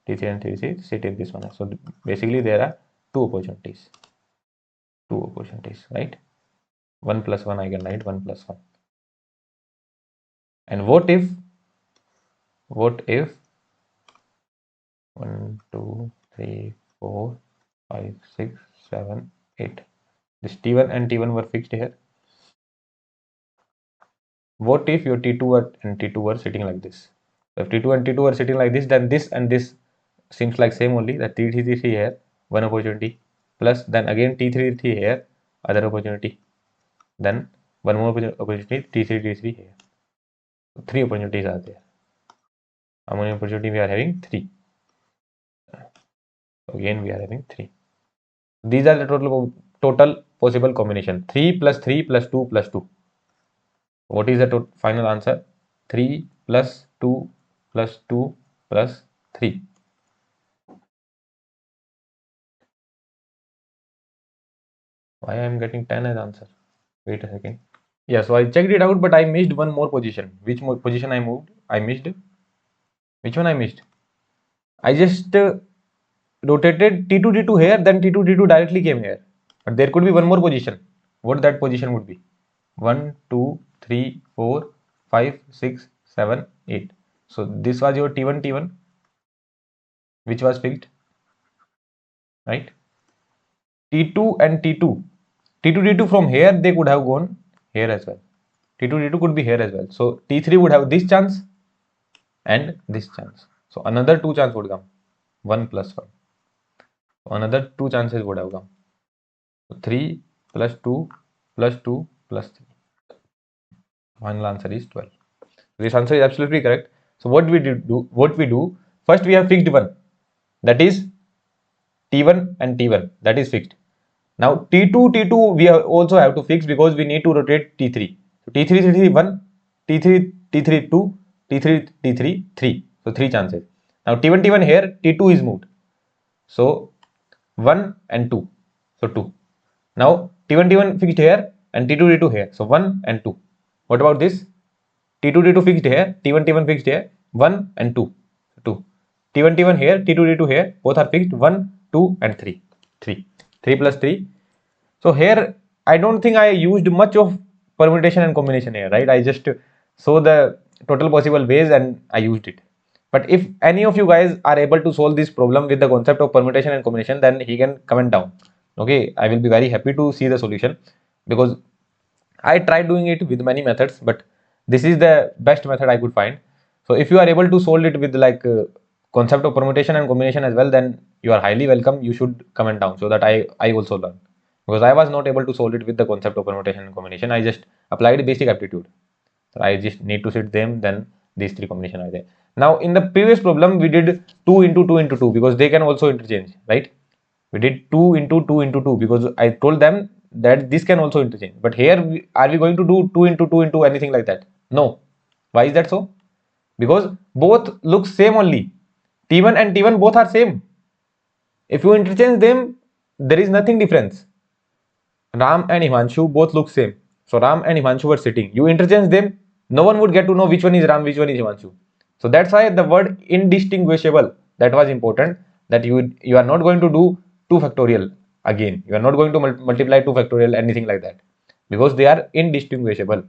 T3 and T3 sit in this manner. So basically there are two opportunities. Two opportunities, right? 1 plus 1, I can write 1 plus 1. And what if 1, 2, 3, 4, 5, 6, 7, 8. This T1 and T1 were fixed here. What if your T2 and T2 were sitting like this? So if T2 and T2 are sitting like this, then this and this seems like same only. That T3 T3 here, one opportunity, plus then again T3 T3 here, other opportunity, then one more opportunity, T3 T3 here. So three opportunities are there. How many opportunity we are having? Three. Again we are having three. These are the total possible combination. 3 plus 3 plus 2 plus 2. What is the final answer? 3 plus 2 plus 2 plus 3. Why I am getting 10 as answer? Wait a second. Yeah, so I checked it out, but I missed one more position. Which more position I moved? I missed. Which one I missed? I just rotated T2 T2 here, then T2 T2 directly came here. But there could be one more position. What that position would be? 1, 2, 3, 4, 5, 6, 7, 8. So this was your T1 T1, which was fixed, right? T2 and T2. T2 T2 from here they could have gone here as well. T2 T2 could be here as well. So T3 would have this chance and this chance. So another two chance would come. 1 plus 1. So another two chances would have come. So 3 plus 2 plus 2 plus 3. Final answer is 12. This answer is absolutely correct. So what we do? First we have fixed one, that is T1 and T1, that is fixed. Now T2 T2 we also have to fix because we need to rotate T3. So T3 T3 1, T3 T3 2, T3 T3 3. So three chances. Now T1 T1 here, T2 is moved. So 1 and 2. So 2. Now T1 T1 fixed here and T2 T2 here. So 1 and 2. What about this? T2 T2 fixed here, T1 T1 fixed here, 1 and 2. 2. T1 T1 here, T2 T2 here, both are fixed, 1, 2 and 3. 3. 3 plus 3. So here I don't think I used much of permutation and combination here, right? I just saw the total possible ways and I used it. But if any of you guys are able to solve this problem with the concept of permutation and combination, then he can comment down. Okay, I will be very happy to see the solution because I tried doing it with many methods, but this is the best method I could find. So if you are able to solve it with like concept of permutation and combination as well, then you are highly welcome. You should comment down so that I also learn, because I was not able to solve it with the concept of permutation and combination. I just applied basic aptitude. So I just need to sit them, then these three combination are there. Now in the previous problem we did 2 into 2 into 2 because they can also interchange, right? We did 2 into 2 into 2 because I told them that this can also interchange. But here are we going to do 2 into 2 into anything like that? No. Why is that so? Because both look same only. T1 and T1 both are same. If you interchange them, there is nothing difference. Ram and Himanshu both look same. So Ram and Himanshu were sitting. You interchange them, no one would get to know which one is Ram, which one is Himanshu. So that's why the word indistinguishable, that was important, that you are not going to do 2 factorial again. You are not going to multiply 2 factorial, anything like that, because they are indistinguishable,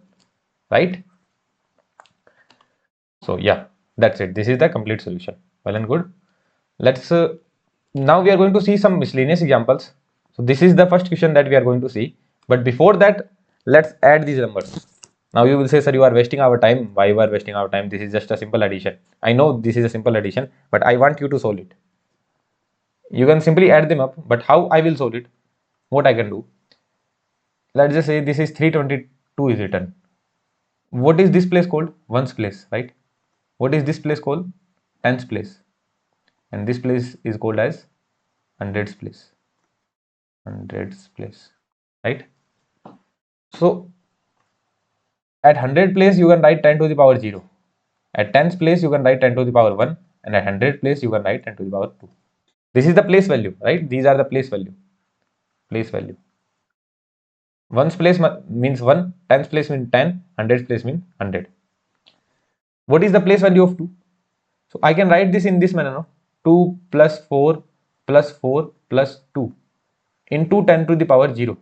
right? So yeah, that's it. This is the complete solution. Well and good. Let's now we are going to see some miscellaneous examples. So this is the first question that we are going to see. But before that, let's add these numbers. Now you will say, sir, you are wasting our time. Why you are wasting our time? This is just a simple addition. I know this is a simple addition, but I want you to solve it. You can simply add them up, but how I will solve it? What I can do? Let's just say this is 322 is written. What is this place called? Ones place, right? What is this place called? Tens place. And this place is called as hundreds place. Hundreds place, right? So at 100 place you can write 10 to the power 0. At tens place you can write 10 to the power 1, and at 100 place you can write 10 to the power 2. This is the place value, right? These are the place value. Place value. Ones place means 1, tens place means 10, hundreds place means 100. What is the place value of 2? So I can write this in this manner, no? 2 plus 4 plus 4 plus 2. into 10 to the power 0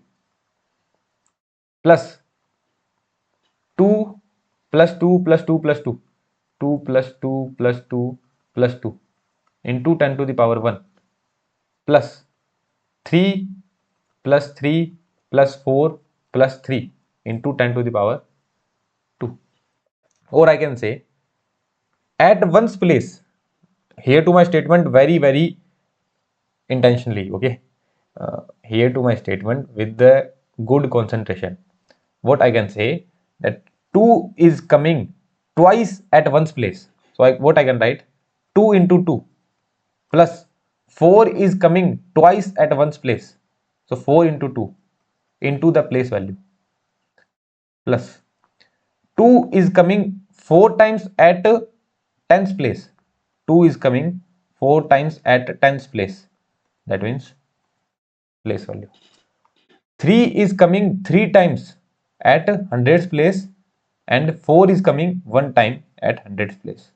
plus 2 plus 2 plus 2 plus 2, 2 plus 2 plus 2 plus 2 into 10 to the power 1 plus 3 plus 3 plus 4 plus 3 into 10 to the power 2. Or I can say at one's place. Here to my statement very intentionally, okay. Here to my statement with the good concentration. What I can say that 2 is coming twice at one's place. So what I can write 2 into 2 plus 4 is coming twice at one's place. So 4 into 2 into the place value plus 2 is coming 4 times at tens place. 2 is coming 4 times at tens place. That means place value. 3 is coming 3 times at hundreds place and 4 is coming 1 time at hundreds place.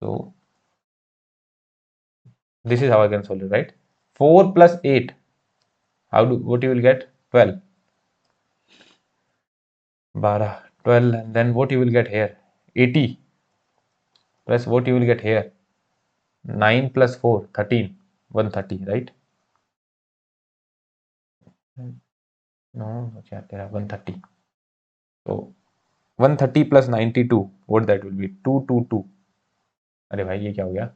So this is how I can solve it, right? 4 plus 8, what you will get? 12. 12, and then what you will get here? 80 plus what you will get here? 9 plus 4, 13, 130, right? No, 130. So 130 plus 92, what that will be? 222. अरे भाई ये क्या हो गया?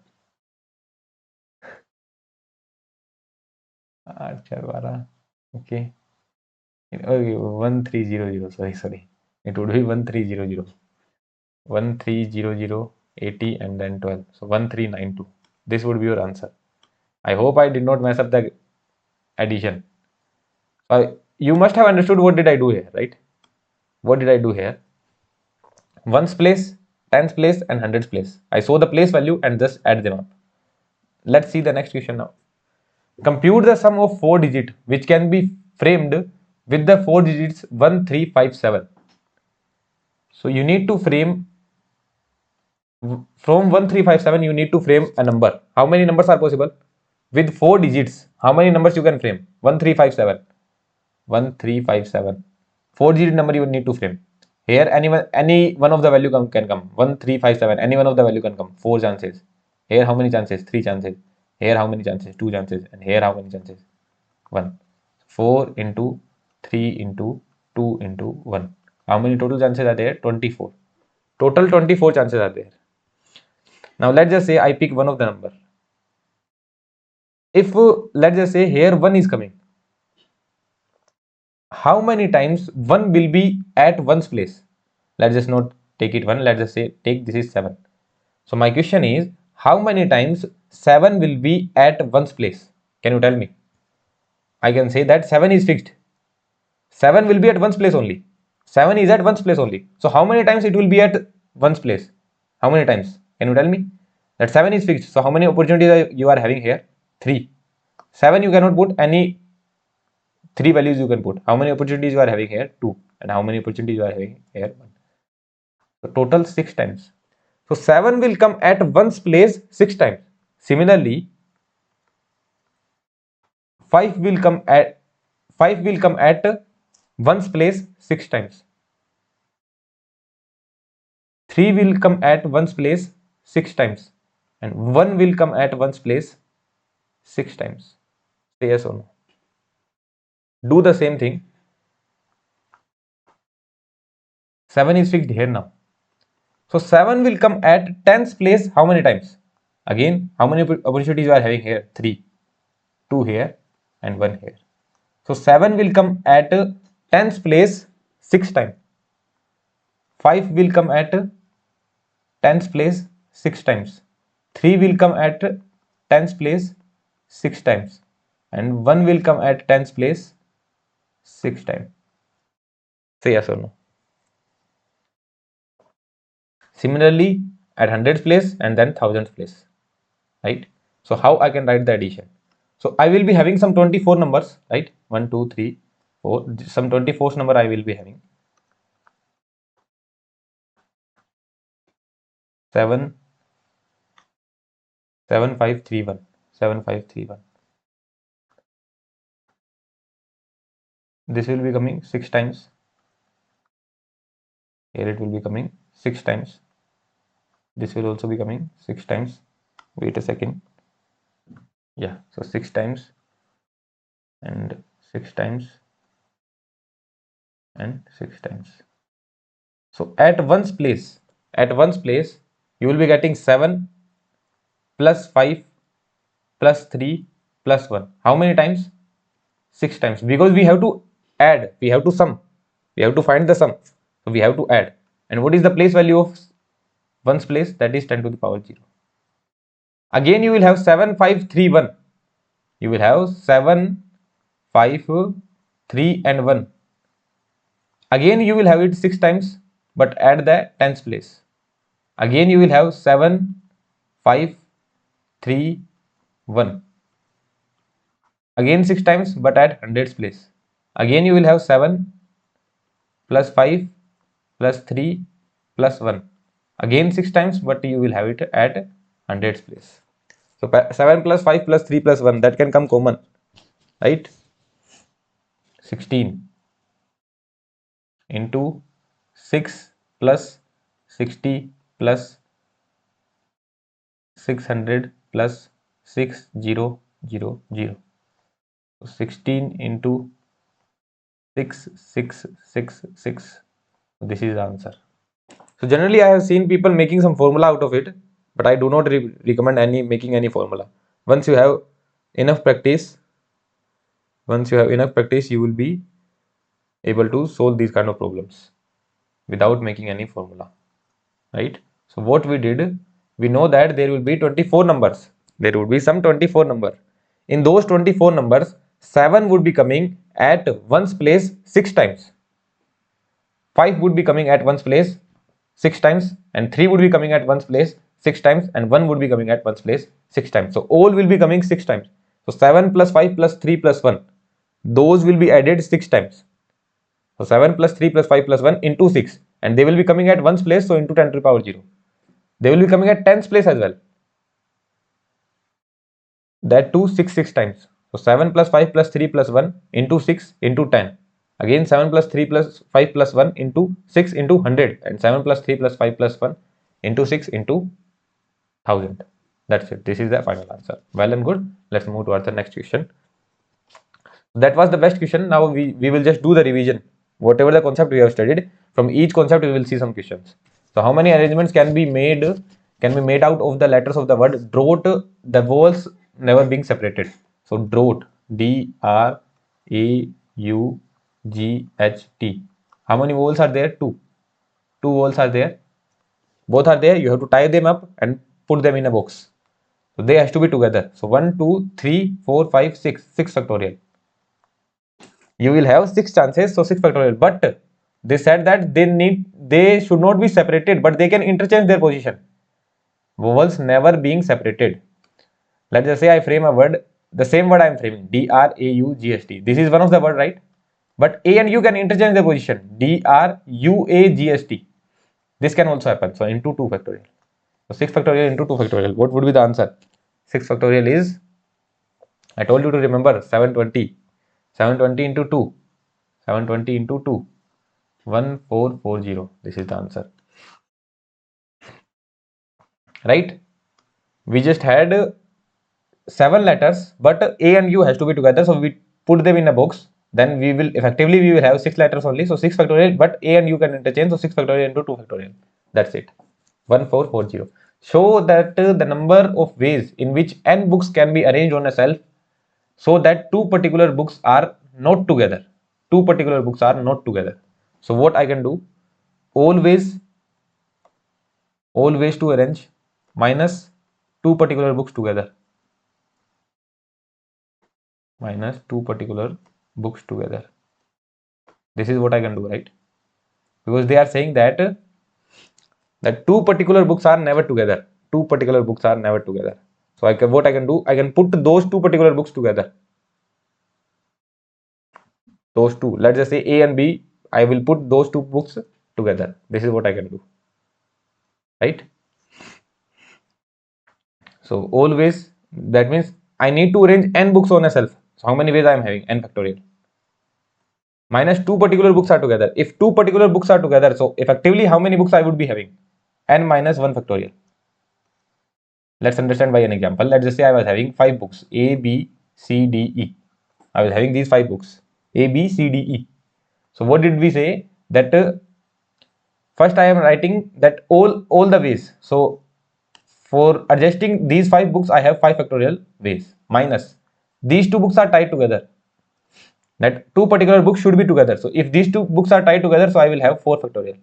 8 4 12. Okay. Okay, 1300. Sorry. It would be 1300. 1300, 80, and then 12. So 1392. This would be your answer. I hope I did not mess up the addition. You must have understood what did I do here, right? What did I do here? Ones place, tens place, and hundreds place. I saw the place value and just add them up. Let's see the next question now. Compute the sum of 4 digits which can be framed with the 4 digits 1, 3, 5, 7. So you need to frame from 1357, you need to frame a number. How many numbers are possible? With 4 digits, how many numbers you can frame? 1357. 1357. 4 digit number you need to frame. Here any one of the value can come. 1357. Any one of the value can come. 4 chances. Here how many chances? 3 chances. Here how many chances? 2 chances. And here how many chances? 1. 4 into 3 into 2 into 1. How many total chances are there? 24. Total 24 chances are there. Now let's just say I pick one of the number. If let's just say here 1 is coming, how many times 1 will be at one's place? Let's just not take it 1, let's just say take this is 7. So my question is, how many times 7 will be at one's place? Can you tell me? I can say that 7 is fixed. 7 will be at one's place only. 7 is at one's place only. So how many times it will be at one's place? How many times? Can you tell me? That 7 is fixed. So how many opportunities you are having here? 3. 7 you cannot put any 3 values you can put. How many opportunities you are having here? 2. And how many opportunities you are having here? 1. So total 6 times. So 7 will come at one's place 6 times. Similarly, 5 will come at 1's place 6 times. 3 will come at 1's place 6 times. And 1 will come at 1's place 6 times. Say yes or no. Do the same thing. 7 is fixed here now. So 7 will come at 10's place how many times? Again, how many opportunities you are having here? 3. 2 here and 1 here. So 7 will come at 10's place 6 times. 5 will come at 10's place 6 times. 3 will come at 10's place 6 times. And 1 will come at 10's place 6 times. Say yes or no. Similarly, at hundreds place and then thousands place. Right? So how I can write the addition? So I will be having some 24 numbers, right? 1, 2, 3, 4. Some 24th number I will be having. 7, 7, 5, 3, 1. 7, 5, 3, 1. this will be coming 6 times. Here it will be coming 6 times. This will also be coming 6 times. Wait a second. Yeah, so 6 times and 6 times and 6 times. So at one's place, you will be getting 7 plus 5 plus 3 plus 1. How many times? 6 times, because we have to add, we have to sum, we have to find the sum. So we have to add. And what is the place value of one's place? That is 10 to the power 0. Again you will have 7, 5, 3, 1. You will have 7, 5, 3 and 1. Again you will have it 6 times, but at the tens place. Again you will have 7, 5, 3, 1. Again 6 times, but at hundreds place. Again you will have 7 plus 5 plus 3 plus 1. Again 6 times, but you will have it at hundreds place. So 7 plus 5 plus 3 plus 1, that can come common, right? 16 into 6 plus 60 plus 600 plus 6000. So 16 into 6666. This is the answer. So generally I have seen people making some formula out of it, but I do not recommend making any formula. Once you have enough practice, you will be able to solve these kind of problems without making any formula, right? So what we did, we know that there will be 24 numbers. There would be some 24 number. In those 24 numbers, 7 would be coming at one's place 6 times. 5 would be coming at one's place 6 times, and 3 would be coming at one's place 6 times, and 1 would be coming at one's place 6 times. So all will be coming 6 times. So 7 plus 5 plus 3 plus 1, those will be added 6 times. So 7 plus 3 plus 5 plus 1 into 6, and they will be coming at one's place, so into 10 to the power 0. They will be coming at tens place as well. That too 6 times. So 7 plus 5 plus 3 plus 1 into 6 into 10. Again 7 plus 3 plus 5 plus 1 into 6 into 100, and 7 plus 3 plus 5 plus 1 into 6 into 1000. That's it. This is the final answer. Well and good. Let's move to the next question. That was the best question. Now we will just do the revision. Whatever the concept we have studied, from each concept we will see some questions. So how many arrangements can be made out of the letters of the word drought, the vowels never being separated? So drought, D-R-A-U-G-H-T. How many vowels are there? Two vowels are there. Both are there. You have to tie them up and put them in a box. So they has to be together. So 1, 2, 3, 4, 5, 6. 6 factorial. You will have 6 chances, so 6 factorial. But they said that they should not be separated, but they can interchange their position. Vowels never being separated. Let's just say I frame a word, the same word I am framing, D-R-A-U-G-S-T. This is one of the word, right? But A and U can interchange their position, D-R-U-A-G-S-T. This can also happen. So into 2 factorial. So 6 factorial into 2 factorial. What would be the answer? 6 factorial is, I told you to remember, 720. 720 into 2. 720 into 2. 1440. This is the answer. Right? We just had 7 letters, but A and U has to be together. So we put them in a box. Then we will have 6 letters only. So 6 factorial, but A and U can interchange. So 6 factorial into 2 factorial. That's it. 1440. Show that the number of ways in which n books can be arranged on a shelf so that two particular books are not together. Two particular books are not together. So what I can do? Always to arrange minus two particular books together. Minus two particular books together. This is what I can do, right? Because they are saying that two particular books are never together. Two particular books are never together. So what I can do? I can put those two particular books together. Those two. Let's just say A and B. I will put those two books together. This is what I can do. Right? So always, that means I need to arrange n books on a shelf. So how many ways I am having? N factorial. minus two particular books are together. If two particular books are together, so effectively how many books I would be having? N minus 1 factorial. Let's understand by an example. Let's just say I was having 5 books A, B, C, D, E. I was having these 5 books A, B, C, D, E. So what did we say? That first I am writing that all the ways. So for adjusting these 5 books, I have 5 factorial ways minus these 2 books are tied together. That 2 particular books should be together. So if these 2 books are tied together, so I will have 4 factorial.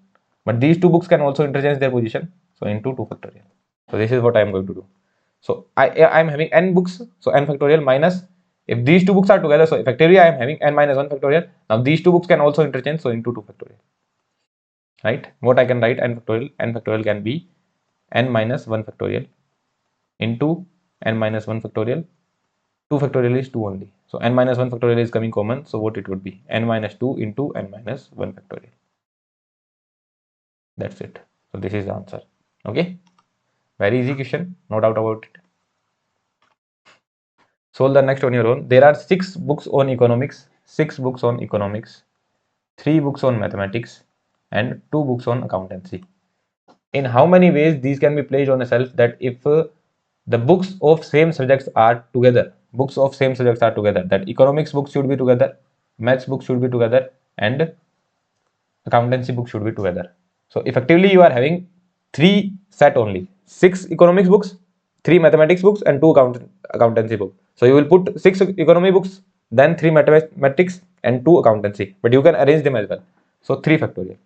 But these 2 books can also interchange their position. So into 2 factorial. So this is what I am going to do. So I am having n books. So n factorial minus if these 2 books are together. So effectively I am having n minus 1 factorial. Now these 2 books can also interchange. So into 2 factorial. Right? What I can write n factorial? N factorial can be n minus 1 factorial into n minus 1 factorial. 2 factorial is 2 only. So n minus 1 factorial is coming common. So what it would be? N minus 2 into n minus 1 factorial. That's it. So this is the answer. Okay. Very easy question. No doubt about it. Solve the next on your own. There are 6 books on economics, 6 books on economics, 3 books on mathematics, and 2 books on accountancy. In how many ways these can be placed on a shelf that if the books of same subjects are together, that economics books should be together, maths books should be together, and accountancy books should be together. So effectively you are having 3 set only, 6 economics books, 3 mathematics books, and 2 accountancy books. So you will put 6 economy books, then 3 mathematics and 2 accountancy, but you can arrange them as well. So 3 factorial,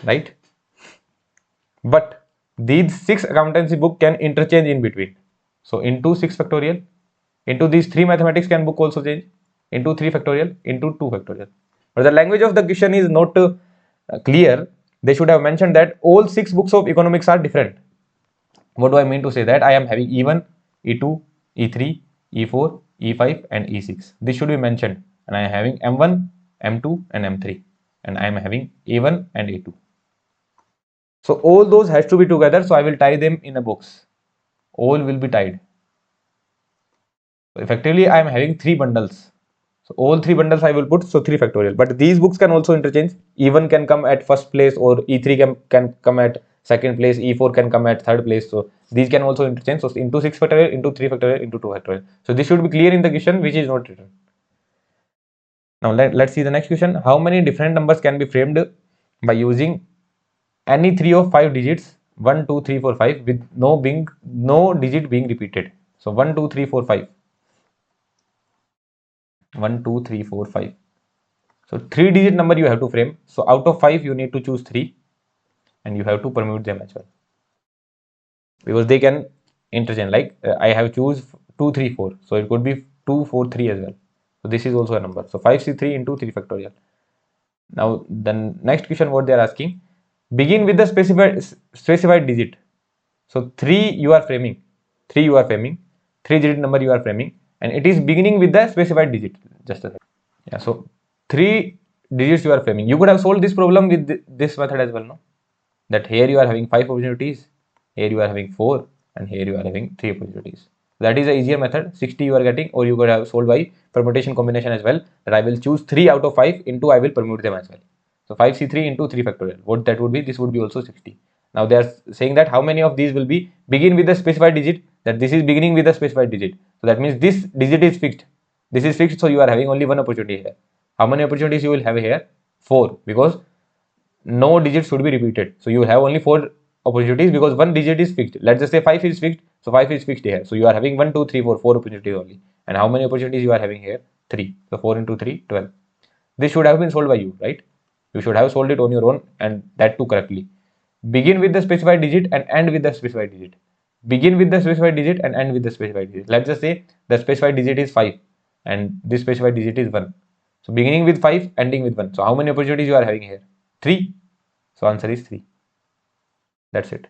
right? But these 6 accountancy book can interchange in between. So into 6 factorial, into these 3 mathematics can book also change, into 3 factorial, into 2 factorial. But the language of the question is not clear. They should have mentioned that all 6 books of economics are different. What do I mean to say? That I am having E1, E2, E3, E4, E5 and E6. This should be mentioned. And I am having M1, M2 and M3. And I am having A1 and A2. So all those has to be together. So I will tie them in a box. All will be tied. So effectively I am having 3 bundles. So all 3 bundles I will put. So 3 factorial. But these books can also interchange. E1 can come at first place or E3 can come at second place. E4 can come at third place. So these can also interchange. So into 6 factorial, into 3 factorial, into 2 factorial. So this should be clear in the question which is not written. Now let's see the next question. How many different numbers can be framed by using any 3 of 5 digits 1, 2, 3, 4, 5 with no digit being repeated? So 1, 2, 3, 4, 5. 1, 2, 3, 4, 5. So 3 digit number you have to frame. So out of 5 you need to choose 3 and you have to permute them as well. Because they can interchange, like I have choose 2, 3, 4. So it could be 2, 4, 3 as well. So this is also a number. So 5C3 into 3 factorial. Now the next question what they are asking, begin with the specified digit. So 3 you are framing, 3 digit number you are framing, and it is beginning with the specified digit. Just a second. Yeah, so 3 digits you are framing. You could have solved this problem with this method as well, no? That here you are having 5 opportunities, here you are having 4, and here you are having 3 opportunities. That is the easier method. 60 you are getting, or you could have solved by permutation combination as well. That I will choose 3 out of 5 into I will permute them as well. So 5C3 into 3 factorial. What that would be? This would be also 60. Now they are saying that how many of these will be begin with the specified digit. That this is beginning with the specified digit. So that means this digit is fixed. This is fixed. So you are having only one opportunity here. How many opportunities you will have here? 4, because no digit should be repeated. So you have only 4 opportunities because one digit is fixed. Let's just say 5 is fixed. So 5 is fixed here. So you are having 1, 2, 3, 4, 4 opportunities only. And how many opportunities you are having here? 3. So 4 into 3, 12. This should have been solved by you, right? You should have solved it on your own, and that too correctly. Begin with the specified digit and end with the specified digit. Begin with the specified digit and end with the specified digit. Let's just say the specified digit is 5 and this specified digit is 1. So beginning with 5, ending with 1. So how many opportunities you are having here? 3. So answer is 3. That's it.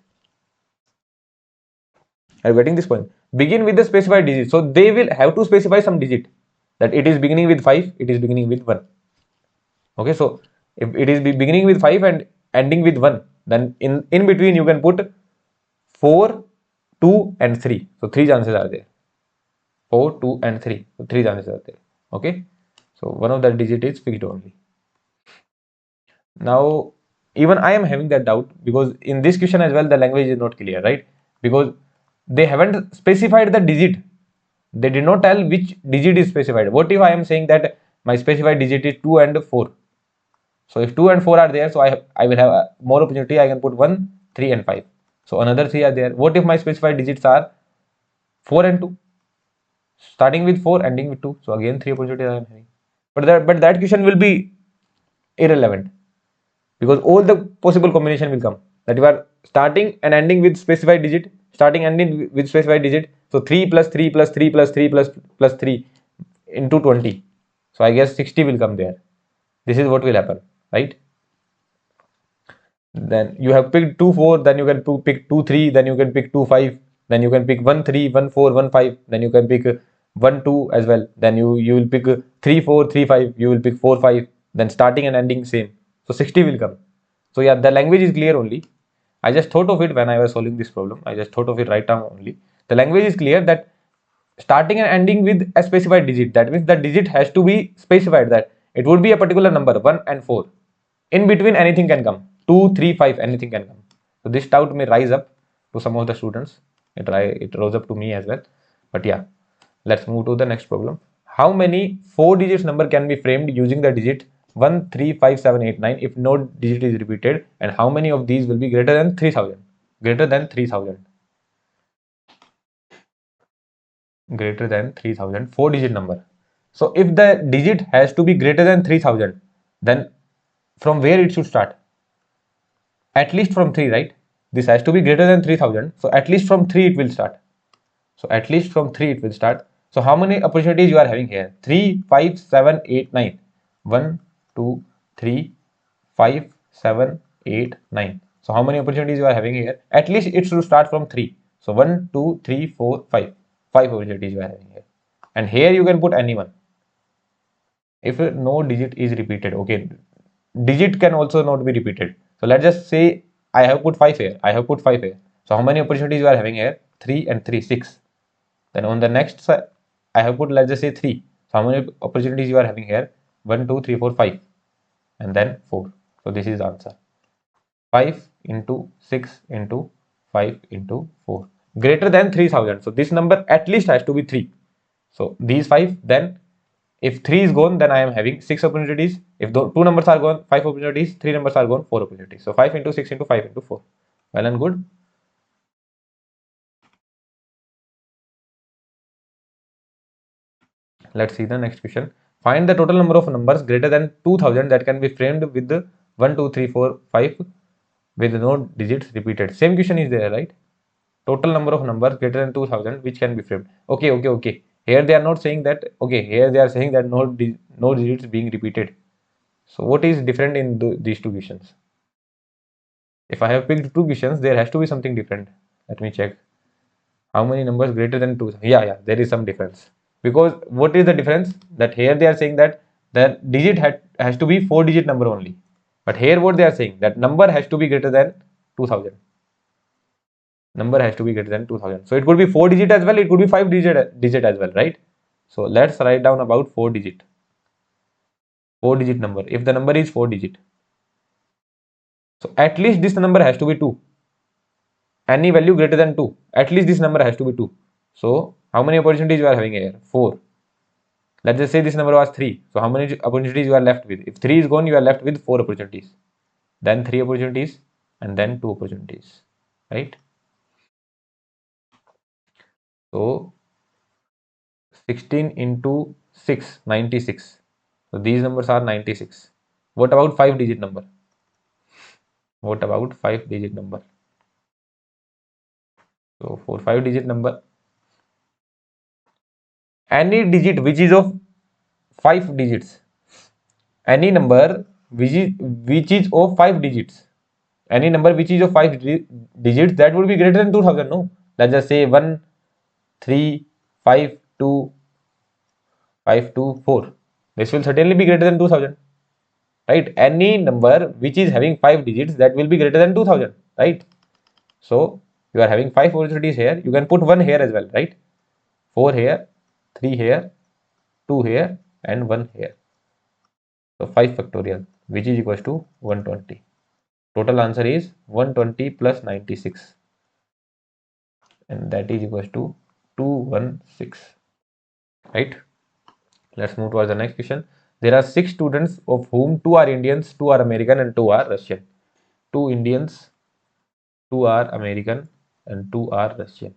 Are you getting this point? Begin with the specified digit. So they will have to specify some digit, that it is beginning with 5, it is beginning with 1. Okay, so if it is beginning with 5 and ending with 1, then in between you can put 4, 2 and 3. So 3 chances are there. 4, 2 and 3. So 3 chances are there. Okay. So one of the digit is fixed only. Now even I am having that doubt, because in this question as well the language is not clear, right? Because they haven't specified the digit. They did not tell which digit is specified. What if I am saying that my specified digit is 2 and 4? So if 2 and 4 are there, so I will have more opportunity. I can put 1, 3 and 5. So another 3 are there. What if my specified digits are 4 and 2? Starting with 4, ending with 2. So again 3 opportunities I am having. But that question will be irrelevant, because all the possible combination will come, that you are starting and ending with specified digit, starting and ending with specified digit. So 3 plus 3 plus 3 plus 3 plus 3 into 20. So I guess 60 will come there. This is what will happen, right? Then you have picked 2 4, then you can pick 2 3, then you can pick 2 5, then you can pick 1 3 1 4 1 5, then you can pick 1 2 as well, then you will pick 3 4 3 5, you will pick 4 5, then starting and ending same. So 60 will come. So yeah, the language is clear only. I just thought of it when I was solving this problem. I just thought of it right now only. The language is clear that starting and ending with a specified digit, that means the digit has to be specified, that it would be a particular number 1 and 4. In between anything can come, 2 3 5, anything can come. So this doubt may rise up to some of the students. It rose up to me as well. But yeah, let's move to the next problem. How many 4 digits number can be framed using the digit 1 3 5 7 8 9 if no digit is repeated, and how many of these will be greater than 3000? Greater than 3000. Greater than 3000, 4 digit number. So if the digit has to be greater than 3000, then from where it should start? At least from 3, right? This has to be greater than 3000, so at least from 3 it will start. So at least from 3 it will start. So how many opportunities you are having here? 3 5 7 8 9. 1 2 3 5 7 8 9. So how many opportunities you are having here? At least it should start from 3. So 1 2 3 4 5. 5 opportunities you are having here. And here you can put anyone. If no digit is repeated, okay, digit can also not be repeated. So let's just say I have put 5 here. I have put 5 here. So how many opportunities you are having here? 3 and 3, 6. Then on the next side, I have put, let's just say 3. So how many opportunities you are having here? 1 2 3 4 5, and then 4. So this is the answer. 5 into 6 into 5 into 4. Greater than 3000. So this number at least has to be 3. So these 5, then if 3 is gone, then I am having 6 opportunities. If the 2 numbers are gone, 5 opportunities. 3 numbers are gone, 4 opportunities. So 5 into 6 into 5 into 4. Well and good. Let's see the next question. Find the total number of numbers greater than 2000 that can be framed with the 1 2 3 4 5 with no digits repeated. Same question is there, right? Total number of numbers greater than 2000 which can be framed. Okay. Here they are not saying that. Okay, here they are saying that no digits being repeated. So what is different in these two questions? If I have picked two questions, there has to be something different. Let me check. How many numbers greater than 2? Yeah, there is some difference. Because what is the difference? That here they are saying that the digit has to be 4-digit number only. But here what they are saying, that number has to be greater than 2000. Number has to be greater than 2000. So it could be 4-digit as well, it could be 5-digit as well, right? So let's write down about 4-digit. 4-digit number. If the number is 4-digit, so at least this number has to be 2. Any value greater than 2, at least this number has to be 2. So how many opportunities you are having here? 4. Let's just say this number was 3. So how many opportunities you are left with? If 3 is gone, you are left with 4 opportunities. Then 3 opportunities, and then 2 opportunities, right? So 16 into 6, 96. So these numbers are 96. What about 5-digit number? What about 5-digit number? So for 5-digit number, any digit which is of 5 digits, any number which is of 5 digits, any number which is of 5 digits, that would be greater than 2000. No, let's just say 1 3 5 2 5 2 4. This will certainly be greater than 2000, right? Any number which is having 5 digits, that will be greater than 2000, right? So you are having 5 possibilities here. You can put 1 here as well, right? 4 here, 3 here, 2 here, and 1 here. So 5 factorial, which is equals to 120. Total answer is 120 plus 96, and that is equals to 216, right? Let's move towards the next question. There are 6 students, of whom 2 are Indians, 2 are American, and 2 are Russian. 2 Indians, 2 are American, and 2 are Russian.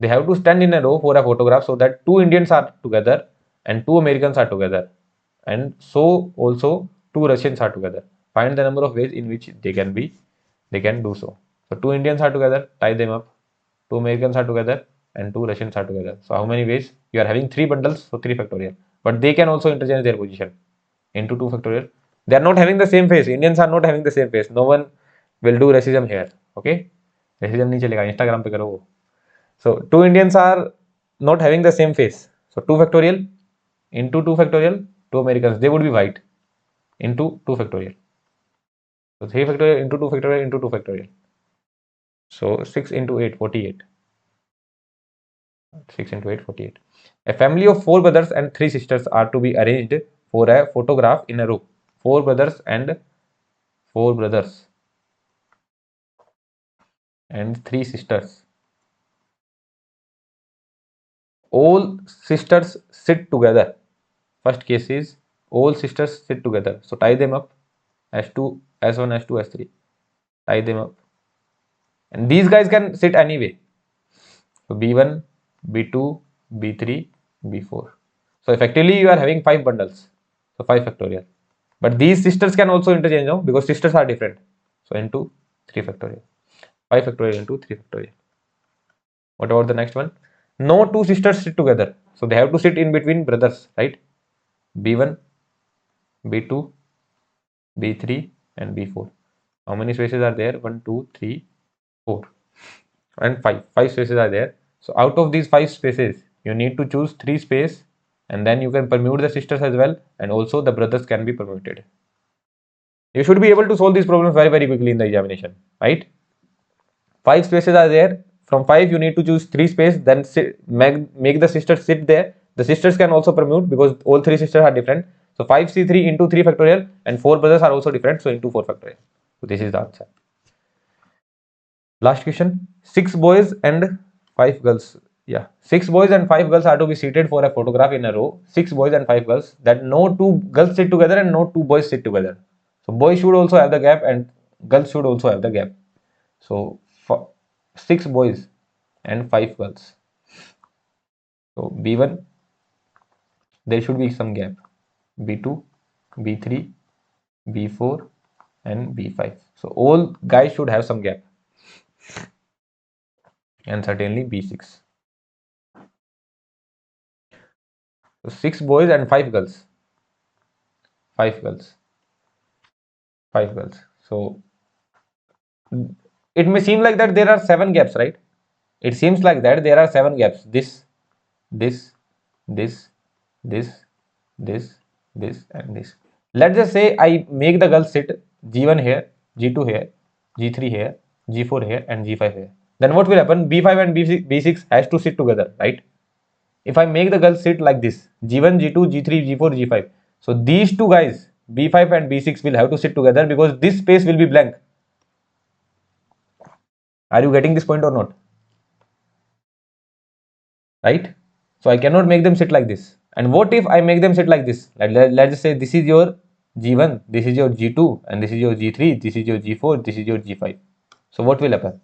They have to stand in a row for a photograph so that 2 Indians are together and 2 Americans are together, and so also 2 Russians are together. Find the number of ways in which they can do so. So 2 Indians are together, tie them up. 2 Americans are together and 2 Russians are together. So how many ways? You are having 3 bundles, so 3 factorial. But they can also interchange their position into 2 factorial. They are not having the same face. Indians are not having the same face. No one will do racism here. Okay? Racism नहीं चलेगा. Instagram पे करो वो. So 2 Indians are not having the same face. So 2 factorial into 2 factorial, 2 Americans, they would be white, into 2 factorial. So 3 factorial into 2 factorial into 2 factorial. So 6 into 8, 48. 6 into 8, 48. A family of 4 brothers and 3 sisters are to be arranged for a photograph in a row. 4 brothers and 3 sisters. All sisters sit together. First case is all sisters sit together. So tie them up. S2, S1, S2, S3. Tie them up. And these guys can sit anyway. So B1, B2, B3, B4. So effectively you are having 5 bundles. So 5 factorial. But these sisters can also interchange now because sisters are different. So into 3 factorial. 5 factorial into 3 factorial. What about the next one? No 2 sisters sit together. So they have to sit in between brothers, right? B1, B2, B3 and B4. How many spaces are there? 1, 2, 3, 4 and 5. 5 spaces are there. So out of these 5 spaces, you need to choose 3 space, and then you can permute the sisters as well, and also the brothers can be permuted. You should be able to solve these problems very, very quickly in the examination, right? 5 spaces are there. From 5, you need to choose 3 space, then make the sisters sit there. The sisters can also permute because all 3 sisters are different. So 5C3 into 3 factorial, and 4 brothers are also different, so into 4 factorial. So this is the answer. Last question. 6 boys and 5 girls. Yeah, 6 boys and 5 girls are to be seated for a photograph in a row. 6 boys and 5 girls. That no 2 girls sit together and no 2 boys sit together. So boys should also have the gap and girls should also have the gap. So 6 boys and 5 girls. So B1, there should be some gap. B2, B3, B4 and B5. So all guys should have some gap. And certainly B6. So 6 boys and 5 girls. 5 girls. 5 girls. So it may seem like that there are 7 gaps, right? It seems like that there are 7 gaps. This, this, and this. Let's just say I make the girls sit G1 here, G2 here, G3 here, G4 here, and G5 here. Then what will happen? B5 and B6 has to sit together, right? If I make the girls sit like this, G1, G2, G3, G4, G5. So these 2 guys, B5 and B6 will have to sit together because this space will be blank. Are you getting this point or not? Right? So I cannot make them sit like this. And what if I make them sit like this? Let's just say this is your G1, this is your G2, and this is your G3, this is your G4, this is your G5. So what will happen?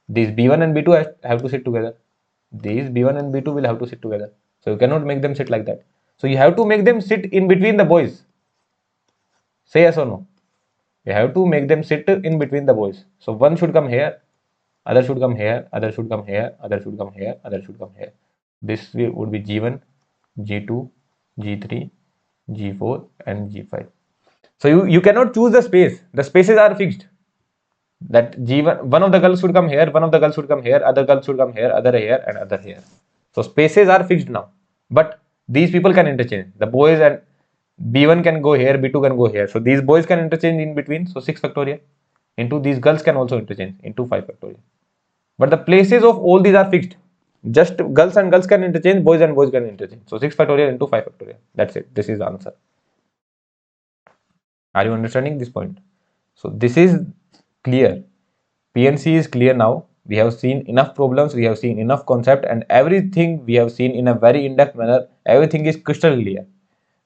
These B1 and B2 have to sit together. These B1 and B2 will have to sit together. So you cannot make them sit like that. So you have to make them sit in between the boys. Say yes or no. You have to make them sit in between the boys. So one should come here, other should come here, other should come here, other should come here, other should come here. This would be G1, G2, G3, G4 and G5. So you cannot choose the space. The spaces are fixed. That G1, one of the girls should come here, one of the girls should come here, other girls should come here, other here and other here. So spaces are fixed now. But these people can interchange. The boys and B1 can go here, B2 can go here. So these boys can interchange in between. So 6 factorial. Into these girls can also interchange into 5 factorial. But the places of all these are fixed. Just girls and girls can interchange, boys and boys can interchange. So 6 factorial into 5 factorial. That's it. This is the answer. Are you understanding this point? So this is clear. PNC is clear now. We have seen enough problems, we have seen enough concept, and everything we have seen in a very in-depth manner. Everything is crystal clear.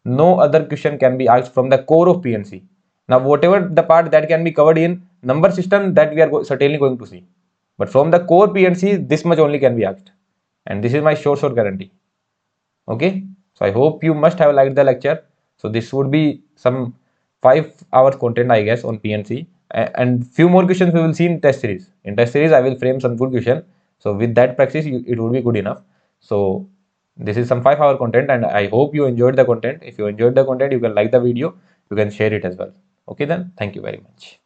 No other question can be asked from the core of PNC. Now, whatever the part that can be covered in number system, that we are certainly going to see. But from the core PNC, this much only can be asked. And this is my short guarantee. Okay. So I hope you must have liked the lecture. So this would be some 5 hours content, I guess, on PNC. And few more questions we will see in test series. In test series, I will frame some good question. So with that practice, it would be good enough. So this is some 5 hour content, and I hope you enjoyed the content. If you enjoyed the content, you can like the video, you can share it as well. Okay, then thank you very much.